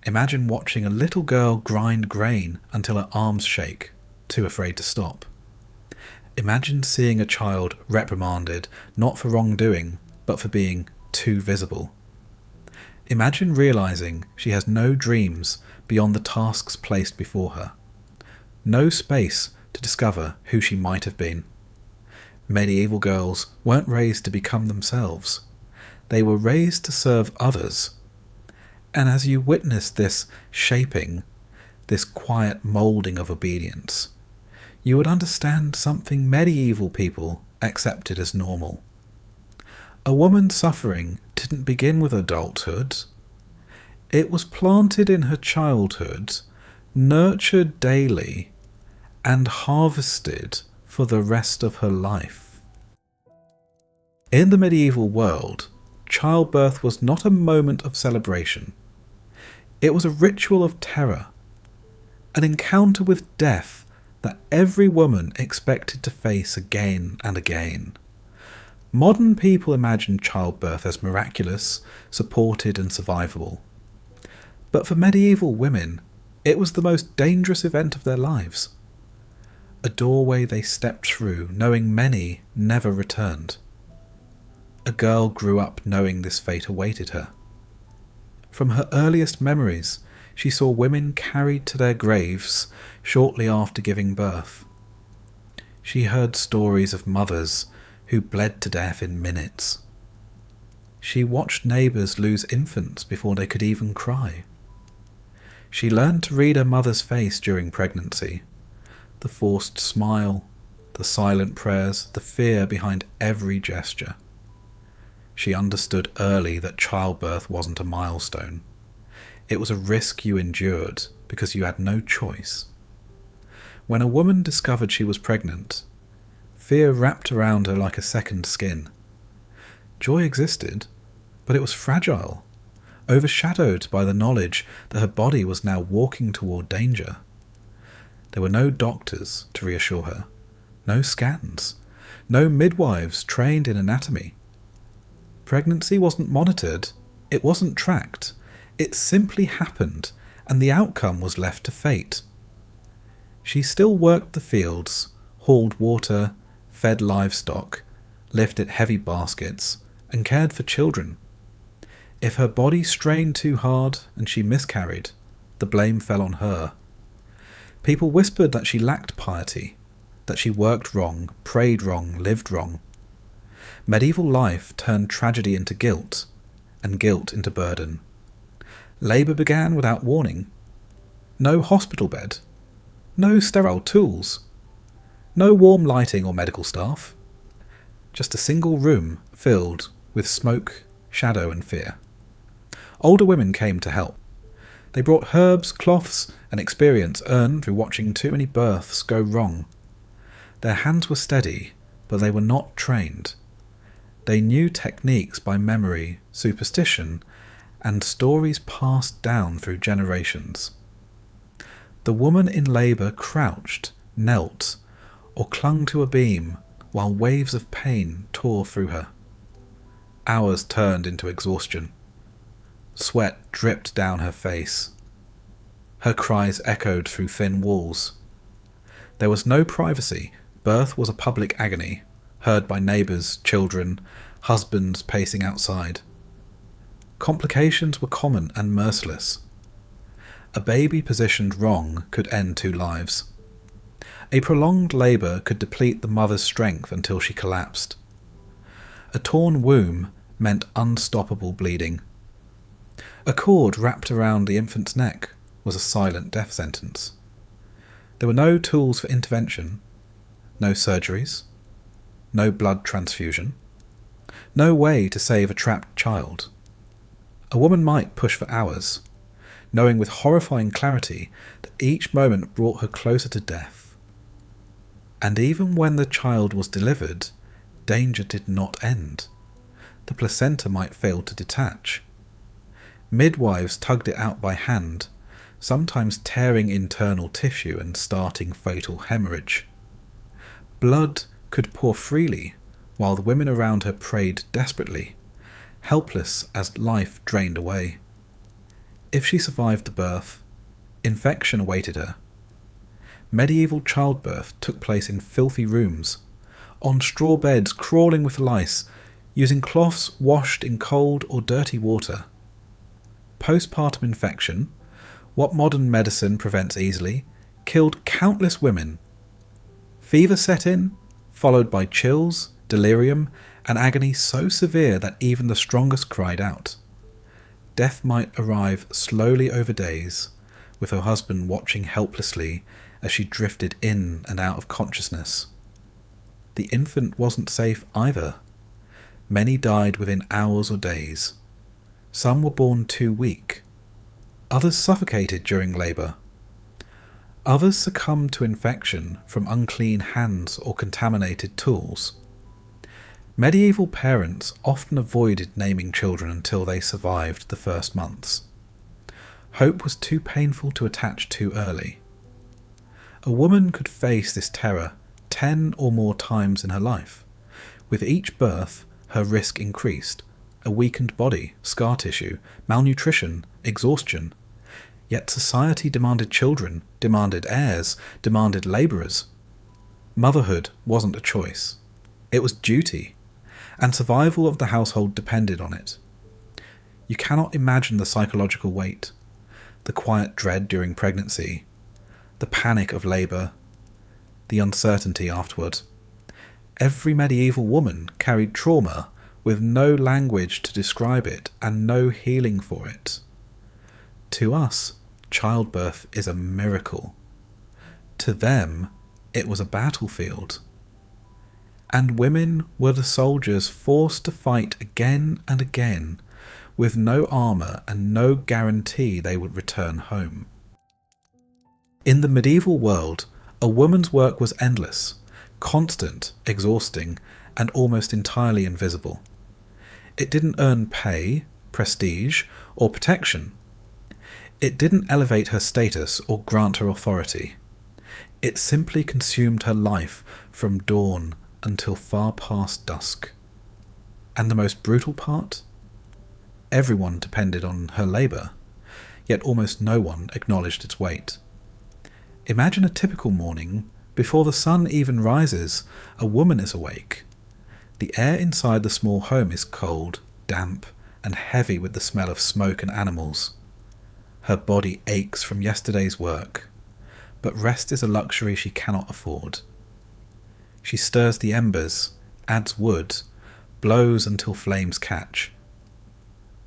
Imagine watching a little girl grind grain until her arms shake, too afraid to stop. Imagine seeing a child reprimanded not for wrongdoing, but for being too visible. Imagine realizing she has no dreams beyond the tasks placed before her. No space to discover who she might have been. Medieval girls weren't raised to become themselves. They were raised to serve others. And as you witness this shaping, this quiet moulding of obedience, you would understand something medieval people accepted as normal. A woman's suffering didn't begin with adulthood. It was planted in her childhood, nurtured daily, and harvested for the rest of her life. In the medieval world, childbirth was not a moment of celebration. It was a ritual of terror, an encounter with death that every woman expected to face again and again. Modern people imagine childbirth as miraculous, supported and survivable. But for medieval women, it was the most dangerous event of their lives. A doorway they stepped through knowing many never returned. A girl grew up knowing this fate awaited her. From her earliest memories, she saw women carried to their graves shortly after giving birth. She heard stories of mothers who bled to death in minutes. She watched neighbours lose infants before they could even cry. She learned to read her mother's face during pregnancy, the forced smile, the silent prayers, the fear behind every gesture. She understood early that childbirth wasn't a milestone. It was a risk you endured because you had no choice. When a woman discovered she was pregnant, fear wrapped around her like a second skin. Joy existed, but it was fragile, overshadowed by the knowledge that her body was now walking toward danger. There were no doctors to reassure her, no scans, no midwives trained in anatomy. Pregnancy wasn't monitored, it wasn't tracked, it simply happened, and the outcome was left to fate. She still worked the fields, hauled water, fed livestock, lifted heavy baskets, and cared for children. If her body strained too hard and she miscarried, the blame fell on her. People whispered that she lacked piety, that she worked wrong, prayed wrong, lived wrong. Medieval life turned tragedy into guilt, and guilt into burden. Labour began without warning. No hospital bed. No sterile tools. No warm lighting or medical staff. Just a single room filled with smoke, shadow and fear. Older women came to help. They brought herbs, cloths and experience earned through watching too many births go wrong. Their hands were steady, but they were not trained. They knew techniques by memory, superstition, and stories passed down through generations. The woman in labour crouched, knelt, or clung to a beam while waves of pain tore through her. Hours turned into exhaustion. Sweat dripped down her face. Her cries echoed through thin walls. There was no privacy. Birth was a public agony, heard by neighbours, children, husbands pacing outside. Complications were common and merciless. A baby positioned wrong could end 2 lives. A prolonged labour could deplete the mother's strength until she collapsed. A torn womb meant unstoppable bleeding. A cord wrapped around the infant's neck was a silent death sentence. There were no tools for intervention, no surgeries, no blood transfusion, no way to save a trapped child. A woman might push for hours, knowing with horrifying clarity that each moment brought her closer to death. And even when the child was delivered, danger did not end. The placenta might fail to detach. Midwives tugged it out by hand, sometimes tearing internal tissue and starting fatal hemorrhage. Blood could pour freely, while the women around her prayed desperately, helpless as life drained away. If she survived the birth, infection awaited her. Medieval childbirth took place in filthy rooms, on straw beds crawling with lice, using cloths washed in cold or dirty water. Postpartum infection, what modern medicine prevents easily, killed countless women. Fever set in, followed by chills, delirium, and agony so severe that even the strongest cried out. Death might arrive slowly over days, with her husband watching helplessly as she drifted in and out of consciousness. The infant wasn't safe either. Many died within hours or days. Some were born too weak. Others suffocated during labour. Others succumbed to infection from unclean hands or contaminated tools. Medieval parents often avoided naming children until they survived the first months. Hope was too painful to attach too early. A woman could face this terror 10 or more times in her life. With each birth, her risk increased. A weakened body, scar tissue, malnutrition, exhaustion. Yet society demanded children, demanded heirs, demanded labourers. Motherhood wasn't a choice. It was duty, and survival of the household depended on it. You cannot imagine the psychological weight, the quiet dread during pregnancy, the panic of labour, the uncertainty afterward. Every medieval woman carried trauma with no language to describe it and no healing for it. To us, childbirth is a miracle. To them, it was a battlefield. And women were the soldiers forced to fight again and again, with no armour and no guarantee they would return home. In the medieval world, a woman's work was endless, constant, exhausting, and almost entirely invisible. It didn't earn pay, prestige, or protection. It didn't elevate her status or grant her authority. It simply consumed her life from dawn until far past dusk. And the most brutal part? Everyone depended on her labour, yet almost no one acknowledged its weight. Imagine a typical morning. Before the sun even rises, a woman is awake. The air inside the small home is cold, damp, and heavy with the smell of smoke and animals. Her body aches from yesterday's work, but rest is a luxury she cannot afford. She stirs the embers, adds wood, blows until flames catch.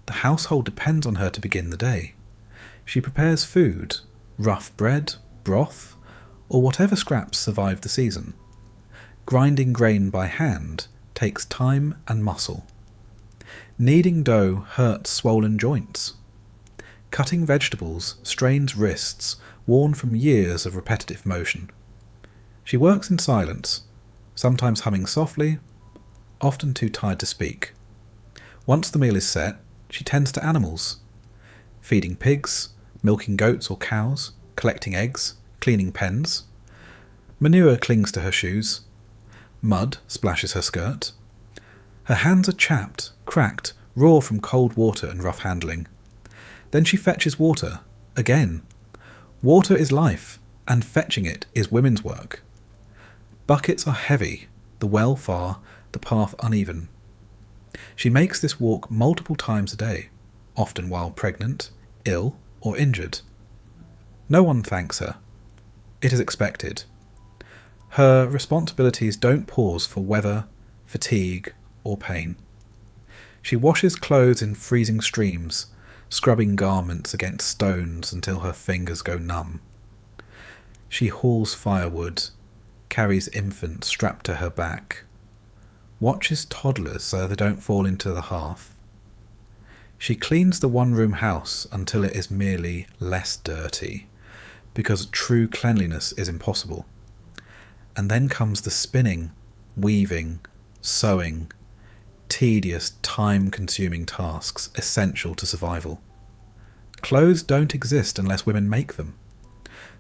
The household depends on her to begin the day. She prepares food, rough bread, broth, or whatever scraps survive the season. Grinding grain by hand takes time and muscle. Kneading dough hurts swollen joints. Cutting vegetables strains wrists worn from years of repetitive motion. She works in silence, sometimes humming softly, often too tired to speak. Once the meal is set, she tends to animals, feeding pigs, milking goats or cows, collecting eggs, cleaning pens. Manure clings to her shoes. Mud splashes her skirt. Her hands are chapped, cracked, raw from cold water and rough handling. Then she fetches water, again. Water is life, and fetching it is women's work. Buckets are heavy, the well far, the path uneven. She makes this walk multiple times a day, often while pregnant, ill, or injured. No one thanks her. It is expected. Her responsibilities don't pause for weather, fatigue, or pain. She washes clothes in freezing streams, scrubbing garments against stones until her fingers go numb. She hauls firewood, carries infants strapped to her back, watches toddlers so they don't fall into the hearth. She cleans the one-room house until it is merely less dirty, because true cleanliness is impossible. And then comes the spinning, weaving, sewing, tedious, time-consuming tasks essential to survival. Clothes don't exist unless women make them.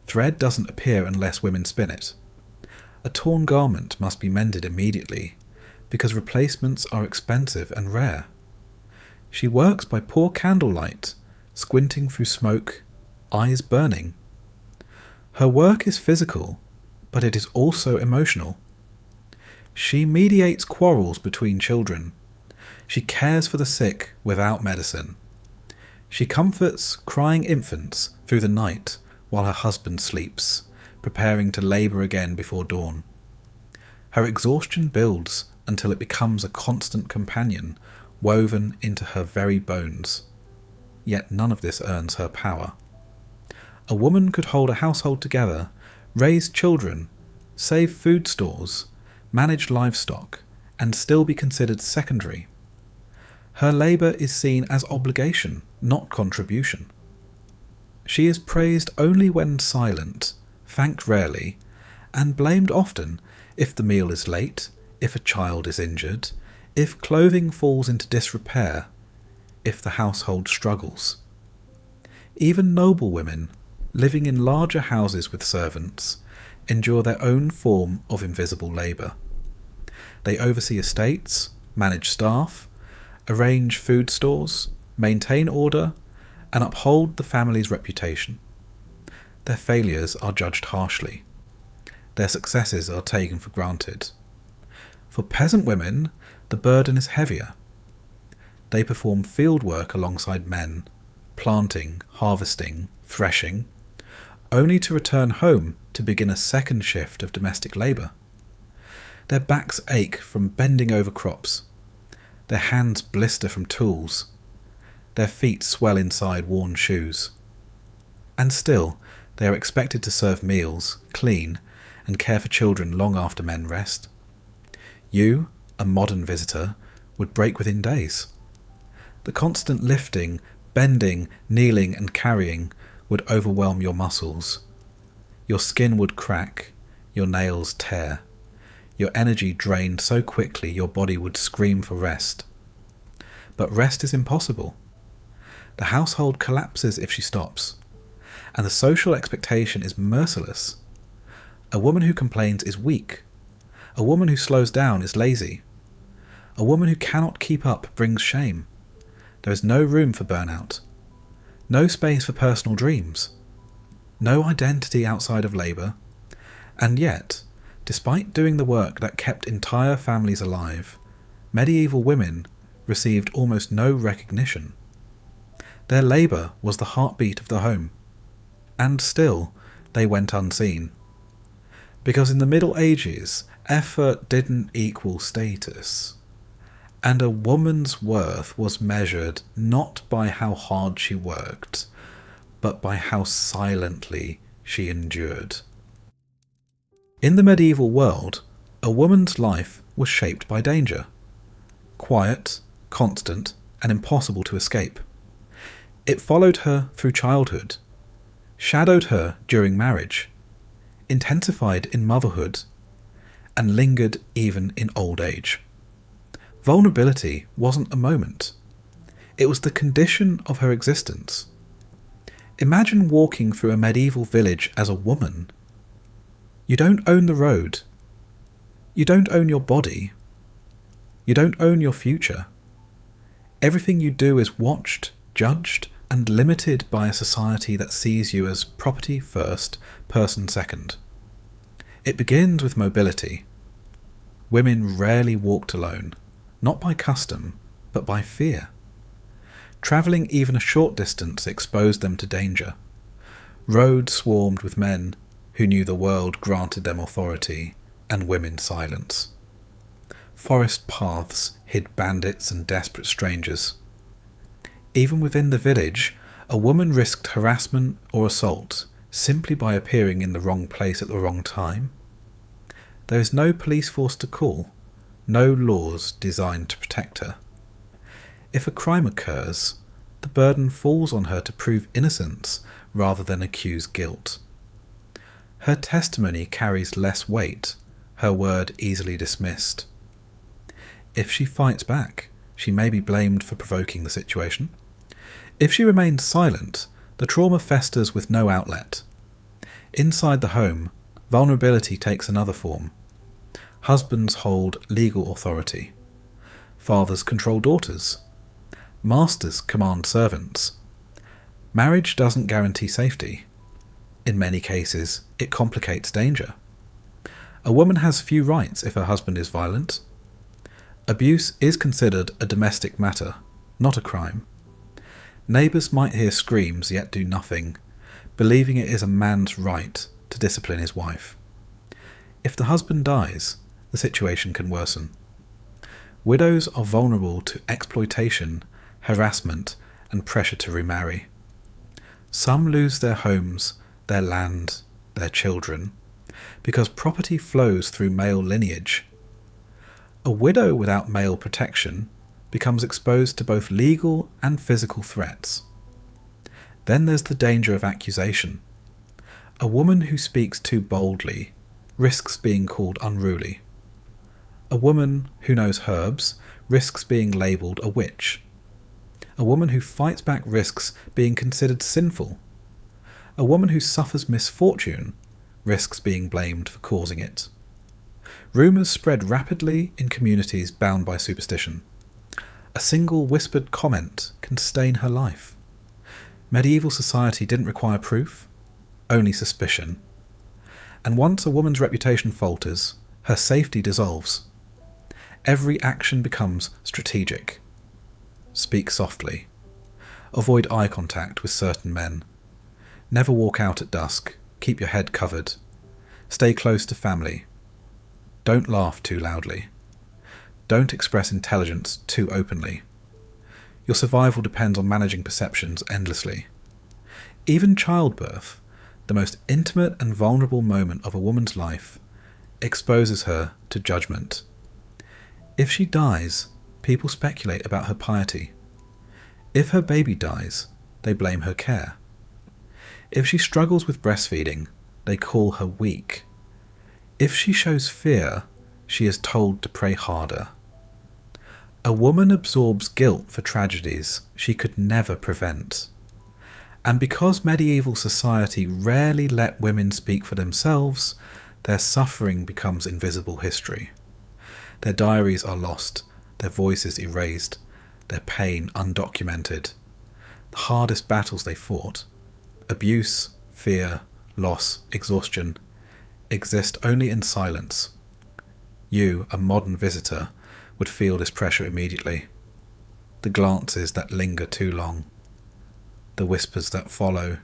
Thread doesn't appear unless women spin it. A torn garment must be mended immediately, because replacements are expensive and rare. She works by poor candlelight, squinting through smoke, eyes burning. Her work is physical, but it is also emotional. She mediates quarrels between children. She cares for the sick without medicine. She comforts crying infants through the night while her husband sleeps, preparing to labour again before dawn. Her exhaustion builds until it becomes a constant companion, woven into her very bones. Yet none of this earns her power. A woman could hold a household together, raise children, save food stores, manage livestock, and still be considered secondary. Her labour is seen as obligation, not contribution. She is praised only when silent, thanked rarely, and blamed often if the meal is late, if a child is injured, if clothing falls into disrepair, if the household struggles. Even noble women, living in larger houses with servants, endure their own form of invisible labour. They oversee estates, manage staff, arrange food stores, maintain order, and uphold the family's reputation. Their failures are judged harshly. Their successes are taken for granted. For peasant women, the burden is heavier. They perform field work alongside men, planting, harvesting, threshing, only to return home to begin a second shift of domestic labour. Their backs ache from bending over crops. Their hands blister from tools. Their feet swell inside worn shoes. And still, they are expected to serve meals, clean, and care for children long after men rest. You, a modern visitor, would break within days. The constant lifting, bending, kneeling, and carrying would overwhelm your muscles. Your skin would crack, your nails tear. Your energy drained so quickly your body would scream for rest. But rest is impossible. The household collapses if she stops, and the social expectation is merciless. A woman who complains is weak. A woman who slows down is lazy. A woman who cannot keep up brings shame. There is no room for burnout. No space for personal dreams. No identity outside of labour. And yet, despite doing the work that kept entire families alive, medieval women received almost no recognition. Their labour was the heartbeat of the home, and still they went unseen. Because in the Middle Ages, effort didn't equal status, and a woman's worth was measured not by how hard she worked, but by how silently she endured. In the medieval world, a woman's life was shaped by danger. Quiet, constant, and impossible to escape. It followed her through childhood, shadowed her during marriage, intensified in motherhood, and lingered even in old age. Vulnerability wasn't a moment. It was the condition of her existence. Imagine walking through a medieval village as a woman. You don't own the road. You don't own your body. You don't own your future. Everything you do is watched, judged, and limited by a society that sees you as property first, person second. It begins with mobility. Women rarely walked alone, not by custom, but by fear. Travelling even a short distance exposed them to danger. Roads swarmed with men who knew the world granted them authority, and women silence. Forest paths hid bandits and desperate strangers. Even within the village, a woman risked harassment or assault simply by appearing in the wrong place at the wrong time. There is no police force to call, no laws designed to protect her. If a crime occurs, the burden falls on her to prove innocence rather than accuse guilt. Her testimony carries less weight, her word easily dismissed. If she fights back, she may be blamed for provoking the situation. If she remains silent, the trauma festers with no outlet. Inside the home, vulnerability takes another form. Husbands hold legal authority. Fathers control daughters. Masters command servants. Marriage doesn't guarantee safety. In many cases, it complicates danger. A woman has few rights if her husband is violent. Abuse is considered a domestic matter, not a crime. Neighbours might hear screams yet do nothing, believing it is a man's right to discipline his wife. If the husband dies, the situation can worsen. Widows are vulnerable to exploitation, harassment, and pressure to remarry. Some lose their homes, their land, their children, because property flows through male lineage. A widow without male protection becomes exposed to both legal and physical threats. Then there's the danger of accusation. A woman who speaks too boldly risks being called unruly. A woman who knows herbs risks being labelled a witch. A woman who fights back risks being considered sinful. A woman who suffers misfortune risks being blamed for causing it. Rumours spread rapidly in communities bound by superstition. A single whispered comment can stain her life. Medieval society didn't require proof, only suspicion. And once a woman's reputation falters, her safety dissolves. Every action becomes strategic. Speak softly. Avoid eye contact with certain men. Never walk out at dusk. Keep your head covered. Stay close to family. Don't laugh too loudly. Don't express intelligence too openly. Your survival depends on managing perceptions endlessly. Even childbirth, the most intimate and vulnerable moment of a woman's life, exposes her to judgment. If she dies, people speculate about her piety. If her baby dies, they blame her care. If she struggles with breastfeeding, they call her weak. If she shows fear, she is told to pray harder. A woman absorbs guilt for tragedies she could never prevent. And because medieval society rarely let women speak for themselves, their suffering becomes invisible history. Their diaries are lost, their voices erased, their pain undocumented. The hardest battles they fought, abuse, fear, loss, exhaustion, exist only in silence. You, a modern visitor, would feel this pressure immediately. The glances that linger too long, the whispers that follow,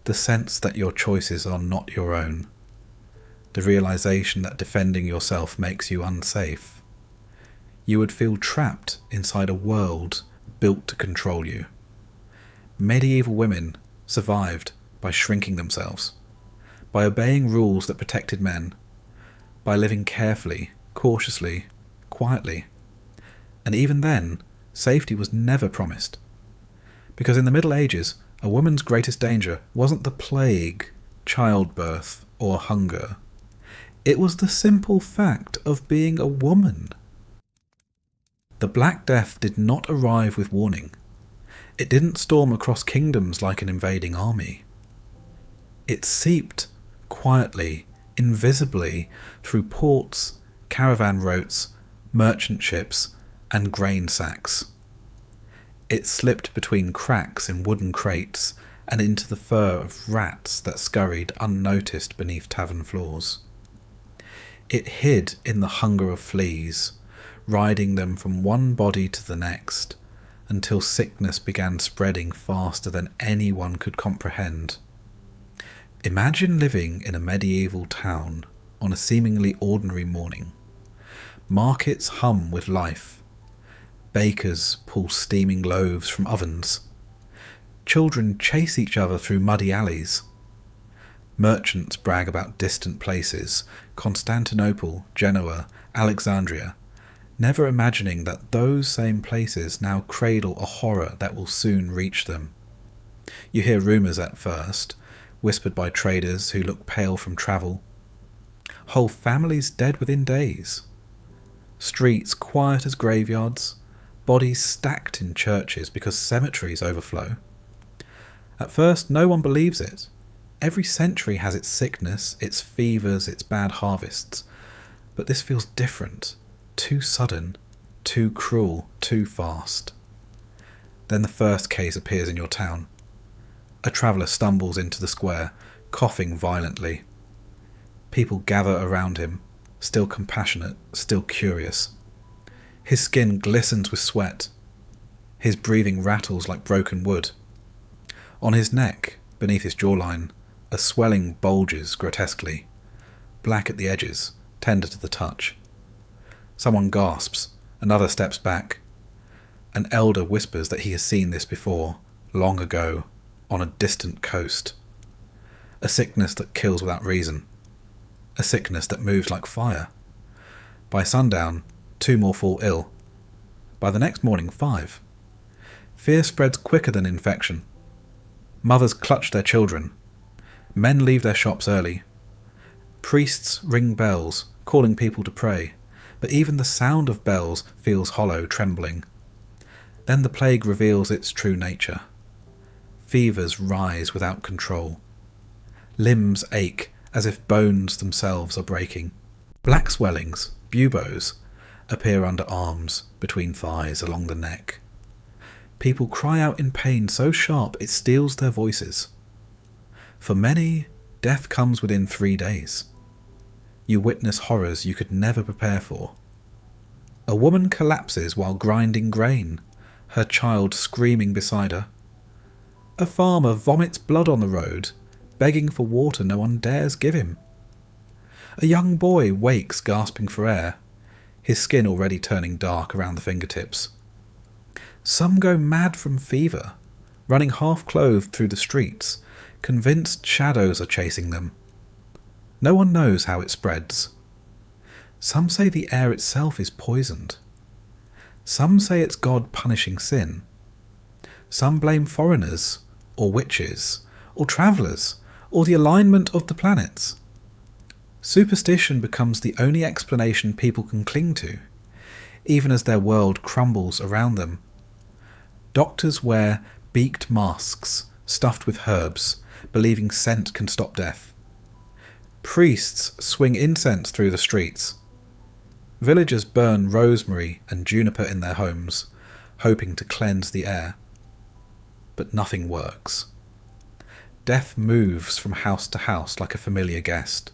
the sense that your choices are not your own, the realization that defending yourself makes you unsafe. You would feel trapped inside a world built to control you. Medieval women survived by shrinking themselves, by obeying rules that protected men, by living carefully, cautiously, quietly. And even then, safety was never promised. Because in the Middle Ages, a woman's greatest danger wasn't the plague, childbirth, or hunger. It was the simple fact of being a woman. The Black Death did not arrive with warning. It didn't storm across kingdoms like an invading army. It seeped quietly, invisibly, through ports, caravan routes, merchant ships, and grain sacks. It slipped between cracks in wooden crates and into the fur of rats that scurried unnoticed beneath tavern floors. It hid in the hunger of fleas, riding them from one body to the next, until sickness began spreading faster than anyone could comprehend. Imagine living in a medieval town on a seemingly ordinary morning. Markets hum with life. Bakers pull steaming loaves from ovens. Children chase each other through muddy alleys. Merchants brag about distant places, Constantinople, Genoa, Alexandria, never imagining that those same places now cradle a horror that will soon reach them. You hear rumours at first, whispered by traders who look pale from travel. Whole families dead within days. Streets quiet as graveyards, bodies stacked in churches because cemeteries overflow. At first, no one believes it. Every century has its sickness, its fevers, its bad harvests. But this feels different, too sudden, too cruel, too fast. Then the first case appears in your town. A traveller stumbles into the square, coughing violently. People gather around him, still compassionate, still curious. His skin glistens with sweat. His breathing rattles like broken wood. On his neck, beneath his jawline, a swelling bulges grotesquely, black at the edges, tender to the touch. Someone gasps, another steps back. An elder whispers that he has seen this before, long ago, on a distant coast. A sickness that kills without reason. A sickness that moves like fire. By sundown, 2 more fall ill. By the next morning, 5. Fear spreads quicker than infection. Mothers clutch their children. Men leave their shops early. Priests ring bells, calling people to pray, but even the sound of bells feels hollow, trembling. Then the plague reveals its true nature. Fevers rise without control. Limbs ache as if bones themselves are breaking. Black swellings, buboes, appear under arms, between thighs, along the neck. People cry out in pain so sharp it steals their voices. For many, death comes within 3 days. You witness horrors you could never prepare for. A woman collapses while grinding grain, her child screaming beside her. A farmer vomits blood on the road, begging for water no one dares give him. A young boy wakes gasping for air, his skin already turning dark around the fingertips. Some go mad from fever, running half-clothed through the streets, convinced shadows are chasing them. No one knows how it spreads. Some say the air itself is poisoned. Some say it's God punishing sin. Some blame foreigners, or witches, or travellers, or the alignment of the planets. Superstition becomes the only explanation people can cling to, even as their world crumbles around them. Doctors wear beaked masks stuffed with herbs, believing scent can stop death. Priests swing incense through the streets. Villagers burn rosemary and juniper in their homes, hoping to cleanse the air. But nothing works. Death moves from house to house like a familiar guest.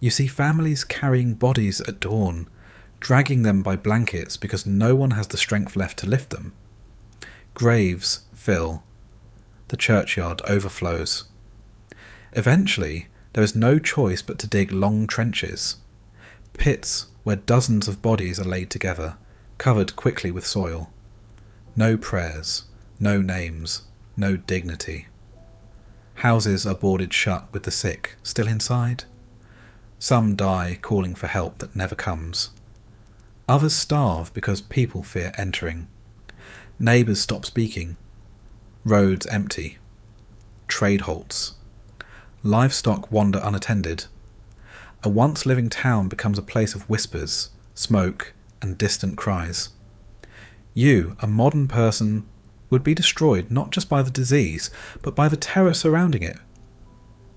You see families carrying bodies at dawn, dragging them by blankets because no one has the strength left to lift them. Graves fill. The churchyard overflows. Eventually, there is no choice but to dig long trenches, pits where dozens of bodies are laid together, covered quickly with soil. No prayers, no names, no dignity. Houses are boarded shut with the sick still inside. Some die calling for help that never comes. Others starve because people fear entering. Neighbours stop speaking. Roads empty. Trade halts. Livestock wander unattended. A once living town becomes a place of whispers, smoke, and distant cries. You, a modern person, would be destroyed not just by the disease, but by the terror surrounding it.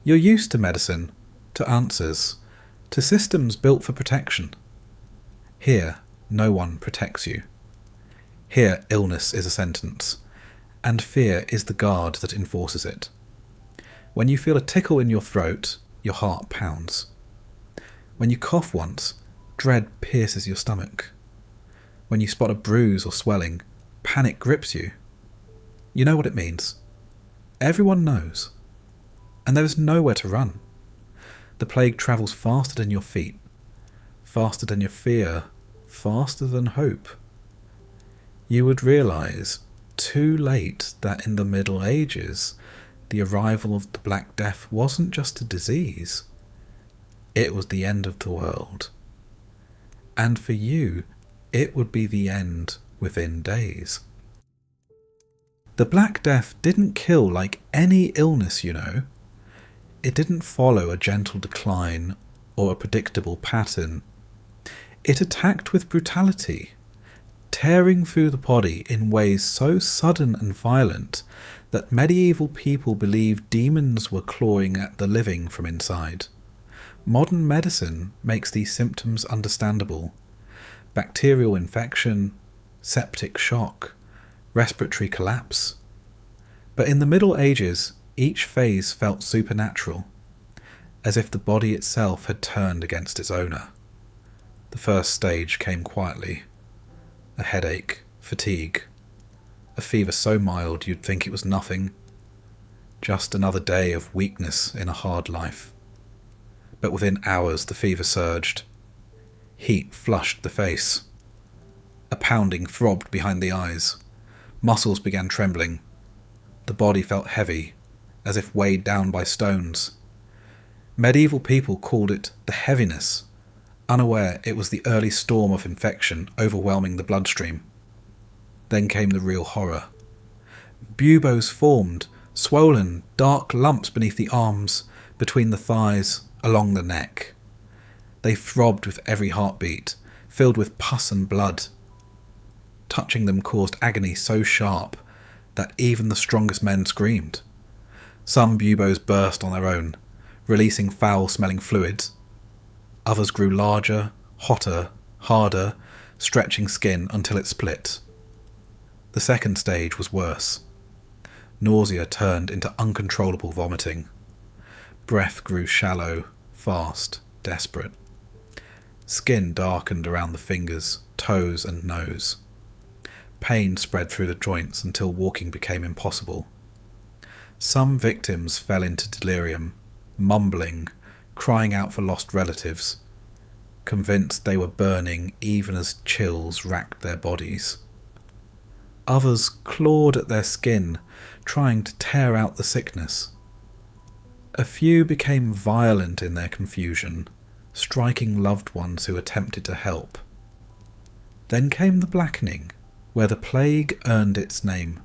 You're used to medicine, to answers, to systems built for protection. Here, no one protects you. Here, illness is a sentence, and fear is the guard that enforces it. When you feel a tickle in your throat, your heart pounds. When you cough once, dread pierces your stomach. When you spot a bruise or swelling, panic grips you. You know what it means. Everyone knows. And there is nowhere to run. The plague travels faster than your feet, faster than your fear, faster than hope. You would realise too late that in the Middle Ages, the arrival of the Black Death wasn't just a disease. It was the end of the world. And for you, it would be the end within days. The Black Death didn't kill like any illness, you know. It didn't follow a gentle decline or a predictable pattern. It attacked with brutality, tearing through the body in ways so sudden and violent that medieval people believed demons were clawing at the living from inside. Modern medicine makes these symptoms understandable. Bacterial infection, septic shock, respiratory collapse. But in the Middle Ages, each phase felt supernatural, as if the body itself had turned against its owner. The first stage came quietly. A headache, fatigue, a fever so mild you'd think it was nothing. Just another day of weakness in a hard life. But within hours the fever surged. Heat flushed the face. A pounding throbbed behind the eyes. Muscles began trembling. The body felt heavy, as if weighed down by stones. Medieval people called it the heaviness, unaware it was the early storm of infection overwhelming the bloodstream. Then came the real horror. Buboes formed, swollen, dark lumps beneath the arms, between the thighs, along the neck. They throbbed with every heartbeat, filled with pus and blood. Touching them caused agony so sharp that even the strongest men screamed. Some buboes burst on their own, releasing foul-smelling fluids. Others grew larger, hotter, harder, stretching skin until it split. The second stage was worse. Nausea turned into uncontrollable vomiting. Breath grew shallow, fast, desperate. Skin darkened around the fingers, toes and nose. Pain spread through the joints until walking became impossible. Some victims fell into delirium, mumbling, crying out for lost relatives, convinced they were burning even as chills racked their bodies. Others clawed at their skin, trying to tear out the sickness. A few became violent in their confusion, striking loved ones who attempted to help. Then came the blackening, where the plague earned its name.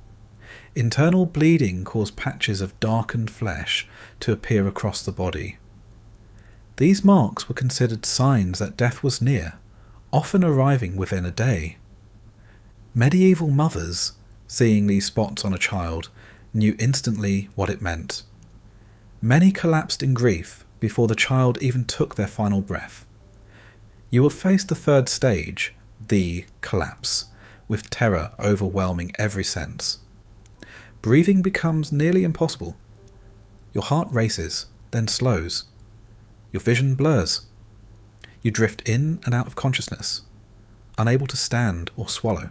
Internal bleeding caused patches of darkened flesh to appear across the body. These marks were considered signs that death was near, often arriving within a day. Medieval mothers, seeing these spots on a child, knew instantly what it meant. Many collapsed in grief before the child even took their final breath. You will face the third stage, the collapse, with terror overwhelming every sense. Breathing becomes nearly impossible. Your heart races, then slows. Your vision blurs. You drift in and out of consciousness, unable to stand or swallow.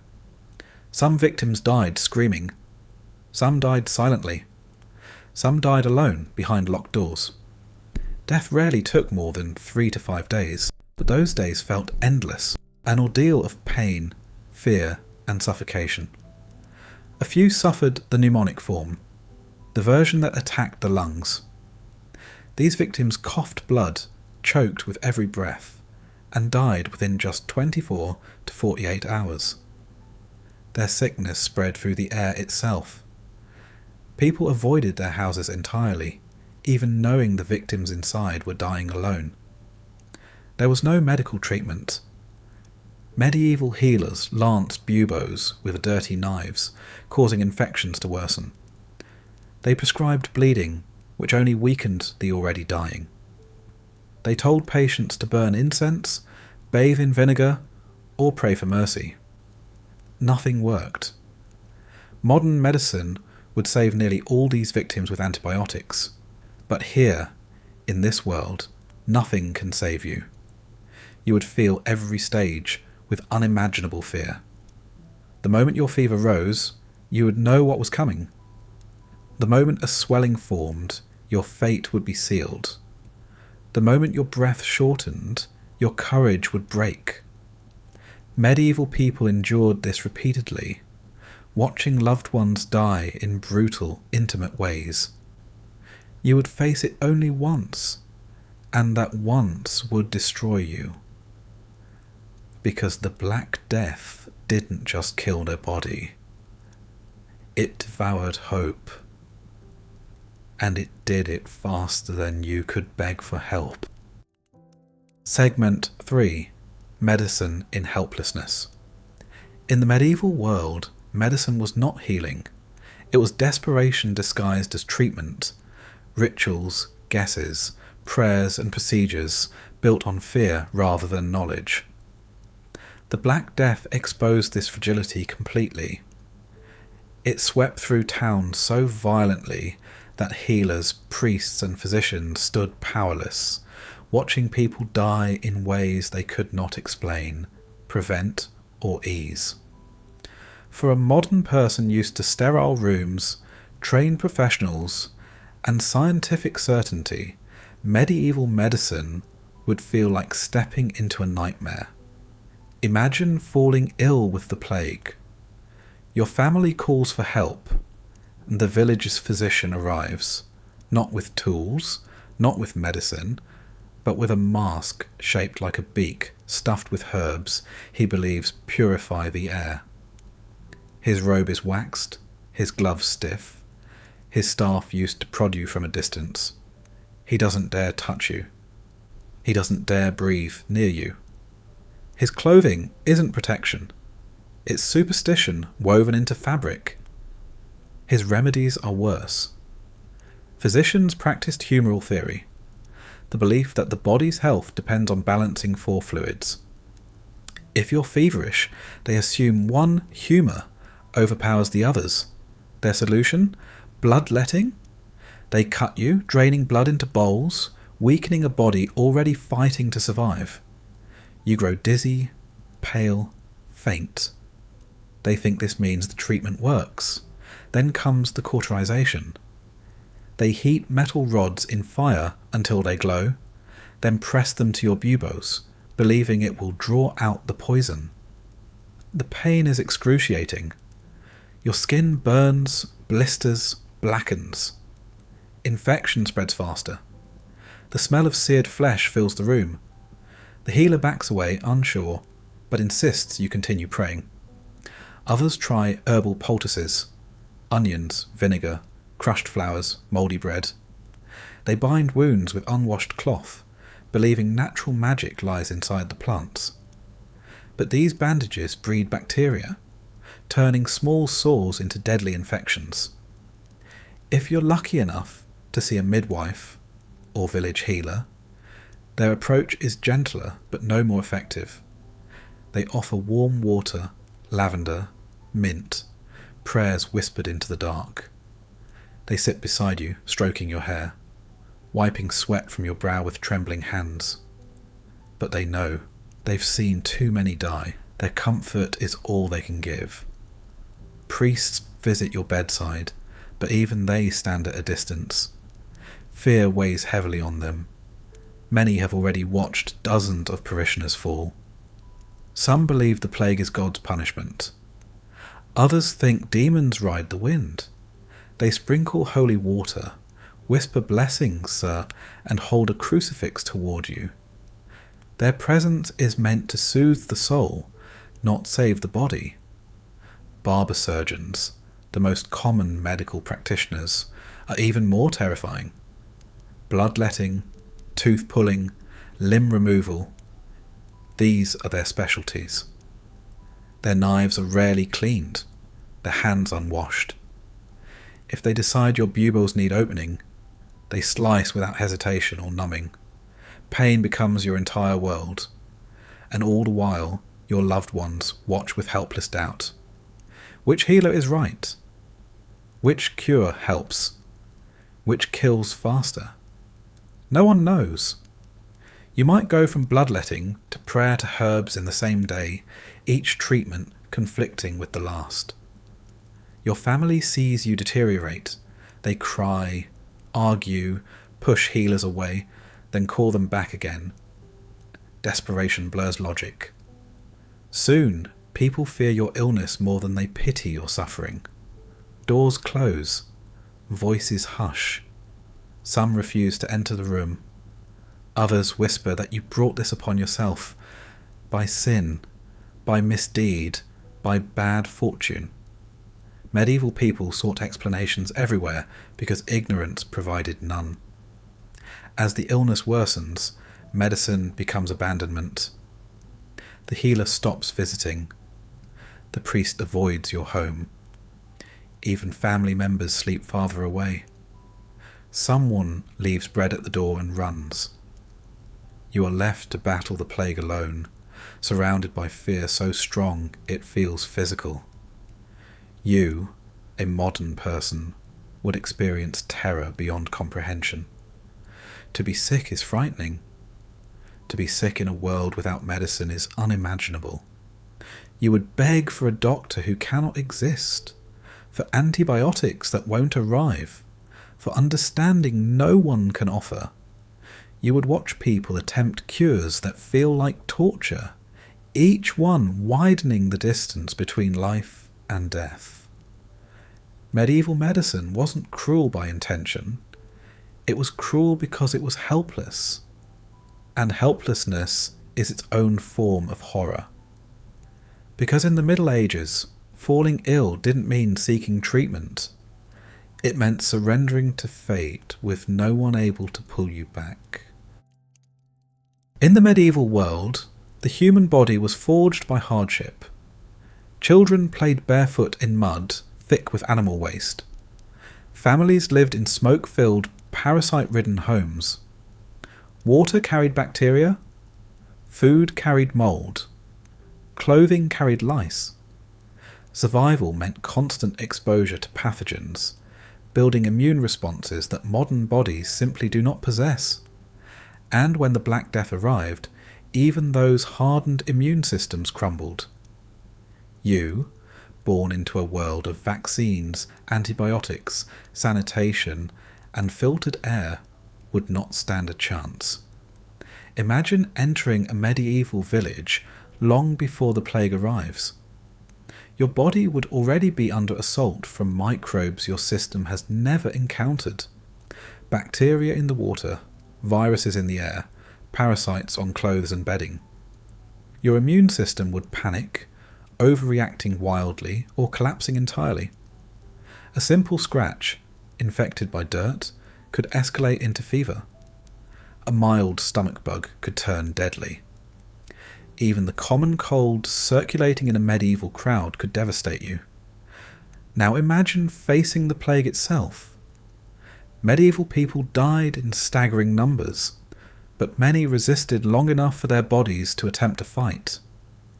Some victims died screaming. Some died silently. Some died alone behind locked doors. Death rarely took more than 3 to 5 days, but those days felt endless, an ordeal of pain, fear, and suffocation. A few suffered the pneumonic form, the version that attacked the lungs. These victims coughed blood, choked with every breath, and died within just 24 to 48 hours. Their sickness spread through the air itself. People avoided their houses entirely, even knowing the victims inside were dying alone. There was no medical treatment. Medieval healers lanced buboes with dirty knives, causing infections to worsen. They prescribed bleeding, which only weakened the already dying. They told patients to burn incense, bathe in vinegar, or pray for mercy. Nothing worked. Modern medicine would save nearly all these victims with antibiotics. But here, in this world, nothing can save you. You would feel every stage with unimaginable fear. The moment your fever rose, you would know what was coming. The moment a swelling formed, your fate would be sealed. The moment your breath shortened, your courage would break. Medieval people endured this repeatedly, watching loved ones die in brutal, intimate ways. You would face it only once, and that once would destroy you. Because the Black Death didn't just kill their body. It devoured hope. And it did it faster than you could beg for help. Segment 3. Medicine in helplessness. In the medieval world, medicine was not healing. It was desperation disguised as treatment. Rituals, guesses, prayers and procedures built on fear rather than knowledge. The Black Death exposed this fragility completely. It swept through towns so violently that healers, priests and physicians stood powerless, watching people die in ways they could not explain, prevent or ease. For a modern person used to sterile rooms, trained professionals, and scientific certainty, medieval medicine would feel like stepping into a nightmare. Imagine falling ill with the plague. Your family calls for help, and the village's physician arrives, not with tools, not with medicine, but with a mask shaped like a beak stuffed with herbs he believes purify the air. His robe is waxed, his gloves stiff, his staff used to prod you from a distance. He doesn't dare touch you. He doesn't dare breathe near you. His clothing isn't protection. It's superstition woven into fabric. His remedies are worse. Physicians practiced humoral theory, the belief that the body's health depends on balancing 4 fluids. If you're feverish, they assume one humour overpowers the others. Their solution? Bloodletting? They cut you, draining blood into bowls, weakening a body already fighting to survive. You grow dizzy, pale, faint. They think this means the treatment works. Then comes the cauterization. They heat metal rods in fire until they glow, then press them to your buboes, believing it will draw out the poison. The pain is excruciating. Your skin burns, blisters, blackens. Infection spreads faster. The smell of seared flesh fills the room. The healer backs away, unsure, but insists you continue praying. Others try herbal poultices, onions, vinegar, crushed flowers, mouldy bread. They bind wounds with unwashed cloth, believing natural magic lies inside the plants. But these bandages breed bacteria, turning small sores into deadly infections. If you're lucky enough to see a midwife or village healer, their approach is gentler but no more effective. They offer warm water, lavender, mint, prayers whispered into the dark. They sit beside you, stroking your hair, wiping sweat from your brow with trembling hands. But they know, they've seen too many die. Their comfort is all they can give. Priests visit your bedside, but even they stand at a distance. Fear weighs heavily on them. Many have already watched dozens of parishioners fall. Some believe the plague is God's punishment. Others think demons ride the wind. They sprinkle holy water, whisper blessings, sir, and hold a crucifix toward you. Their presence is meant to soothe the soul, not save the body. Barber surgeons, the most common medical practitioners, are even more terrifying. Bloodletting, tooth pulling, limb removal, these are their specialties. Their knives are rarely cleaned, their hands unwashed. If they decide your buboes need opening, they slice without hesitation or numbing. Pain becomes your entire world, and all the while your loved ones watch with helpless doubt. Which healer is right? Which cure helps? Which kills faster? No one knows. You might go from bloodletting to prayer to herbs in the same day, each treatment conflicting with the last. Your family sees you deteriorate. They cry, argue, push healers away, then call them back again. Desperation blurs logic. Soon, people fear your illness more than they pity your suffering. Doors close. Voices hush. Some refuse to enter the room. Others whisper that you brought this upon yourself, by sin, by misdeed, by bad fortune. Medieval people sought explanations everywhere because ignorance provided none. As the illness worsens, medicine becomes abandonment. The healer stops visiting. The priest avoids your home. Even family members sleep farther away. Someone leaves bread at the door and runs. You are left to battle the plague alone, surrounded by fear so strong it feels physical. You, a modern person, would experience terror beyond comprehension. To be sick is frightening. To be sick in a world without medicine is unimaginable. You would beg for a doctor who cannot exist, for antibiotics that won't arrive, for understanding no one can offer. You would watch people attempt cures that feel like torture, each one widening the distance between life and death. Medieval medicine wasn't cruel by intention. It was cruel because it was helpless. And helplessness is its own form of horror. Because in the Middle Ages, falling ill didn't mean seeking treatment. It meant surrendering to fate with no one able to pull you back. In the medieval world, the human body was forged by hardship. Children played barefoot in mud, thick with animal waste. Families lived in smoke-filled, parasite-ridden homes. Water carried bacteria. Food carried mould. Clothing carried lice. Survival meant constant exposure to pathogens, building immune responses that modern bodies simply do not possess. And when the Black Death arrived, even those hardened immune systems crumbled. You, born into a world of vaccines, antibiotics, sanitation, and filtered air, would not stand a chance. Imagine entering a medieval village long before the plague arrives. Your body would already be under assault from microbes your system has never encountered. Bacteria in the water, viruses in the air, parasites on clothes and bedding. Your immune system would panic, overreacting wildly or collapsing entirely. A simple scratch, infected by dirt, could escalate into fever. A mild stomach bug could turn deadly. Even the common cold circulating in a medieval crowd could devastate you. Now imagine facing the plague itself. Medieval people died in staggering numbers, but many resisted long enough for their bodies to attempt to fight.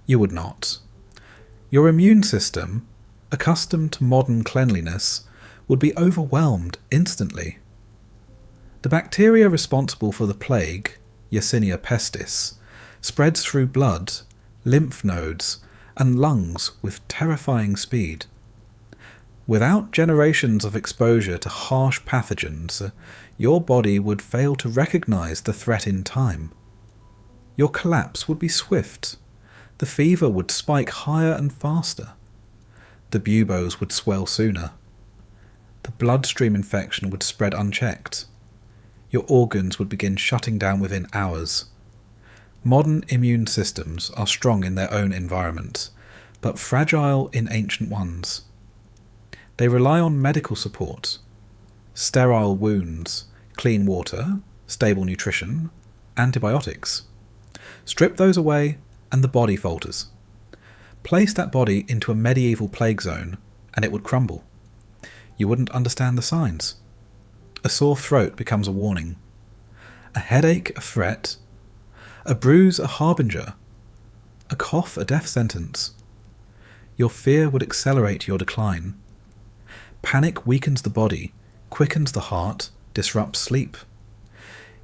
You would not. Your immune system, accustomed to modern cleanliness, would be overwhelmed instantly. The bacteria responsible for the plague, Yersinia pestis, spreads through blood, lymph nodes, and lungs with terrifying speed. Without generations of exposure to harsh pathogens, your body would fail to recognize the threat in time. Your collapse would be swift. The fever would spike higher and faster. The buboes would swell sooner. The bloodstream infection would spread unchecked. Your organs would begin shutting down within hours. Modern immune systems are strong in their own environment, but fragile in ancient ones. They rely on medical support, sterile wounds, clean water, stable nutrition, antibiotics. Strip those away and the body falters. Place that body into a medieval plague zone and it would crumble. You wouldn't understand the signs. A sore throat becomes a warning. A headache a threat. A bruise a harbinger. A cough a death sentence. Your fear would accelerate your decline. Panic weakens the body, quickens the heart, disrupts sleep.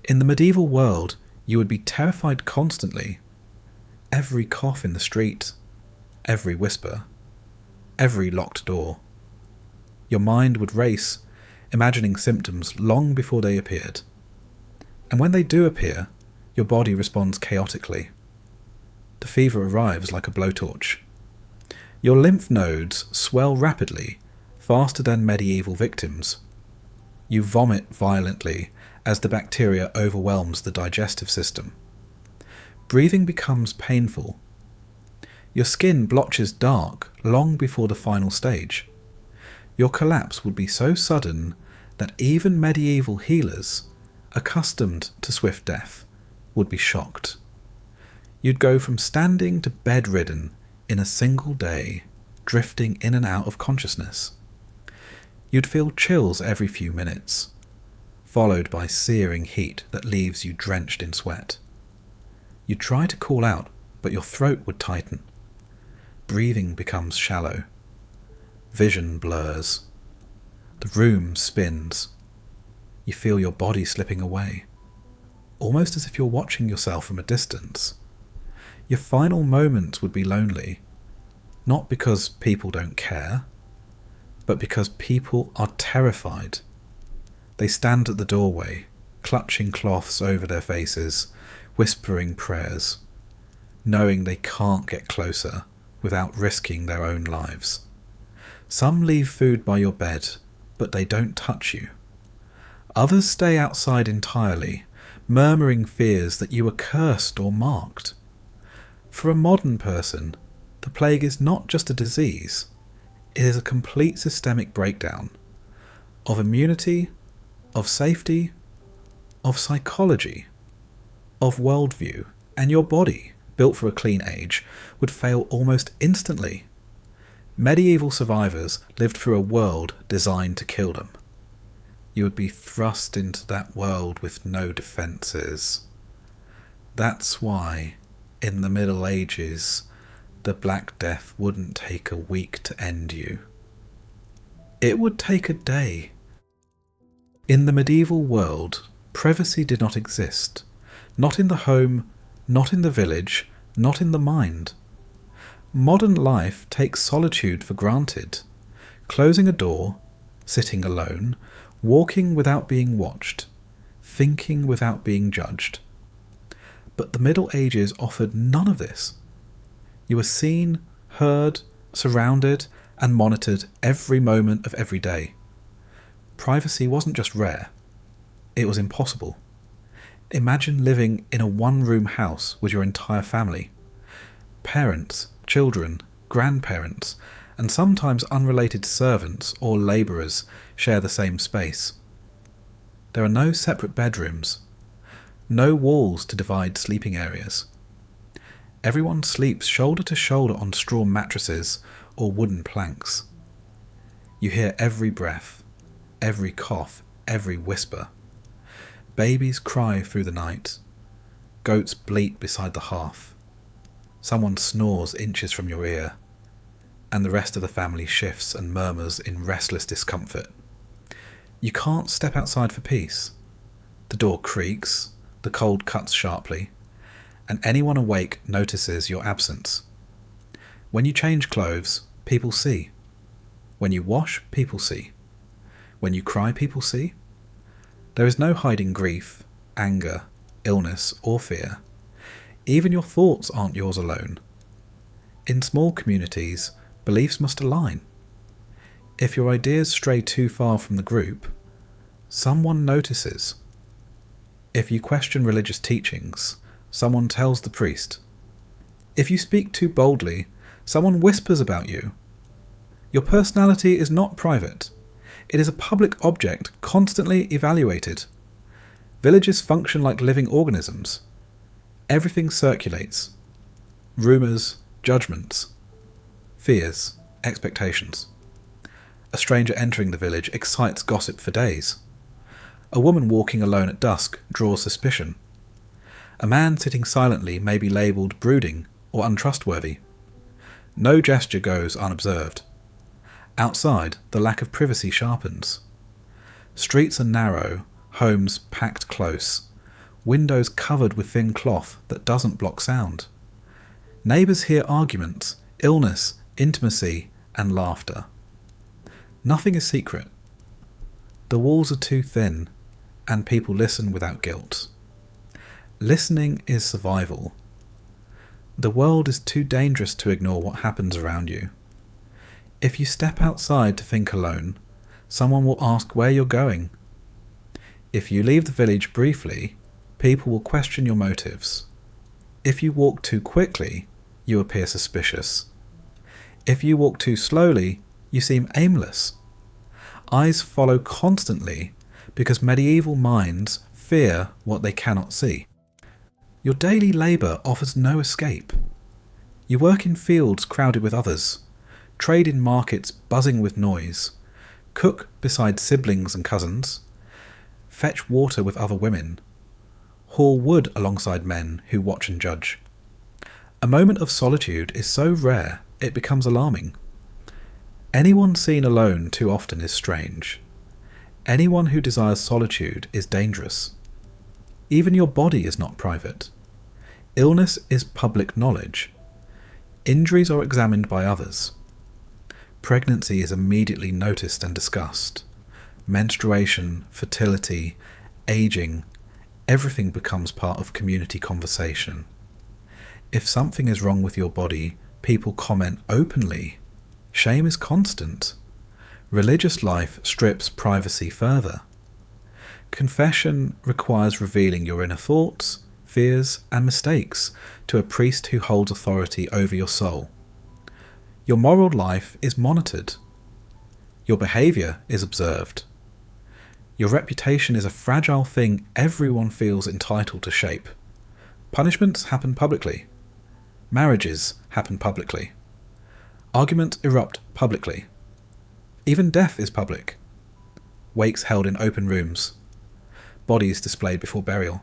In the medieval world, you would be terrified constantly. Every cough in the street, every whisper, every locked door. Your mind would race, imagining symptoms long before they appeared. And when they do appear, your body responds chaotically. The fever arrives like a blowtorch. Your lymph nodes swell rapidly, faster than medieval victims. You vomit violently as the bacteria overwhelms the digestive system. Breathing becomes painful. Your skin blotches dark long before the final stage. Your collapse would be so sudden that even medieval healers, accustomed to swift death, would be shocked. You'd go from standing to bedridden in a single day, drifting in and out of consciousness. You'd feel chills every few minutes, followed by searing heat that leaves you drenched in sweat. You'd try to call out, but your throat would tighten. Breathing becomes shallow. Vision blurs. The room spins. You feel your body slipping away, almost as if you're watching yourself from a distance. Your final moments would be lonely, not because people don't care, but because people are terrified. They stand at the doorway, clutching cloths over their faces, whispering prayers, knowing they can't get closer without risking their own lives. Some leave food by your bed, but they don't touch you. Others stay outside entirely, murmuring fears that you are cursed or marked. For a modern person, the plague is not just a disease, it is a complete systemic breakdown of immunity, of safety, of psychology, of worldview, and your body, built for a clean age, would fail almost instantly. Medieval survivors lived through a world designed to kill them. You would be thrust into that world with no defences. That's why, in the Middle Ages, the Black Death wouldn't take a week to end you. It would take a day. In the medieval world, privacy did not exist. Not in the home, not in the village, not in the mind. Modern life takes solitude for granted. Closing a door, sitting alone, walking without being watched, thinking without being judged. But the Middle Ages offered none of this. You were seen, heard, surrounded, and monitored every moment of every day. Privacy wasn't just rare, it was impossible. Imagine living in a one-room house with your entire family. Parents, children, grandparents, and sometimes unrelated servants or labourers share the same space. There are no separate bedrooms, no walls to divide sleeping areas. Everyone sleeps shoulder to shoulder on straw mattresses or wooden planks. You hear every breath, every cough, every whisper. Babies cry through the night. Goats bleat beside the hearth. Someone snores inches from your ear, and the rest of the family shifts and murmurs in restless discomfort. You can't step outside for peace. The door creaks, the cold cuts sharply, and anyone awake notices your absence. When you change clothes, people see. When you wash, people see. When you cry, people see. There is no hiding grief, anger, illness, or fear. Even your thoughts aren't yours alone. In small communities, beliefs must align. If your ideas stray too far from the group, someone notices. If you question religious teachings, someone tells the priest. If you speak too boldly, someone whispers about you. Your personality is not private. It is a public object constantly evaluated. Villages function like living organisms. Everything circulates. Rumours, judgments, fears, expectations. A stranger entering the village excites gossip for days. A woman walking alone at dusk draws suspicion. A man sitting silently may be labelled brooding or untrustworthy. No gesture goes unobserved. Outside, the lack of privacy sharpens. Streets are narrow, homes packed close, windows covered with thin cloth that doesn't block sound. Neighbours hear arguments, illness, intimacy, and laughter. Nothing is secret. The walls are too thin, and people listen without guilt. Listening is survival. The world is too dangerous to ignore what happens around you. If you step outside to think alone, someone will ask where you're going. If you leave the village briefly, people will question your motives. If you walk too quickly, you appear suspicious. If you walk too slowly, you seem aimless. Eyes follow constantly because medieval minds fear what they cannot see. Your daily labour offers no escape. You work in fields crowded with others, trade in markets buzzing with noise, cook beside siblings and cousins, fetch water with other women, haul wood alongside men who watch and judge. A moment of solitude is so rare it becomes alarming. Anyone seen alone too often is strange. Anyone who desires solitude is dangerous. Even your body is not private. Illness is public knowledge. Injuries are examined by others. Pregnancy is immediately noticed and discussed. Menstruation, fertility, aging, everything becomes part of community conversation. If something is wrong with your body, people comment openly. Shame is constant. Religious life strips privacy further. Confession requires revealing your inner thoughts, fears, and mistakes to a priest who holds authority over your soul. Your moral life is monitored. Your behaviour is observed. Your reputation is a fragile thing everyone feels entitled to shape. Punishments happen publicly. Marriages happen publicly. Arguments erupt publicly. Even death is public. Wakes held in open rooms. Bodies displayed before burial.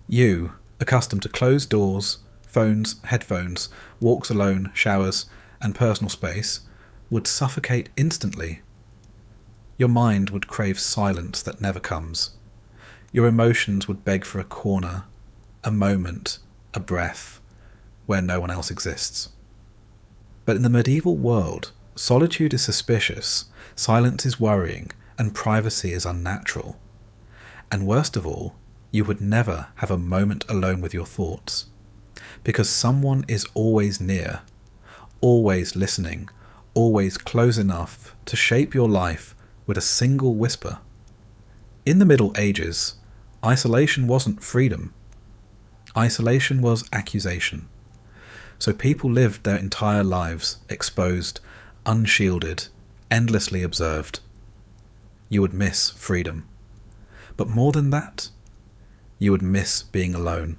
You, accustomed to closed doors, phones, headphones, walks alone, showers, and personal space, would suffocate instantly. Your mind would crave silence that never comes. Your emotions would beg for a corner, a moment, a breath, where no one else exists. But in the medieval world, solitude is suspicious, silence is worrying, and privacy is unnatural. And worst of all, you would never have a moment alone with your thoughts, because someone is always near, always listening, always close enough to shape your life with a single whisper. In the Middle Ages, isolation wasn't freedom. Isolation was accusation. So people lived their entire lives exposed, unshielded, endlessly observed. You would miss freedom. But more than that, you would miss being alone.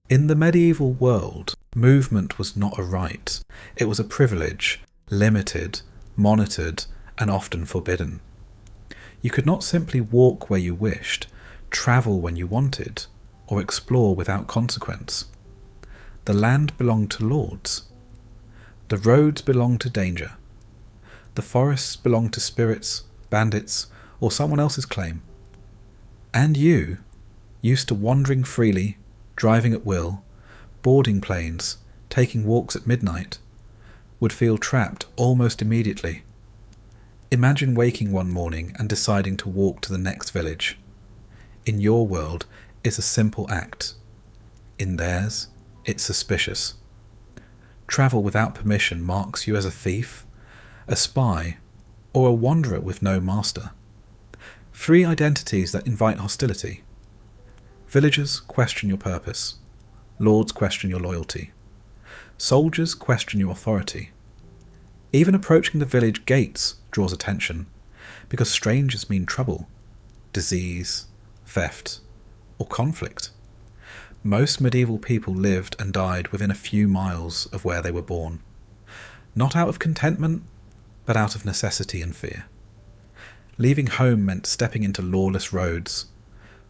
In the medieval world, movement was not a right. It was a privilege, limited, monitored, and often forbidden. You could not simply walk where you wished, travel when you wanted, or explore without consequence. The land belonged to lords. The roads belonged to danger. The forests belonged to spirits, bandits, or someone else's claim. And you, used to wandering freely, driving at will, boarding planes, taking walks at midnight, would feel trapped almost immediately. Imagine waking one morning and deciding to walk to the next village. In your world, it's a simple act. In theirs, it's suspicious. Travel without permission marks you as a thief, a spy, or a wanderer with no master. Three identities that invite hostility. Villagers question your purpose. Lords question your loyalty. Soldiers question your authority. Even approaching the village gates draws attention, because strangers mean trouble, disease, theft, or conflict. Most medieval people lived and died within a few miles of where they were born, not out of contentment, but out of necessity and fear. Leaving home meant stepping into lawless roads,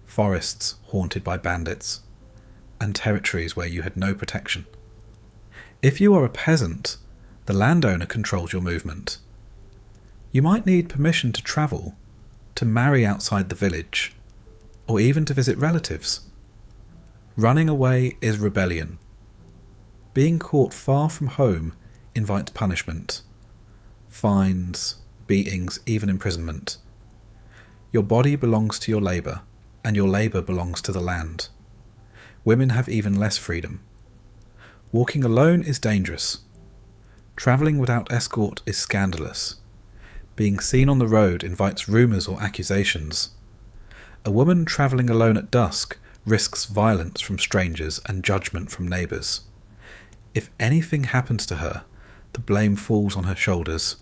forests haunted by bandits, and territories where you had no protection. If you are a peasant, the landowner controls your movement. You might need permission to travel, to marry outside the village, or even to visit relatives. Running away is rebellion. Being caught far from home invites punishment, fines, beatings, even imprisonment. Your body belongs to your labour, and your labour belongs to the land. Women have even less freedom. Walking alone is dangerous. Travelling without escort is scandalous. Being seen on the road invites rumours or accusations. A woman travelling alone at dusk risks violence from strangers and judgment from neighbours. If anything happens to her, the blame falls on her shoulders.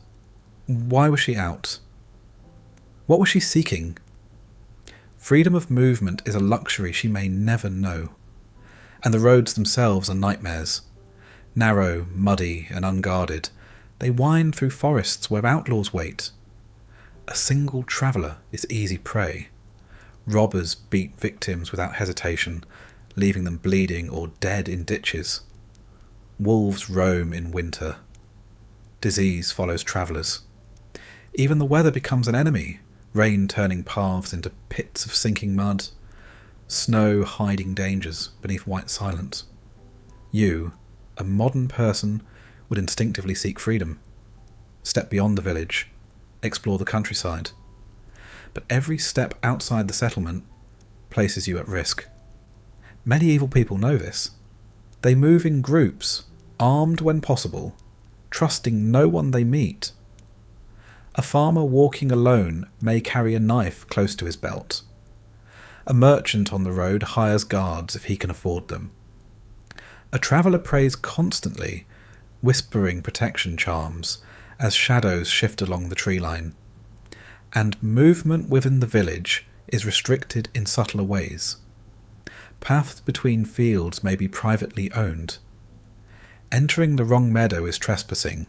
Why was she out? What was she seeking? Freedom of movement is a luxury she may never know. And the roads themselves are nightmares. Narrow, muddy, and unguarded, they wind through forests where outlaws wait. A single traveller is easy prey. Robbers beat victims without hesitation, leaving them bleeding or dead in ditches. Wolves roam in winter. Disease follows travellers. Even the weather becomes an enemy, rain turning paths into pits of sinking mud, snow hiding dangers beneath white silence. You, a modern person, would instinctively seek freedom. Step beyond the village, explore the countryside. But every step outside the settlement places you at risk. Medieval people know this. They move in groups, armed when possible, trusting no one they meet. A farmer walking alone may carry a knife close to his belt. A merchant on the road hires guards if he can afford them. A traveller prays constantly, whispering protection charms as shadows shift along the tree line. And movement within the village is restricted in subtler ways. Paths between fields may be privately owned. Entering the wrong meadow is trespassing.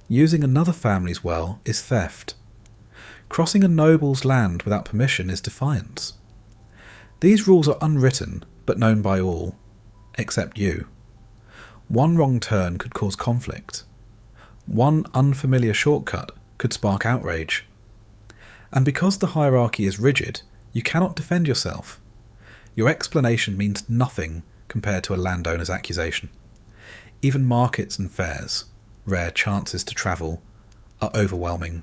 Using another family's well is theft. Crossing a noble's land without permission is defiance. These rules are unwritten, but known by all, except you. One wrong turn could cause conflict. One unfamiliar shortcut could spark outrage. And because the hierarchy is rigid, you cannot defend yourself. Your explanation means nothing compared to a landowner's accusation. Even markets and fairs, rare chances to travel, are overwhelming.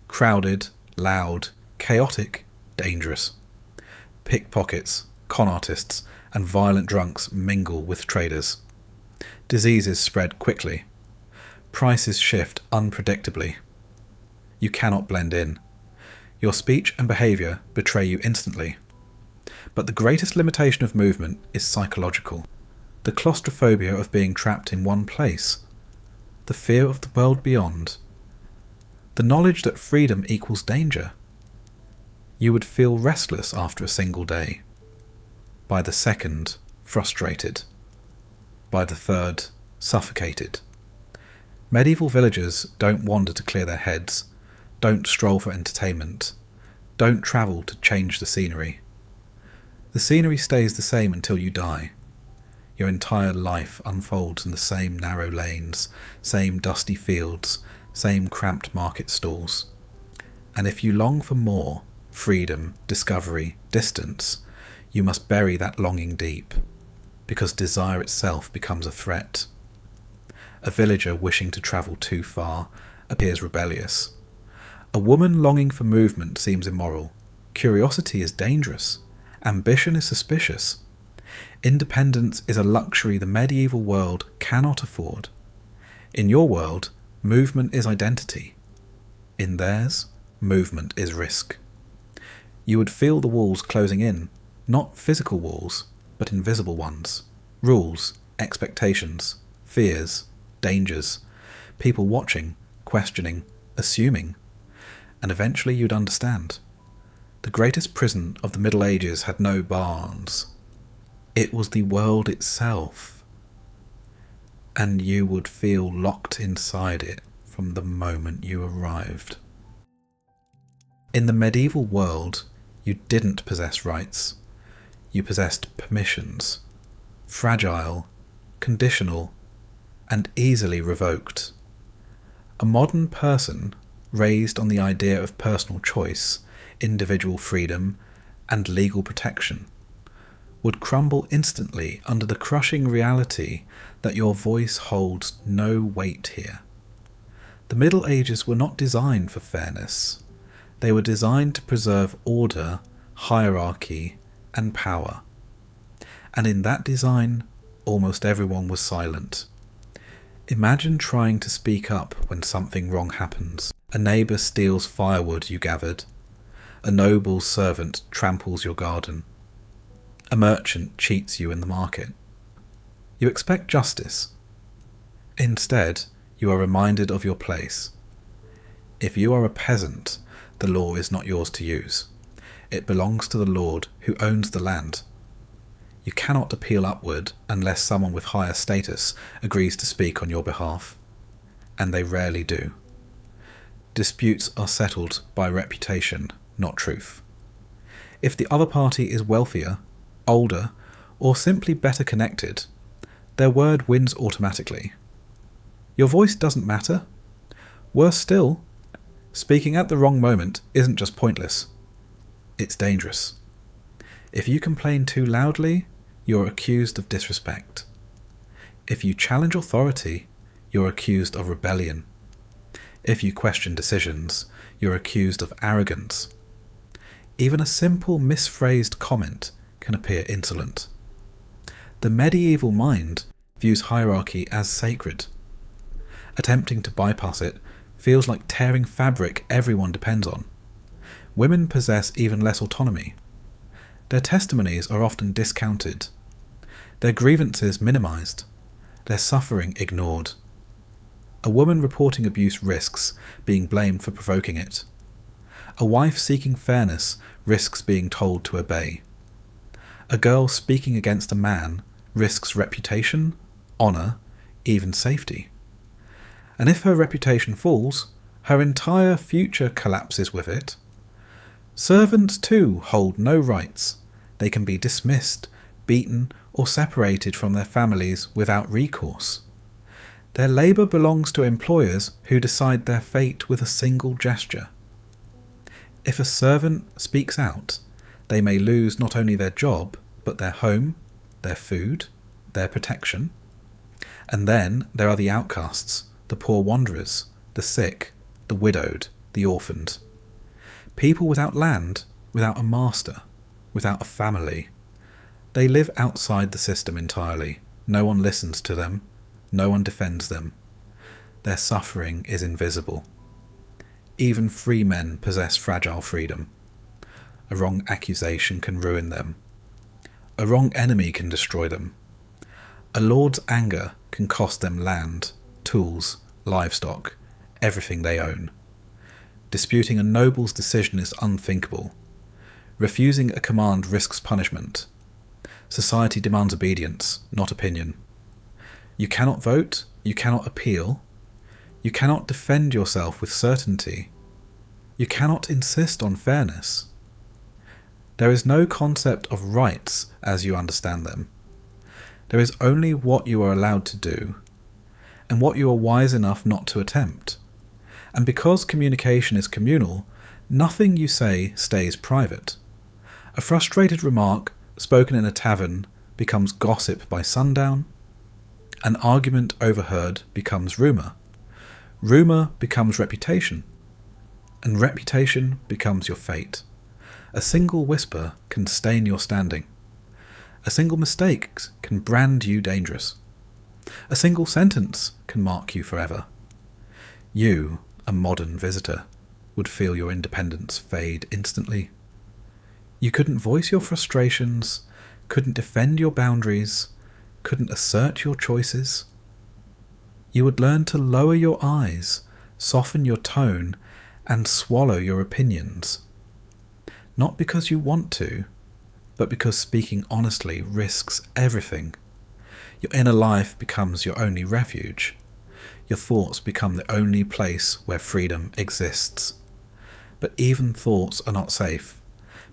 Crowded, loud, chaotic, dangerous. Pickpockets, con artists, and violent drunks mingle with traders. Diseases spread quickly. Prices shift unpredictably. You cannot blend in. Your speech and behaviour betray you instantly. But the greatest limitation of movement is psychological. The claustrophobia of being trapped in one place. The fear of the world beyond. The knowledge that freedom equals danger. You would feel restless after a single day. By the second, frustrated. By the third, suffocated. Medieval villagers don't wander to clear their heads, don't stroll for entertainment, don't travel to change the scenery. The scenery stays the same until you die. Your entire life unfolds in the same narrow lanes, same dusty fields, same cramped market stalls. And if you long for more, freedom, discovery, distance, you must bury that longing deep, because desire itself becomes a threat. A villager wishing to travel too far appears rebellious. A woman longing for movement seems immoral. Curiosity is dangerous. Ambition is suspicious. Independence is a luxury the medieval world cannot afford. In your world, movement is identity. In theirs, movement is risk. You would feel the walls closing in, not physical walls, but invisible ones. Rules, expectations, fears, dangers, people watching, questioning, assuming. And eventually you'd understand. The greatest prison of the Middle Ages had no bars. It was the world itself. And you would feel locked inside it from the moment you arrived. In the medieval world, you didn't possess rights. You possessed permissions. Fragile, conditional, and easily revoked. A modern person, raised on the idea of personal choice, individual freedom, and legal protection, would crumble instantly under the crushing reality that your voice holds no weight here. The Middle Ages were not designed for fairness. They were designed to preserve order, hierarchy, and power. And in that design, almost everyone was silent. Imagine trying to speak up when something wrong happens. A neighbour steals firewood you gathered. A noble's servant tramples your garden. A merchant cheats you in the market. You expect justice. Instead, you are reminded of your place. If you are a peasant, the law is not yours to use. It belongs to the lord who owns the land. You cannot appeal upward unless someone with higher status agrees to speak on your behalf. And they rarely do. Disputes are settled by reputation, not truth. If the other party is wealthier, older, or simply better connected, their word wins automatically. Your voice doesn't matter. Worse still, speaking at the wrong moment isn't just pointless. It's dangerous. If you complain too loudly, you're accused of disrespect. If you challenge authority, you're accused of rebellion. If you question decisions, you're accused of arrogance. Even a simple misphrased comment can appear insolent. The medieval mind views hierarchy as sacred. Attempting to bypass it feels like tearing fabric everyone depends on. Women possess even less autonomy. Their testimonies are often discounted, their grievances minimised, their suffering ignored. A woman reporting abuse risks being blamed for provoking it. A wife seeking fairness risks being told to obey. A girl speaking against a man risks reputation, honour, even safety. And if her reputation falls, her entire future collapses with it. Servants too hold no rights. They can be dismissed, beaten, or separated from their families without recourse. Their labour belongs to employers who decide their fate with a single gesture. If a servant speaks out, they may lose not only their job, but their home, their food, their protection. And then there are the outcasts, the poor wanderers, the sick, the widowed, the orphaned. People without land, without a master, without a family. They live outside the system entirely. No one listens to them. No one defends them. Their suffering is invisible. Even free men possess fragile freedom. A wrong accusation can ruin them. A wrong enemy can destroy them. A lord's anger can cost them land, tools, livestock, everything they own. Disputing a noble's decision is unthinkable. Refusing a command risks punishment. Society demands obedience, not opinion. You cannot vote, you cannot appeal, you cannot defend yourself with certainty, you cannot insist on fairness. There is no concept of rights as you understand them. There is only what you are allowed to do, and what you are wise enough not to attempt. And because communication is communal, nothing you say stays private. A frustrated remark spoken in a tavern becomes gossip by sundown. An argument overheard becomes rumour. Rumour becomes reputation. And reputation becomes your fate. A single whisper can stain your standing. A single mistake can brand you dangerous. A single sentence can mark you forever. You, a modern visitor, would feel your independence fade instantly. You couldn't voice your frustrations, couldn't defend your boundaries, couldn't assert your choices. You would learn to lower your eyes, soften your tone, and swallow your opinions. Not because you want to, but because speaking honestly risks everything. Your inner life becomes your only refuge. Your thoughts become the only place where freedom exists. But even thoughts are not safe,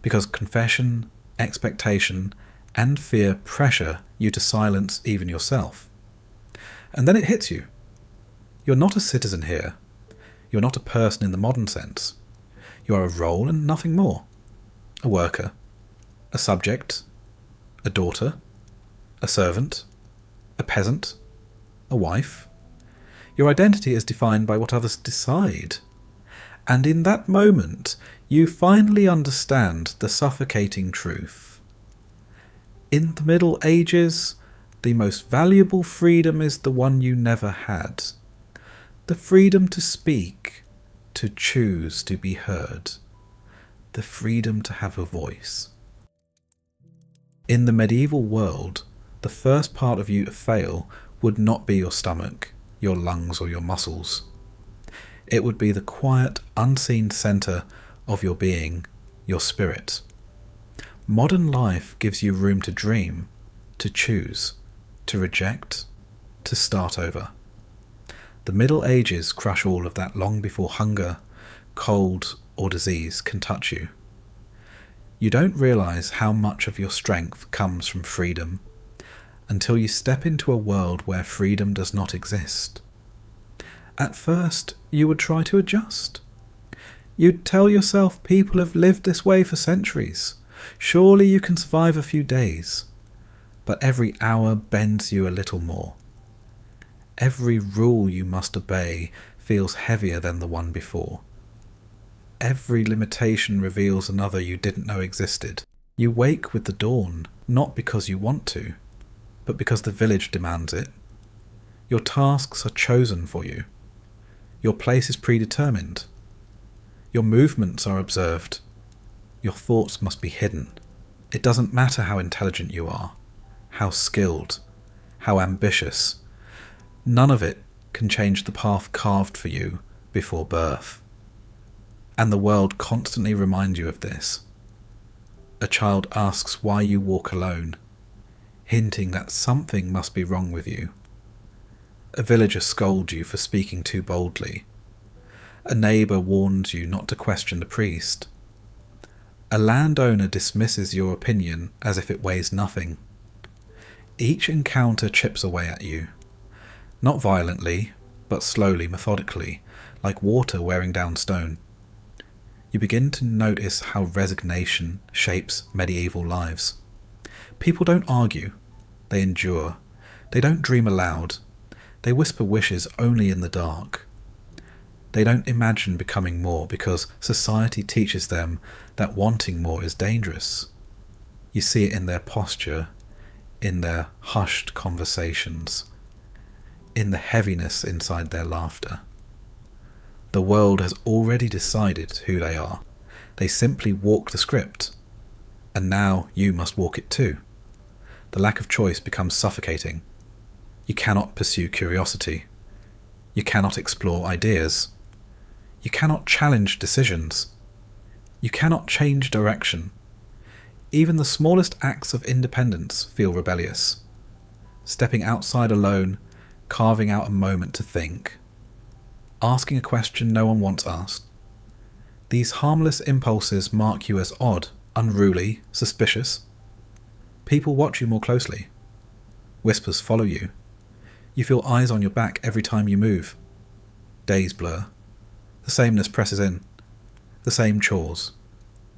because confession, expectation, and fear pressure you to silence even yourself. And then it hits you. You're not a citizen here. You're not a person in the modern sense. You are a role and nothing more. A worker, a subject, a daughter, a servant, a peasant, a wife. Your identity is defined by what others decide. And in that moment, you finally understand the suffocating truth. In the Middle Ages, the most valuable freedom is the one you never had. The freedom to speak, to choose to be heard. The freedom to have a voice. In the medieval world, the first part of you to fail would not be your stomach, your lungs, or your muscles. It would be the quiet, unseen centre of your being, your spirit. Modern life gives you room to dream, to choose, to reject, to start over. The Middle Ages crush all of that long before hunger, cold, or disease can touch you. You don't realise how much of your strength comes from freedom until you step into a world where freedom does not exist. At first, you would try to adjust. You'd tell yourself people have lived this way for centuries. Surely you can survive a few days. But every hour bends you a little more. Every rule you must obey feels heavier than the one before. Every limitation reveals another you didn't know existed. You wake with the dawn, not because you want to, but because the village demands it. Your tasks are chosen for you. Your place is predetermined. Your movements are observed. Your thoughts must be hidden. It doesn't matter how intelligent you are, how skilled, how ambitious. None of it can change the path carved for you before birth. And the world constantly reminds you of this. A child asks why you walk alone, hinting that something must be wrong with you. A villager scolds you for speaking too boldly. A neighbour warns you not to question the priest. A landowner dismisses your opinion as if it weighs nothing. Each encounter chips away at you, not violently, but slowly, methodically, like water wearing down stone. You begin to notice how resignation shapes medieval lives. People don't argue, they endure. They don't dream aloud. They whisper wishes only in the dark. They don't imagine becoming more because society teaches them that wanting more is dangerous. You see it in their posture, in their hushed conversations, in the heaviness inside their laughter. The world has already decided who they are. They simply walk the script, and now you must walk it too. The lack of choice becomes suffocating. You cannot pursue curiosity. You cannot explore ideas. You cannot challenge decisions. You cannot change direction. Even the smallest acts of independence feel rebellious. Stepping outside alone, carving out a moment to think, asking a question no one wants asked. These harmless impulses mark you as odd, unruly, suspicious. People watch you more closely. Whispers follow you. You feel eyes on your back every time you move. Days blur. The sameness presses in. The same chores.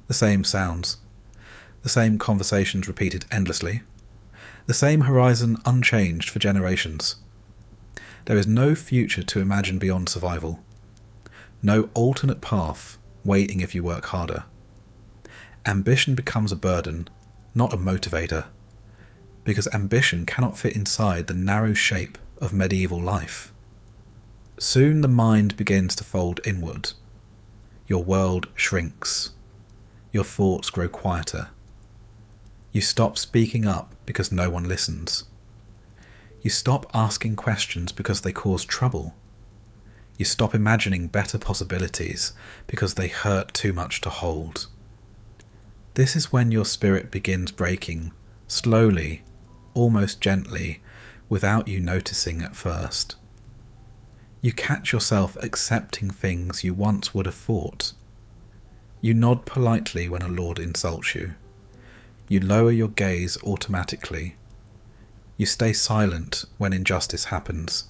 The same sounds. The same conversations repeated endlessly. The same horizon unchanged for generations. There is no future to imagine beyond survival. No alternate path waiting if you work harder. Ambition becomes a burden, not a motivator, because ambition cannot fit inside the narrow shape of medieval life. Soon the mind begins to fold inward. Your world shrinks. Your thoughts grow quieter. You stop speaking up because no one listens. You stop asking questions because they cause trouble. You stop imagining better possibilities because they hurt too much to hold. This is when your spirit begins breaking, slowly, almost gently, without you noticing at first. You catch yourself accepting things you once would have fought. You nod politely when a lord insults you. You lower your gaze automatically. You stay silent when injustice happens.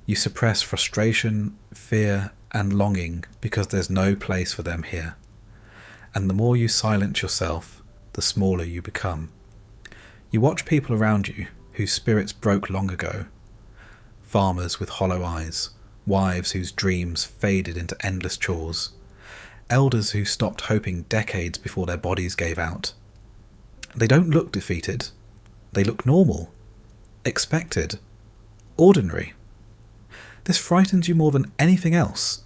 You suppress frustration, fear, and longing because there's no place for them here. And the more you silence yourself, the smaller you become. You watch people around you whose spirits broke long ago. Farmers with hollow eyes, wives whose dreams faded into endless chores, elders who stopped hoping decades before their bodies gave out. They don't look defeated. They look normal, expected, ordinary. This frightens you more than anything else.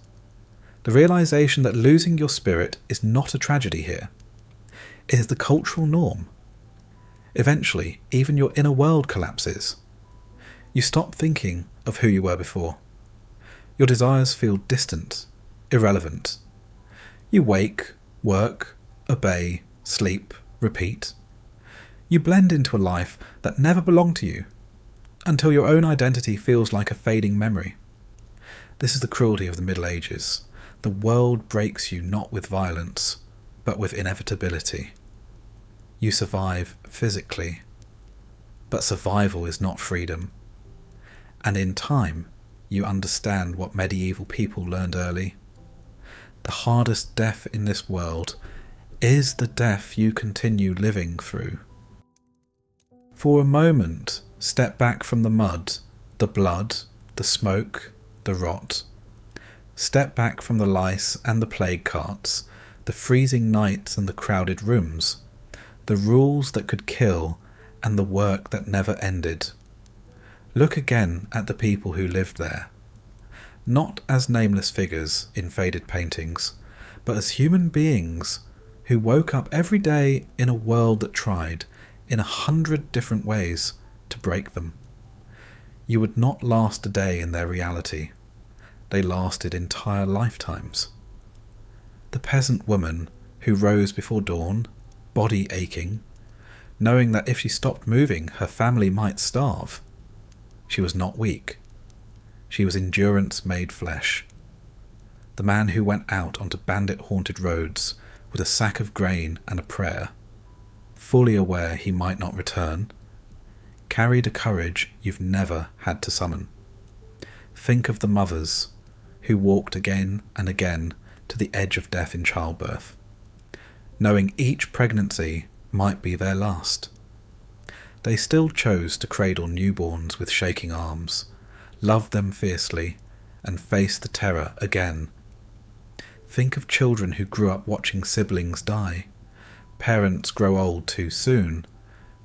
The realization that losing your spirit is not a tragedy here. It is the cultural norm. Eventually, even your inner world collapses. You stop thinking of who you were before. Your desires feel distant, irrelevant. You wake, work, obey, sleep, repeat. You blend into a life that never belonged to you, until your own identity feels like a fading memory. This is the cruelty of the Middle Ages. The world breaks you not with violence, but with inevitability. You survive physically, but survival is not freedom. And in time, you understand what medieval people learned early. The hardest death in this world is the death you continue living through. For a moment, step back from the mud, the blood, the smoke, the rot. Step back from the lice and the plague carts, the freezing nights and the crowded rooms, the rules that could kill and the work that never ended. Look again at the people who lived there. not as nameless figures in faded paintings, but as human beings who woke up every day in a world that tried, in 100 different ways, to break them. You would not last a day in their reality. They lasted entire lifetimes. The peasant woman who rose before dawn, body aching, knowing that if she stopped moving, her family might starve. She was not weak. She was endurance made flesh. The man who went out onto bandit-haunted roads with a sack of grain and a prayer, fully aware he might not return, carried a courage you've never had to summon. Think of the mothers who walked again and again to the edge of death in childbirth, knowing each pregnancy might be their last. They still chose to cradle newborns with shaking arms, love them fiercely, and face the terror again. Think of children who grew up watching siblings die, parents grow old too soon,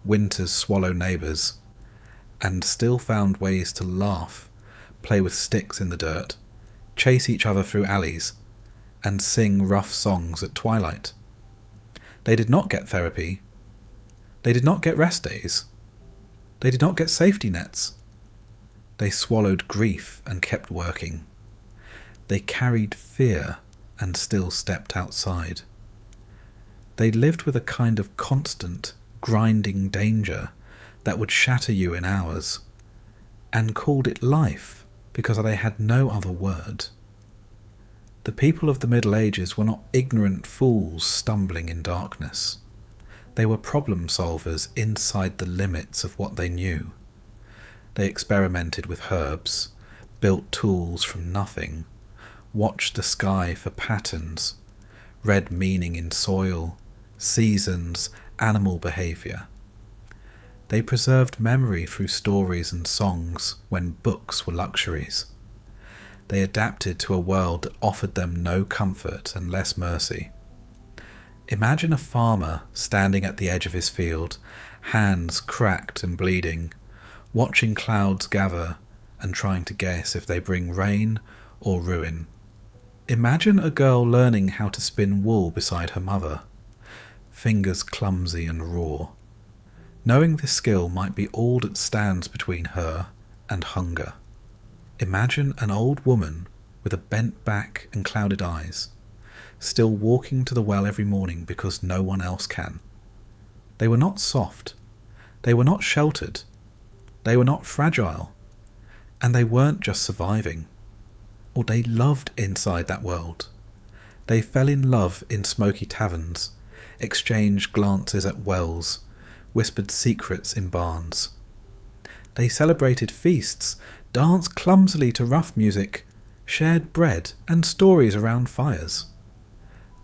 winters swallow neighbours, and still found ways to laugh, play with sticks in the dirt, chase each other through alleys, and sing rough songs at twilight. They did not get therapy. They did not get rest days. They did not get safety nets. They swallowed grief and kept working. They carried fear and still stepped outside. They lived with a kind of constant, grinding danger that would shatter you in hours, and called it life because they had no other word. The people of the Middle Ages were not ignorant fools stumbling in darkness. They were problem solvers inside the limits of what they knew. They experimented with herbs, built tools from nothing, watched the sky for patterns, read meaning in soil, seasons, animal behaviour. They preserved memory through stories and songs when books were luxuries. They adapted to a world that offered them no comfort and less mercy. Imagine a farmer standing at the edge of his field, hands cracked and bleeding, watching clouds gather and trying to guess if they bring rain or ruin. Imagine a girl learning how to spin wool beside her mother, fingers clumsy and raw, knowing this skill might be all that stands between her and hunger. Imagine an old woman with a bent back and clouded eyes, still walking to the well every morning because no one else can. They were not soft, they were not sheltered, they were not fragile, and they weren't just surviving. Or they loved inside that world. They fell in love in smoky taverns, exchanged glances at wells, whispered secrets in barns. They celebrated feasts, danced clumsily to rough music, shared bread and stories around fires.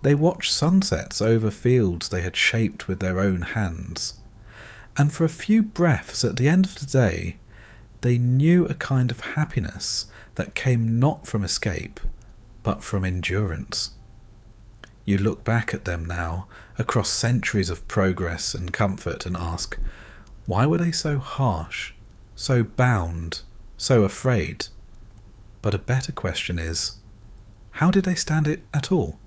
They watched sunsets over fields they had shaped with their own hands. And for a few breaths at the end of the day, they knew a kind of happiness that came not from escape, but from endurance. You look back at them now, across centuries of progress and comfort, and ask, why were they so harsh, so bound, so afraid? But a better question is, how did they stand it at all?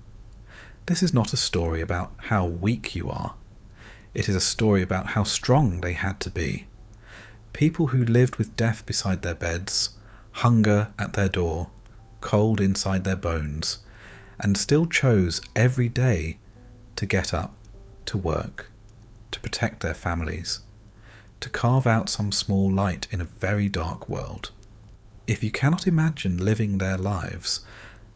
This is not a story about how weak you are. It is a story about how strong they had to be. People who lived with death beside their beds, hunger at their door, cold inside their bones, and still chose every day to get up, to work, to protect their families, to carve out some small light in a very dark world. If you cannot imagine living their lives,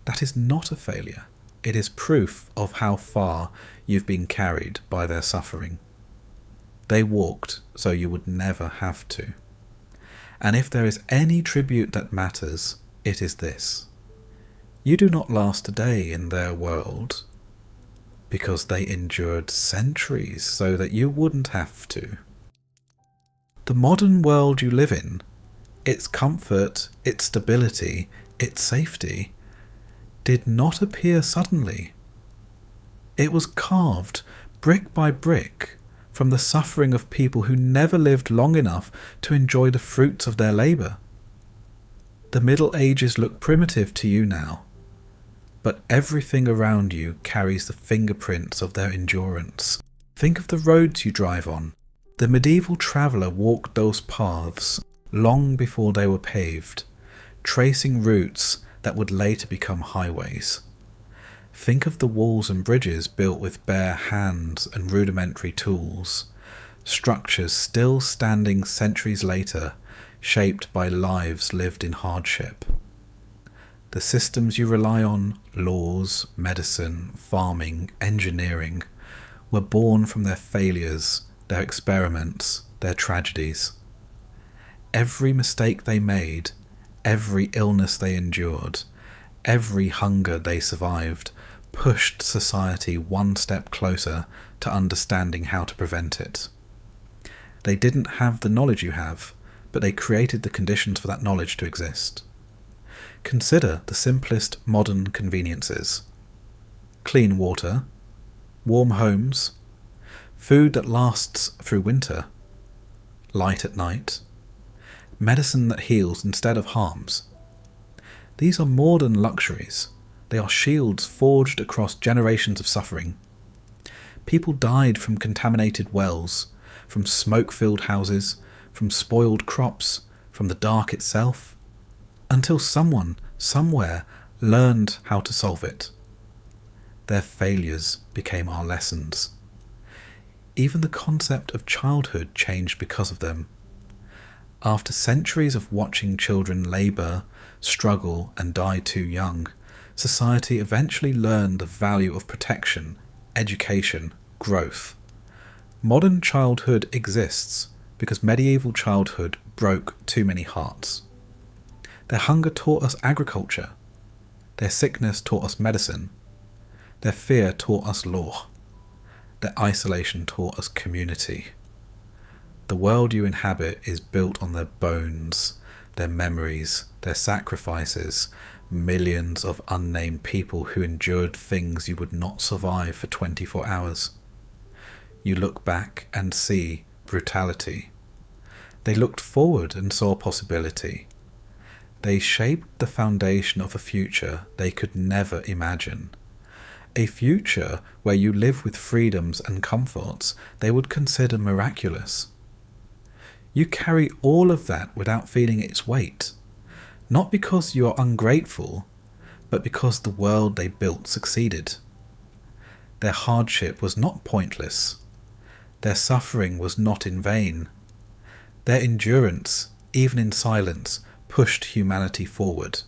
that is not a failure. It is proof of how far you've been carried by their suffering. They walked so you would never have to. And if there is any tribute that matters, it is this. You do not last a day in their world because they endured centuries so that you wouldn't have to. The modern world you live in, its comfort, its stability, its safety, did not appear suddenly. It was carved brick by brick from the suffering of people who never lived long enough to enjoy the fruits of their labour. The Middle Ages look primitive to you now, but everything around you carries the fingerprints of their endurance. Think of the roads you drive on. The medieval traveller walked those paths long before they were paved, tracing routes that would later become highways. Think of the walls and bridges built with bare hands and rudimentary tools, structures still standing centuries later, shaped by lives lived in hardship. The systems you rely on, laws, medicine, farming, engineering, were born from their failures, their experiments, their tragedies. Every mistake they made, every illness they endured, every hunger they survived, pushed society one step closer to understanding how to prevent it. They didn't have the knowledge you have, but they created the conditions for that knowledge to exist. Consider the simplest modern conveniences: clean water, warm homes, food that lasts through winter, light at night, medicine that heals instead of harms. These are more than luxuries. They are shields forged across generations of suffering. People died from contaminated wells, from smoke-filled houses, from spoiled crops, from the dark itself, until someone, somewhere, learned how to solve it. Their failures became our lessons. Even the concept of childhood changed because of them. After centuries of watching children labour, struggle, and die too young, society eventually learned the value of protection, education, growth. Modern childhood exists because medieval childhood broke too many hearts. Their hunger taught us agriculture. Their sickness taught us medicine. Their fear taught us law. Their isolation taught us community. The world you inhabit is built on their bones, their memories, their sacrifices, millions of unnamed people who endured things you would not survive for 24 hours. You look back and see brutality. They looked forward and saw possibility. They shaped the foundation of a future they could never imagine. A future where you live with freedoms and comforts they would consider miraculous. You carry all of that without feeling its weight, not because you are ungrateful, but because the world they built succeeded. Their hardship was not pointless. Their suffering was not in vain. Their endurance, even in silence, pushed humanity forward.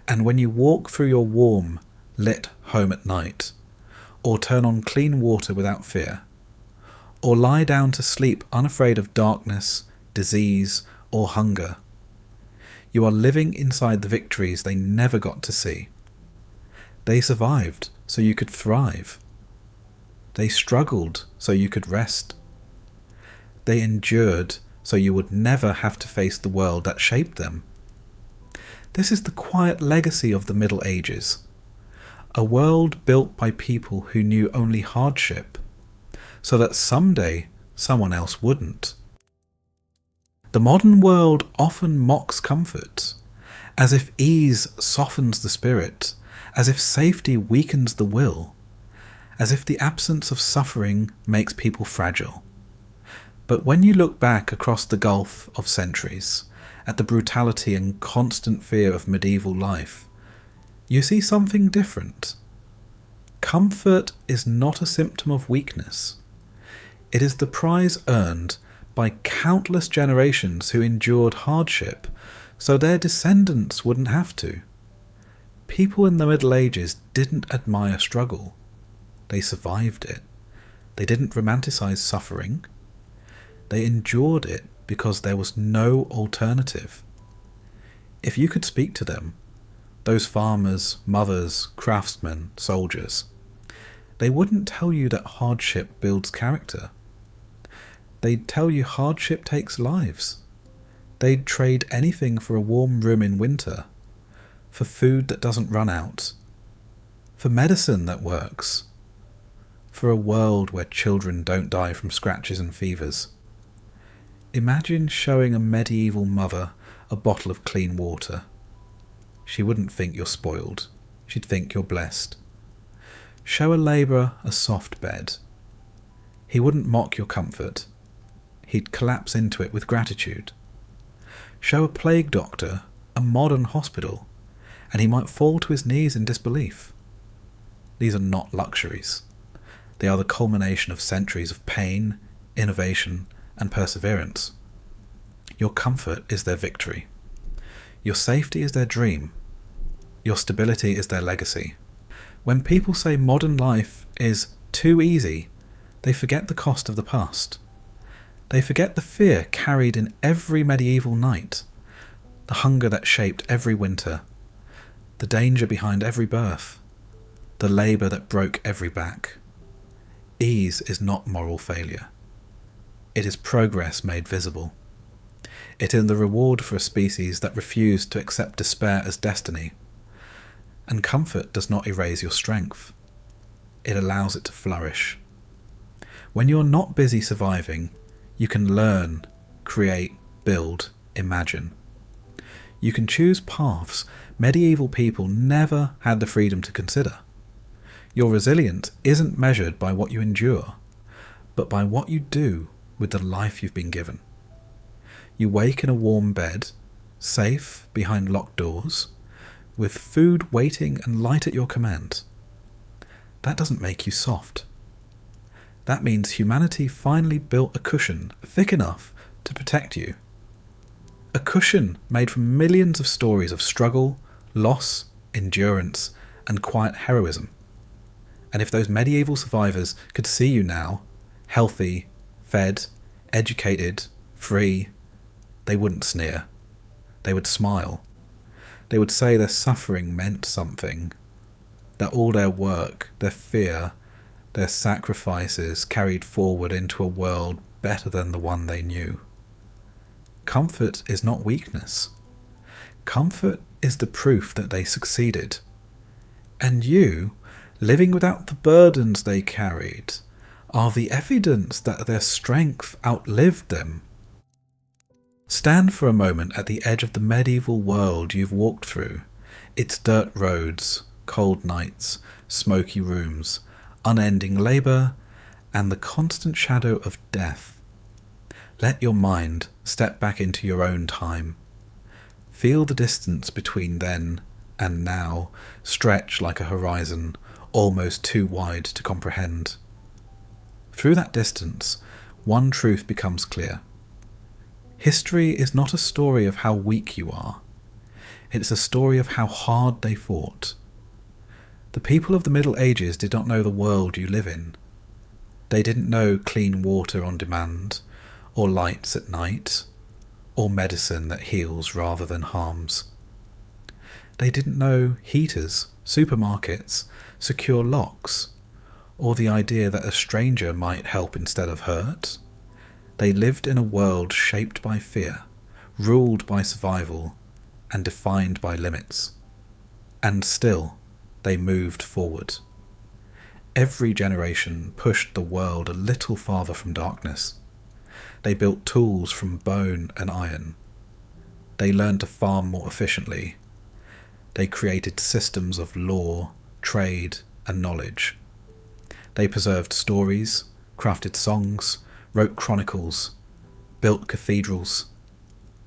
And when you walk through your warm, lit home at night, or turn on clean water without fear, or lie down to sleep unafraid of darkness, disease, or hunger, you are living inside the victories they never got to see. They survived so you could thrive. They struggled so you could rest. They endured so you would never have to face the world that shaped them. This is the quiet legacy of the Middle Ages. A world built by people who knew only hardship, so that someday someone else wouldn't. The modern world often mocks comfort, as if ease softens the spirit, as if safety weakens the will, as if the absence of suffering makes people fragile. But when you look back across the gulf of centuries, at the brutality and constant fear of medieval life, you see something different. Comfort is not a symptom of weakness. It is the prize earned by countless generations who endured hardship so their descendants wouldn't have to. People in the Middle Ages didn't admire struggle. They survived it. They didn't romanticize suffering. They endured it because there was no alternative. If you could speak to them, those farmers, mothers, craftsmen, soldiers, they wouldn't tell you that hardship builds character. They'd tell you hardship takes lives. They'd trade anything for a warm room in winter, for food that doesn't run out, for medicine that works, for a world where children don't die from scratches and fevers. Imagine showing a medieval mother a bottle of clean water. She wouldn't think you're spoiled. She'd think you're blessed. Show a labourer a soft bed. He wouldn't mock your comfort. He'd collapse into it with gratitude. Show a plague doctor a modern hospital, and he might fall to his knees in disbelief. These are not luxuries. They are the culmination of centuries of pain, innovation, and perseverance. Your comfort is their victory. Your safety is their dream. Your stability is their legacy. When people say modern life is too easy, they forget the cost of the past. They forget the fear carried in every medieval night, the hunger that shaped every winter, the danger behind every birth, the labour that broke every back. Ease is not moral failure. It is progress made visible. It is the reward for a species that refused to accept despair as destiny. And comfort does not erase your strength. It allows it to flourish. When you're not busy surviving, you can learn, create, build, imagine. You can choose paths medieval people never had the freedom to consider. Your resilience isn't measured by what you endure, but by what you do with the life you've been given. You wake in a warm bed, safe behind locked doors, with food waiting and light at your command. That doesn't make you soft. That means humanity finally built a cushion thick enough to protect you. A cushion made from millions of stories of struggle, loss, endurance, and quiet heroism. And if those medieval survivors could see you now, healthy, fed, educated, free, they wouldn't sneer. They would smile. They would say their suffering meant something, that all their work, their fear, their sacrifices carried forward into a world better than the one they knew. Comfort is not weakness. Comfort is the proof that they succeeded. And you, living without the burdens they carried, are the evidence that their strength outlived them. Stand for a moment at the edge of the medieval world you've walked through, its dirt roads, cold nights, smoky rooms, unending labour, and the constant shadow of death. Let your mind step back into your own time. Feel the distance between then and now stretch like a horizon, almost too wide to comprehend. Through that distance, one truth becomes clear. History is not a story of how weak you are. It's a story of how hard they fought. The people of the Middle Ages did not know the world you live in. They didn't know clean water on demand, or lights at night, or medicine that heals rather than harms. They didn't know heaters, supermarkets, secure locks, or the idea that a stranger might help instead of hurt. They lived in a world shaped by fear, ruled by survival, and defined by limits. And still, they moved forward. Every generation pushed the world a little farther from darkness. They built tools from bone and iron. They learned to farm more efficiently. They created systems of law, trade, and knowledge. They preserved stories, crafted songs, wrote chronicles, built cathedrals,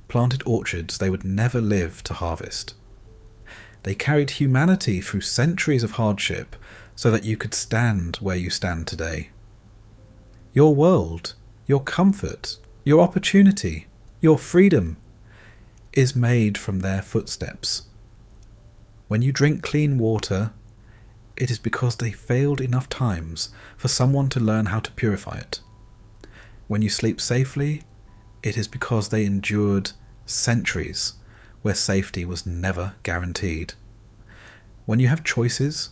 planted orchards they would never live to harvest. They carried humanity through centuries of hardship so that you could stand where you stand today. Your world, your comfort, your opportunity, your freedom is made from their footsteps. When you drink clean water, it is because they failed enough times for someone to learn how to purify it. When you sleep safely, it is because they endured centuries where safety was never guaranteed. When you have choices,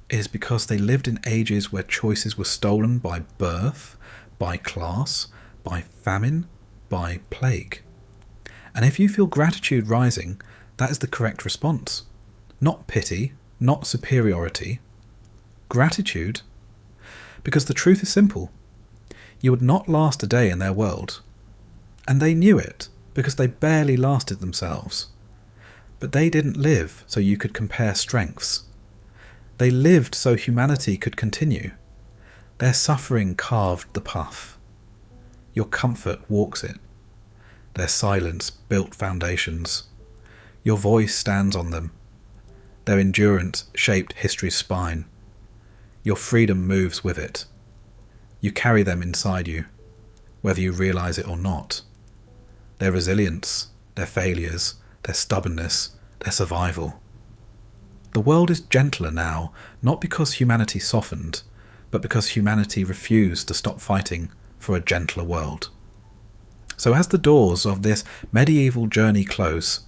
it is because they lived in ages where choices were stolen by birth, by class, by famine, by plague. And if you feel gratitude rising, that is the correct response. Not pity, not superiority. Gratitude. Because the truth is simple. You would not last a day in their world. And they knew it. because they barely lasted themselves. But they didn't live so you could compare strengths. They lived so humanity could continue. Their suffering carved the path. Your comfort walks it. Their silence built foundations. Your voice stands on them. Their endurance shaped history's spine. Your freedom moves with it. You carry them inside you, whether you realize it or not. Their resilience, their failures, their stubbornness, their survival. The world is gentler now, not because humanity softened, but because humanity refused to stop fighting for a gentler world. So as the doors of this medieval journey close,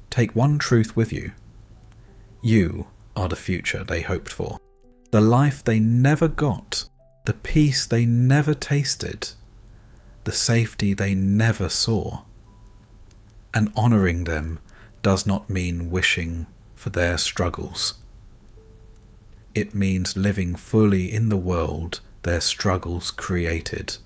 take one truth with you. You are the future they hoped for. The life they never got. The peace they never tasted. The safety they never saw. And honouring them does not mean wishing for their struggles. It means living fully in the world their struggles created.